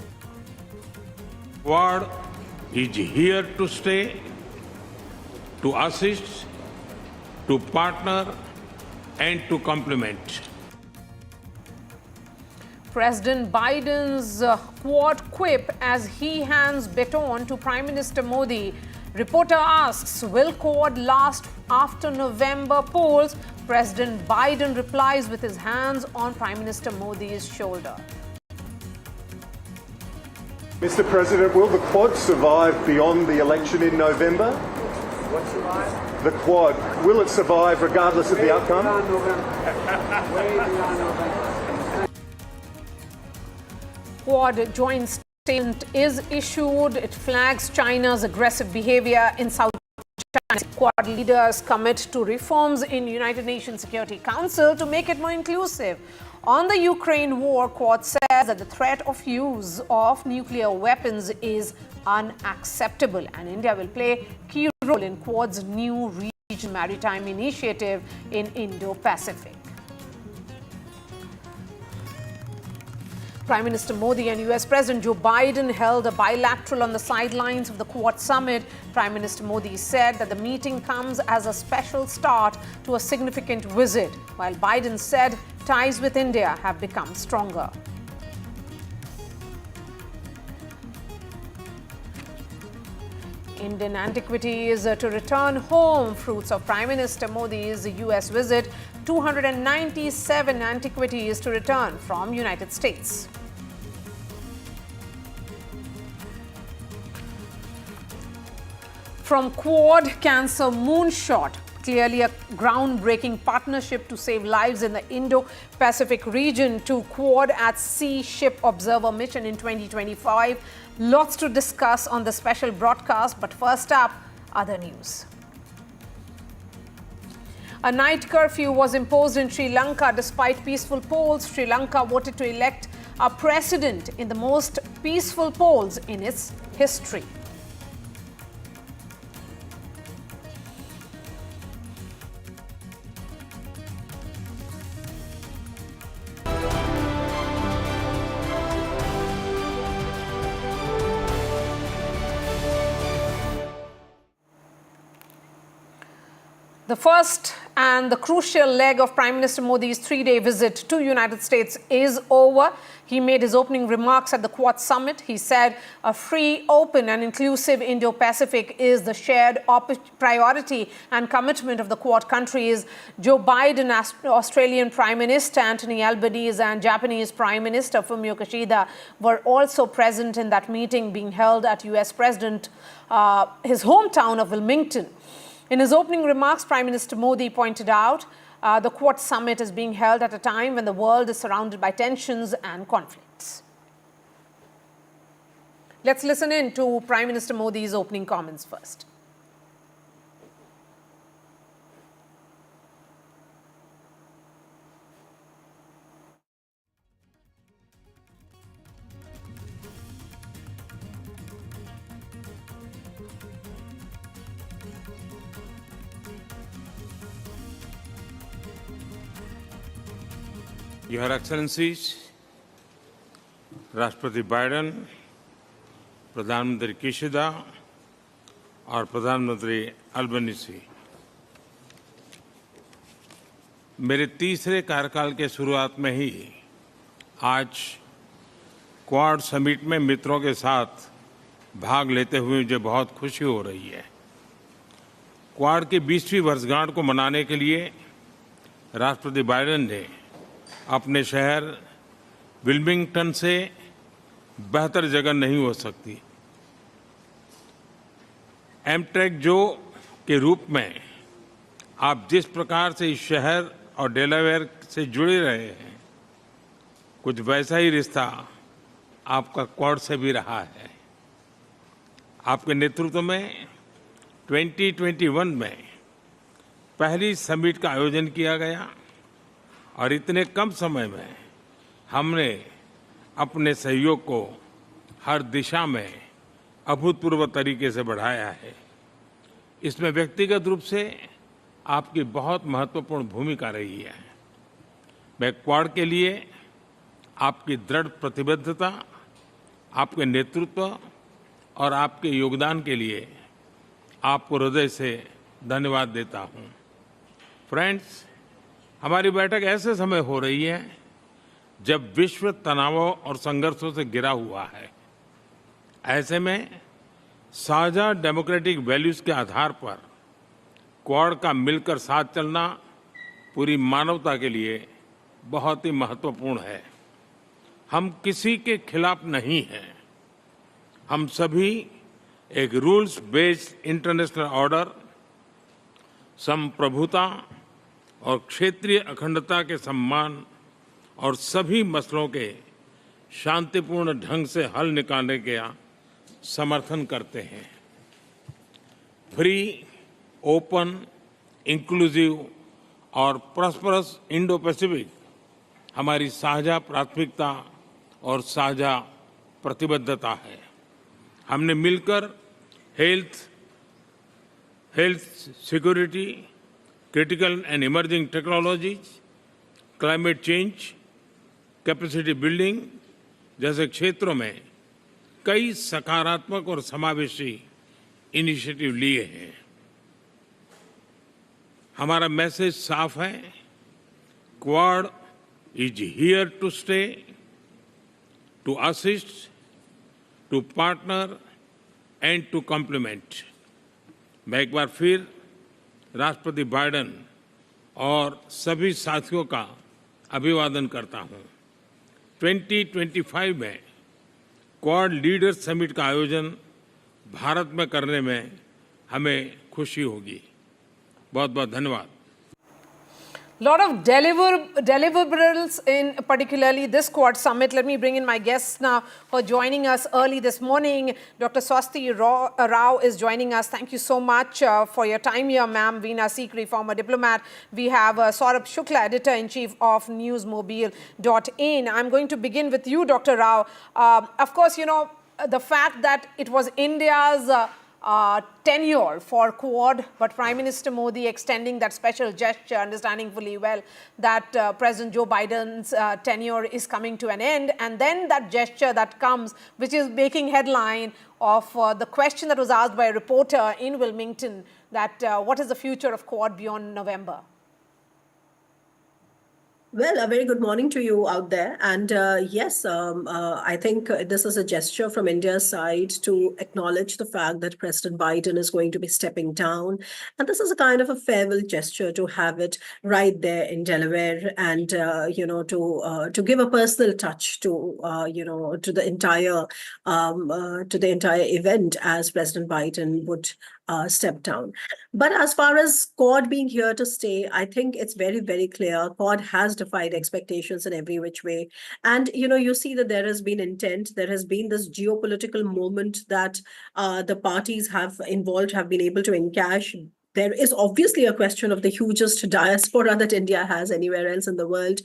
Quad is here to stay, to assist, to partner and to complement. President Biden's quad quip as he hands baton to Prime Minister Modi. Reporter asks, will Quad last after November polls? President Biden replies with his hands on Prime Minister Modi's shoulder. Mr. President, will the Quad survive beyond the election in November? What survive? The Quad, will it survive regardless of the outcome? Way beyond November. Quad joint statement is issued. It flags China's aggressive behavior in South China. Quad leaders commit to reforms in United Nations Security Council to make it more inclusive. On the Ukraine war, Quad says that the threat of use of nuclear weapons is unacceptable, and India will play a key role in Quad's new regional maritime initiative in Indo-Pacific. Prime Minister Modi and US President Joe Biden held a bilateral on the sidelines of the Quad summit. Prime Minister Modi said that the meeting comes as a special start to a significant visit, while Biden said ties with India have become stronger. Indian antiquities to return home. Fruits of Prime Minister Modi's US visit. 297 antiquities to return from United States. From Quad Cancer Moonshot, clearly a groundbreaking partnership to save lives in the Indo-Pacific region, to Quad at Sea Ship Observer mission in 2025. Lots to discuss on the special broadcast, but first up, other news. A night curfew was imposed in Sri Lanka despite peaceful polls. Sri Lanka voted to elect a president in the most peaceful polls in its history. The first and the crucial leg of Prime Minister Modi's three-day visit to the United States is over. He made his opening remarks at the Quad summit. He said a free, open and inclusive Indo-Pacific is the shared priority and commitment of the Quad countries. Joe Biden, Australian Prime Minister Anthony Albanese and Japanese Prime Minister Fumio Kishida were also present in that meeting being held at US President, his hometown of Wilmington. In his opening remarks, Prime Minister Modi pointed out the Quad summit is being held at a time when the world is surrounded by tensions and conflicts. Let's listen in to Prime Minister Modi's opening comments first. Your Excellencies, राष्ट्रपति Biden, प्रधानमंत्री Kishida और प्रधानमंत्री Albanese, मेरे तीसरे कार्यकाल के शुरुआत में ही आज क्वाड समिट में मित्रों के साथ भाग लेते हुए मुझे बहुत खुशी हो रही है। क्वाड की 20वीं वर्षगांठ को मनाने के लिए राष्ट्रपति बाइडेन ने अपने शहर विल्मिंगटन से बेहतर जगह नहीं हो सकती। एमट्रेक जो के रूप में आप जिस प्रकार से इस शहर और डेलावेयर से जुड़े रहे हैं, कुछ वैसा ही रिश्ता आपका क्वाड से भी रहा है। आपके नेतृत्व में 2021 में पहली समिट का आयोजन किया गया और इतने कम समय में हमने अपने सहयोग को हर दिशा में अभूतपूर्व तरीके से बढ़ाया है। इसमें व्यक्तिगत रूप से आपकी बहुत महत्वपूर्ण भूमिका रही है। मैं क्वाड के लिए आपकी दृढ़ प्रतिबद्धता, आपके नेतृत्व और आपके योगदान के लिए आपको हृदय से धन्यवाद देता हूं। फ्रेंड्स, हमारी बैठक ऐसे समय हो रही है जब विश्व तनावों और संघर्षों से घिरा हुआ है। ऐसे में साझा डेमोक्रेटिक वैल्यूज के आधार पर क्वाड का मिलकर साथ चलना पूरी मानवता के लिए बहुत ही महत्वपूर्ण है। हम किसी के खिलाफ नहीं हैं। हम सभी एक रूल्स बेस्ड इंटरनेशनल ऑर्डर, संप्रभुता और क्षेत्रीय अखंडता के सम्मान और सभी मसलों के शांतिपूर्ण ढंग से हल निकालने का समर्थन करते हैं। फ्री, ओपन, इंक्लूसिव और प्रॉस्परस इंडो पैसिफिक हमारी साझा प्राथमिकता और साझा प्रतिबद्धता है। हमने मिलकर health security, critical and emerging technologies, climate change, capacity building जैसे क्षेत्रों में कई सकारात्मक और समावेशी इनिशिएटिव लिए हैं। हमारा मैसेज साफ है, Quad is here to stay, to assist, to partner and to complement. मैं एक बार फिर राष्ट्रपति बाइडेन और सभी साथियों का अभिवादन करता हूं। 2025 में क्वाड लीडर्स समिट का आयोजन भारत में करने में हमें खुशी होगी। बहुत बहुत धन्यवाद। Lot of deliverables in particularly this Quad Summit. Let me bring in my guests now for joining us early this morning. Dr. Swasti Rao is joining us. Thank you so much for your time here, ma'am. Veena Sikri, former diplomat. We have Saurabh Shukla, editor-in-chief of newsmobile.in. I'm going to begin with you, Dr. Rao. Of course, you know, the fact that it was India's tenure for Quad, but Prime Minister Modi extending that special gesture, understanding fully well that President Joe Biden's tenure is coming to an end, and then that gesture that comes, which is making headline of the question that was asked by a reporter in Wilmington, that what is the future of Quad beyond November? Well, a very good morning to you out there. And yes, I think this is a gesture from India's side to acknowledge the fact that President Biden is going to be stepping down. And this is a kind of a farewell gesture to have it right there in Delaware, and, you know, to give a personal touch to, you know, to the entire event as President Biden would step down. But as far as Quad being here to stay, I think it's very, very clear. Quad has defied expectations in every which way. And, you know, you see that there has been intent. There has been this geopolitical moment that the parties have involved have been able to encash. There is obviously a question of the hugest diaspora that India has anywhere else in the world.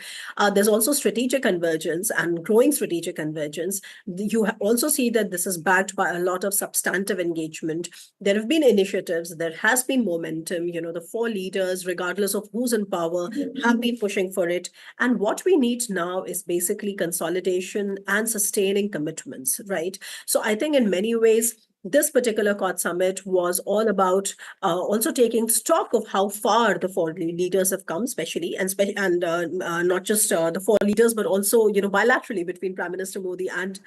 There's also strategic convergence and growing strategic convergence. You also see that this is backed by a lot of substantive engagement. There have been initiatives. There has been momentum. You know, the four leaders, regardless of who's in power, have been pushing for it. And what we need now is basically consolidation and sustaining commitments, right? So I think in many ways, this particular Quad Summit was all about also taking stock of how far the four leaders have come, especially, and not just the four leaders, but also, you know, bilaterally between Prime Minister Modi and,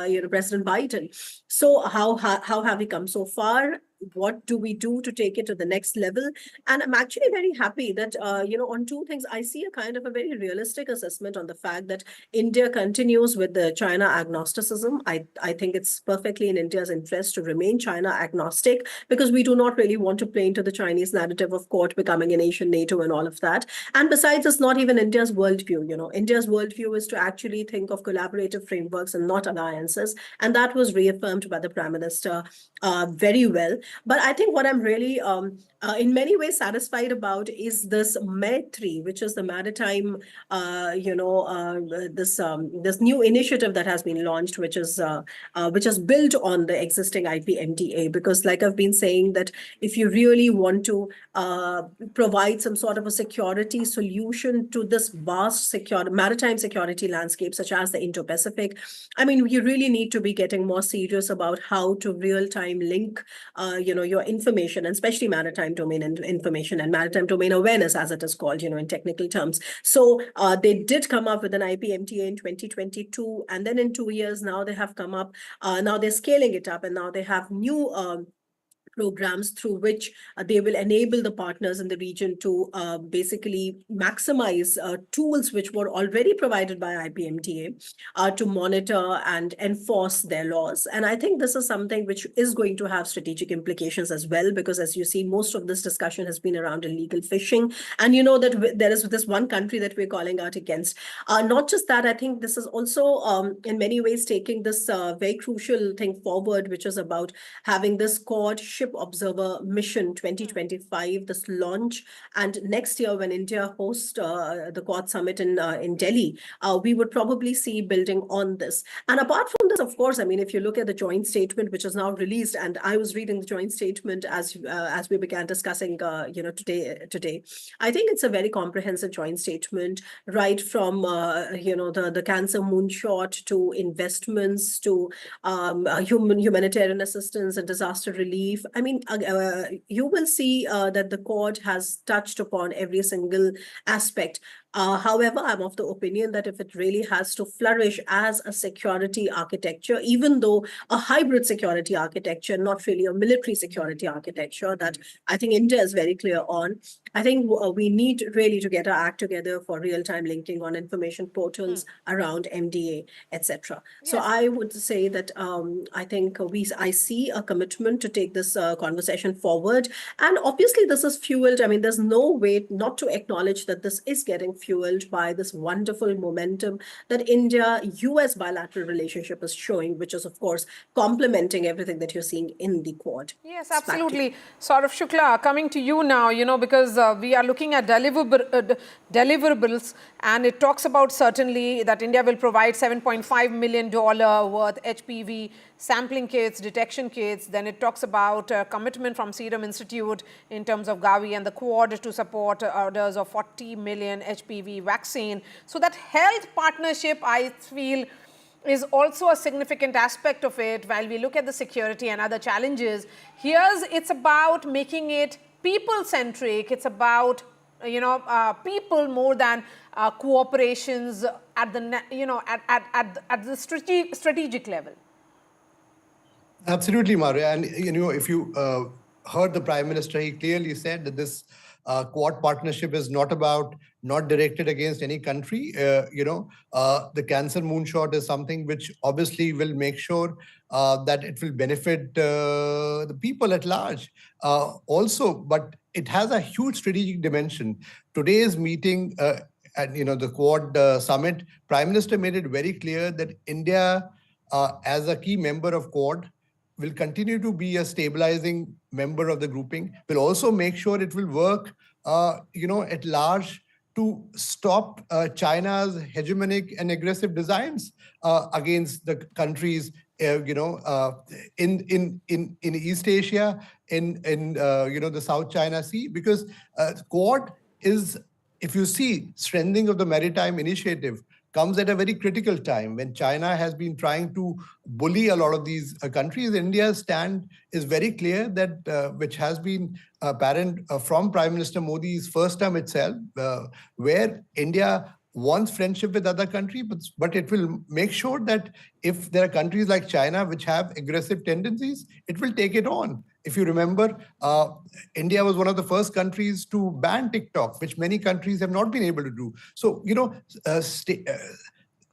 you know, President Biden. So how have we come so far? What do we do to take it to the next level? And I'm actually very happy that, you know, on two things, I see a kind of a very realistic assessment on the fact that India continues with the China agnosticism. I think it's perfectly in India's interest to remain China agnostic, because we do not really want to play into the Chinese narrative of Quad becoming a nation, NATO and all of that. And besides, it's not even India's worldview. You know, India's worldview is to actually think of collaborative frameworks and not alliances. And that was reaffirmed by the Prime Minister very well. But I think what I'm really, in many ways, satisfied about is this Maitri, which is the maritime, you know, this new initiative that has been launched, which is built on the existing IPMTA. Because, like I've been saying, that if you really want to provide some sort of a security solution to this vast maritime security landscape, such as the Indo-Pacific, I mean, you really need to be getting more serious about how to real-time link, your information, and especially maritime domain and information and maritime domain awareness, as it is called, in technical terms. So they did come up with an IPMTA in 2022, and then in 2 years now they have come up. Now they're scaling it up, and now they have new programs through which they will enable the partners in the region to basically maximize tools which were already provided by IPMTA to monitor and enforce their laws. And I think this is something which is going to have strategic implications as well, because as you see, most of this discussion has been around illegal fishing. And you know that there is this one country that we're calling out against. Not just that, I think this is also in many ways taking this very crucial thing forward, which is about having this Quad Ship Observer Mission 2025, this launch. And next year, when India hosts the Quad Summit in Delhi, we would probably see building on this. And apart from this, of course, I mean, if you look at the joint statement, which is now released, and I was reading the joint statement as we began discussing, today, I think it's a very comprehensive joint statement, right from, the cancer moonshot to investments to humanitarian assistance and disaster relief. I mean, you will see that the Quad has touched upon every single aspect. However, I'm of the opinion that if it really has to flourish as a security architecture, even though a hybrid security architecture, not really a military security architecture, that I think India is very clear on, I think we need really to get our act together for real-time linking on information portals around MDA, etc. So I would say that I think I see a commitment to take this conversation forward. And obviously this is fueled, I mean, there's no way not to acknowledge that this is getting fueled by this wonderful momentum that India-US bilateral relationship is showing, which is, of course, complementing everything that you're seeing in the Quad. Yes, absolutely. Saurav Shukla, coming to you now, because we are looking at deliverables, and it talks about certainly that India will provide $7.5 million worth HPV sampling kits, detection kits. Then it talks about commitment from Serum Institute in terms of Gavi and the Quad to support orders of 40 million HPV vaccine. So that health partnership, I feel, is also a significant aspect of it. While we look at the security and other challenges, it's about making it people-centric. It's about people more than cooperations at the at the strategic level. Absolutely, Maria. And if you heard the Prime Minister, he clearly said that this Quad partnership is not directed against any country. The cancer moonshot is something which obviously will make sure that it will benefit the people at large. Also, but it has a huge strategic dimension. Today's meeting at the Quad summit, Prime Minister made it very clear that India, as a key member of Quad, will continue to be a stabilizing member of the grouping, will also make sure it will work, at large to stop China's hegemonic and aggressive designs against the countries, in East Asia, in the South China Sea, because Quad is, if you see, strengthening of the maritime initiative comes at a very critical time when China has been trying to bully a lot of these countries. India's stand is very clear, that which has been apparent from Prime Minister Modi's first term itself, where India wants friendship with other countries, but it will make sure that if there are countries like China which have aggressive tendencies, it will take it on. If you remember, India was one of the first countries to ban TikTok, which many countries have not been able to do. So,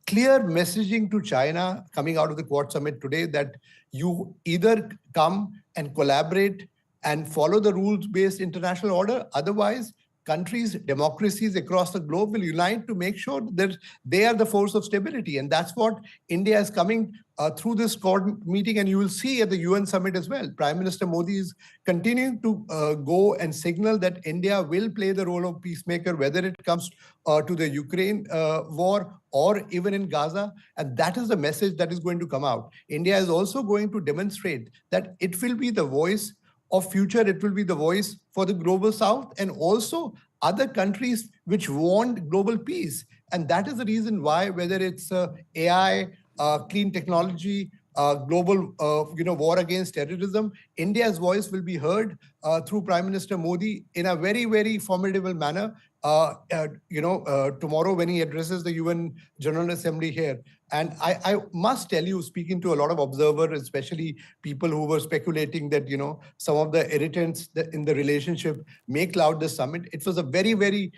clear messaging to China coming out of the Quad Summit today that you either come and collaborate and follow the rules-based international order. Otherwise, countries, democracies across the globe will unite to make sure that they are the force of stability. And that's what India is coming through this Quad meeting. And you will see at the UN summit as well. Prime Minister Modi is continuing to go and signal that India will play the role of peacemaker, whether it comes to the Ukraine war or even in Gaza. And that is the message that is going to come out. India is also going to demonstrate that it will be the voice of future. It will be the voice for the global South and also other countries which want global peace. And that is the reason why, whether it's AI, clean technology, global, war against terrorism, India's voice will be heard through Prime Minister Modi in a very, very formidable manner. Tomorrow when he addresses the UN General Assembly here. And I must tell you, speaking to a lot of observers, especially people who were speculating that, some of the irritants in the relationship may cloud the summit, it was a very, very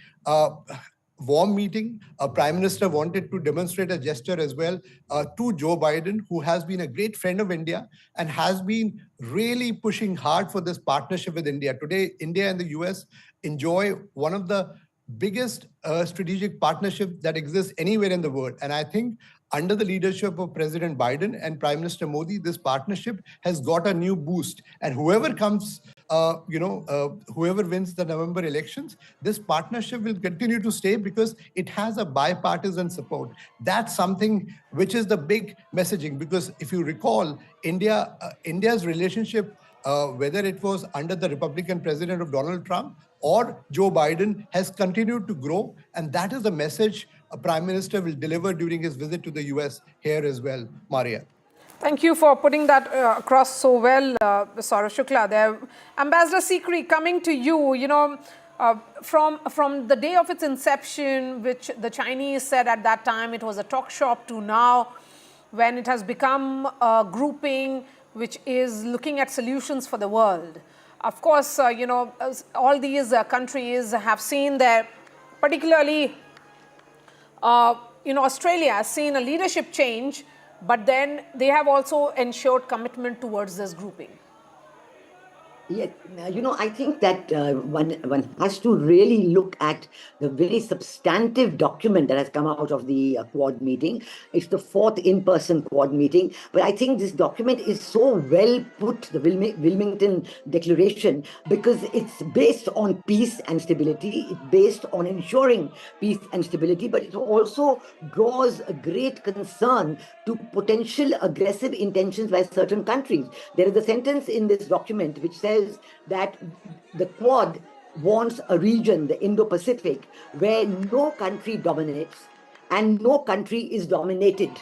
warm meeting. Prime Minister wanted to demonstrate a gesture as well to Joe Biden, who has been a great friend of India and has been really pushing hard for this partnership with India. Today, India and the US enjoy one of the biggest strategic partnerships that exists anywhere in the world. And I think under the leadership of President Biden and Prime Minister Modi, this partnership has got a new boost. And whoever comes, whoever wins the November elections, this partnership will continue to stay because it has a bipartisan support. That's something which is the big messaging. Because if you recall, India's relationship, whether it was under the Republican president of Donald Trump or Joe Biden, has continued to grow. And that is the message a Prime Minister will deliver during his visit to the US here as well. Maria. Thank you for putting that across so well, Saurav Shukla there. Ambassador Sikri, coming to you, from the day of its inception, which the Chinese said at that time it was a talk shop, to now when it has become a grouping which is looking at solutions for the world. Of course, all these countries have seen their, particularly, Australia has seen a leadership change, but then they have also ensured commitment towards this grouping. Yeah, I think that one has to really look at the very substantive document that has come out of the Quad meeting. It's the 4th in-person Quad meeting, but I think this document is so well put, the Wilmington Declaration, because it's based on peace and stability. It's based on ensuring peace and stability, but it also draws a great concern to potential aggressive intentions by certain countries. There is a sentence in this document which says that the Quad wants a region, the Indo-Pacific, where no country dominates and no country is dominated.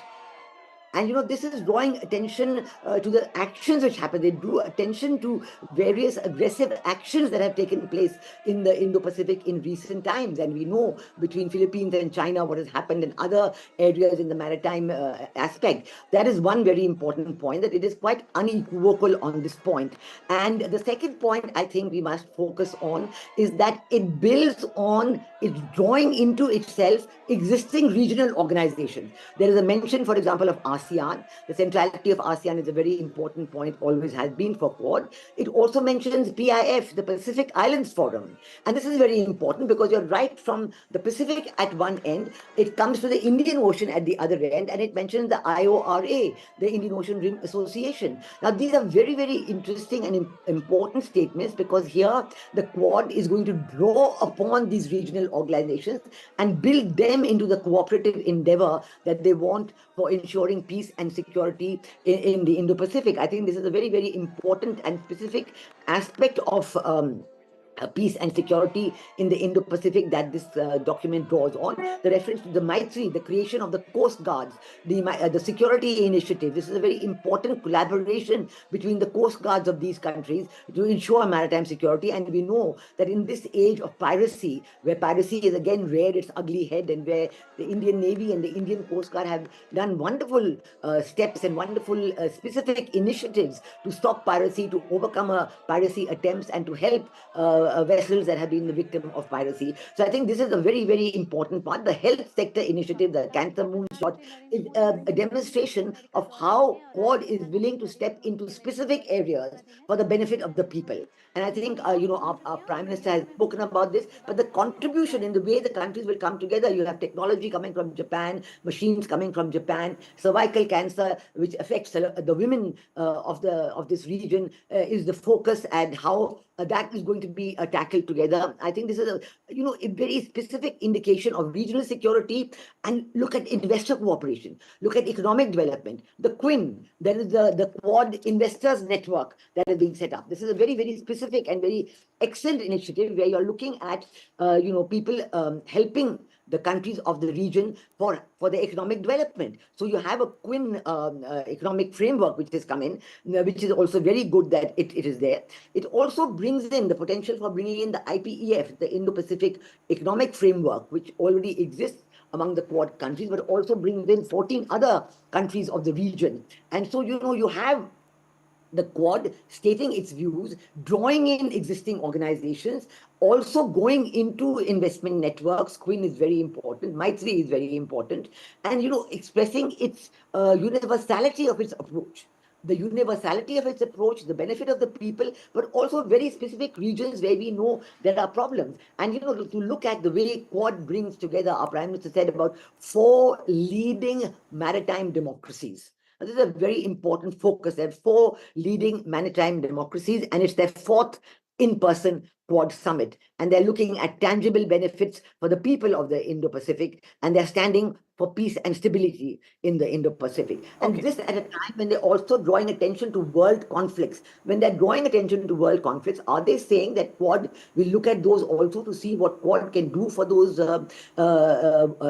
And this is drawing attention to the actions which happen. They drew attention to various aggressive actions that have taken place in the Indo-Pacific in recent times. And we know between Philippines and China what has happened in other areas in the maritime aspect. That is one very important point, that it is quite unequivocal on this point. And the second point I think we must focus on is that it builds on, it's drawing into itself existing regional organizations. There is a mention, for example, of ASEAN. The centrality of ASEAN is a very important point, always has been for Quad. It also mentions PIF, the Pacific Islands Forum. And this is very important because you're right, from the Pacific at one end, it comes to the Indian Ocean at the other end, and it mentions the IORA, the Indian Ocean Rim Association. Now, these are very, very interesting and important statements, because here the Quad is going to draw upon these regional organizations and build them into the cooperative endeavor that they want for ensuring peace and security in the Indo-Pacific. I think this is a very, very important and specific aspect of peace and security in the Indo-Pacific that this document draws on. The reference to the Maitri, the creation of the Coast Guards, the security initiative. This is a very important collaboration between the Coast Guards of these countries to ensure maritime security. And we know that in this age of piracy, where piracy is again reared its ugly head, and where the Indian Navy and the Indian Coast Guard have done wonderful steps and wonderful specific initiatives to stop piracy, to overcome piracy attempts, and to help vessels that have been the victim of piracy. So I think this is a very, very important part. The health sector initiative, the Cancer Moonshot, is a demonstration of how Quad is willing to step into specific areas for the benefit of the people. And I think, our Prime Minister has spoken about this, but the contribution in the way the countries will come together, you have technology coming from Japan, machines coming from Japan, cervical cancer, which affects the women of this region, is the focus, and how that is going to be tackled together. I think this is a very specific indication of regional security. And look at investor cooperation, look at economic development. The QUIN, there is the Quad Investors Network that is being set up. This is a very, very specific specific and very excellent initiative where you're looking at, people helping the countries of the region for the economic development. So you have a Quinn economic framework which has come in, which is also very good that it is there. It also brings in the potential for bringing in the IPEF, the Indo-Pacific economic framework, which already exists among the Quad countries, but also brings in 14 other countries of the region. And so, you have the Quad stating its views, drawing in existing organizations, also going into investment networks. Quinn is very important, Maitri is very important, and expressing its universality of its approach. The universality of its approach, the benefit of the people, but also very specific regions where we know there are problems. And to look at the way Quad brings together, our Prime Minister said about 4 leading maritime democracies. This is a very important focus. There are 4 leading maritime democracies, and it's their 4th in-person Quad summit. And they're looking at tangible benefits for the people of the Indo-Pacific, and they're standing for peace and stability in the Indo-Pacific. And this at a time when they're also drawing attention to world conflicts. When they're drawing attention to world conflicts, are they saying that Quad will look at those also to see what Quad can do for those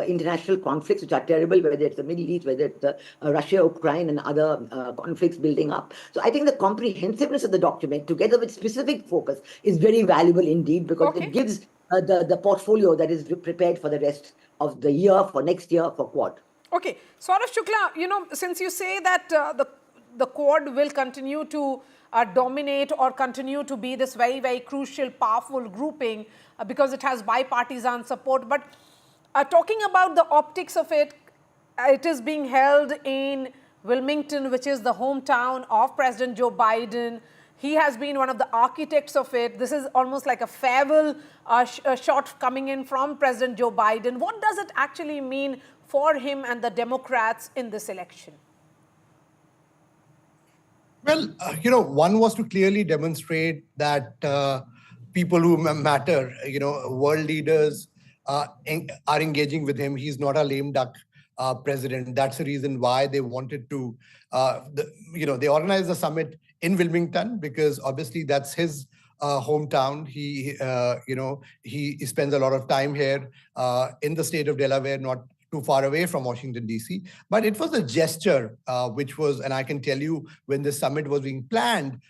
international conflicts which are terrible, whether it's the Middle East, whether it's Russia, Ukraine, and other conflicts building up? So I think the comprehensiveness of the document, together with specific focus, is very valuable indeed, because it gives the portfolio that is prepared for the rest of the year, for next year, for Quad. Okay, Saurav Shukla, since you say that the Quad will continue to dominate or continue to be this very, very crucial, powerful grouping because it has bipartisan support, but talking about the optics of it, it is being held in Wilmington, which is the hometown of President Joe Biden. He has been one of the architects of it. This is almost like a farewell shot coming in from President Joe Biden. What does it actually mean for him and the Democrats in this election? Well, one was to clearly demonstrate that people who matter, world leaders are engaging with him. He's not a lame duck president. That's the reason why they wanted to, they organized the summit in Wilmington, because obviously that's his hometown. He spends a lot of time here in the state of Delaware, not too far away from Washington, D.C. But it was a gesture which was, and I can tell you, when this summit was being planned,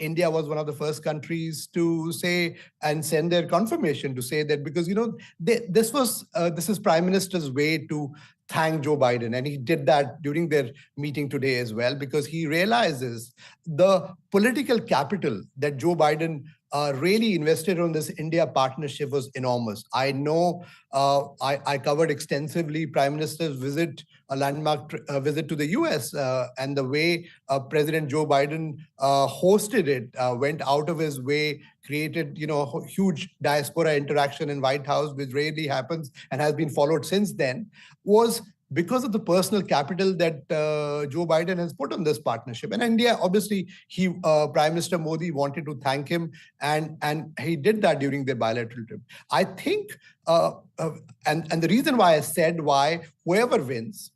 India was one of the first countries to say and send their confirmation to say that, because, this is Prime Minister's way to thank Joe Biden. And he did that during their meeting today as well, because he realizes the political capital that Joe Biden really invested on this India partnership was enormous. I know I covered extensively Prime Minister's visit, a landmark visit to the US, and the way President Joe Biden hosted it, went out of his way, created huge diaspora interaction in White House, which rarely happens and has been followed since then, was because of the personal capital that Joe Biden has put on this partnership. And India, obviously, Prime Minister Modi wanted to thank him, and he did that during their bilateral trip. I think, and the reason why I said why whoever wins,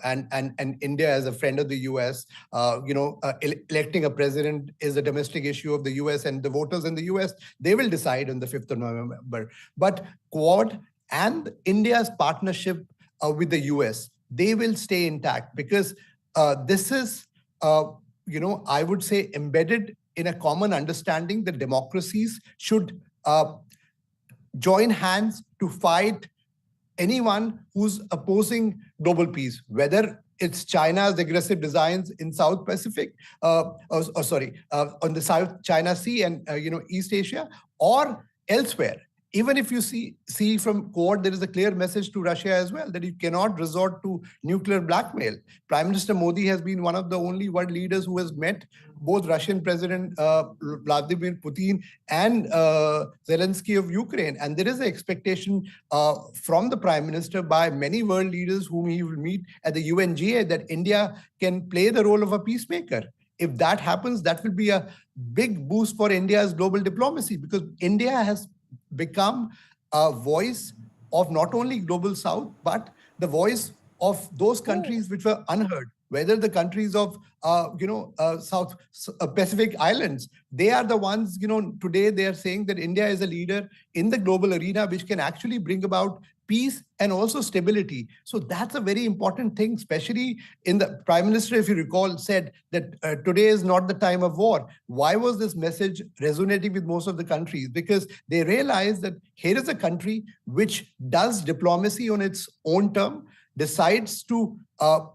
and India as a friend of the US, electing a president is a domestic issue of the US, and the voters in the US, they will decide on the 5th of November. But Quad and India's partnership with the US, they will stay intact, because this is, I would say, embedded in a common understanding that democracies should join hands to fight anyone who's opposing global peace, whether it's China's aggressive designs in South Pacific, on the South China Sea and East Asia, or elsewhere. Even if you see from Quad, there is a clear message to Russia as well, that you cannot resort to nuclear blackmail. Prime Minister Modi has been one of the only world leaders who has met both Russian President Vladimir Putin and Zelensky of Ukraine. And there is an expectation from the Prime Minister by many world leaders whom he will meet at the UNGA that India can play the role of a peacemaker. If that happens, that will be a big boost for India's global diplomacy, because India has become a voice of not only global South, but the voice of those countries which were unheard whether the countries of, South Pacific Islands. They are the ones, today they are saying that India is a leader in the global arena, which can actually bring about peace and also stability. So that's a very important thing, especially in the Prime Minister, if you recall, said that today is not the time of war. Why was this message resonating with most of the countries? Because they realize that here is a country which does diplomacy on its own term, decides to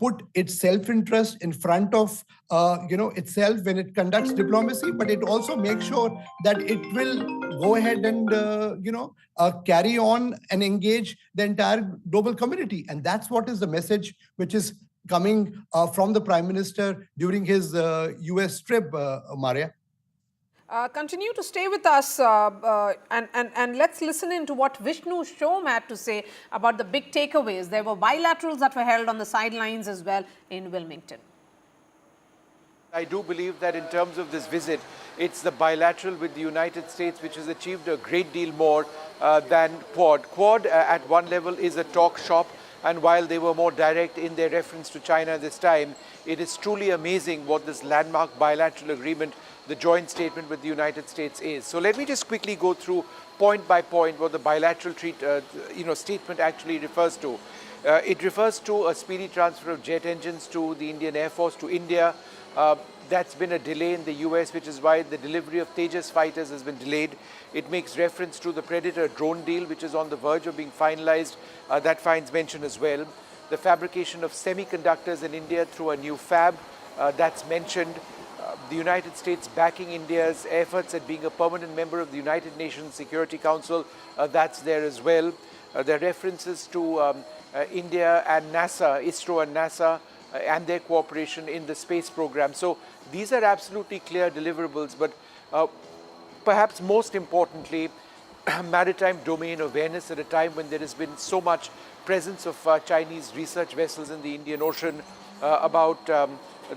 put its self-interest in front of itself when it conducts diplomacy, but it also makes sure that it will go ahead and carry on and engage the entire global community. And that's what is the message which is coming from the Prime Minister during his US trip, Maria. Continue to stay with us and let's listen into what Vishnu Shom had to say about the big takeaways. There were bilaterals that were held on the sidelines as well in Wilmington. I do believe that in terms of this visit, it's the bilateral with the United States which has achieved a great deal more than Quad. Quad at one level is a talk shop, and while they were more direct in their reference to China this time, it is truly amazing what this landmark bilateral agreement, the joint statement with the United States is. So let me just quickly go through point by point what the bilateral statement actually refers to. It refers to a speedy transfer of jet engines to the Indian Air Force to India. That's been a delay in the US, which is why the delivery of Tejas fighters has been delayed. It makes reference to the Predator drone deal, which is on the verge of being finalized. That finds mention as well. The fabrication of semiconductors in India through a new fab, that's mentioned. The United States backing India's efforts at being a permanent member of the United Nations Security Council, that's there as well. There are references to India and NASA, ISRO and NASA, and their cooperation in the space program. So these are absolutely clear deliverables, but perhaps most importantly, maritime domain awareness at a time when there has been so much presence of Chinese research vessels in the Indian Ocean, about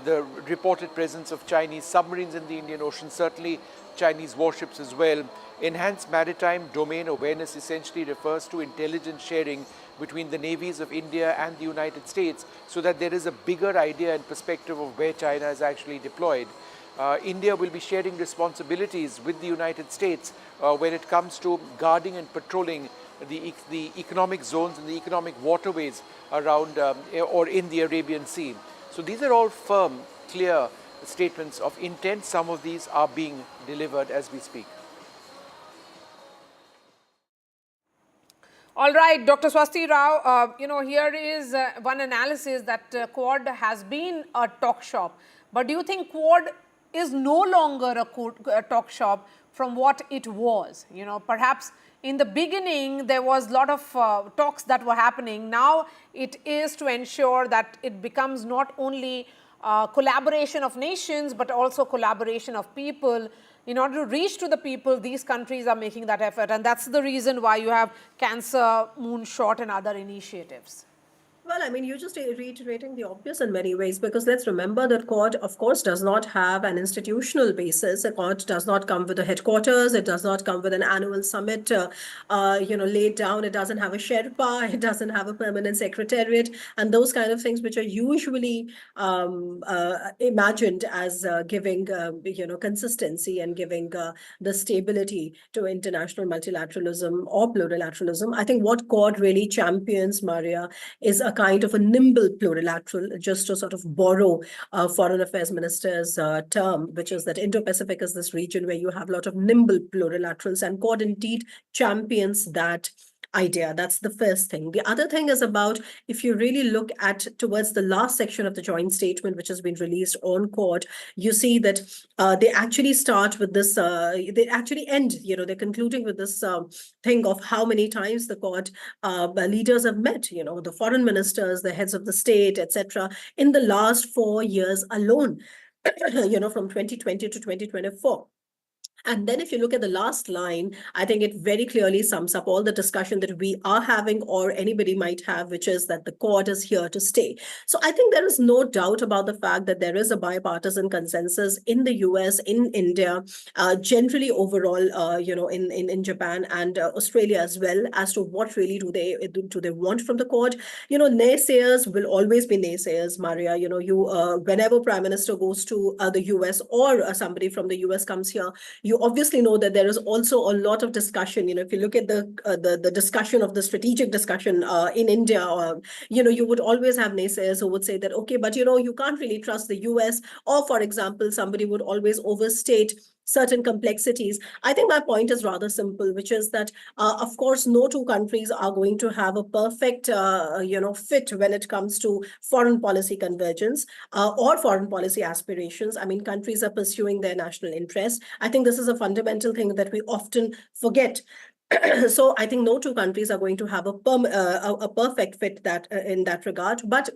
the reported presence of Chinese submarines in the Indian Ocean, certainly Chinese warships as well. Enhanced maritime domain awareness essentially refers to intelligence sharing between the navies of India and the United States, so that there is a bigger idea and perspective of where China is actually deployed. India will be sharing responsibilities with the United States when it comes to guarding and patrolling the economic zones and the economic waterways around or in the Arabian Sea. So these are all firm, clear statements of intent. Some of these are being delivered as we speak. All right, Dr. Swasti Rao, here is one analysis that Quad has been a talk shop. But do you think Quad is no longer a talk shop from what it was? Perhaps in the beginning, there was a lot of talks that were happening. Now it is to ensure that it becomes not only collaboration of nations, but also collaboration of people. In order to reach to the people, these countries are making that effort. And that's the reason why you have Cancer, Moonshot, and other initiatives. Well, I mean, you're just reiterating the obvious in many ways, because let's remember that Quad, of course, does not have an institutional basis. A Quad does not come with a headquarters. It does not come with an annual summit, laid down. It doesn't have a Sherpa. It doesn't have a permanent secretariat, and those kind of things which are usually imagined as giving, consistency and giving the stability to international multilateralism or plurilateralism. I think what Quad really champions, Maria, is a kind of a nimble plurilateral, just to sort of borrow Foreign Affairs Minister's term, which is that Indo-Pacific is this region where you have a lot of nimble plurilaterals, and Quad indeed champions that idea. That's the first thing. The other thing is about, if you really look at towards the last section of the joint statement, which has been released on Quad, you see that they actually start with this, they actually end, they're concluding with this thing of how many times the Quad leaders have met, the foreign ministers, the heads of the state, etc., in the last 4 years alone, from 2020 to 2024. And then if you look at the last line, I think it very clearly sums up all the discussion that we are having or anybody might have, which is that the Quad is here to stay. So I think there is no doubt about the fact that there is a bipartisan consensus in the US, in India, generally overall, in Japan and Australia as well, as to what really do they want from the Quad. Naysayers will always be naysayers, Maria. Whenever Prime Minister goes to the US or somebody from the US comes here, you obviously know that there is also a lot of discussion. If you look at the discussion of the strategic discussion in India, you would always have naysayers who would say that, okay, but you can't really trust the US, or for example, somebody would always overstate certain complexities. I think my point is rather simple, which is that, of course, no two countries are going to have a perfect, fit when it comes to foreign policy convergence or foreign policy aspirations. I mean, countries are pursuing their national interests. I think this is a fundamental thing that we often forget. So I think no two countries are going to have a perfect fit that in that regard. But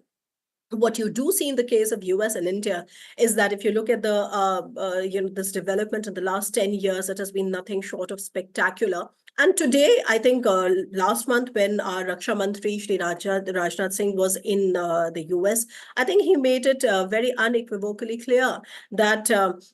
what you do see in the case of US and India is that if you look at this development in the last 10 years, it has been nothing short of spectacular. And today, I think last month when our Raksha Mantri Shri Rajnath Singh was in the US, I think he made it very unequivocally clear that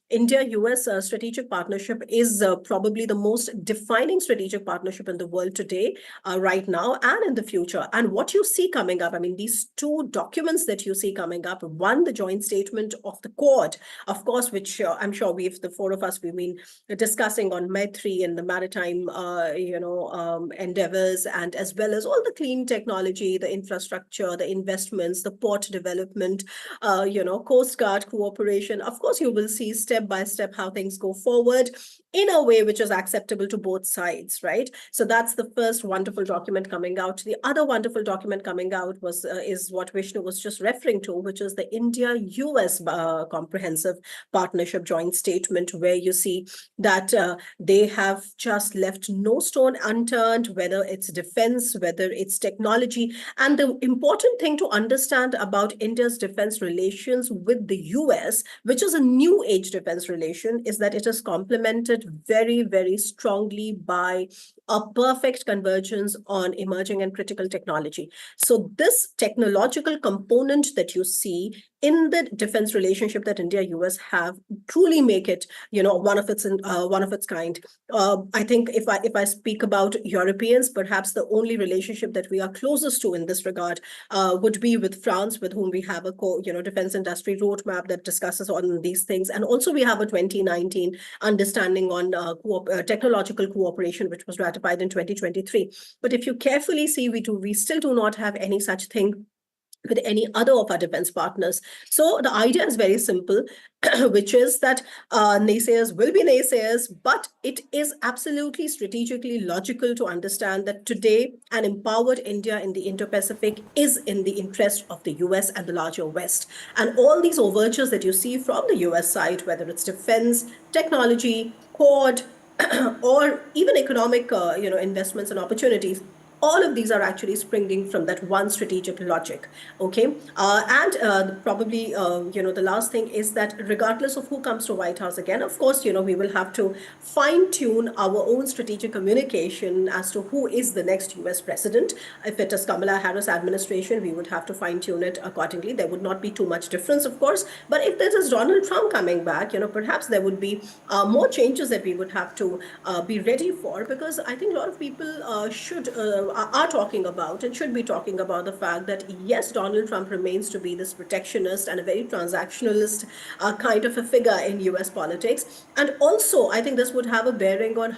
India-US strategic partnership is probably the most defining strategic partnership in the world today, right now and in the future. And what you see coming up, I mean, these two documents that you see coming up, one, the joint statement of the Quad, of course, which I'm sure the four of us, we've been discussing on Maitri and the maritime endeavors, and as well as all the clean technology, the infrastructure, the investments, the port development, Coast Guard cooperation. Of course, you will see step by step how things go forward in a way which is acceptable to both sides, right? So that's the first wonderful document coming out. The other wonderful document coming out is what Vishnu was just referring to, which is the India-US comprehensive partnership joint statement, where you see that they have just left no stone unturned, whether it's defense, whether it's technology. And the important thing to understand about India's defense relations with the US, which is a new age defense relation, is that it is complemented very, very strongly by a perfect convergence on emerging and critical technology. So this technological component that you see in the defense relationship that India-US have truly make it, one of its kind. I think if I speak about Europeans, perhaps the only relationship that we are closest to in this regard would be with France, with whom we have a defense industry roadmap that discusses on these things, and also we have a 2019 understanding on technological cooperation, which was ratified in 2023. But if you carefully see, we still do not have any such thing with any other of our defense partners. So the idea is very simple, which is that naysayers will be naysayers, but it is absolutely strategically logical to understand that today an empowered India in the Indo-Pacific is in the interest of the US and the larger West. And all these overtures that you see from the US side, whether it's defense, technology, Quad, or even economic investments and opportunities, all of these are actually springing from that one strategic logic, okay? Probably, the last thing is that regardless of who comes to White House again, of course, we will have to fine-tune our own strategic communication as to who is the next US president. If it is Kamala Harris administration, we would have to fine-tune it accordingly. There would not be too much difference, of course. But if there is Donald Trump coming back, perhaps there would be more changes that we would have to be ready for, because I think a lot of people are talking about and should be talking about the fact that, yes, Donald Trump remains to be this protectionist and a very transactionalist kind of a figure in US politics. And also, I think this would have a bearing on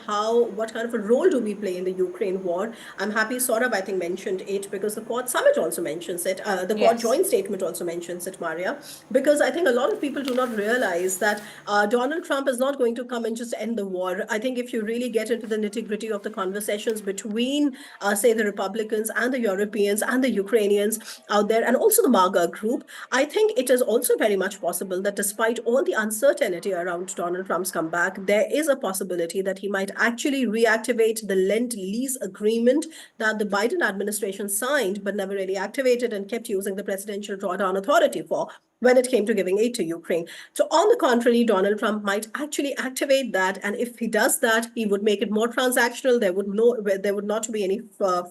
what kind of a role do we play in the Ukraine war. I'm happy Saurabh, I think, mentioned it, because the Quad Summit also mentions it. The Quad Joint Statement also mentions it, Maria, because I think a lot of people do not realize that Donald Trump is not going to come and just end the war. I think if you really get into the nitty-gritty of the conversations between, say, the Republicans and the Europeans and the Ukrainians out there, and also the MAGA group, I think it is also very much possible that despite all the uncertainty around Donald Trump's comeback, there is a possibility that he might actually reactivate the Lend-Lease agreement that the Biden administration signed but never really activated and kept using the Presidential Drawdown Authority for. when it came to giving aid to Ukraine. So on the contrary, Donald Trump might actually activate that. And if he does that, he would make it more transactional. There would not be any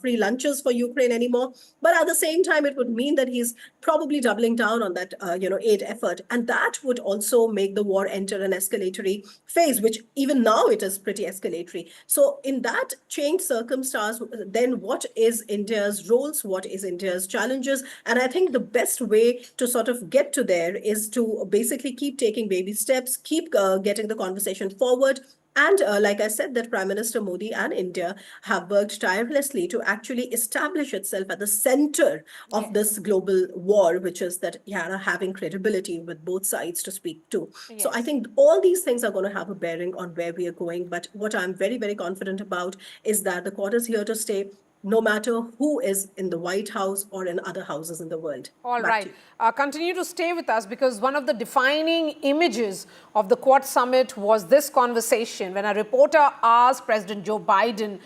free lunches for Ukraine anymore. But at the same time, it would mean that he's probably doubling down on that, aid effort. And that would also make the war enter an escalatory phase, which even now it is pretty escalatory. So in that changed circumstance, then what is India's roles? What is India's challenges? And I think the best way to sort of get to there is to basically keep taking baby steps, keep getting the conversation forward. And like I said, that Prime Minister Modi and India have worked tirelessly to actually establish itself at the center of this global war, which is that having credibility with both sides to speak to. So I think all these things are going to have a bearing on where we are going. But what I'm very, very confident about is that the Quad is here to stay, no matter who is in the White House or in other houses in the world. All right. Continue to stay with us, because one of the defining images of the Quad summit was this conversation when a reporter asked President Joe Biden,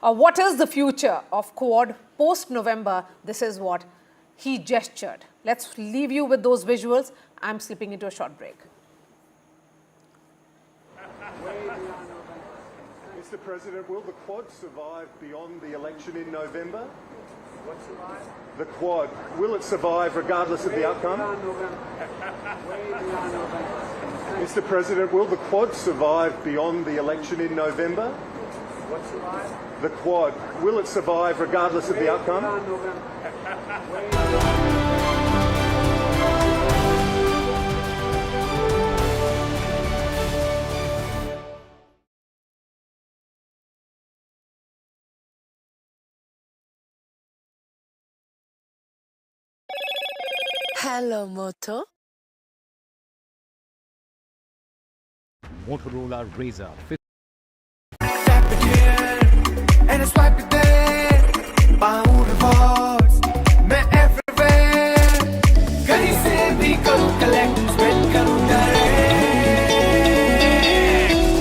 what is the future of Quad post-November? This is what he gestured. Let's leave you with those visuals. I'm slipping into a short break. Mr. President, will the Quad survive beyond the election in November? What survive? The Quad, will it survive regardless of the outcome? Mr. President, will the Quad survive beyond the election in November? What survive? The Quad, will it survive regardless of the outcome? Hello, Moto. Motorola Razr. And I swipe it there. Pound rewards. मैं everywhere. कहीं से भी करूँ collect, spend करूँ direct.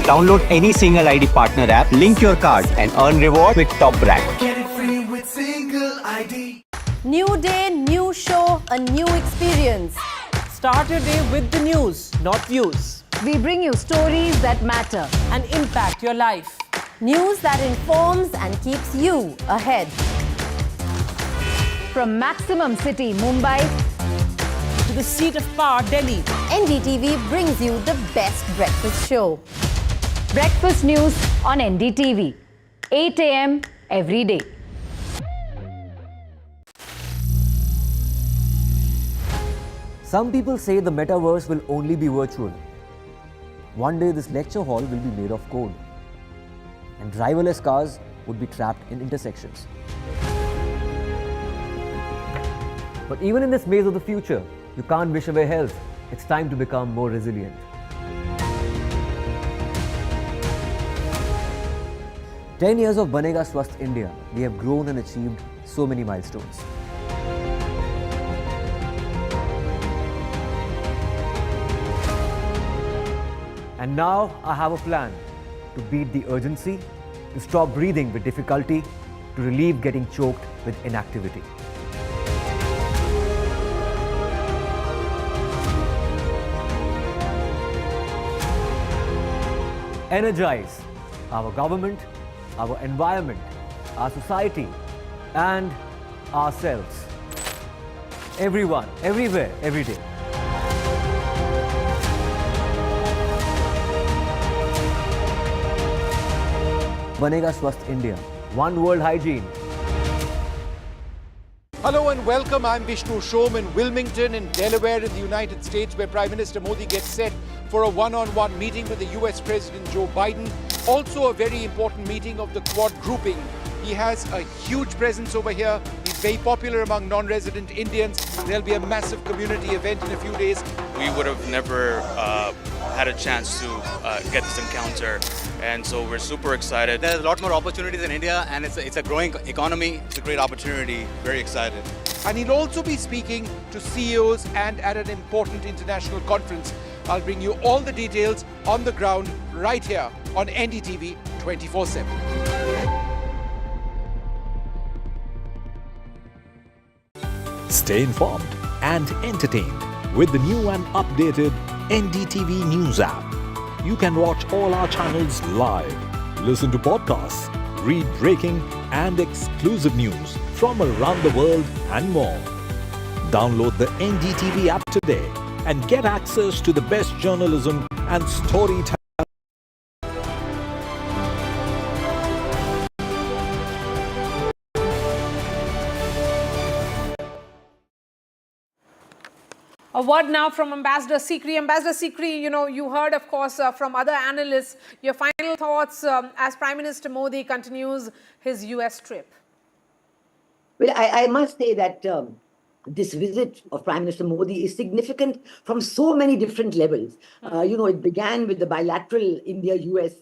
Download any single ID partner app, link your card and earn reward with top brand. Get it free with single ID. New day, new show, a new experience. Start your day with the news, not views. We bring you stories that matter and impact your life. News that informs and keeps you ahead. From Maximum City, Mumbai, to the seat of power, Delhi, NDTV brings you the best breakfast show. Breakfast news on NDTV, 8 a.m. every day. Some people say the metaverse will only be virtual. One day this lecture hall will be made of code, and driverless cars would be trapped in intersections. But even in this maze of the future, you can't wish away health. It's time to become more resilient. "10 years of Banega Swasth India, we have grown and achieved so many milestones. And now I have a plan to beat the urgency, to stop breathing with difficulty, to relieve getting choked with inactivity. Energize our government, our environment, our society, and ourselves. Everyone, everywhere, every day. Banega Swasth India. One world hygiene. Hello and welcome. I'm Vishnu Shom in Wilmington in Delaware in the United States, where Prime Minister Modi gets set for a one-on-one meeting with the US President Joe Biden. Also a very important meeting of the Quad grouping. He has a huge presence over here. He's very popular among non-resident Indians. There'll be a massive community event in a few days. We would have never had a chance to get this encounter, and so we're super excited. There's a lot more opportunities in India, and it's a growing economy. It's a great opportunity. Very excited. And he'll also be speaking to CEOs and at an important international conference. I'll bring you all the details on the ground right here on NDTV 24/7. Stay informed and entertained with the new and updated NDTV News app. You can watch all our channels live, listen to podcasts, read breaking and exclusive news from around the world and more. Download the NDTV app today and get access to the best journalism and storytelling. A word now from Ambassador Sikri. Ambassador Sikri, you heard, of course, from other analysts. Your final thoughts as Prime Minister Modi continues his US trip. Well, I must say that this visit of Prime Minister Modi is significant from so many different levels. It began with the bilateral India-US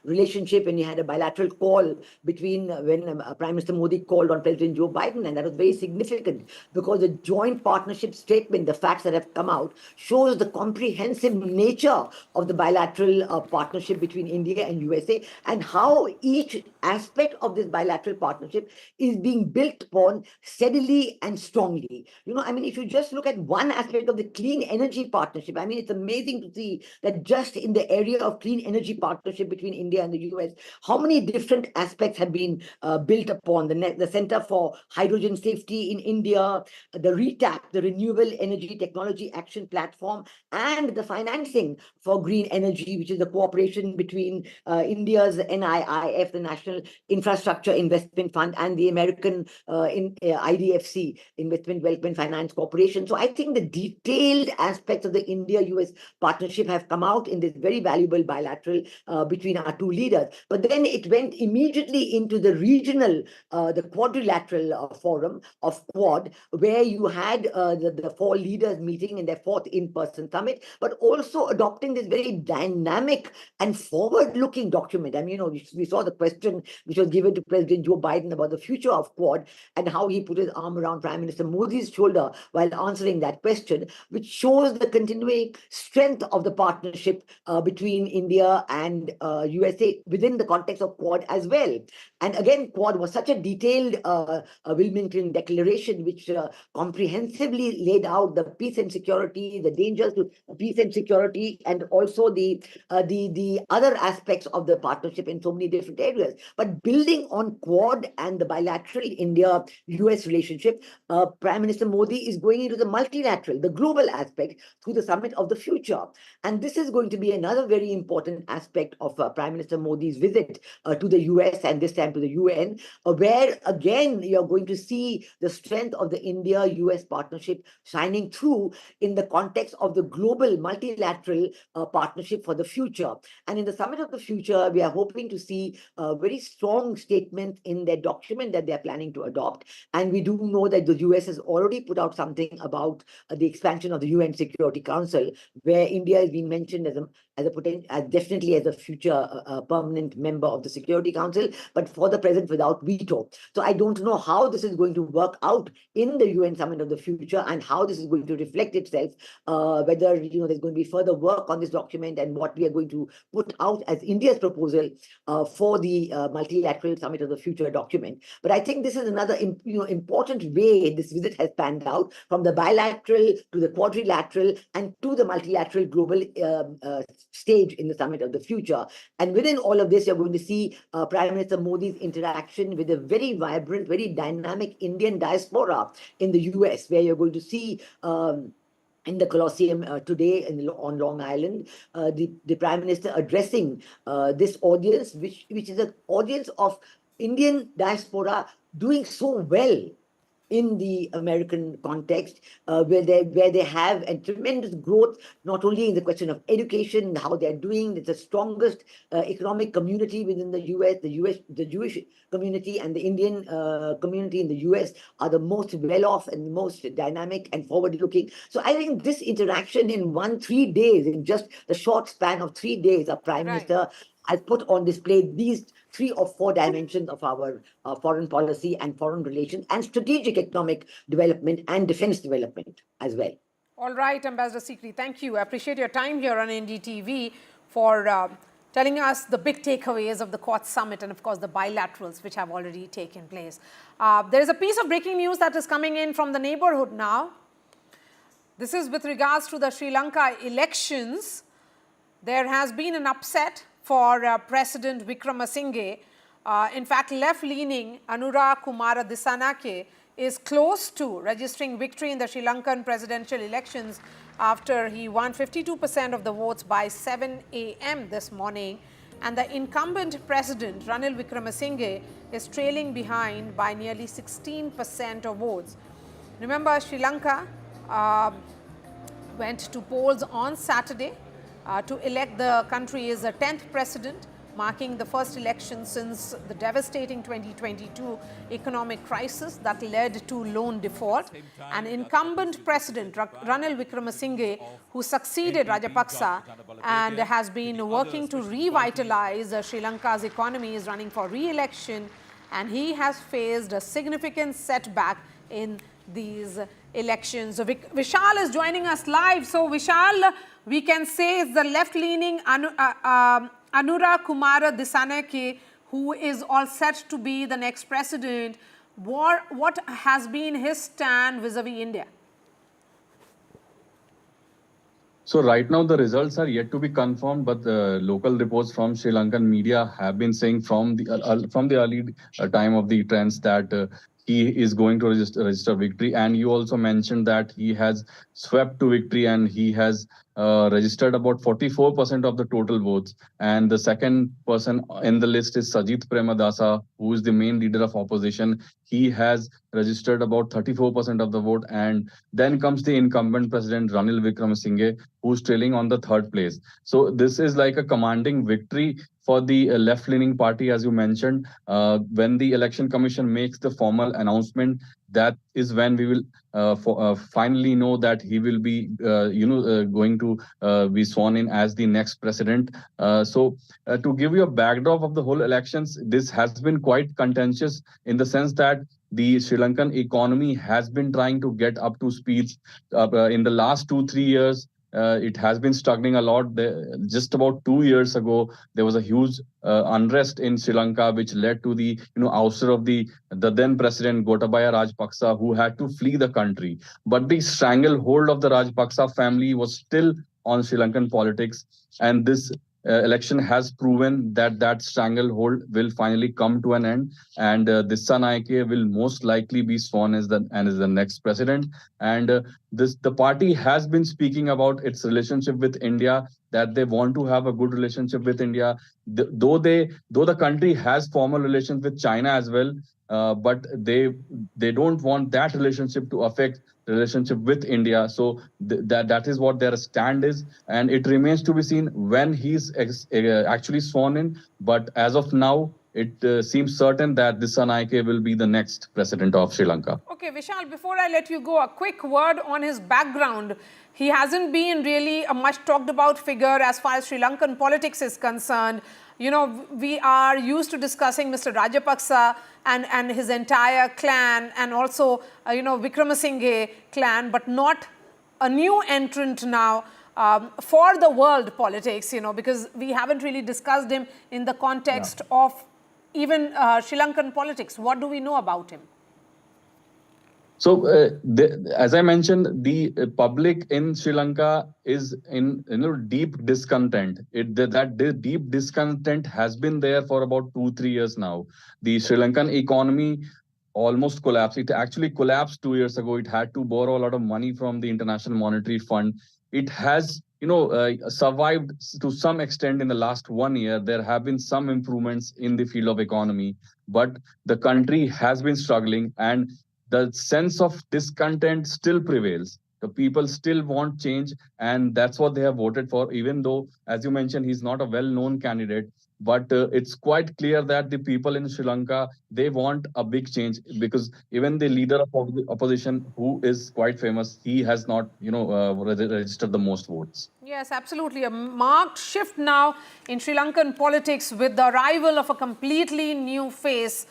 relationship, and you had a bilateral call between when Prime Minister Modi called on President Joe Biden, and that was very significant because the joint partnership statement, the facts that have come out, shows the comprehensive nature of the bilateral partnership between India and USA, and how each aspect of this bilateral partnership is being built upon steadily and strongly. If you just look at one aspect of the clean energy partnership, it's amazing to see that just in the area of clean energy partnership between India and the US, how many different aspects have been built upon. The Center for Hydrogen Safety in India, the RETAP, the Renewable Energy Technology Action Platform, and the financing for green energy, which is the cooperation between India's NIIF, the National Infrastructure Investment Fund, and the American IDFC, Investment Development Finance Corporation. So I think the detailed aspects of the India-US partnership have come out in this very valuable bilateral between our two leaders. But then it went immediately into the regional, the quadrilateral forum of Quad, where you had the four leaders meeting in their fourth in-person summit, but also adopting this very dynamic and forward-looking document. We saw the question which was given to President Joe Biden about the future of Quad and how he put his arm around Prime Minister Modi's shoulder while answering that question, which shows the continuing strength of the partnership between India and USA within the context of Quad as well. And again, Quad was such a detailed Wilmington Declaration, which comprehensively laid out the peace and security, the dangers to peace and security, and also the other aspects of the partnership in so many different areas. But building on Quad and the bilateral India-US relationship, Prime Minister Modi is going into the multilateral, the global aspect through the Summit of the Future. And this is going to be another very important aspect of Prime Minister Modi's visit to the US, and this time to the UN, where again you're going to see the strength of the India-US partnership shining through in the context of the global multilateral partnership for the future. And in the Summit of the Future, we are hoping to see a very strong statement in their document that they're planning to adopt. And we do know that the US has already put out something about the expansion of the UN Security Council, where India is being mentioned definitely as a future permanent member of the Security Council, but for the present without veto. So I don't know how this is going to work out in the UN Summit of the Future and how this is going to reflect itself, whether there's going to be further work on this document and what we are going to put out as India's proposal for the multilateral Summit of the Future document. But I think this is another important way this visit has panned out, from the bilateral to the quadrilateral and to the multilateral global stage in the Summit of the Future. And within all of this, you're going to see Prime Minister Modi's interaction with a very vibrant, very dynamic Indian diaspora in the US, where you're going to see in the Colosseum today on Long Island, the Prime Minister addressing this audience, which is an audience of Indian diaspora doing so well in the American context, where they have a tremendous growth, not only in the question of education, how they're doing. It's the strongest economic community within the US. The Jewish community and the Indian community in the US are the most well-off and most dynamic and forward-looking. So I think this interaction in 3 days, in just the short span of 3 days, our Prime Minister has put on display these 3 or 4 dimensions of our foreign policy and foreign relations and strategic economic development and defense development as well. All right, Ambassador Sikri, thank you. I appreciate your time here on NDTV for telling us the big takeaways of the Quad Summit and, of course, the bilaterals which have already taken place. There is a piece of breaking news that is coming in from the neighborhood now. This is with regards to the Sri Lanka elections. There has been an upset for President Wickremesinghe. In fact, left-leaning Anura Kumara Dissanayake is close to registering victory in the Sri Lankan presidential elections after he won 52% of the votes by 7 a.m. this morning. And the incumbent president, Ranil Wickremesinghe, is trailing behind by nearly 16% of votes. Remember, Sri Lanka went to polls on Saturday to elect the country's 10th president, marking the first election since the devastating 2022 economic crisis that led to loan default. An incumbent president, Ranil Wickremesinghe, who succeeded Rajapaksa and has been working to revitalize Sri Lanka's economy, is running for re-election, and he has faced a significant setback in these elections. So Vishal is joining us live. So Vishal, we can say is the left-leaning Anura Kumara Dissanayake, who is all set to be the next president. What has been his stand vis-a-vis India? So right now the results are yet to be confirmed, but the local reports from Sri Lankan media have been saying from the early time of the trends that he is going to register victory. And you also mentioned that he has swept to victory and he has registered about 44% of the total votes. And the second person in the list is Sajith Premadasa, who is the main leader of opposition. He has registered about 34% of the vote. And then comes the incumbent president, Ranil Wickremesinghe, who's trailing on the third place. So this is like a commanding victory for the left-leaning party, as you mentioned. When the Election Commission makes the formal announcement, that is when we will finally know that he will be, going to be sworn in as the next president. So to give you a backdrop of the whole elections, this has been quite contentious in the sense that the Sri Lankan economy has been trying to get up to speed in the last 2-3 years. It has been struggling a lot. Just about 2 years ago, there was a huge unrest in Sri Lanka, which led to the ouster of the then president Gotabaya Rajapaksa, who had to flee the country. But the stranglehold of the Rajapaksa family was still on Sri Lankan politics, and this election has proven that that stranglehold will finally come to an end, and Dissanayake will most likely be sworn as the next president. And the party has been speaking about its relationship with India, that they want to have a good relationship with India, though the country has formal relations with China as well, but they don't want that relationship to affect the relationship with India. So that is what their stand is, and it remains to be seen when he's actually sworn in. But as of now, it seems certain that Dissanayake will be the next president of Sri Lanka. Okay, Vishal, before I let you go, a quick word on his background. He hasn't been really a much talked about figure as far as Sri Lankan politics is concerned. You know, we are used to discussing Mr. Rajapaksa and his entire clan, and also, Wickremesinghe clan, but not a new entrant now for the world politics, because we haven't really discussed him in the context of even Sri Lankan politics. What do we know about him? So, as I mentioned, the public in Sri Lanka is in deep discontent. That deep discontent has been there for about 2-3 years now. The Sri Lankan economy almost collapsed. It actually collapsed 2 years ago. It had to borrow a lot of money from the International Monetary Fund. It has survived to some extent in the last 1 year. There have been some improvements in the field of economy, but the country has been struggling, and the sense of discontent still prevails. The people still want change, and that's what they have voted for, even though, as you mentioned, he's not a well-known candidate. But it's quite clear that the people in Sri Lanka, they want a big change, because even the leader of the opposition, who is quite famous, he has not, registered the most votes. Yes, absolutely. A marked shift now in Sri Lankan politics with the arrival of a completely new face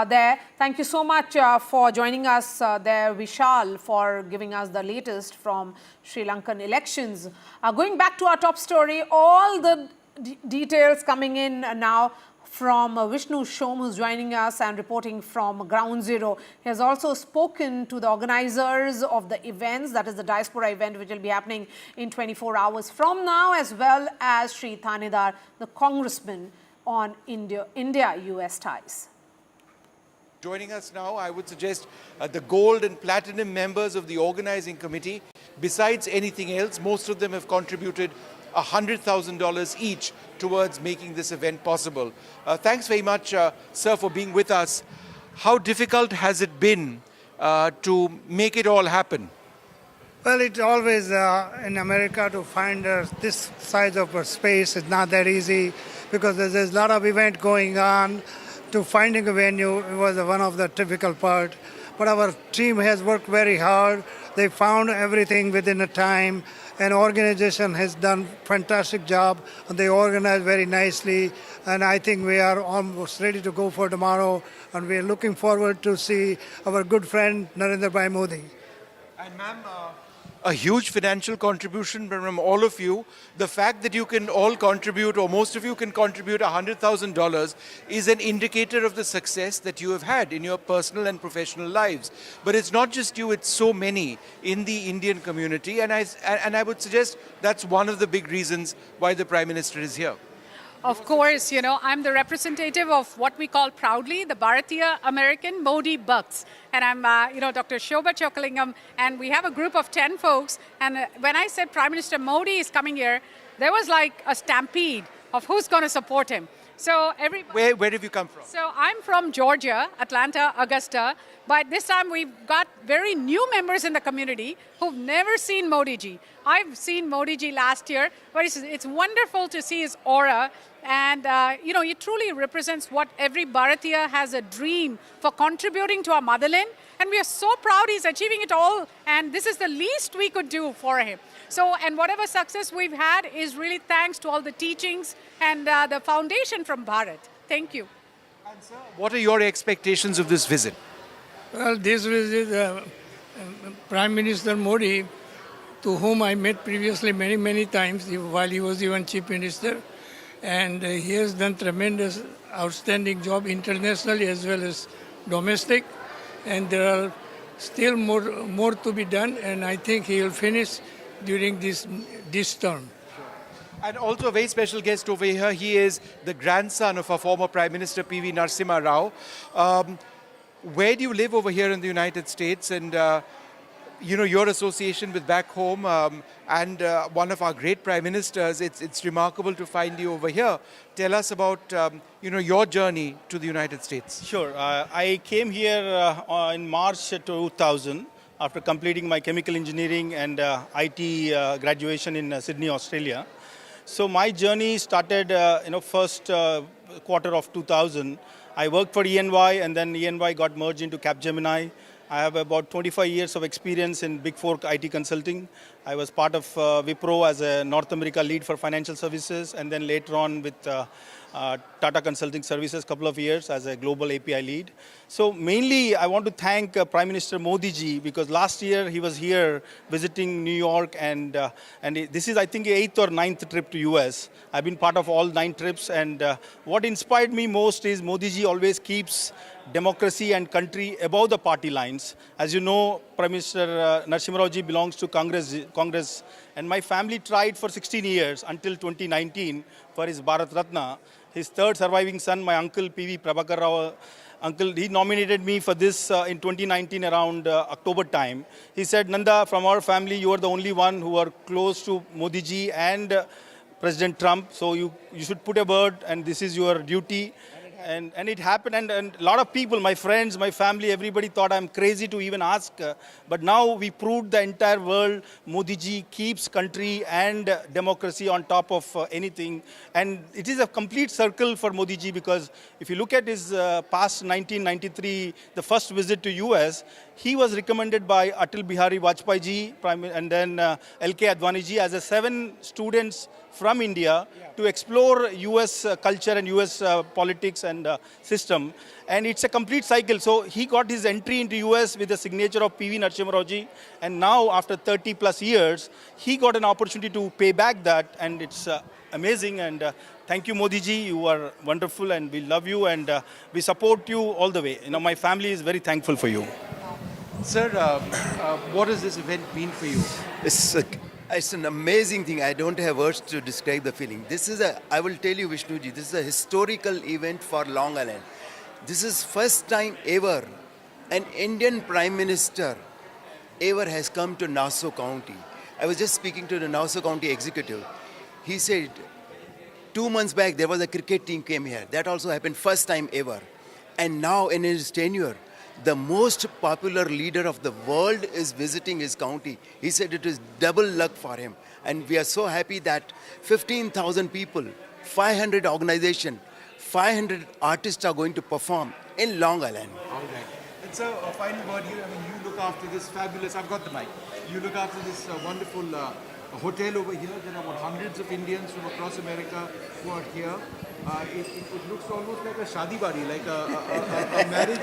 there. Thank you so much for joining us there, Vishal, for giving us the latest from Sri Lankan elections. Going back to our top story, all the details coming in now from Vishnu Shom, who's joining us and reporting from Ground Zero. He has also spoken to the organizers of the events, that is the diaspora event, which will be happening in 24 hours from now, as well as Sri Thanedar, the congressman on India-US ties. Joining us now, I would suggest the gold and platinum members of the organizing committee. Besides anything else, most of them have contributed $100,000 each towards making this event possible. Thanks very much, sir, for being with us. How difficult has it been to make it all happen? Well, it's always in America to find this size of a space is not that easy because there's a lot of event going on. To finding a venue was one of the difficult part. But our team has worked very hard. They found everything within a time. And organization has done fantastic job. And they organized very nicely. And I think we are almost ready to go for tomorrow. And we are looking forward to see our good friend Narendra Modi. And ma'am, a huge financial contribution from all of you. The fact that you can all contribute, or most of you can contribute $100,000 is an indicator of the success that you have had in your personal and professional lives. But it's not just you, it's so many in the Indian community. And I would suggest that's one of the big reasons why the Prime Minister is here. Of course, I'm the representative of what we call proudly the Bharatiya American Modi Bucks. And I'm, Dr. Shobha Chokalingam, and we have a group of 10 folks. And when I said Prime Minister Modi is coming here, there was like a stampede of who's going to support him. So Where have you come from? So I'm from Georgia, Atlanta, Augusta. But this time we've got very new members in the community who've never seen Modi ji. I've seen Modi ji last year, but it's wonderful to see his aura. And, he truly represents what every Bharatiya has a dream for contributing to our motherland. And we are so proud he's achieving it all. And this is the least we could do for him. So, and whatever success we've had is really thanks to all the teachings and the foundation from Bharat. Thank you. And sir, what are your expectations of this visit? Well, this visit, Prime Minister Modi, to whom I met previously many times while he was even Chief Minister. And he has done tremendous, outstanding job internationally as well as domestic. And there are still more to be done, and I think he will finish during this term. And also a very special guest over here. He is the grandson of our former Prime Minister P.V. Narasimha Rao. Where do you live over here in the United States? And your association with back home and one of our great prime ministers, it's remarkable to find you over here. Tell us about your journey to the United States. Sure. I came here in March 2000 after completing my chemical engineering and IT graduation in Sydney, Australia. So my journey started, first quarter of 2000. I worked for ENY, and then ENY got merged into Capgemini. I have about 25 years of experience in Big Four IT consulting. I was part of Wipro as a North America lead for financial services, and then later on with Tata Consulting Services, couple of years as a global API lead. So mainly I want to thank Prime Minister Modi ji, because last year he was here visiting New York, and this is I think 8th or 9th trip to US. I've been part of all 9 trips, and what inspired me most is Modi ji always keeps democracy and country above the party lines. As you know, Prime Minister Narasimha Rao ji belongs to Congress, and my family tried for 16 years until 2019 for his Bharat Ratna. His third surviving son, my uncle P.V. Prabhakar Rao, he nominated me for this in 2019 around October time. He said, Nanda, from our family, you are the only one who are close to Modi ji and President Trump, so you should put a word, and this is your duty. And it happened, and a lot of people, my friends, my family, everybody thought I'm crazy to even ask. But now we proved the entire world, Modi ji keeps country and democracy on top of anything. And it is a complete circle for Modi ji, because if you look at his past 1993, the first visit to US, he was recommended by Atal Bihari Vajpayee ji, and then L.K. Advani ji as 7 students from India to explore US culture and US politics and system. And it's a complete cycle. So he got his entry into US with the signature of P.V. Narasimha Rao ji. And now after 30 plus years, he got an opportunity to pay back that. And it's amazing. And thank you, Modi ji. You are wonderful, and we love you, and we support you all the way. My family is very thankful for you. Sir, what does this event mean for you? It's an amazing thing. I don't have words to describe the feeling. I will tell you, Vishnuji, this is a historical event for Long Island. This is first time ever an Indian Prime Minister ever has come to Nassau County. I was just speaking to the Nassau County executive. He said 2 months back there was a cricket team came here. That also happened first time ever. And now in his tenure, the most popular leader of the world is visiting his county. He said it is double luck for him. And we are so happy that 15,000 people, 500 organizations, 500 artists are going to perform in Long Island. All right. And so, a final word here. I mean, you look after this fabulous, I've got the mic. You look after this wonderful hotel over here. There are about hundreds of Indians from across America who are here. It looks almost like a shadi bari, like a marriage,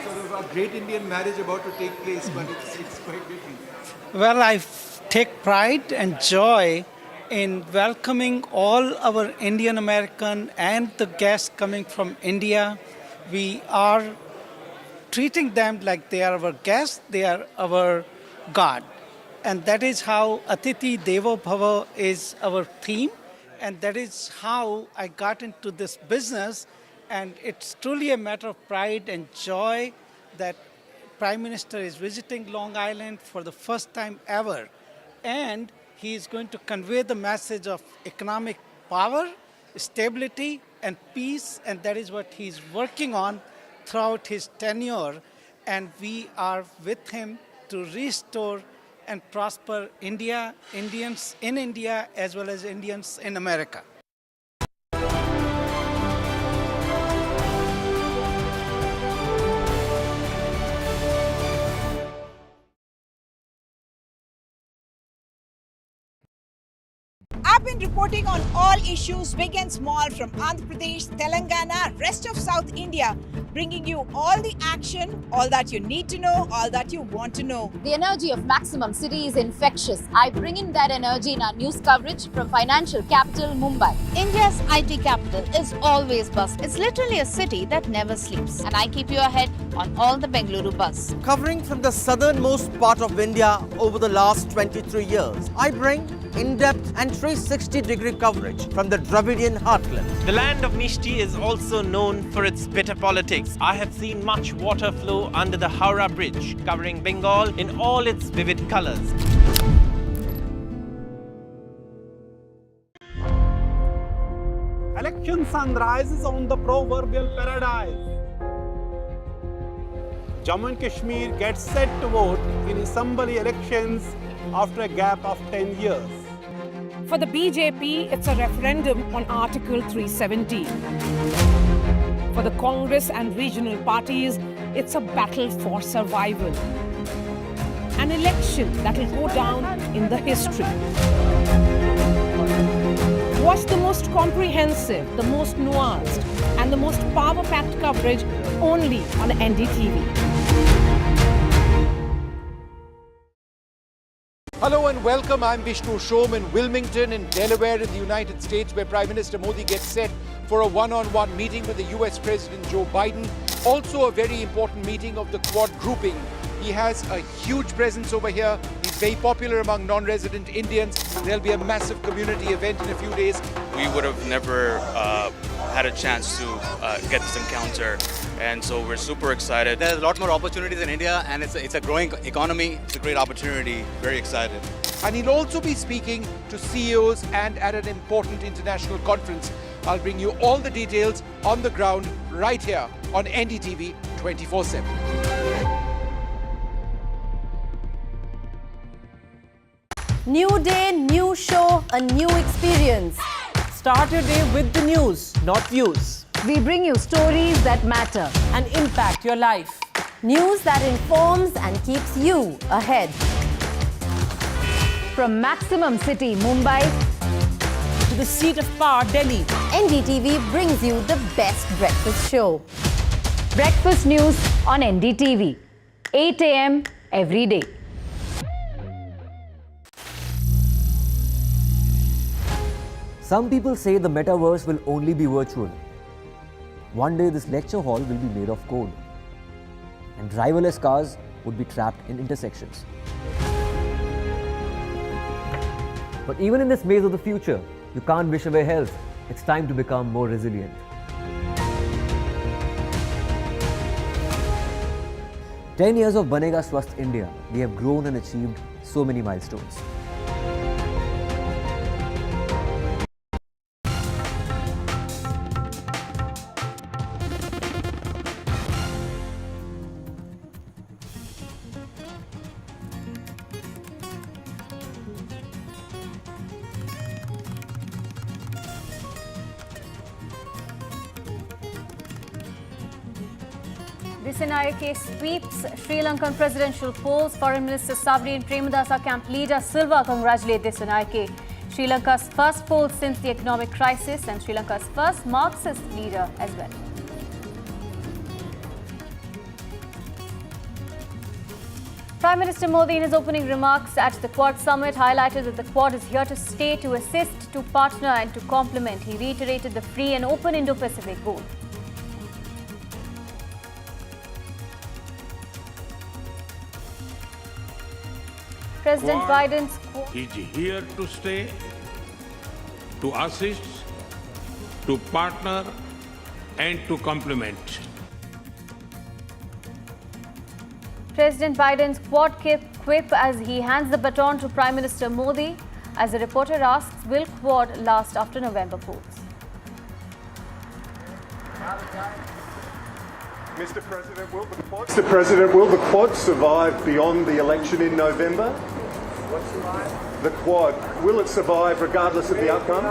sort of a great Indian marriage about to take place, but it's quite different. Well, I take pride and joy in welcoming all our Indian American and the guests coming from India. We are treating them like they are our guests, they are our God. And that is how Atithi Devo Bhava is our theme. And that is how I got into this business. And it's truly a matter of pride and joy that Prime Minister is visiting Long Island for the first time ever. And he is going to convey the message of economic power, stability, and peace. And that is what he's working on throughout his tenure. And we are with him to restore and prosper India, Indians in India, as well as Indians in America. I've been reporting on all issues, big and small, from Andhra Pradesh, Telangana, rest of South India, bringing you all the action, all that you need to know, all that you want to know. The energy of Maximum City is infectious. I bring in that energy in our news coverage from financial capital Mumbai. India's IT capital is always buzz. It's literally a city that never sleeps. And I keep you ahead on all the Bengaluru buzz. Covering from the southernmost part of India over the last 23 years, I bring in-depth and 360-degree coverage from the Dravidian heartland. The land of Mishti is also known for its bitter politics. I have seen much water flow under the Howrah Bridge, covering Bengal in all its vivid colors. Election sunrise is on the proverbial paradise. Jammu and Kashmir gets set to vote in assembly elections after a gap of 10 years. For the BJP, it's a referendum on Article 370. For the Congress and regional parties, it's a battle for survival. An election that will go down in the history. Watch the most comprehensive, the most nuanced, and the most power-packed coverage only on NDTV. Hello and welcome. I'm Vishnu Shom in Wilmington in Delaware in the United States, where Prime Minister Modi gets set for a one-on-one meeting with the US President Joe Biden. Also a very important meeting of the Quad grouping. He has a huge presence over here. He's very popular among non-resident Indians. There'll be a massive community event in a few days. We would have never had a chance to get this encounter. And so we're super excited. There's a lot more opportunities in India, and it's a growing economy. It's a great opportunity. Very excited. And he'll also be speaking to CEOs and at an important international conference. I'll bring you all the details on the ground right here on NDTV 24/7. New day, new show, a new experience. Start your day with the news, not views. We bring you stories that matter And impact your life. News that informs and keeps you ahead. From Maximum City, Mumbai, To the seat of power, Delhi. NDTV brings you the best breakfast show. Breakfast news on NDTV, 8 a.m. every day. Some people say the metaverse will only be virtual. One day this lecture hall will be made of code, and driverless cars would be trapped in intersections. But even in this maze of the future, you can't wish away health. It's time to become more resilient. 10 years of Banega Swasth India, we have grown and achieved so many milestones. This NIK sweeps Sri Lankan presidential polls. Foreign Minister Sabri and Premadasa camp leader Silva congratulate this NIK. Sri Lanka's first poll since the economic crisis and Sri Lanka's first Marxist leader as well. Prime Minister Modi in his opening remarks at the Quad summit highlighted that the Quad is here to stay, to assist, to partner and to complement. He reiterated the free and open Indo-Pacific goal. President Biden's is here to stay, to assist, to partner and to complement. President Biden's Quad quip as he hands the baton to Prime Minister Modi. As the reporter asks, will Quad last after November polls? Mr. President, will the Quad survive beyond the election in November? What survive? The Quad. Will it survive regardless of the outcome?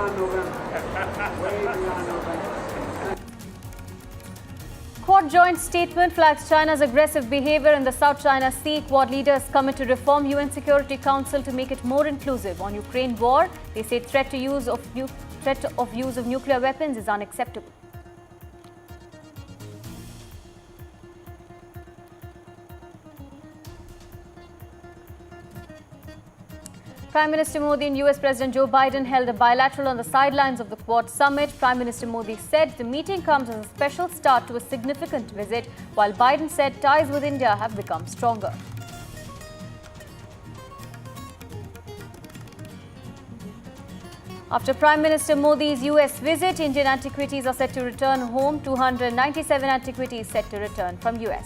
Quad joint statement flags China's aggressive behavior in the South China Sea. Quad leaders commit to reform UN Security Council to make it more inclusive. On Ukraine war, they say threat of use of nuclear weapons is unacceptable. Prime Minister Modi and US President Joe Biden held a bilateral on the sidelines of the Quad summit. Prime Minister Modi said the meeting comes as a special start to a significant visit, while Biden said ties with India have become stronger. After Prime Minister Modi's US visit, Indian antiquities are set to return home. 297 antiquities set to return from US.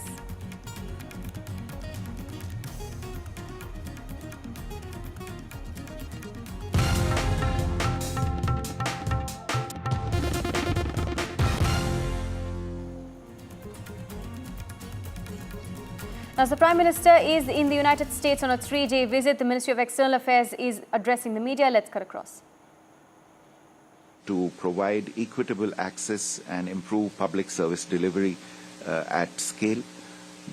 As the Prime Minister is in the United States on a 3-day visit, the Ministry of External Affairs is addressing the media. Let's cut across. To provide equitable access and improve public service delivery at scale,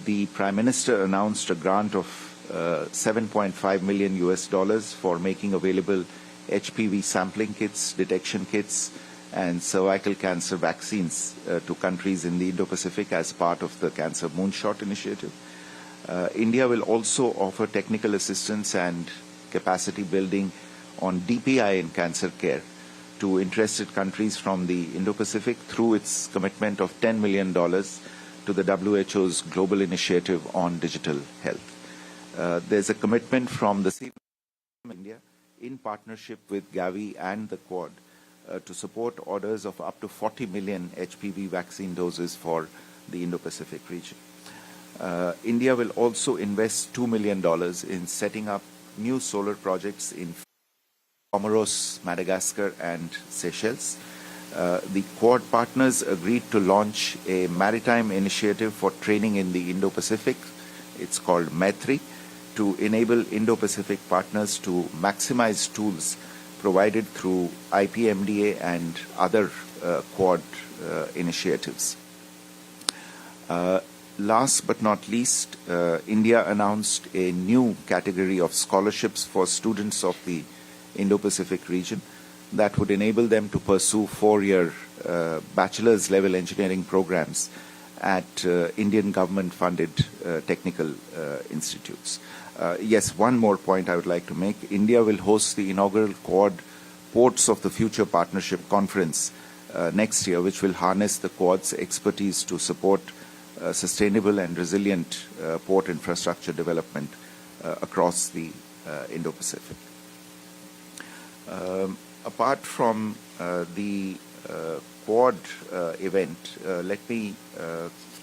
the Prime Minister announced a grant of $7.5 million for making available HPV sampling kits, detection kits, and cervical cancer vaccines to countries in the Indo-Pacific as part of the Cancer Moonshot initiative. India will also offer technical assistance and capacity building on DPI in cancer care to interested countries from the Indo-Pacific through its commitment of $10 million to the WHO's global initiative on digital health. There's a commitment from the CIV India in partnership with Gavi and the Quad to support orders of up to 40 million HPV vaccine doses for the Indo-Pacific region. India will also invest $2 million in setting up new solar projects in Comoros, Madagascar and Seychelles. The Quad partners agreed to launch a maritime initiative for training in the Indo-Pacific. It's called Maitri, to enable Indo-Pacific partners to maximize tools provided through IPMDA and other Quad initiatives. Last but not least, India announced a new category of scholarships for students of the Indo-Pacific region that would enable them to pursue 4-year bachelor's level engineering programs at Indian government-funded technical institutes. Yes, one more point I would like to make. India will host the inaugural Quad Ports of the Future Partnership Conference next year, which will harness the Quad's expertise to support sustainable and resilient port infrastructure development across the Indo-Pacific. Apart from the Quad event, let me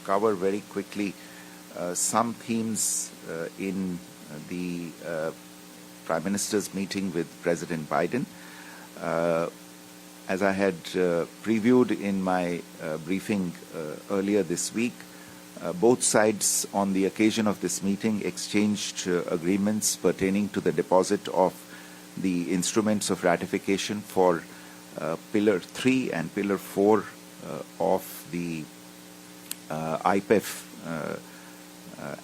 cover very quickly some themes in the Prime Minister's meeting with President Biden. As I had previewed in my briefing earlier this week, both sides on the occasion of this meeting exchanged agreements pertaining to the deposit of the instruments of ratification for Pillar 3 and Pillar 4 of the IPEF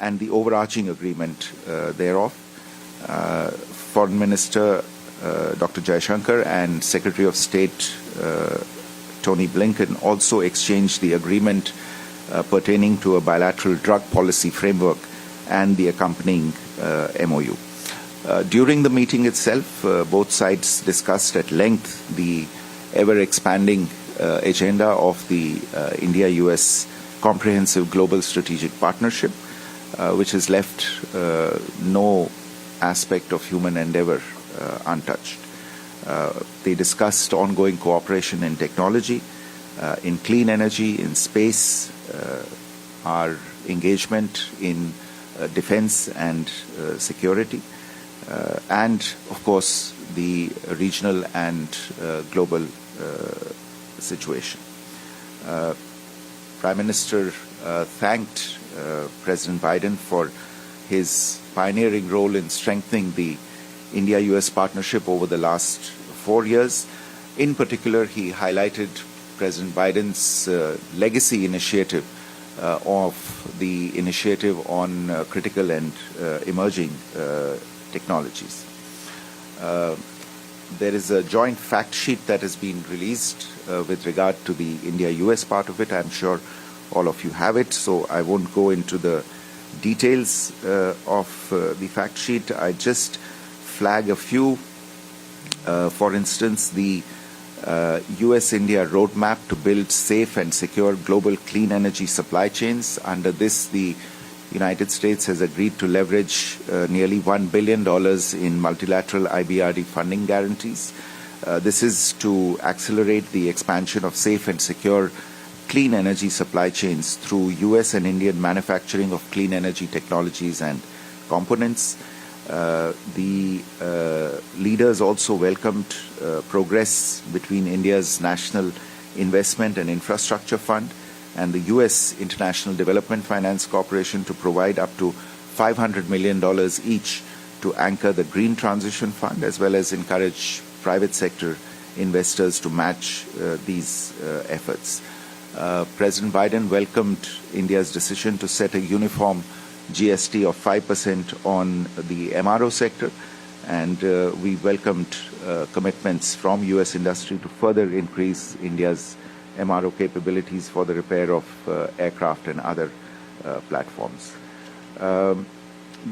and the overarching agreement thereof. Foreign Minister Dr. Jaishankar and Secretary of State Tony Blinken also exchanged the agreement pertaining to a bilateral drug policy framework and the accompanying MOU. During the meeting itself, both sides discussed at length the ever-expanding agenda of the India-US Comprehensive Global Strategic Partnership, which has left no aspect of human endeavor untouched. They discussed ongoing cooperation in technology, in clean energy, in space, our engagement in defense and security, and of course the regional and global situation. Prime Minister thanked President Biden for his pioneering role in strengthening the India-US partnership over the last 4 years. In particular, he highlighted President Biden's legacy initiative of the initiative on critical and emerging technologies. There is a joint fact sheet that has been released with regard to the India-US part of it. I'm sure all of you have it, so I won't go into the details of the fact sheet. I just flag a few. For instance, the US-India roadmap to build safe and secure global clean energy supply chains. Under this, the United States has agreed to leverage nearly $1 billion in multilateral IBRD funding guarantees. This is to accelerate the expansion of safe and secure clean energy supply chains through US and Indian manufacturing of clean energy technologies and components. The leaders also welcomed progress between India's National Investment and Infrastructure Fund and the US International Development Finance Corporation to provide up to $500 million each to anchor the Green Transition Fund, as well as encourage private sector investors to match these efforts. President Biden welcomed India's decision to set a uniform GST of 5% on the MRO sector, and we welcomed commitments from US industry to further increase India's MRO capabilities for the repair of aircraft and other platforms.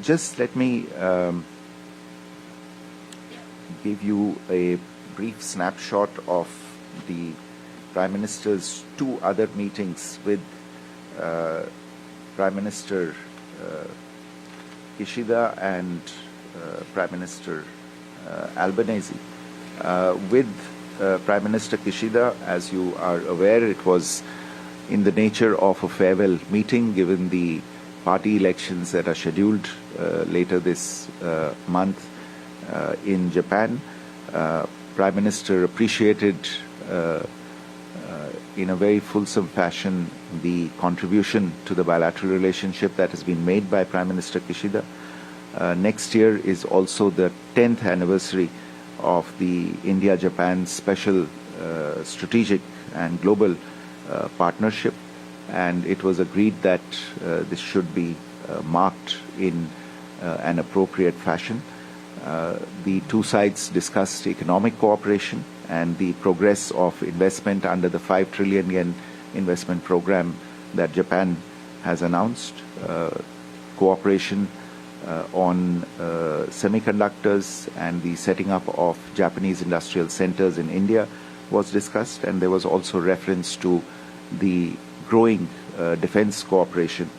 Just let me give you a brief snapshot of the Prime Minister's two other meetings with Prime Minister Kishida and Prime Minister Albanese. With Prime Minister Kishida, as you are aware, it was in the nature of a farewell meeting given the party elections that are scheduled later this month in Japan. Prime Minister appreciated in a very fulsome fashion the contribution to the bilateral relationship that has been made by Prime Minister Kishida. Next year is also the 10th anniversary of the India-Japan Special Strategic and Global Partnership, and it was agreed that this should be marked in an appropriate fashion. The two sides discussed economic cooperation and the progress of investment under the 5 trillion yen investment program that Japan has announced. Cooperation on semiconductors and the setting up of Japanese industrial centers in India was discussed, and there was also reference to the growing defense cooperation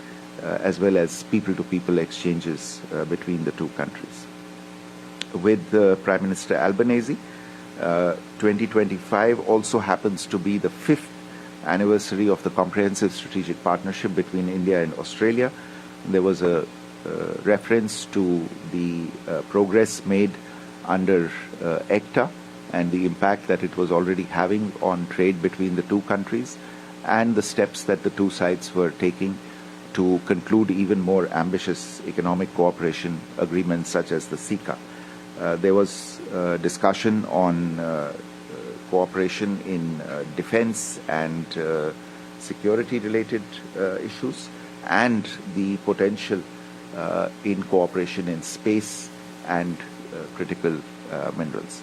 as well as people-to-people exchanges between the two countries. With Prime Minister Albanese, 2025 also happens to be the 5th anniversary of the Comprehensive Strategic Partnership between India and Australia. There was a reference to the progress made under ECTA and the impact that it was already having on trade between the two countries, and the steps that the two sides were taking to conclude even more ambitious economic cooperation agreements such as the CECA. There was discussion on cooperation in defense and security-related issues, and the potential in cooperation in space and critical minerals.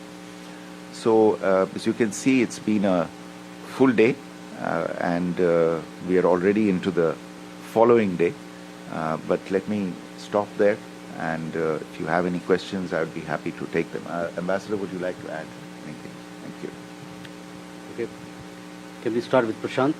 So, as you can see, it's been a full day, and we are already into the following day. But let me stop there, and if you have any questions, I would be happy to take them. Ambassador, would you like to add anything? Thank you. Okay. Can we start with Prashant?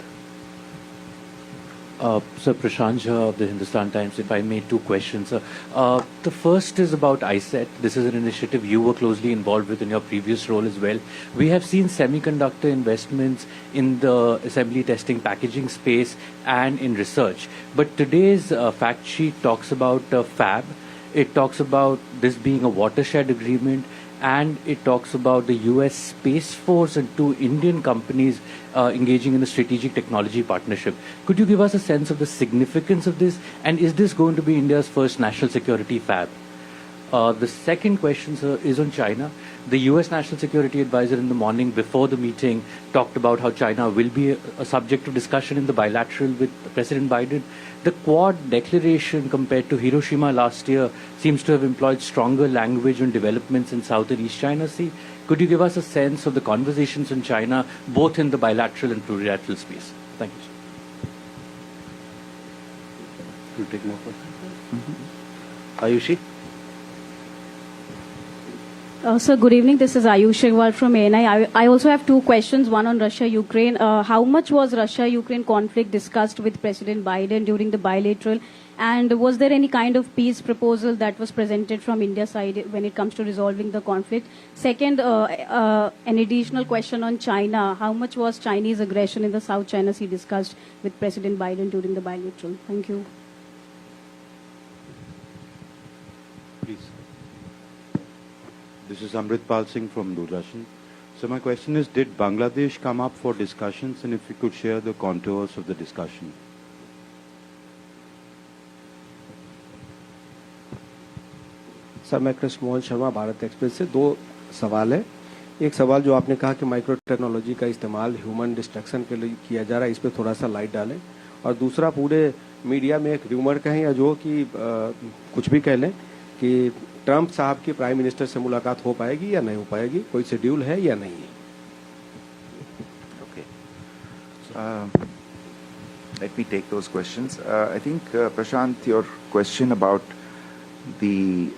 Sir, Prashant Jha of the Hindustan Times. If I may, two questions. The first is about ISET. This is an initiative you were closely involved with in your previous role as well. We have seen semiconductor investments in the assembly, testing, packaging space and in research. But today's fact sheet talks about FAB. It talks about this being a watershed agreement, and it talks about the US Space Force and two Indian companies engaging in a strategic technology partnership. Could you give us a sense of the significance of this, and is this going to be India's first national security fab? The second question, sir, is on China. The US National Security Advisor in the morning before the meeting talked about how China will be a subject of discussion in the bilateral with President Biden. The Quad declaration compared to Hiroshima last year seems to have employed stronger language on developments in South and East China Sea. Could you give us a sense of the conversations in China, both in the bilateral and plurilateral space? Thank you, sir. We'll take more questions. Ayushi? Sir, good evening. This is Ayush Agarwal from ANI. I also have two questions, one on Russia-Ukraine. How much was Russia-Ukraine conflict discussed with President Biden during the bilateral? And was there any kind of peace proposal that was presented from India's side when it comes to resolving the conflict? Second, an additional question on China. How much was Chinese aggression in the South China Sea discussed with President Biden during the bilateral? Thank you. Please. This is Amritpal Singh from Doordarshan. So my question is, did Bangladesh come up for discussions, and if you could share the contours of the discussion? Sir, मैं Krishna Mohan Sharma, Bharat express से। दो सवाल है। एक सवाल जो आपने कहा कि माइक्रो टेक्नोलॉजी का इस्तेमाल ह्यूमन डिस्ट्रक्शन के लिए किया जा रहा है, इस पर थोड़ा सा लाइट डालें। और दूसरा, पूरे मीडिया में एक र्यूमर कहें या जो कि कुछ भी कह लें कि ट्रंप साहब की प्राइम मिनिस्टर से मुलाकात हो पाएगी या नहीं हो पाएगी, कोई शेड्यूल है या नहीं है? Okay. Let me take those questions. I think, Prashant, your question about the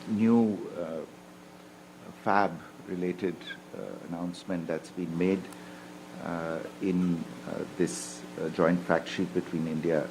new FAB-related announcement that's been made in this joint fact sheet between India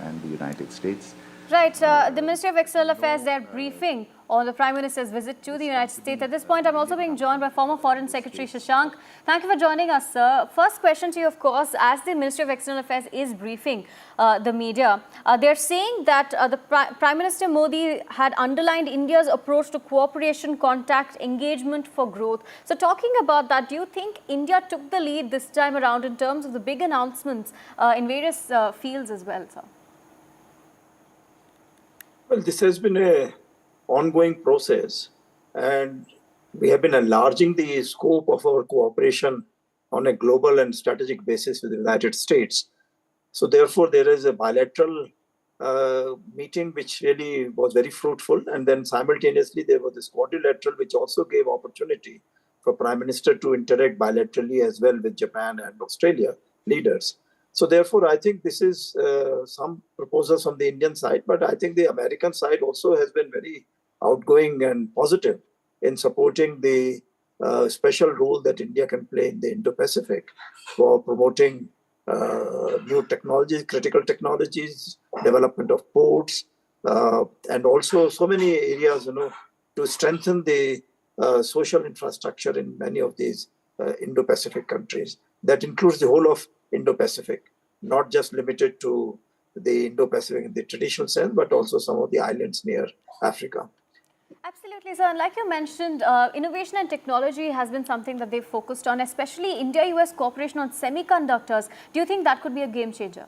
and the United States. Right. The Ministry of External Affairs, they're briefing on the Prime Minister's visit to the United States. At this point, I'm also being joined by former Foreign Secretary Shashank. Thank you for joining us, sir. First question to you, of course, as the Ministry of External Affairs is briefing the media, they're saying that the Prime Minister Modi had underlined India's approach to cooperation, contact, engagement for growth. So talking about that, do you think India took the lead this time around in terms of the big announcements in various fields as well, sir? Well, this has been an ongoing process, and we have been enlarging the scope of our cooperation on a global and strategic basis with the United States. So therefore, there is a bilateral meeting which really was very fruitful, and then simultaneously there was this quadrilateral which also gave opportunity for Prime Minister to interact bilaterally as well with Japan and Australia leaders. So therefore, I think this is some proposals from the Indian side, but I think the American side also has been very outgoing and positive in supporting the special role that India can play in the Indo-Pacific for promoting new technologies, critical technologies, development of ports, and also so many areas, to strengthen the social infrastructure in many of these Indo-Pacific countries. That includes the whole of Indo-Pacific, not just limited to the Indo-Pacific in the traditional sense, but also some of the islands near Africa. Absolutely, sir. And like you mentioned, innovation and technology has been something that they've focused on, especially India-US cooperation on semiconductors. Do you think that could be a game changer?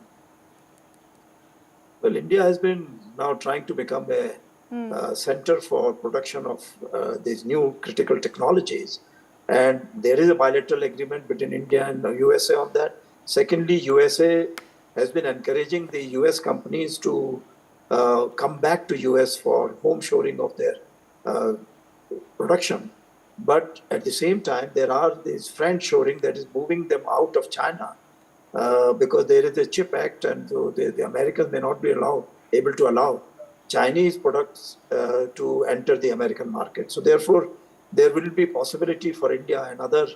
Well, India has been now trying to become a center for production of these new critical technologies. And there is a bilateral agreement between India and the USA on that. Secondly, USA has been encouraging the US companies to come back to US for home shoring of their production. But at the same time, there are this friend shoring that is moving them out of China because there is a CHIP Act, and so the Americans may not be able to allow Chinese products to enter the American market. So therefore, there will be possibility for India and other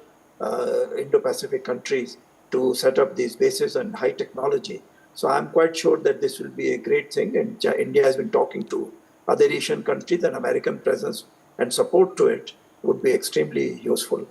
Indo-Pacific countries to set up these bases and high technology. So I'm quite sure that this will be a great thing, and India has been talking to other Asian countries, and American presence and support to it would be extremely useful.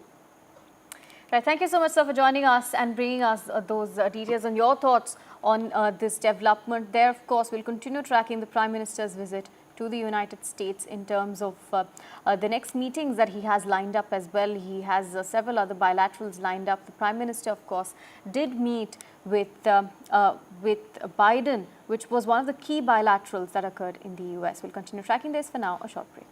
Right. Thank you so much, sir, for joining us and bringing us those details and your thoughts on this development. There, of course, we'll continue tracking the Prime Minister's visit to the United States in terms of the next meetings that he has lined up as well. He has several other bilaterals lined up. The Prime Minister, of course, did meet with Biden, which was one of the key bilaterals that occurred in the US. We'll continue tracking this. For now, a short break.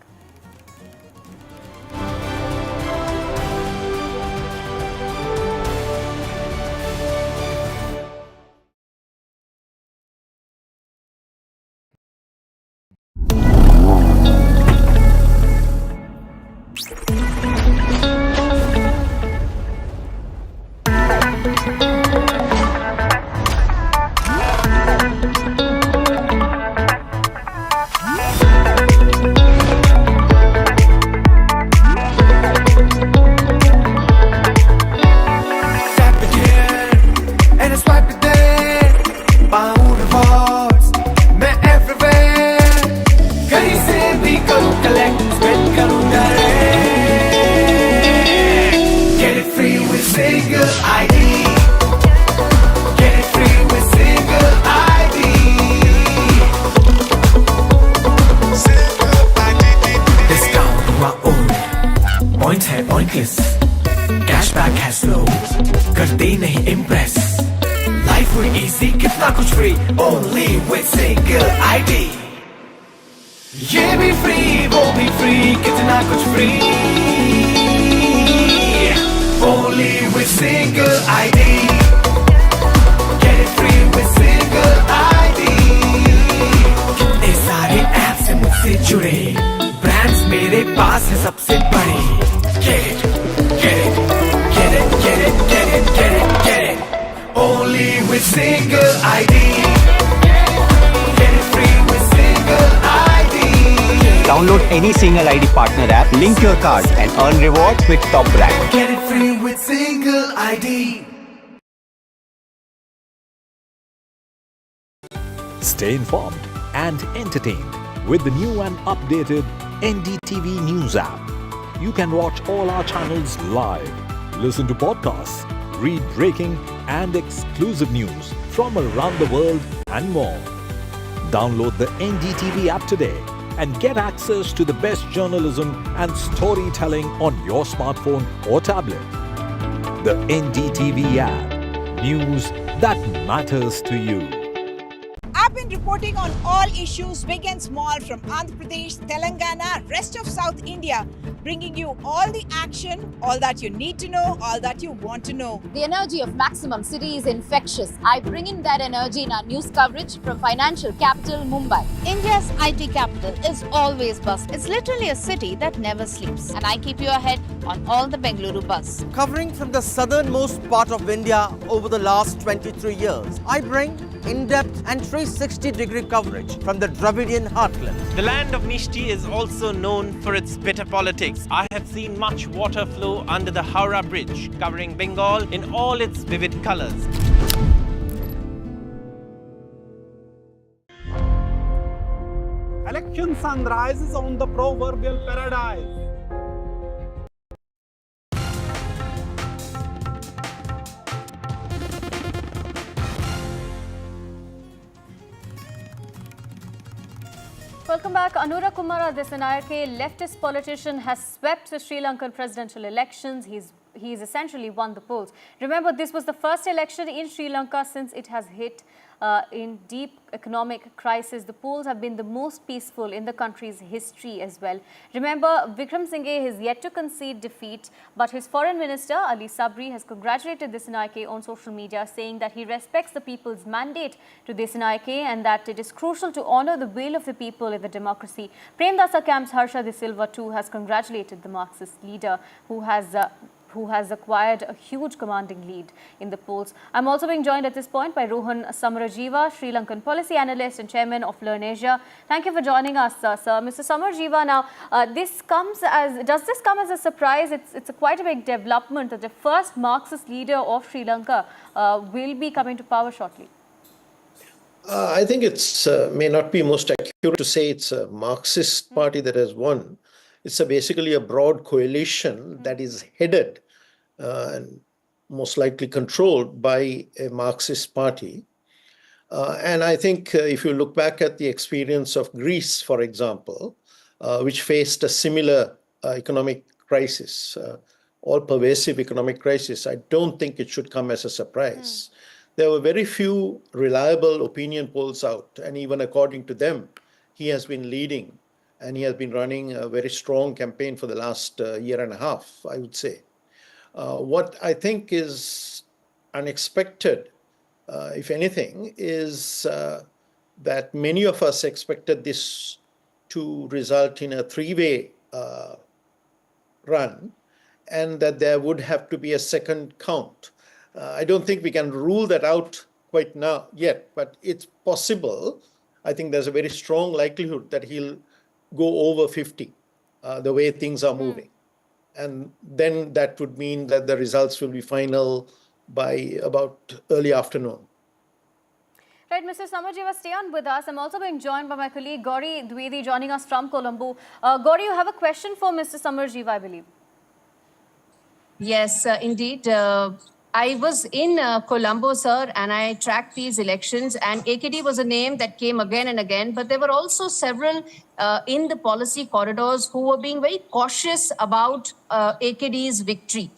Cashback has flow, करते नहीं impress. Life with easy, कितना कुछ free, only with single ID. ये भी free, वो भी free, कितना कुछ free, only with single ID. Get it free with single ID. कितने सारे apps से मुझसे जुड़े, brands मेरे पास है सबसे बड़े. Get it, get it, get it, get it, get it, get it, get it. Only with single ID. Get it free with single ID. Download any single ID partner app, link your card and earn rewards with top brand. Get it free with single ID. Stay informed and entertained with the new and updated NDTV News app. You can watch all our channels live, listen to podcasts, read breaking and exclusive news from around the world and more. Download the NDTV app today and get access to the best journalism and storytelling on your smartphone or tablet. The NDTV app. News that matters to you. I've been reporting on all issues, big and small, from Andhra Pradesh, Telangana, rest of South India, bringing you all the action, all that you need to know, all that you want to know. The energy of Maximum City is infectious. I bring in that energy in our news coverage from financial capital Mumbai. India's IT capital is always buzz. It's literally a city that never sleeps. And I keep you ahead on all the Bengaluru buzz. Covering from the southernmost part of India over the last 23 years, I bring in-depth and 360-degree coverage from the Dravidian heartland. The land of Mishti is also known for its bitter politics. I have seen much water flow under the Howrah Bridge, covering Bengal in all its vivid colors. Election sun rises on the proverbial paradise. Welcome back. Anura Kumara Dissanayake, leftist politician, has swept the Sri Lankan presidential elections. He's essentially won the polls. Remember, this was the first election in Sri Lanka since it has hit in deep economic crisis. The polls have been the most peaceful in the country's history as well. Remember, Wickremesinghe has yet to concede defeat, but his foreign minister, Ali Sabri, has congratulated Dissanayake on social media, saying that he respects the people's mandate to Dissanayake and that it is crucial to honour the will of the people in the democracy. Premdasa Camp's Harsha De Silva too has congratulated the Marxist leader who has acquired a huge commanding lead in the polls. I'm also being joined at this point by Rohan Samarajiva, Sri Lankan policy analyst and chairman of Learn Asia. Thank you for joining us, sir. Mr. Samarajiva, now, does this come as a surprise? It's quite a big development that the first Marxist leader of Sri Lanka will be coming to power shortly. I think it's may not be most accurate to say it's a Marxist party that has won. It's basically a broad coalition that is headed and most likely controlled by a Marxist party. And I think if you look back at the experience of Greece, for example, which faced a similar economic crisis, all-pervasive economic crisis, I don't think it should come as a surprise. There were very few reliable opinion polls out, and even according to them, he has been leading, and he has been running a very strong campaign for the last year and a half, I would say. What I think is unexpected, if anything, is that many of us expected this to result in a three-way run, and that there would have to be a second count. I don't think we can rule that out quite now yet, but it's possible. I think there's a very strong likelihood that he'll go over 50, the way things are moving. And then that would mean that the results will be final by about early afternoon. Right, Mr. Samarajiva, stay on with us. I'm also being joined by my colleague Gauri Dwivedi, joining us from Colombo. Gauri, you have a question for Mr. Samarajiva, I believe. Yes, indeed. I was in Colombo, sir, and I tracked these elections, and AKD was a name that came again and again, but there were also several in the policy corridors who were being very cautious about AKD's victory.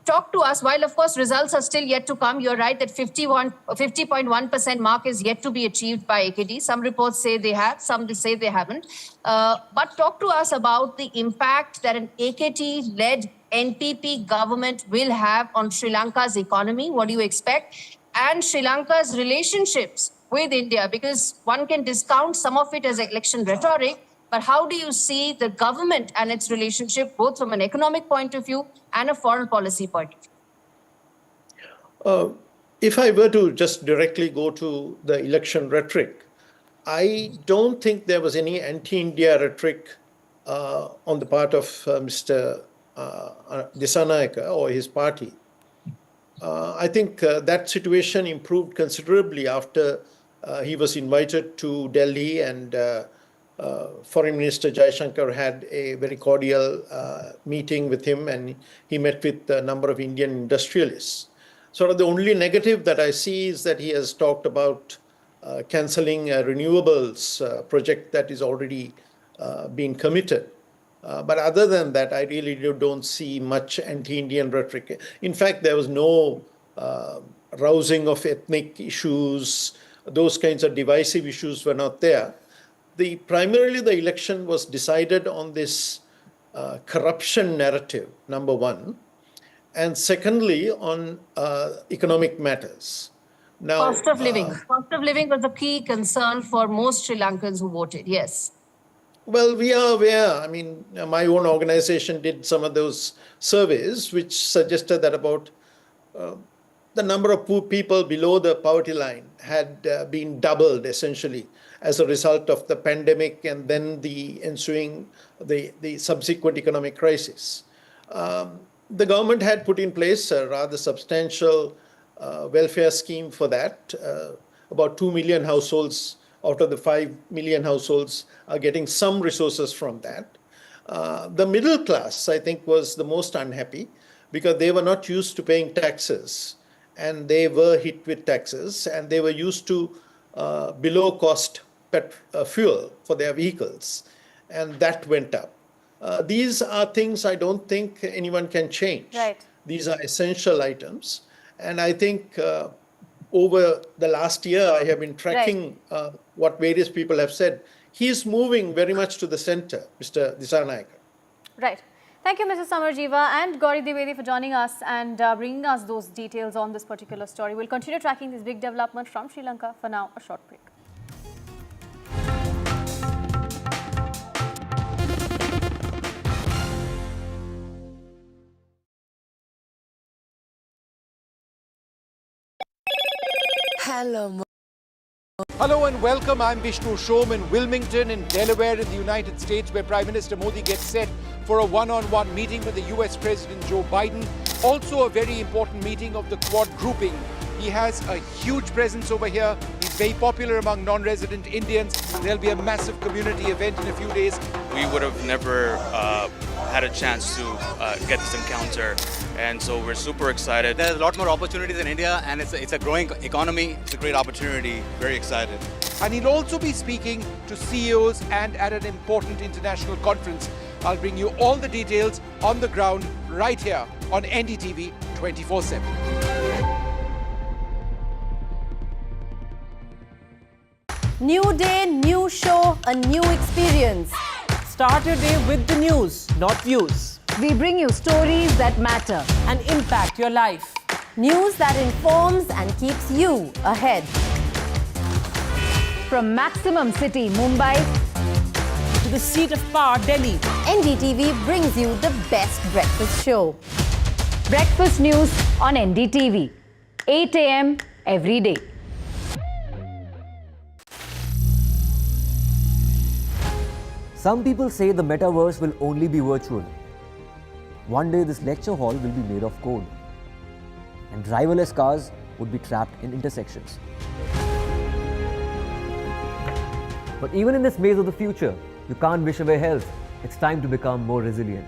Talk to us, while of course results are still yet to come, you're right that 50.1% mark is yet to be achieved by AKD. Some reports say they have, some say they haven't. But talk to us about the impact that an AKD-led NPP government will have on Sri Lanka's economy. What do you expect? And Sri Lanka's relationships with India, because one can discount some of it as election rhetoric, but how do you see the government and its relationship both from an economic point of view and a foreign policy point of view? If I were to just directly go to the election rhetoric, I don't think there was any anti-India rhetoric on the part of Mr. Dissanayake or his party. I think that situation improved considerably after he was invited to Delhi, and Foreign Minister Jaishankar had a very cordial meeting with him, and he met with a number of Indian industrialists. Sort of the only negative that I see is that he has talked about cancelling a renewables project that is already being committed. But other than that, I really don't see much anti-Indian rhetoric. In fact, there was no rousing of ethnic issues. Those kinds of divisive issues were not there. Primarily, the election was decided on this corruption narrative, number one, and secondly, on economic matters. Now, Cost of living. Cost of living was a key concern for most Sri Lankans who voted, yes. Well, we are aware. I mean, my own organization did some of those surveys which suggested that about the number of poor people below the poverty line had been doubled essentially as a result of the pandemic and then the ensuing, the subsequent economic crisis. The government had put in place a rather substantial welfare scheme for that. About 2 million households out of the 5 million households are getting some resources from that. The middle class, I think, was the most unhappy because they were not used to paying taxes and they were hit with taxes and they were used to below cost fuel for their vehicles, and that went up. These are things I don't think anyone can change. Right. These are essential items. And I think over the last year, I have been tracking what various people have said. He's moving very much to the center, Mr. Dissanayake. Right. Thank you, Mr. Samarjiva and Gauri Dwivedi for joining us and bringing us those details on this particular story. We'll continue tracking this big development from Sri Lanka. For now, a short break. Hello and welcome. I'm Vishnu Shom in Wilmington in Delaware in the United States, where Prime Minister Modi gets set for a one-on-one meeting with the US President Joe Biden. Also a very important meeting of the Quad grouping. He has a huge presence over here. He's very popular among non-resident Indians. There'll be a massive community event in a few days. We would have never had a chance to get this encounter, and so we're super excited. There's a lot more opportunities in India, and it's a growing economy. It's a great opportunity. Very excited. And he'll also be speaking to CEOs and at an important international conference. I'll bring you all the details on the ground right here on NDTV 24/7. New day, new show, a new experience. Start your day with the news, not views. We bring you stories that matter And impact your life. News that informs and keeps you ahead. From Maximum City, Mumbai, To the seat of power, Delhi. NDTV brings you the best breakfast show. Breakfast news on NDTV, 8 a.m. every day. Some people say the metaverse will only be virtual. One day this lecture hall will be made of code, and driverless cars would be trapped in intersections. But even in this maze of the future, you can't wish away health. It's time to become more resilient.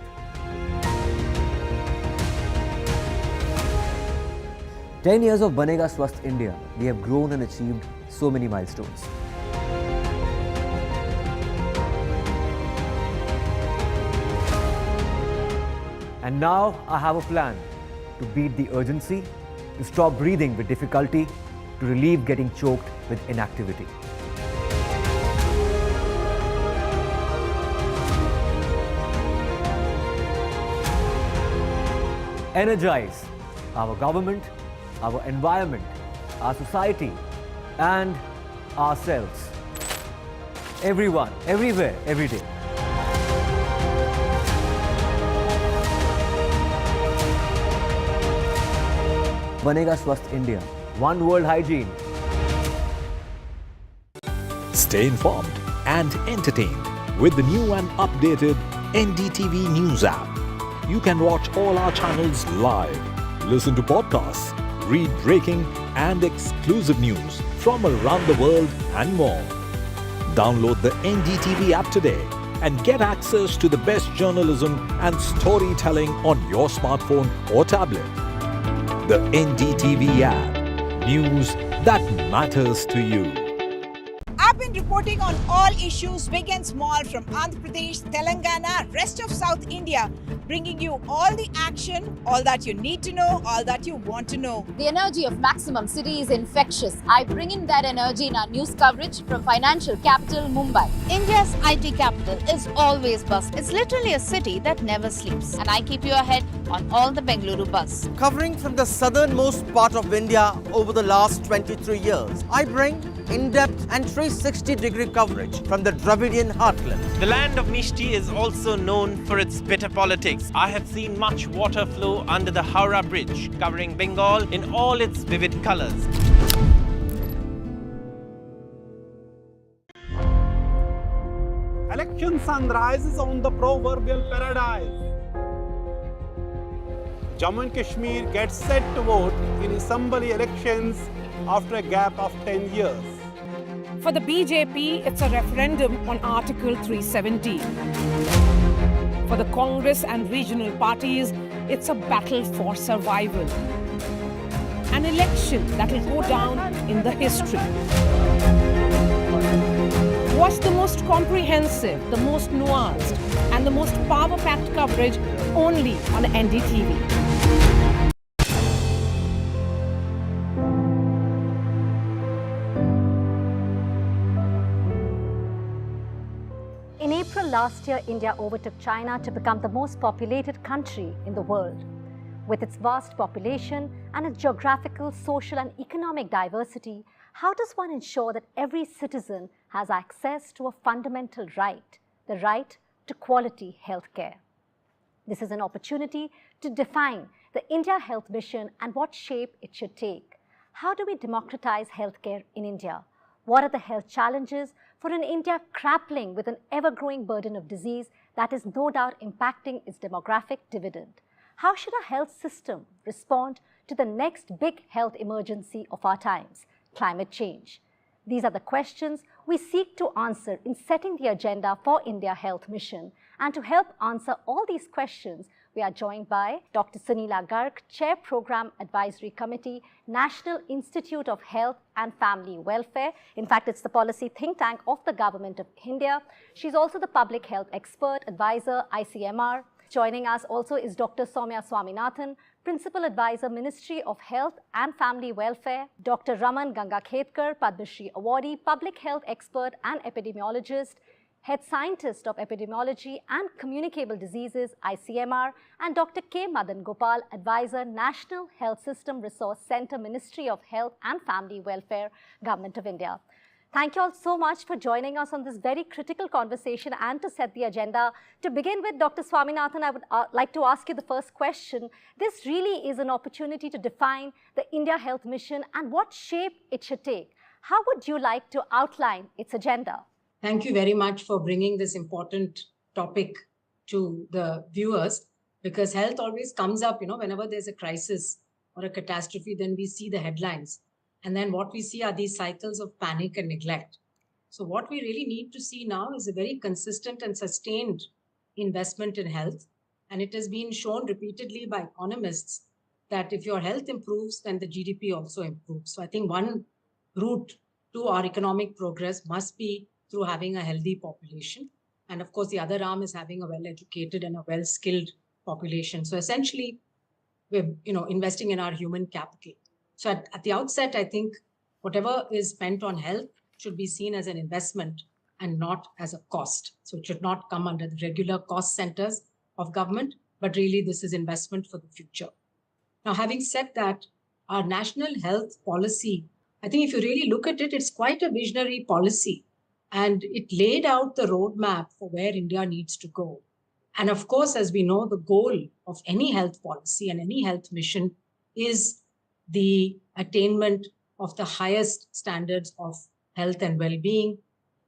"10 years of Banega Swasth India, we have grown and achieved so many milestones. And now I have a plan to beat the urgency, to stop breathing with difficulty, to relieve getting choked with inactivity. Energize our government, our environment, our society, and ourselves. Everyone, everywhere, every day. Banega Swasth India. One world hygiene. Stay informed and entertained with the new and updated NDTV News app. You can watch all our channels live, listen to podcasts, read breaking and exclusive news from around the world and more. Download the NDTV app today and get access to the best journalism and storytelling on your smartphone or tablet. The NDTV app. News that matters to you. I've been reporting on all issues big and small from Andhra Pradesh, Telangana, rest of South India, bringing you all the action, all that you need to know, all that you want to know. The energy of Maximum City is infectious. I bring in that energy in our news coverage from financial capital Mumbai. India's IT capital is always buzz. It's literally a city that never sleeps. And I keep you ahead on all the Bengaluru buzz. Covering from the southernmost part of India over the last 23 years, I bring in-depth and 360-degree coverage from the Dravidian heartland. The land of Mishti is also known for its bitter politics. I have seen much water flow under the Howrah Bridge, covering Bengal in all its vivid colors. Election sunrises on the proverbial paradise. Jammu and Kashmir gets set to vote in assembly elections after a gap of 10 years. For the BJP, it's a referendum on Article 370. For the Congress and regional parties, it's a battle for survival. An election that will go down in the history. Watch the most comprehensive, the most nuanced, and the most power-packed coverage only on NDTV. In April last year, India overtook China to become the most populated country in the world. With its vast population and its geographical, social and economic diversity, how does one ensure that every citizen has access to a fundamental right, the right to quality healthcare? This is an opportunity to define the India Health Mission and what shape it should take. How do we democratize healthcare in India? What are the health challenges for an India grappling with an ever-growing burden of disease that is no doubt impacting its demographic dividend? How should our health system respond to the next big health emergency of our times, climate change? These are the questions we seek to answer in setting the agenda for India Health Mission. And to help answer all these questions, we are joined by Dr. Sunila Garg, Chair Program Advisory Committee, National Institute of Health and Family Welfare. In fact, it's the policy think tank of the Government of India. She's also the public health expert, advisor, ICMR. Joining us also is Dr. Soumya Swaminathan, Principal Advisor, Ministry of Health and Family Welfare. Dr. Raman Gangakhetkar, Padma Shri Awardee, Public Health Expert and Epidemiologist. Head Scientist of Epidemiology and Communicable Diseases, ICMR, and Dr. K. Madan Gopal, Advisor, National Health System Resource Centre, Ministry of Health and Family Welfare, Government of India. Thank you all so much for joining us on this very critical conversation and to set the agenda. To begin with, Dr. Swaminathan, I would like to ask you the first question. This really is an opportunity to define the India Health Mission and what shape it should take. How would you like to outline its agenda? Thank you very much for bringing this important topic to the viewers, because health always comes up, whenever there's a crisis or a catastrophe, then we see the headlines. And then what we see are these cycles of panic and neglect. So what we really need to see now is a very consistent and sustained investment in health. And it has been shown repeatedly by economists that if your health improves, then the GDP also improves. So I think one route to our economic progress must be through having a healthy population. And of course, the other arm is having a well-educated and a well-skilled population. So essentially, we're investing in our human capital. So at the outset, I think whatever is spent on health should be seen as an investment and not as a cost. So it should not come under the regular cost centers of government, but really this is investment for the future. Now, having said that, our national health policy, I think if you really look at it, it's quite a visionary policy. And it laid out the roadmap for where India needs to go. And of course, as we know, the goal of any health policy and any health mission is the attainment of the highest standards of health and well-being,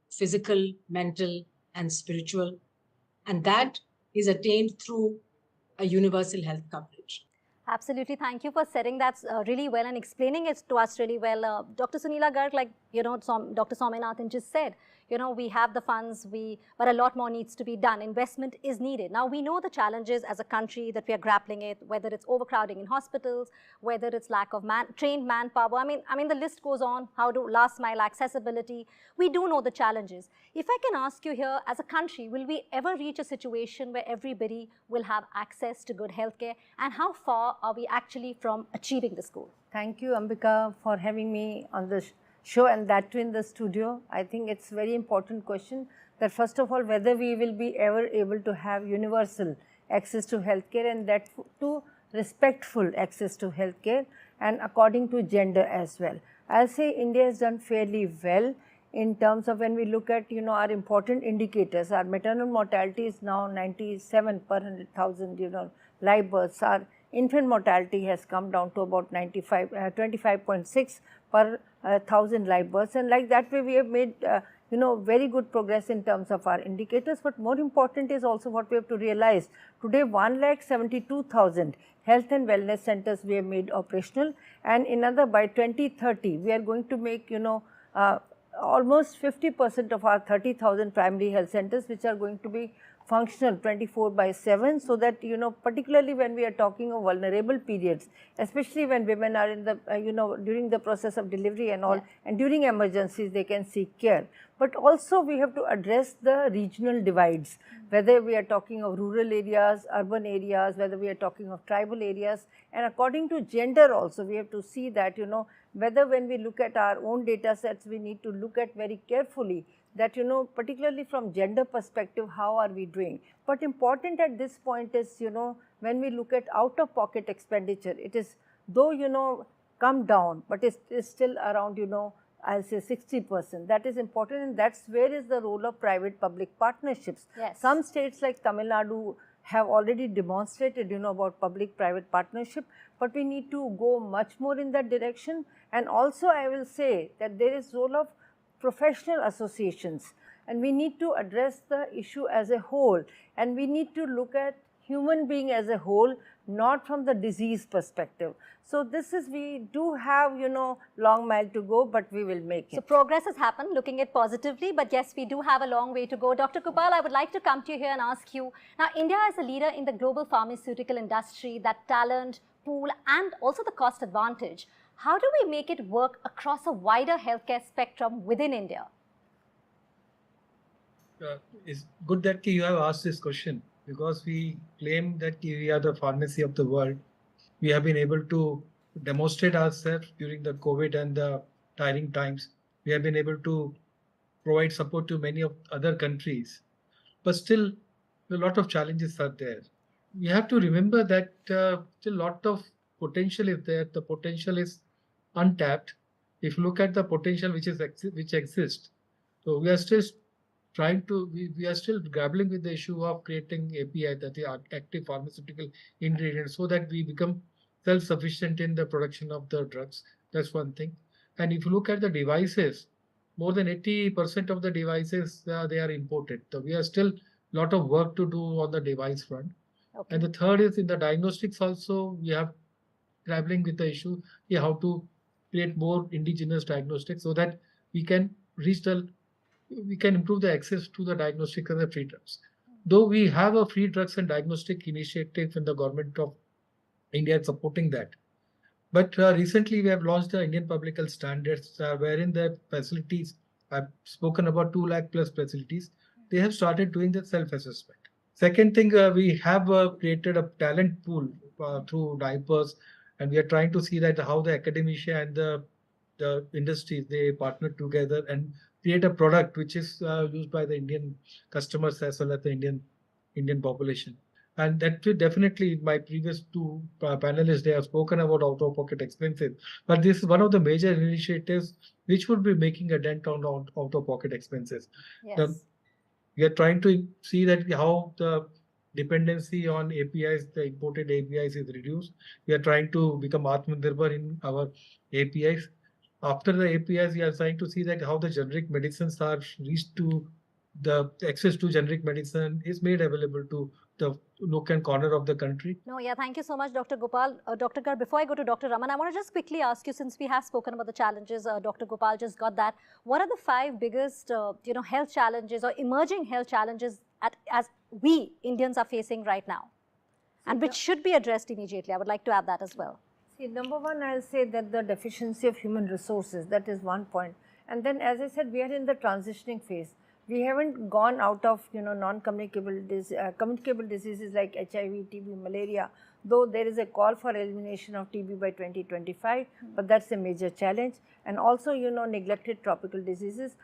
physical, mental, and spiritual. And that is attained through a universal health coverage. Absolutely. Thank you for setting that really well and explaining it to us really well. Dr. Sunila Garg, Dr. Swaminathan just said, we have the funds, but a lot more needs to be done. Investment is needed. Now, we know the challenges as a country that we are grappling with, whether it's overcrowding in hospitals, whether it's lack of trained manpower. I mean, the list goes on. How to last mile accessibility. We do know the challenges. If I can ask you here, as a country, will we ever reach a situation where everybody will have access to good healthcare? And how far are we actually from achieving this goal? Thank you, Ambika, for having me on the show, and that too in the studio. I think it's a very important question that first of all, whether we will be ever able to have universal access to healthcare, and that too respectful access to healthcare and according to gender as well. I'll say India has done fairly well in terms of when we look at our important indicators. Our maternal mortality is now 97 per 100,000 live births. Our infant mortality has come down to about 25.6 per 1,000 live births, and like that way we have made very good progress in terms of our indicators. But more important is also what we have to realize. Today 1,72,000 health and wellness centers we have made operational, and another by 2030 we are going to make almost 50% of our 30,000 primary health centers which are going to be functional 24/7, so that particularly when we are talking of vulnerable periods, especially when women are in the during the process of delivery and all, and during emergencies they can seek care. But also we have to address the regional divides, whether we are talking of rural areas, urban areas, whether we are talking of tribal areas, and according to gender also we have to see that whether when we look at our own data sets, we need to look at very carefully that particularly from gender perspective, how are we doing. But important at this point is when we look at out of pocket expenditure, it is though come down, but it is still around I'll say 60%. That is important, and that's where is the role of private public partnerships. Yes. Some states like Tamil Nadu have already demonstrated about public private partnership, but we need to go much more in that direction. And also I will say that there is role of professional associations, and we need to address the issue as a whole, and we need to look at human being as a whole, not from the disease perspective. So this is, we do have long mile to go, but we will make it. So progress has happened, looking at positively, but yes, we do have a long way to go. Dr. Kupal, I would like to come to you here and ask you, now India is a leader in the global pharmaceutical industry, that talent pool and also the cost advantage. How do we make it work across a wider healthcare spectrum within India? It's good that you have asked this question, because we claim that we are the pharmacy of the world. We have been able to demonstrate ourselves during the COVID and the tiring times. We have been able to provide support to many of other countries, but still a lot of challenges are there. We have to remember that still a lot of potential is there. The potential is untapped. If you look at the potential which exists, so we are still we are still grappling with the issue of creating API, that is active pharmaceutical ingredients, so that we become self-sufficient in the production of the drugs. That's one thing. And if you look at the devices, more than 80% of the devices they are imported. So we have still a lot of work to do on the device front. Okay. And the third is in the diagnostics also, we have grappling with the issue how to create more indigenous diagnostics, so that we can improve the access to the diagnostics and the free drugs. Though we have a free drugs and diagnostic initiative in the government of India is supporting that. But recently we have launched the Indian Public Health Standards, wherein the facilities, I've spoken about 2 lakh plus facilities, they have started doing the self-assessment. Second thing, we have created a talent pool through diapers, and we are trying to see that how the academia and the industries, they partner together and create a product which is used by the Indian customers as well as the Indian population. And that will definitely, my previous 2 panelists, they have spoken about out-of-pocket expenses. But this is one of the major initiatives which would be making a dent on out-of-pocket expenses. Yes. We are trying to see that how the dependency on APIs, the imported APIs is reduced. We are trying to become Atmanirbhar in our APIs. After the APIs, we are trying to see that how the generic medicines are reached to the access to generic medicine is made available to the nook and corner of the country. No, yeah, thank you so much, Dr. Gopal. Dr. Gar, before I go to Dr. Raman, I want to just quickly ask you, since we have spoken about the challenges, Dr. Gopal just got that. What are the 5 biggest, health challenges or emerging health challenges as we Indians are facing right now, and which should be addressed immediately? I would like to add that as well. See, number one, I'll say that the deficiency of human resources, that is one point. And then, as I said, we are in the transitioning phase. We haven't gone out of, non-communicable communicable diseases like HIV, TB, malaria, though there is a call for elimination of TB by 2025, but that's a major challenge. And also, neglected tropical diseases.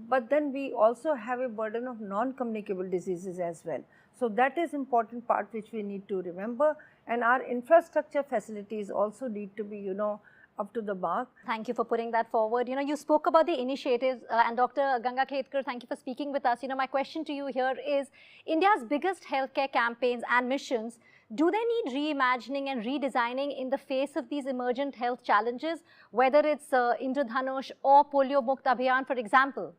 But then we also have a burden of non-communicable diseases as well. So that is important part which we need to remember. And our infrastructure facilities also need to be, up to the mark. Thank you for putting that forward. You spoke about the initiatives and Dr. Ganga Khetkar, thank you for speaking with us. My question to you here is, India's biggest healthcare campaigns and missions, do they need reimagining and redesigning in the face of these emergent health challenges, whether it's Indradhanush or Polio Mukt Abhiyan, for example?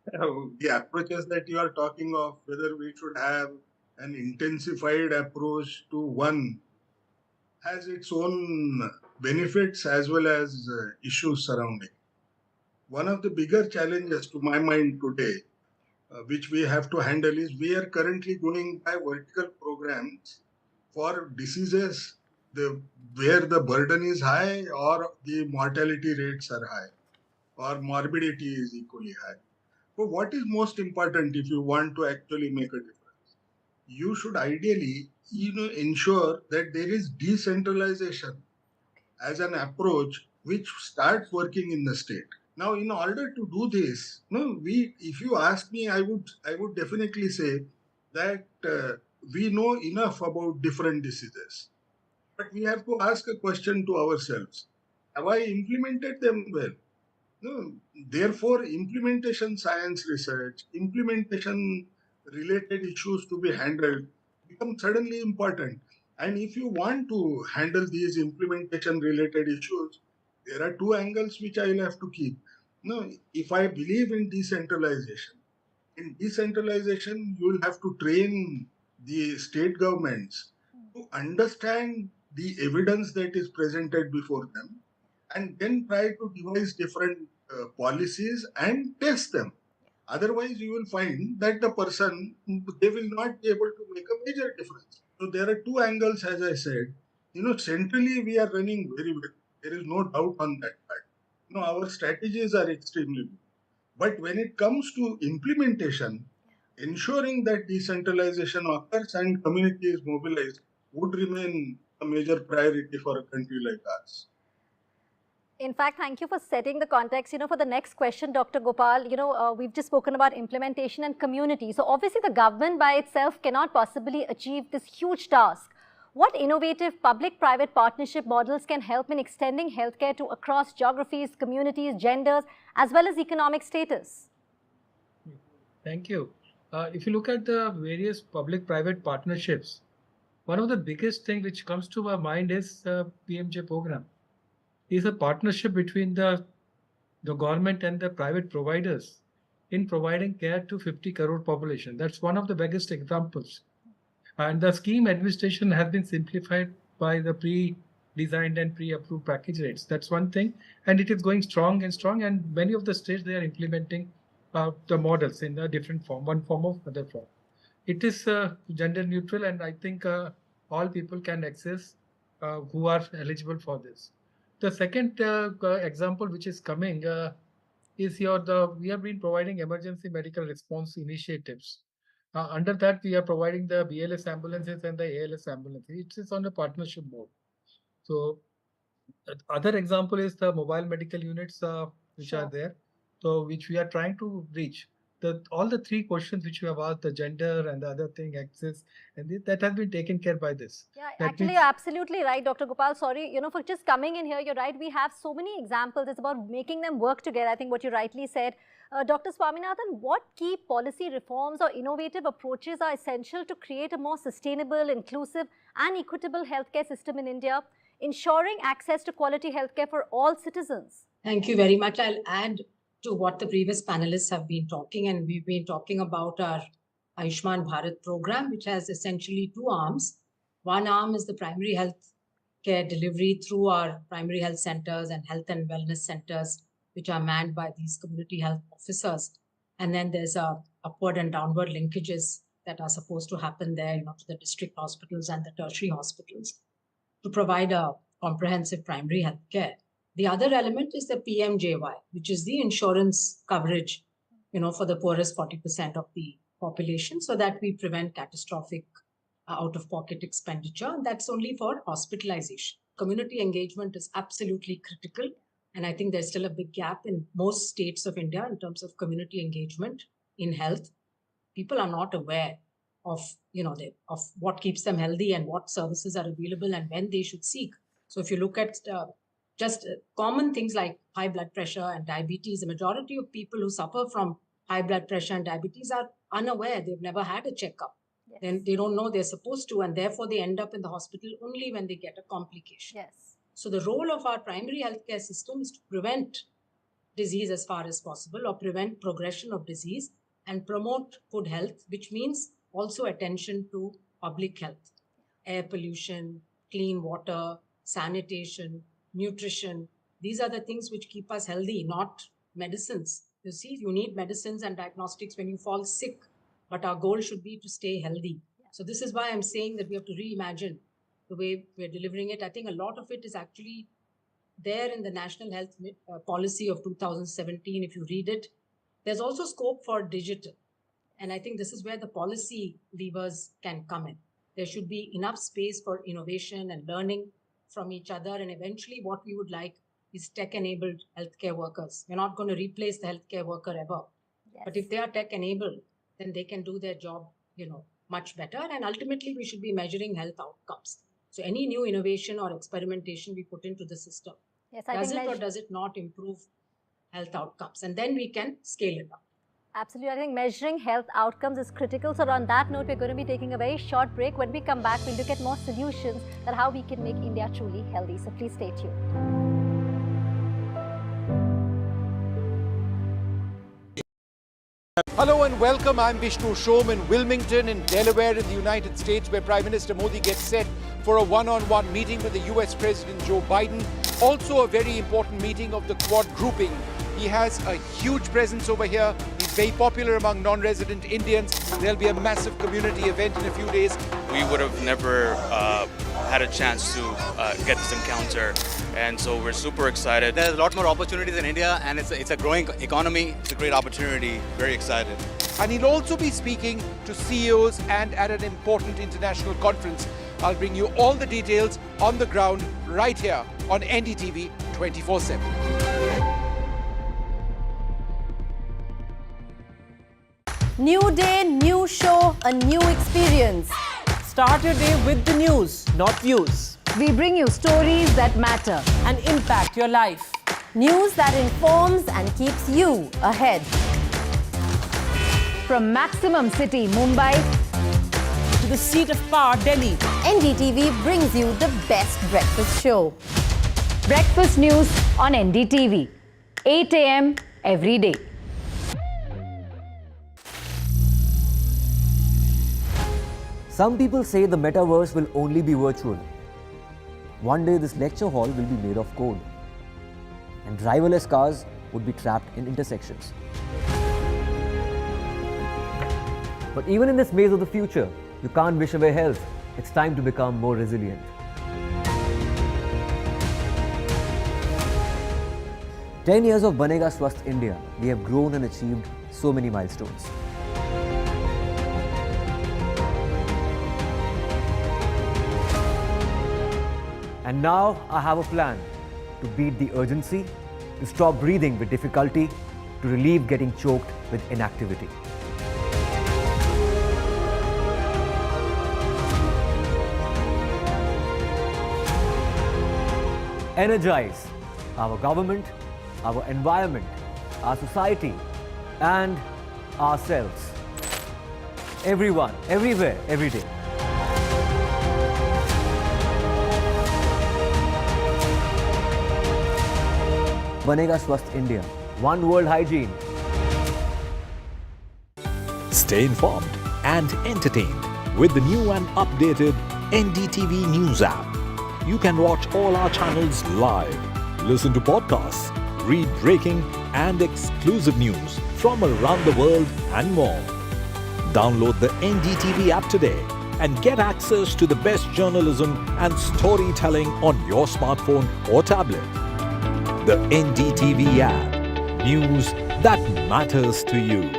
The approaches that you are talking of, whether we should have an intensified approach to one, has its own benefits as well as issues surrounding. One of the bigger challenges to my mind today, which we have to handle, is we are currently going by vertical programs for diseases where the burden is high or the mortality rates are high or morbidity is equally high. But what is most important if you want to actually make a difference? You should ideally, ensure that there is decentralization as an approach which starts working in the state. Now, in order to do this, if you ask me, I would definitely say that we know enough about different diseases, but we have to ask a question to ourselves: have I implemented them well? No. Therefore, implementation science research, implementation related issues to be handled become suddenly important. And if you want to handle these implementation related issues, there are 2 angles which I will have to keep. If I believe in decentralization, you will have to train the state governments to understand the evidence that is presented before them and then try to devise different policies and test them. Otherwise, you will find that they will not be able to make a major difference. So there are 2 angles, as I said. Centrally we are running very well. There is no doubt on that part. Our strategies are extremely good. But when it comes to implementation, ensuring that decentralization occurs and community is mobilized would remain a major priority for a country like ours. In fact, thank you for setting the context. For the next question, Dr. Gopal, we've just spoken about implementation and community. So obviously the government by itself cannot possibly achieve this huge task. What innovative public-private partnership models can help in extending healthcare to across geographies, communities, genders, as well as economic status? Thank you. If you look at the various public-private partnerships, one of the biggest thing which comes to my mind is the PMJ program. Is a partnership between the government and the private providers in providing care to 50 crore population. That's one of the biggest examples. And the scheme administration has been simplified by the pre-designed and pre-approved package rates. That's one thing. And it is going strong, and many of the states, they are implementing the models in a different form, one form or other form. It is gender neutral, and I think all people can access who are eligible for this. The second example which is coming is we have been providing emergency medical response initiatives. Under that, we are providing the BLS ambulances and the ALS ambulances. It is on a partnership mode. So, other example is the mobile medical units which are there, so which we are trying to reach. All the 3 questions which you have asked, the gender and the other thing, access, and that has been taken care by this. Yeah, actually, you're absolutely right, Dr. Gopal. Sorry, for just coming in here, you're right. We have so many examples. It's about making them work together. I think what you rightly said. Dr. Swaminathan, what key policy reforms or innovative approaches are essential to create a more sustainable, inclusive and equitable healthcare system in India, ensuring access to quality healthcare for all citizens? Thank you very much. I'll add to what the previous panelists have been talking, and we've been talking about our Ayushman Bharat program, which has essentially two arms. One arm is the primary health care delivery through our primary health centers and health and wellness centers, which are manned by these community health officers. And then there's upward and downward linkages that are supposed to happen there, to the district hospitals and the tertiary hospitals to provide a comprehensive primary health care. The other element is the PMJY, which is the insurance coverage, for the poorest 40% of the population, so that we prevent catastrophic out-of-pocket expenditure. And that's only for hospitalization. Community engagement is absolutely critical. And I think there's still a big gap in most states of India in terms of community engagement in health. People are not aware of, of what keeps them healthy and what services are available and when they should seek. So if you look at just common things like high blood pressure and diabetes, the majority of people who suffer from high blood pressure and diabetes are unaware. They've never had a checkup. Yes. Then they don't know they're supposed to, and therefore they end up in the hospital only when they get a complication. Yes. So the role of our primary healthcare system is to prevent disease as far as possible, or prevent progression of disease, and promote good health, which means also attention to public health, air pollution, clean water, sanitation, nutrition. These are the things which keep us healthy, not medicines. You see, you need medicines and diagnostics when you fall sick, but our goal should be to stay healthy. So this is why I'm saying that we have to reimagine the way we're delivering it. I think a lot of it is actually there in the National Health Policy of 2017. If you read it, there's also scope for digital. And I think this is where the policy levers can come in. There should be enough space for innovation and learning from each other. And eventually what we would like is tech-enabled healthcare workers. We're not going to replace the healthcare worker ever. Yes. But if they are tech-enabled, then they can do their job, much better. And ultimately, we should be measuring health outcomes. So any new innovation or experimentation we put into the system, yes, does it or does it not improve health outcomes? And then we can scale it up. Absolutely. I think measuring health outcomes is critical. So on that note, we're going to be taking a very short break. When we come back, we'll look at more solutions that how we can make India truly healthy. So please stay tuned. Hello and welcome. I'm Vishnu Shom in Wilmington in Delaware in the United States, where Prime Minister Modi gets set for a one-on-one meeting with the US President Joe Biden. Also a very important meeting of the Quad grouping. He has a huge presence over here. He's very popular among non-resident Indians. There'll be a massive community event in a few days. We would have never had a chance to get this encounter, and so we're super excited. There's a lot more opportunities in India, and it's a growing economy. It's a great opportunity. Very excited. And he'll also be speaking to CEOs and at an important international conference. I'll bring you all the details on the ground right here on NDTV 24/7. New day, new show, a new experience. Start your day with the news, not views. We bring you stories that matter And impact your life. News that informs and keeps you ahead. From Maximum City, Mumbai, To the seat of power, Delhi. NDTV brings you the best breakfast show. Breakfast news on NDTV, 8 a.m. every day. Some people say the metaverse will only be virtual. One day this lecture hall will be made of code, and driverless cars would be trapped in intersections. But even in this maze of the future, you can't wish away health. It's time to become more resilient. "10 years of Banega Swasth India, we have grown and achieved so many milestones. And now I have a plan to beat the urgency, to stop breathing with difficulty, to relieve getting choked with inactivity. Energize our government, our environment, our society, and ourselves. Everyone, everywhere, every day. Banega Swasth India. One world hygiene. Stay informed and entertained with the new and updated NDTV News app. You can watch all our channels live, listen to podcasts, read breaking and exclusive news from around the world and more. Download the NDTV app today and get access to the best journalism and storytelling on your smartphone or tablet. The NDTV app. News that matters to you.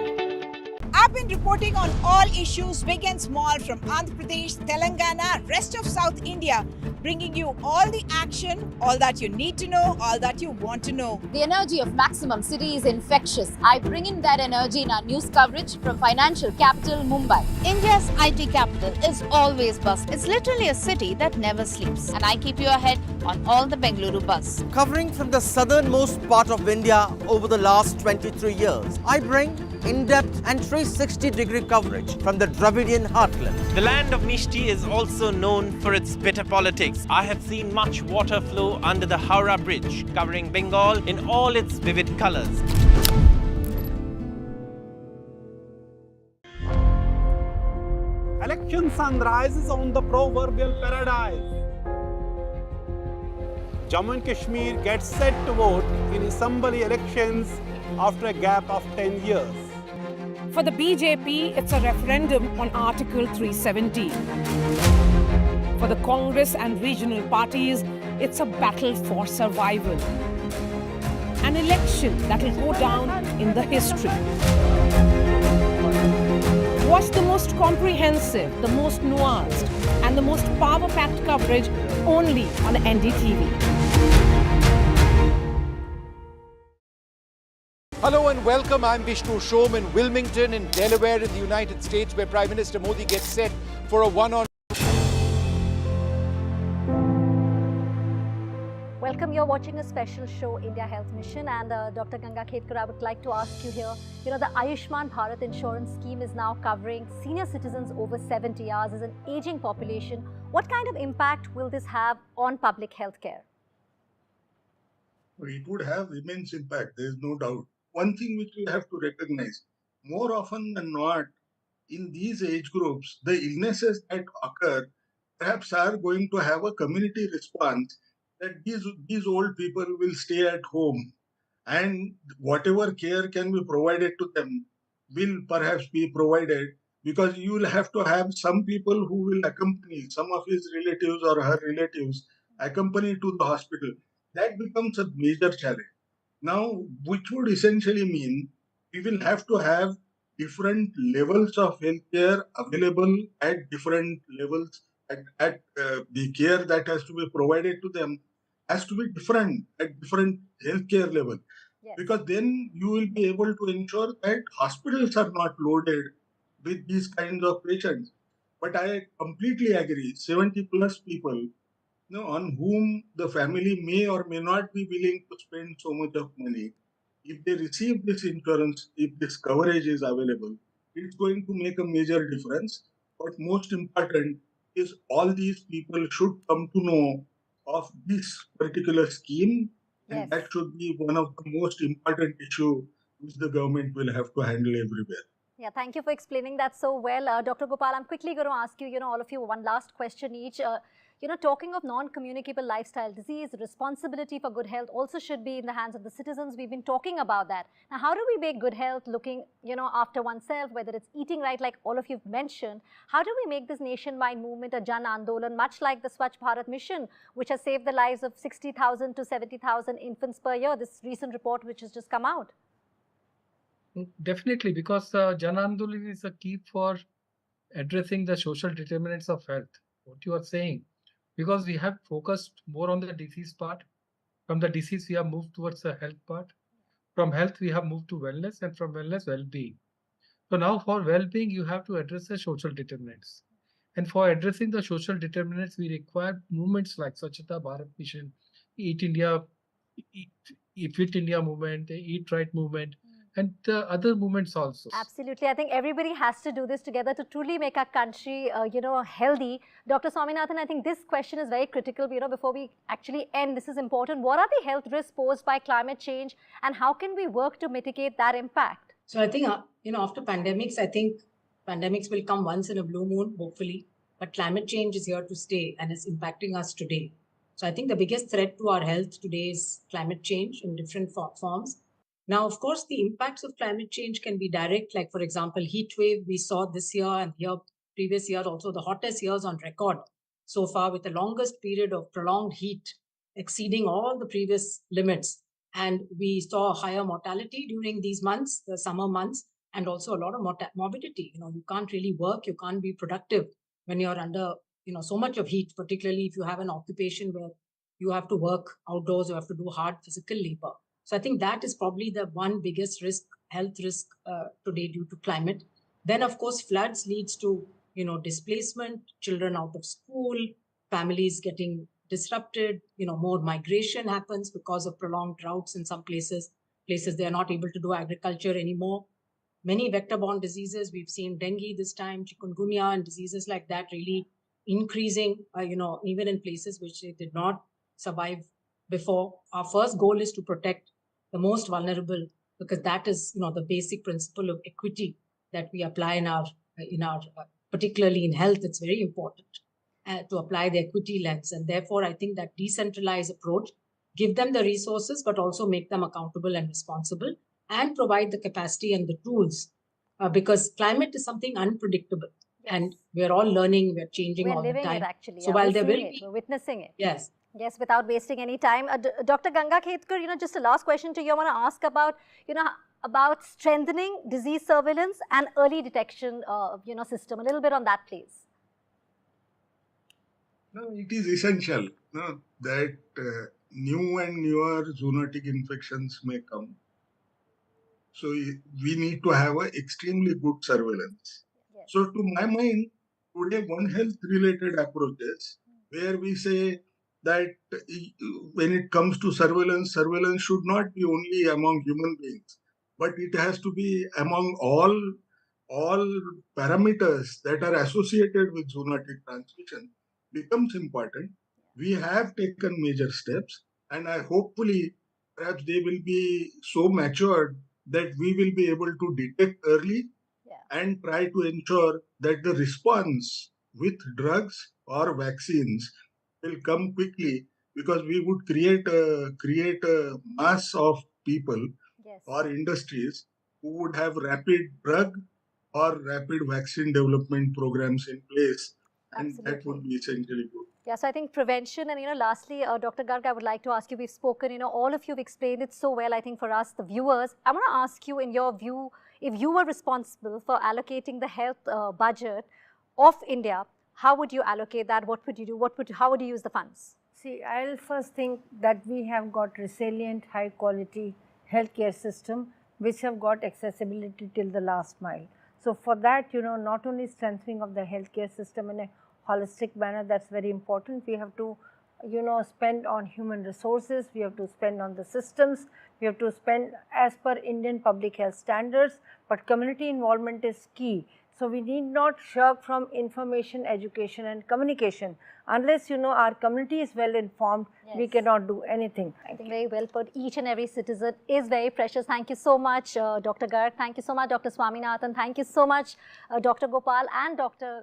I've been reporting on all issues big and small from Andhra Pradesh, Telangana, rest of South India, bringing you all the action, all that you need to know, all that you want to know. The energy of Maximum City is infectious. I bring in that energy in our news coverage from financial capital Mumbai. India's IT capital is always buzz. It's literally a city that never sleeps. And I keep you ahead on all the Bengaluru buzz. Covering from the southernmost part of India over the last 23 years, I bring in-depth and 360-degree coverage from the Dravidian heartland. The land of Mishti is also known for its bitter politics. I have seen much water flow under the Howrah Bridge, covering Bengal in all its vivid colors. Election sunrise is on the proverbial paradise. Jammu and Kashmir gets set to vote in assembly elections after a gap of 10 years. For the BJP, it's a referendum on Article 370. For the Congress and regional parties, it's a battle for survival. An election that will go down in the history. Watch the most comprehensive, the most nuanced, and the most power-packed coverage only on NDTV. Hello and welcome. I'm Vishnu Shom in Wilmington in Delaware in the United States, where Prime Minister Modi gets set for a one-on-one. Welcome. You're watching a special show, India Health Mission, and Dr. Ganga Khetkar, I would like to ask you here, the Ayushman Bharat insurance scheme is now covering senior citizens over 70 years as an aging population. What kind of impact will this have on public health care? It would have immense impact, there is no doubt. One thing which we have to recognize, more often than not, in these age groups, the illnesses that occur perhaps are going to have a community response that these old people will stay at home and whatever care can be provided to them will perhaps be provided, because you will have to have some people who will accompany some of his relatives or her relatives accompany to the hospital. That becomes a major challenge. Now, which would essentially mean we will have to have different levels of healthcare available at different levels, at the care that has to be provided to them has to be different at different healthcare level. Yes. Because then you will be able to ensure that hospitals are not loaded with these kinds of patients. But I completely agree, 70 plus people on whom the family may or may not be willing to spend so much of money, if they receive this insurance, if this coverage is available, it's going to make a major difference. But most important is all these people should come to know of this particular scheme, and that should be one of the most important issues which the government will have to handle everywhere. Yeah, thank you for explaining that so well. Dr. Gopal, I'm quickly going to ask you, all of you, one last question each. Talking of non-communicable lifestyle disease, responsibility for good health also should be in the hands of the citizens. We've been talking about that. Now, how do we make good health looking, after oneself, whether it's eating right, like all of you've mentioned? How do we make this nationwide movement a Jan Andolan, much like the Swachh Bharat mission, which has saved the lives of 60,000 to 70,000 infants per year, this recent report which has just come out? Definitely, because Jan Andolan is a key for addressing the social determinants of health, what you are saying. Because we have focused more on the disease part. From the disease, we have moved towards the health part. From health, we have moved to wellness, and from wellness, well-being. So now for well-being, you have to address the social determinants. And for addressing the social determinants, we require movements like Swachhata Bharat Mission, Eat India, Fit India movement, the Eat Right movement, and other movements also. Absolutely. I think everybody has to do this together to truly make our country, healthy. Dr. Swaminathan, I think this question is very critical, before we actually end. This is important. What are the health risks posed by climate change, and how can we work to mitigate that impact? So I think, after pandemics, I think Pandemics will come once in a blue moon, hopefully, but climate change is here to stay and is impacting us today. So I think the biggest threat to our health today is climate change in different forms. Now, of course, the impacts of climate change can be direct, like, for example, heat wave we saw this year and previous year also, the hottest years on record so far, with the longest period of prolonged heat exceeding all the previous limits. And we saw higher mortality during these months, the summer months, and also a lot of morbidity. You can't really work, you can't be productive when you're under so much of heat, particularly if you have an occupation where you have to work outdoors, you have to do hard physical labor. So I think that is probably the one biggest risk, health risk today due to climate. Then, of course, floods leads to displacement, children out of school, families getting disrupted, more migration happens because of prolonged droughts in some places they are not able to do agriculture anymore. Many vector-borne diseases, we've seen dengue this time, chikungunya, and diseases like that really increasing, even in places which they did not survive before. Our first goal is to protect the most vulnerable, because that is, the basic principle of equity that we apply in our particularly in health. It's very important to apply the equity lens. And therefore, I think that decentralized approach, give them the resources, but also make them accountable and responsible, and provide the capacity and the tools, because climate is something unpredictable. Yes. And we're all learning, we're changing all the time. We're living it actually. So while there will be... We're witnessing it. Yes. Yes, without wasting any time. Dr. Ganga Khetkar, just a last question to you. I want to ask about, about strengthening disease surveillance and early detection, system. A little bit on that, please. No, it is essential that new and newer zoonotic infections may come. So we need to have an extremely good surveillance. Yes. So to my mind, today One Health related approaches, where we say that when it comes to surveillance should not be only among human beings, but it has to be among all parameters that are associated with zoonotic transmission becomes important. We have taken major steps, and hopefully perhaps they will be so matured that we will be able to detect early and try to ensure that the response with drugs or vaccines will come quickly, because we would create a mass of people or industries who would have rapid drug or rapid vaccine development programs in place. And that would be essentially good. Yeah, so I think prevention, and lastly, Dr. Garg, I would like to ask you, we've spoken, all of you have explained it so well, I think, for us, the viewers. I want to ask you, in your view, if you were responsible for allocating the health budget of India, how would you allocate that? What would you do? How would you use the funds? See, I'll first think that we have got resilient, high quality healthcare system, which have got accessibility till the last mile. So for that, not only strengthening of the healthcare system in a holistic manner, that's very important. We have to, spend on human resources, we have to spend on the systems, we have to spend as per Indian public health standards, but community involvement is key. So we need not shirk from information, education and communication. Unless, our community is well informed, we cannot do anything. I think very well put. Each and every citizen is very precious. Thank you so much, Dr. Garg. Thank you so much, Dr. Swaminathan. Thank you so much, Dr. Gopal and Dr.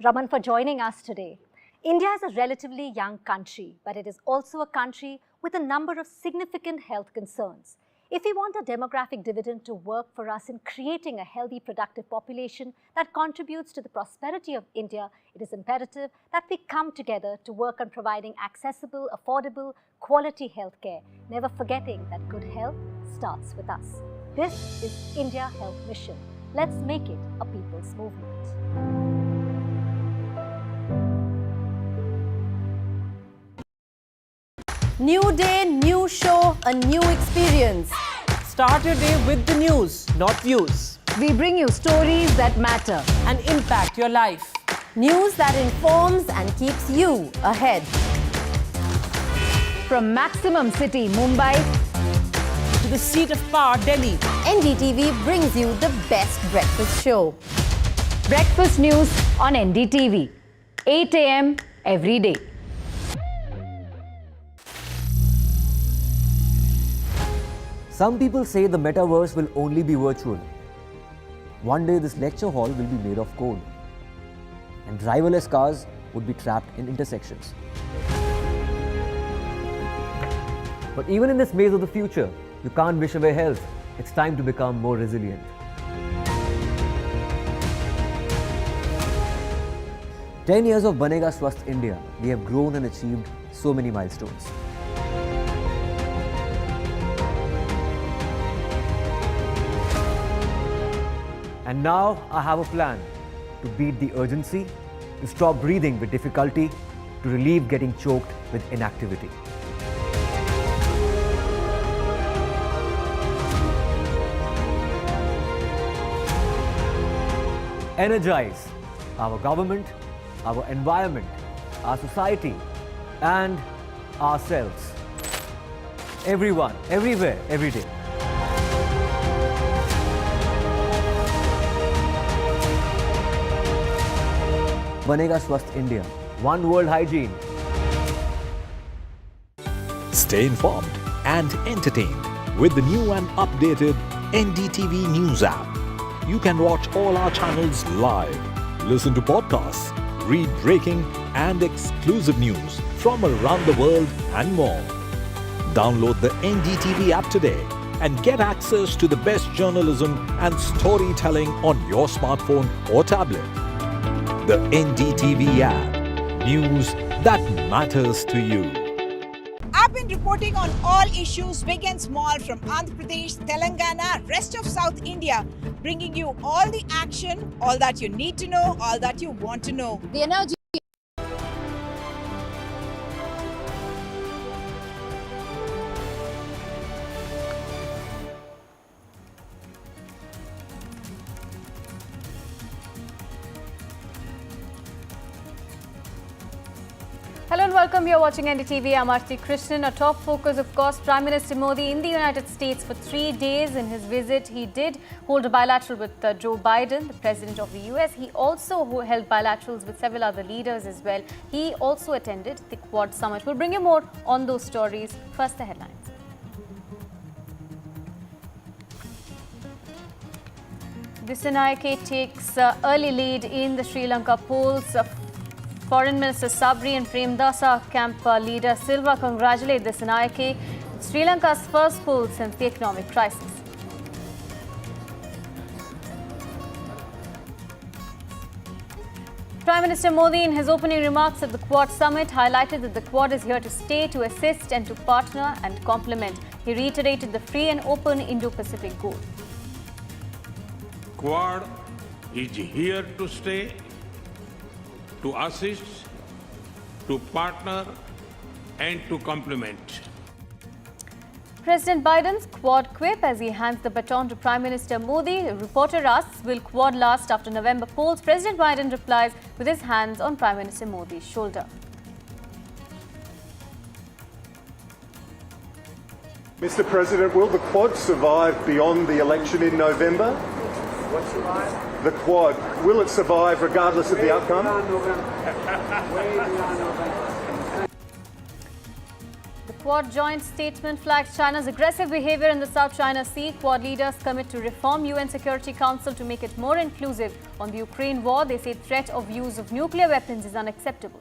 Raman, for joining us today. India is a relatively young country, but it is also a country with a number of significant health concerns. If we want a demographic dividend to work for us in creating a healthy, productive population that contributes to the prosperity of India, it is imperative that we come together to work on providing accessible, affordable, quality healthcare, never forgetting that good health starts with us. This is India Health Mission. Let's make it a people's movement. New day, new show, a new experience. Start your day with the news, not views. We bring you stories that matter and impact your life. News that informs and keeps you ahead. From Maximum City, Mumbai, to the seat of power, Delhi, NDTV brings you the best breakfast show. Breakfast news on NDTV, 8 a.m. every day. Some people say the metaverse will only be virtual. One day this lecture hall will be made of code, and driverless cars would be trapped in intersections. But even in this maze of the future, you can't wish away health. It's time to become more resilient. 10 years of Banega Swasth India, we have grown and achieved so many milestones. And now I have a plan to beat the urgency, to stop breathing with difficulty, to relieve getting choked with inactivity. Energize our government, our environment, our society, and ourselves. Everyone, everywhere, every day. Banega Swasth India. One world hygiene. Stay informed and entertained with the new and updated NDTV News app. You can watch all our channels live, listen to podcasts, read breaking and exclusive news from around the world and more. Download the NDTV app today and get access to the best journalism and storytelling on your smartphone or tablet. The NDTV app. News that matters to you. I've been reporting on all issues big and small from Andhra Pradesh, Telangana, rest of South India, bringing you all the action, all that you need to know, all that you want to know. The energy. Hello and welcome. You're watching NDTV. I'm Aarti Krishnan. Our top focus, of course, Prime Minister Modi in the United States for 3 days. In his visit, he did hold a bilateral with Joe Biden, the president of the US. He also held bilaterals with several other leaders as well. He also attended the Quad Summit. We'll bring you more on those stories. First, the headlines. Dissanayake takes early lead in the Sri Lanka polls. Foreign Minister Sabri and Premdasa camp leader Silva congratulate Dissanayake, Sri Lanka's first poll since the economic crisis. Prime Minister Modi, in his opening remarks at the Quad Summit, highlighted that the Quad is here to stay, to assist and to partner and complement. He reiterated the free and open Indo-Pacific goal. Quad is here to stay, to assist, to partner and to complement. President Biden's Quad quip as he hands the baton to Prime Minister Modi. A reporter asks, will Quad last after November polls? President Biden replies with his hands on Prime Minister Modi's shoulder. Mr. President, will the Quad survive beyond the election in November? What survive? The Quad, will it survive regardless of the outcome? The Quad joint statement flags China's aggressive behavior in the South China Sea. Quad leaders commit to reform UN Security Council to make it more inclusive. On the Ukraine war, they say threat of use of nuclear weapons is unacceptable.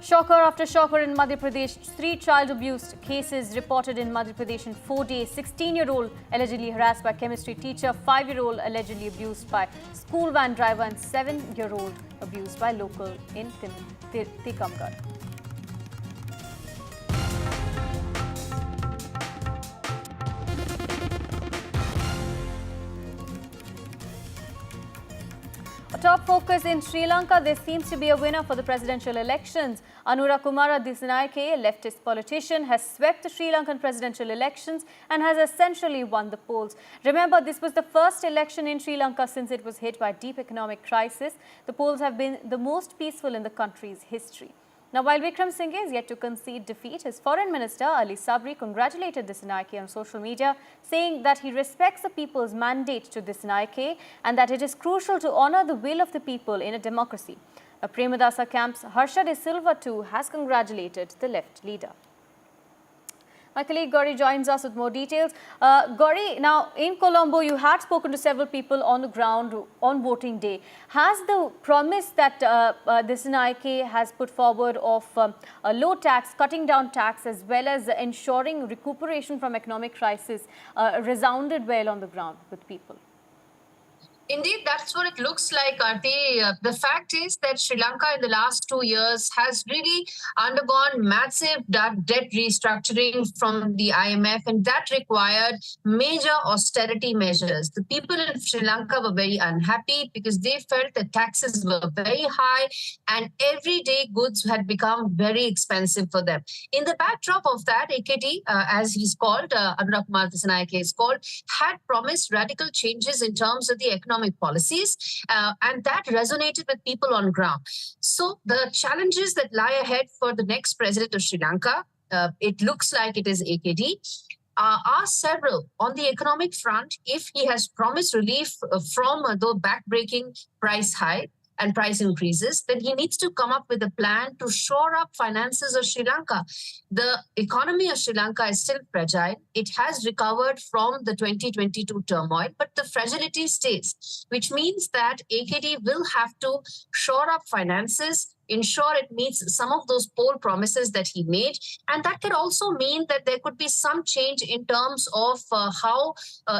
Shocker after shocker in Madhya Pradesh. 3 child abuse cases reported in Madhya Pradesh in 4 days. 16-year-old allegedly harassed by chemistry teacher, 5-year-old allegedly abused by school van driver and 7-year-old abused by local in Tikamgarh. Top focus in Sri Lanka, there seems to be a winner for the presidential elections. Anura Kumara Dissanayake, a leftist politician, has swept the Sri Lankan presidential elections and has essentially won the polls. Remember, this was the first election in Sri Lanka since it was hit by a deep economic crisis. The polls have been the most peaceful in the country's history. Now, while Vikram Singhe is yet to concede defeat, his foreign minister, Ali Sabri, congratulated Dissanayake on social media, saying that he respects the people's mandate to Dissanayake and that it is crucial to honour the will of the people in a democracy. Premadasa camp's Harsha De Silva too has congratulated the left leader. My colleague Gauri joins us with more details. Gauri, now in Colombo, you had spoken to several people on the ground on voting day. Has the promise that this NIK has put forward of a low tax, cutting down tax, as well as ensuring recuperation from economic crisis resounded well on the ground with people? Indeed, that's what it looks like, Aarti. The fact is that Sri Lanka in the last 2 years has really undergone massive debt restructuring from the IMF, and that required major austerity measures. The people in Sri Lanka were very unhappy because they felt that taxes were very high and everyday goods had become very expensive for them. In the backdrop of that, AKD, as he's called, Anurag Kumar Dissanayake is called, had promised radical changes in terms of the economic policies, and that resonated with people on ground. So the challenges that lie ahead for the next president of Sri Lanka, it looks like it is AKD, are several. On the economic front, if he has promised relief from the back-breaking price hike and price increases, then he needs to come up with a plan to shore up finances of Sri Lanka. The economy of Sri Lanka is still fragile. It has recovered from the 2022 turmoil, but the fragility stays, which means that AKD will have to shore up finances, ensure it meets some of those poll promises that he made. And that could also mean that there could be some change in terms of how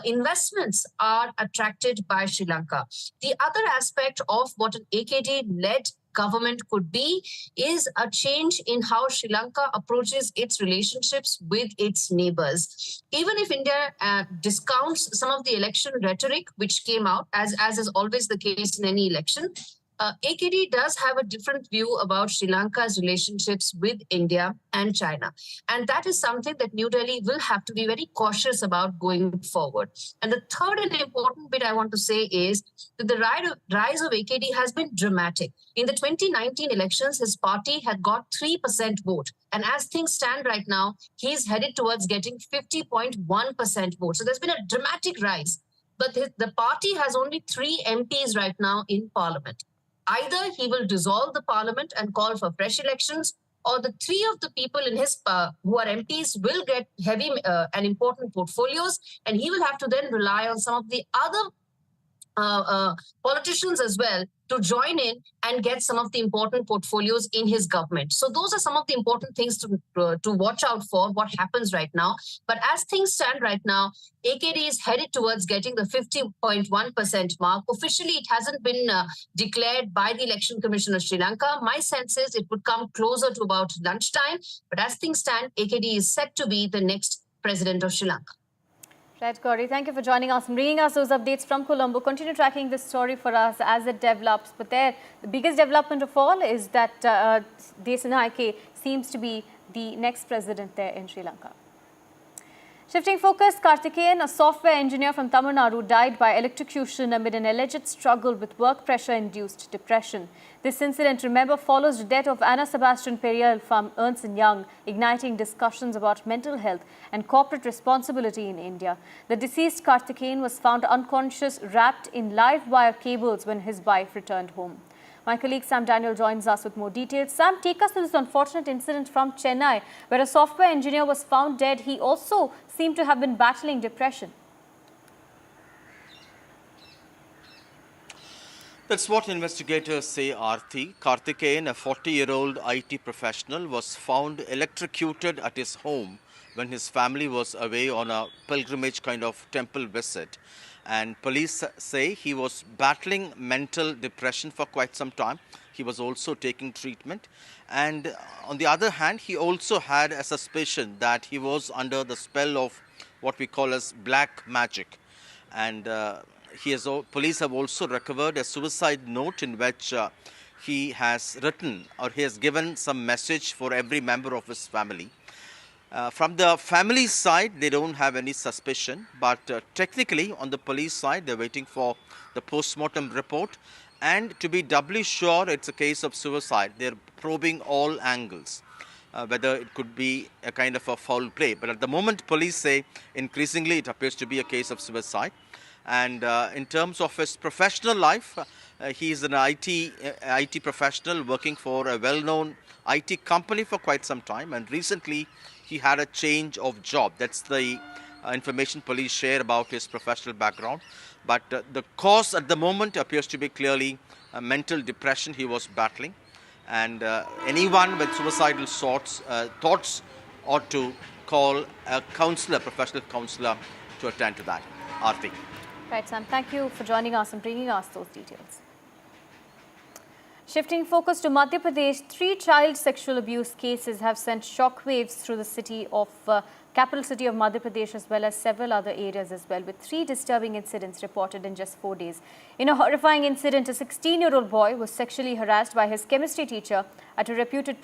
investments are attracted by Sri Lanka. The other aspect of what an AKD-led government could be is a change in how Sri Lanka approaches its relationships with its neighbors. Even if India discounts some of the election rhetoric which came out, as is always the case in any election, AKD does have a different view about Sri Lanka's relationships with India and China. And that is something that New Delhi will have to be very cautious about going forward. And the third and important bit I want to say is that the rise of AKD has been dramatic. In the 2019 elections, his party had got 3% vote. And as things stand right now, he's headed towards getting 50.1% vote. So there's been a dramatic rise. But the party has only 3 MPs right now in parliament. Either he will dissolve the parliament and call for fresh elections, or the 3 of the people in his who are MPs will get heavy and important portfolios, and he will have to then rely on some of the other politicians as well to join in and get some of the important portfolios in his government. So those are some of the important things to watch out for, what happens right now. But as things stand right now, AKD is headed towards getting the 50.1% mark. Officially, it hasn't been declared by the Election Commission of Sri Lanka. My sense is it would come closer to about lunchtime. But as things stand, AKD is set to be the next president of Sri Lanka. Right, Gauri, thank you for joining us and bringing us those updates from Colombo. Continue tracking this story for us as it develops. But there, the biggest development of all is that Dissanayake seems to be the next president there in Sri Lanka. Shifting focus, Karthikeyan, a software engineer from Tamil Nadu, died by electrocution amid an alleged struggle with work pressure-induced depression. This incident, remember, follows the death of Anna Sebastian Periel from Ernst & Young, igniting discussions about mental health and corporate responsibility in India. The deceased Karthikeyan was found unconscious, wrapped in live wire cables when his wife returned home. My colleague Sam Daniel joins us with more details. Sam, take us through this unfortunate incident from Chennai, where a software engineer was found dead. He also seemed to have been battling depression. That's what investigators say, Aarti. Karthikeyan, a 40-year-old IT professional, was found electrocuted at his home when his family was away on a pilgrimage kind of temple visit. And police say he was battling mental depression for quite some time. He was also taking treatment. And on the other hand, he also had a suspicion that he was under the spell of what we call as black magic. And police have also recovered a suicide note in which he has written, or he has given some message for every member of his family. From the family side, they don't have any suspicion, but technically on the police side, they're waiting for the post-mortem report. And to be doubly sure it's a case of suicide, they're probing all angles, whether it could be a kind of a foul play. But at the moment, police say increasingly it appears to be a case of suicide. And in terms of his professional life, he is an IT professional working for a well-known IT company for quite some time. And recently, he had a change of job. That's the information police share about his professional background. But the cause at the moment appears to be clearly mental depression he was battling. And anyone with suicidal thoughts ought to call a counselor, professional counselor, to attend to that. Aarti. Right, Sam. Thank you for joining us and bringing us those details. Shifting focus to Madhya Pradesh, 3 child sexual abuse cases have sent shockwaves through the city of capital city of Madhya Pradesh as well as several other areas as well, with 3 disturbing incidents reported in just 4 days. In a horrifying incident, a 16-year-old boy was sexually harassed by his chemistry teacher at a reputed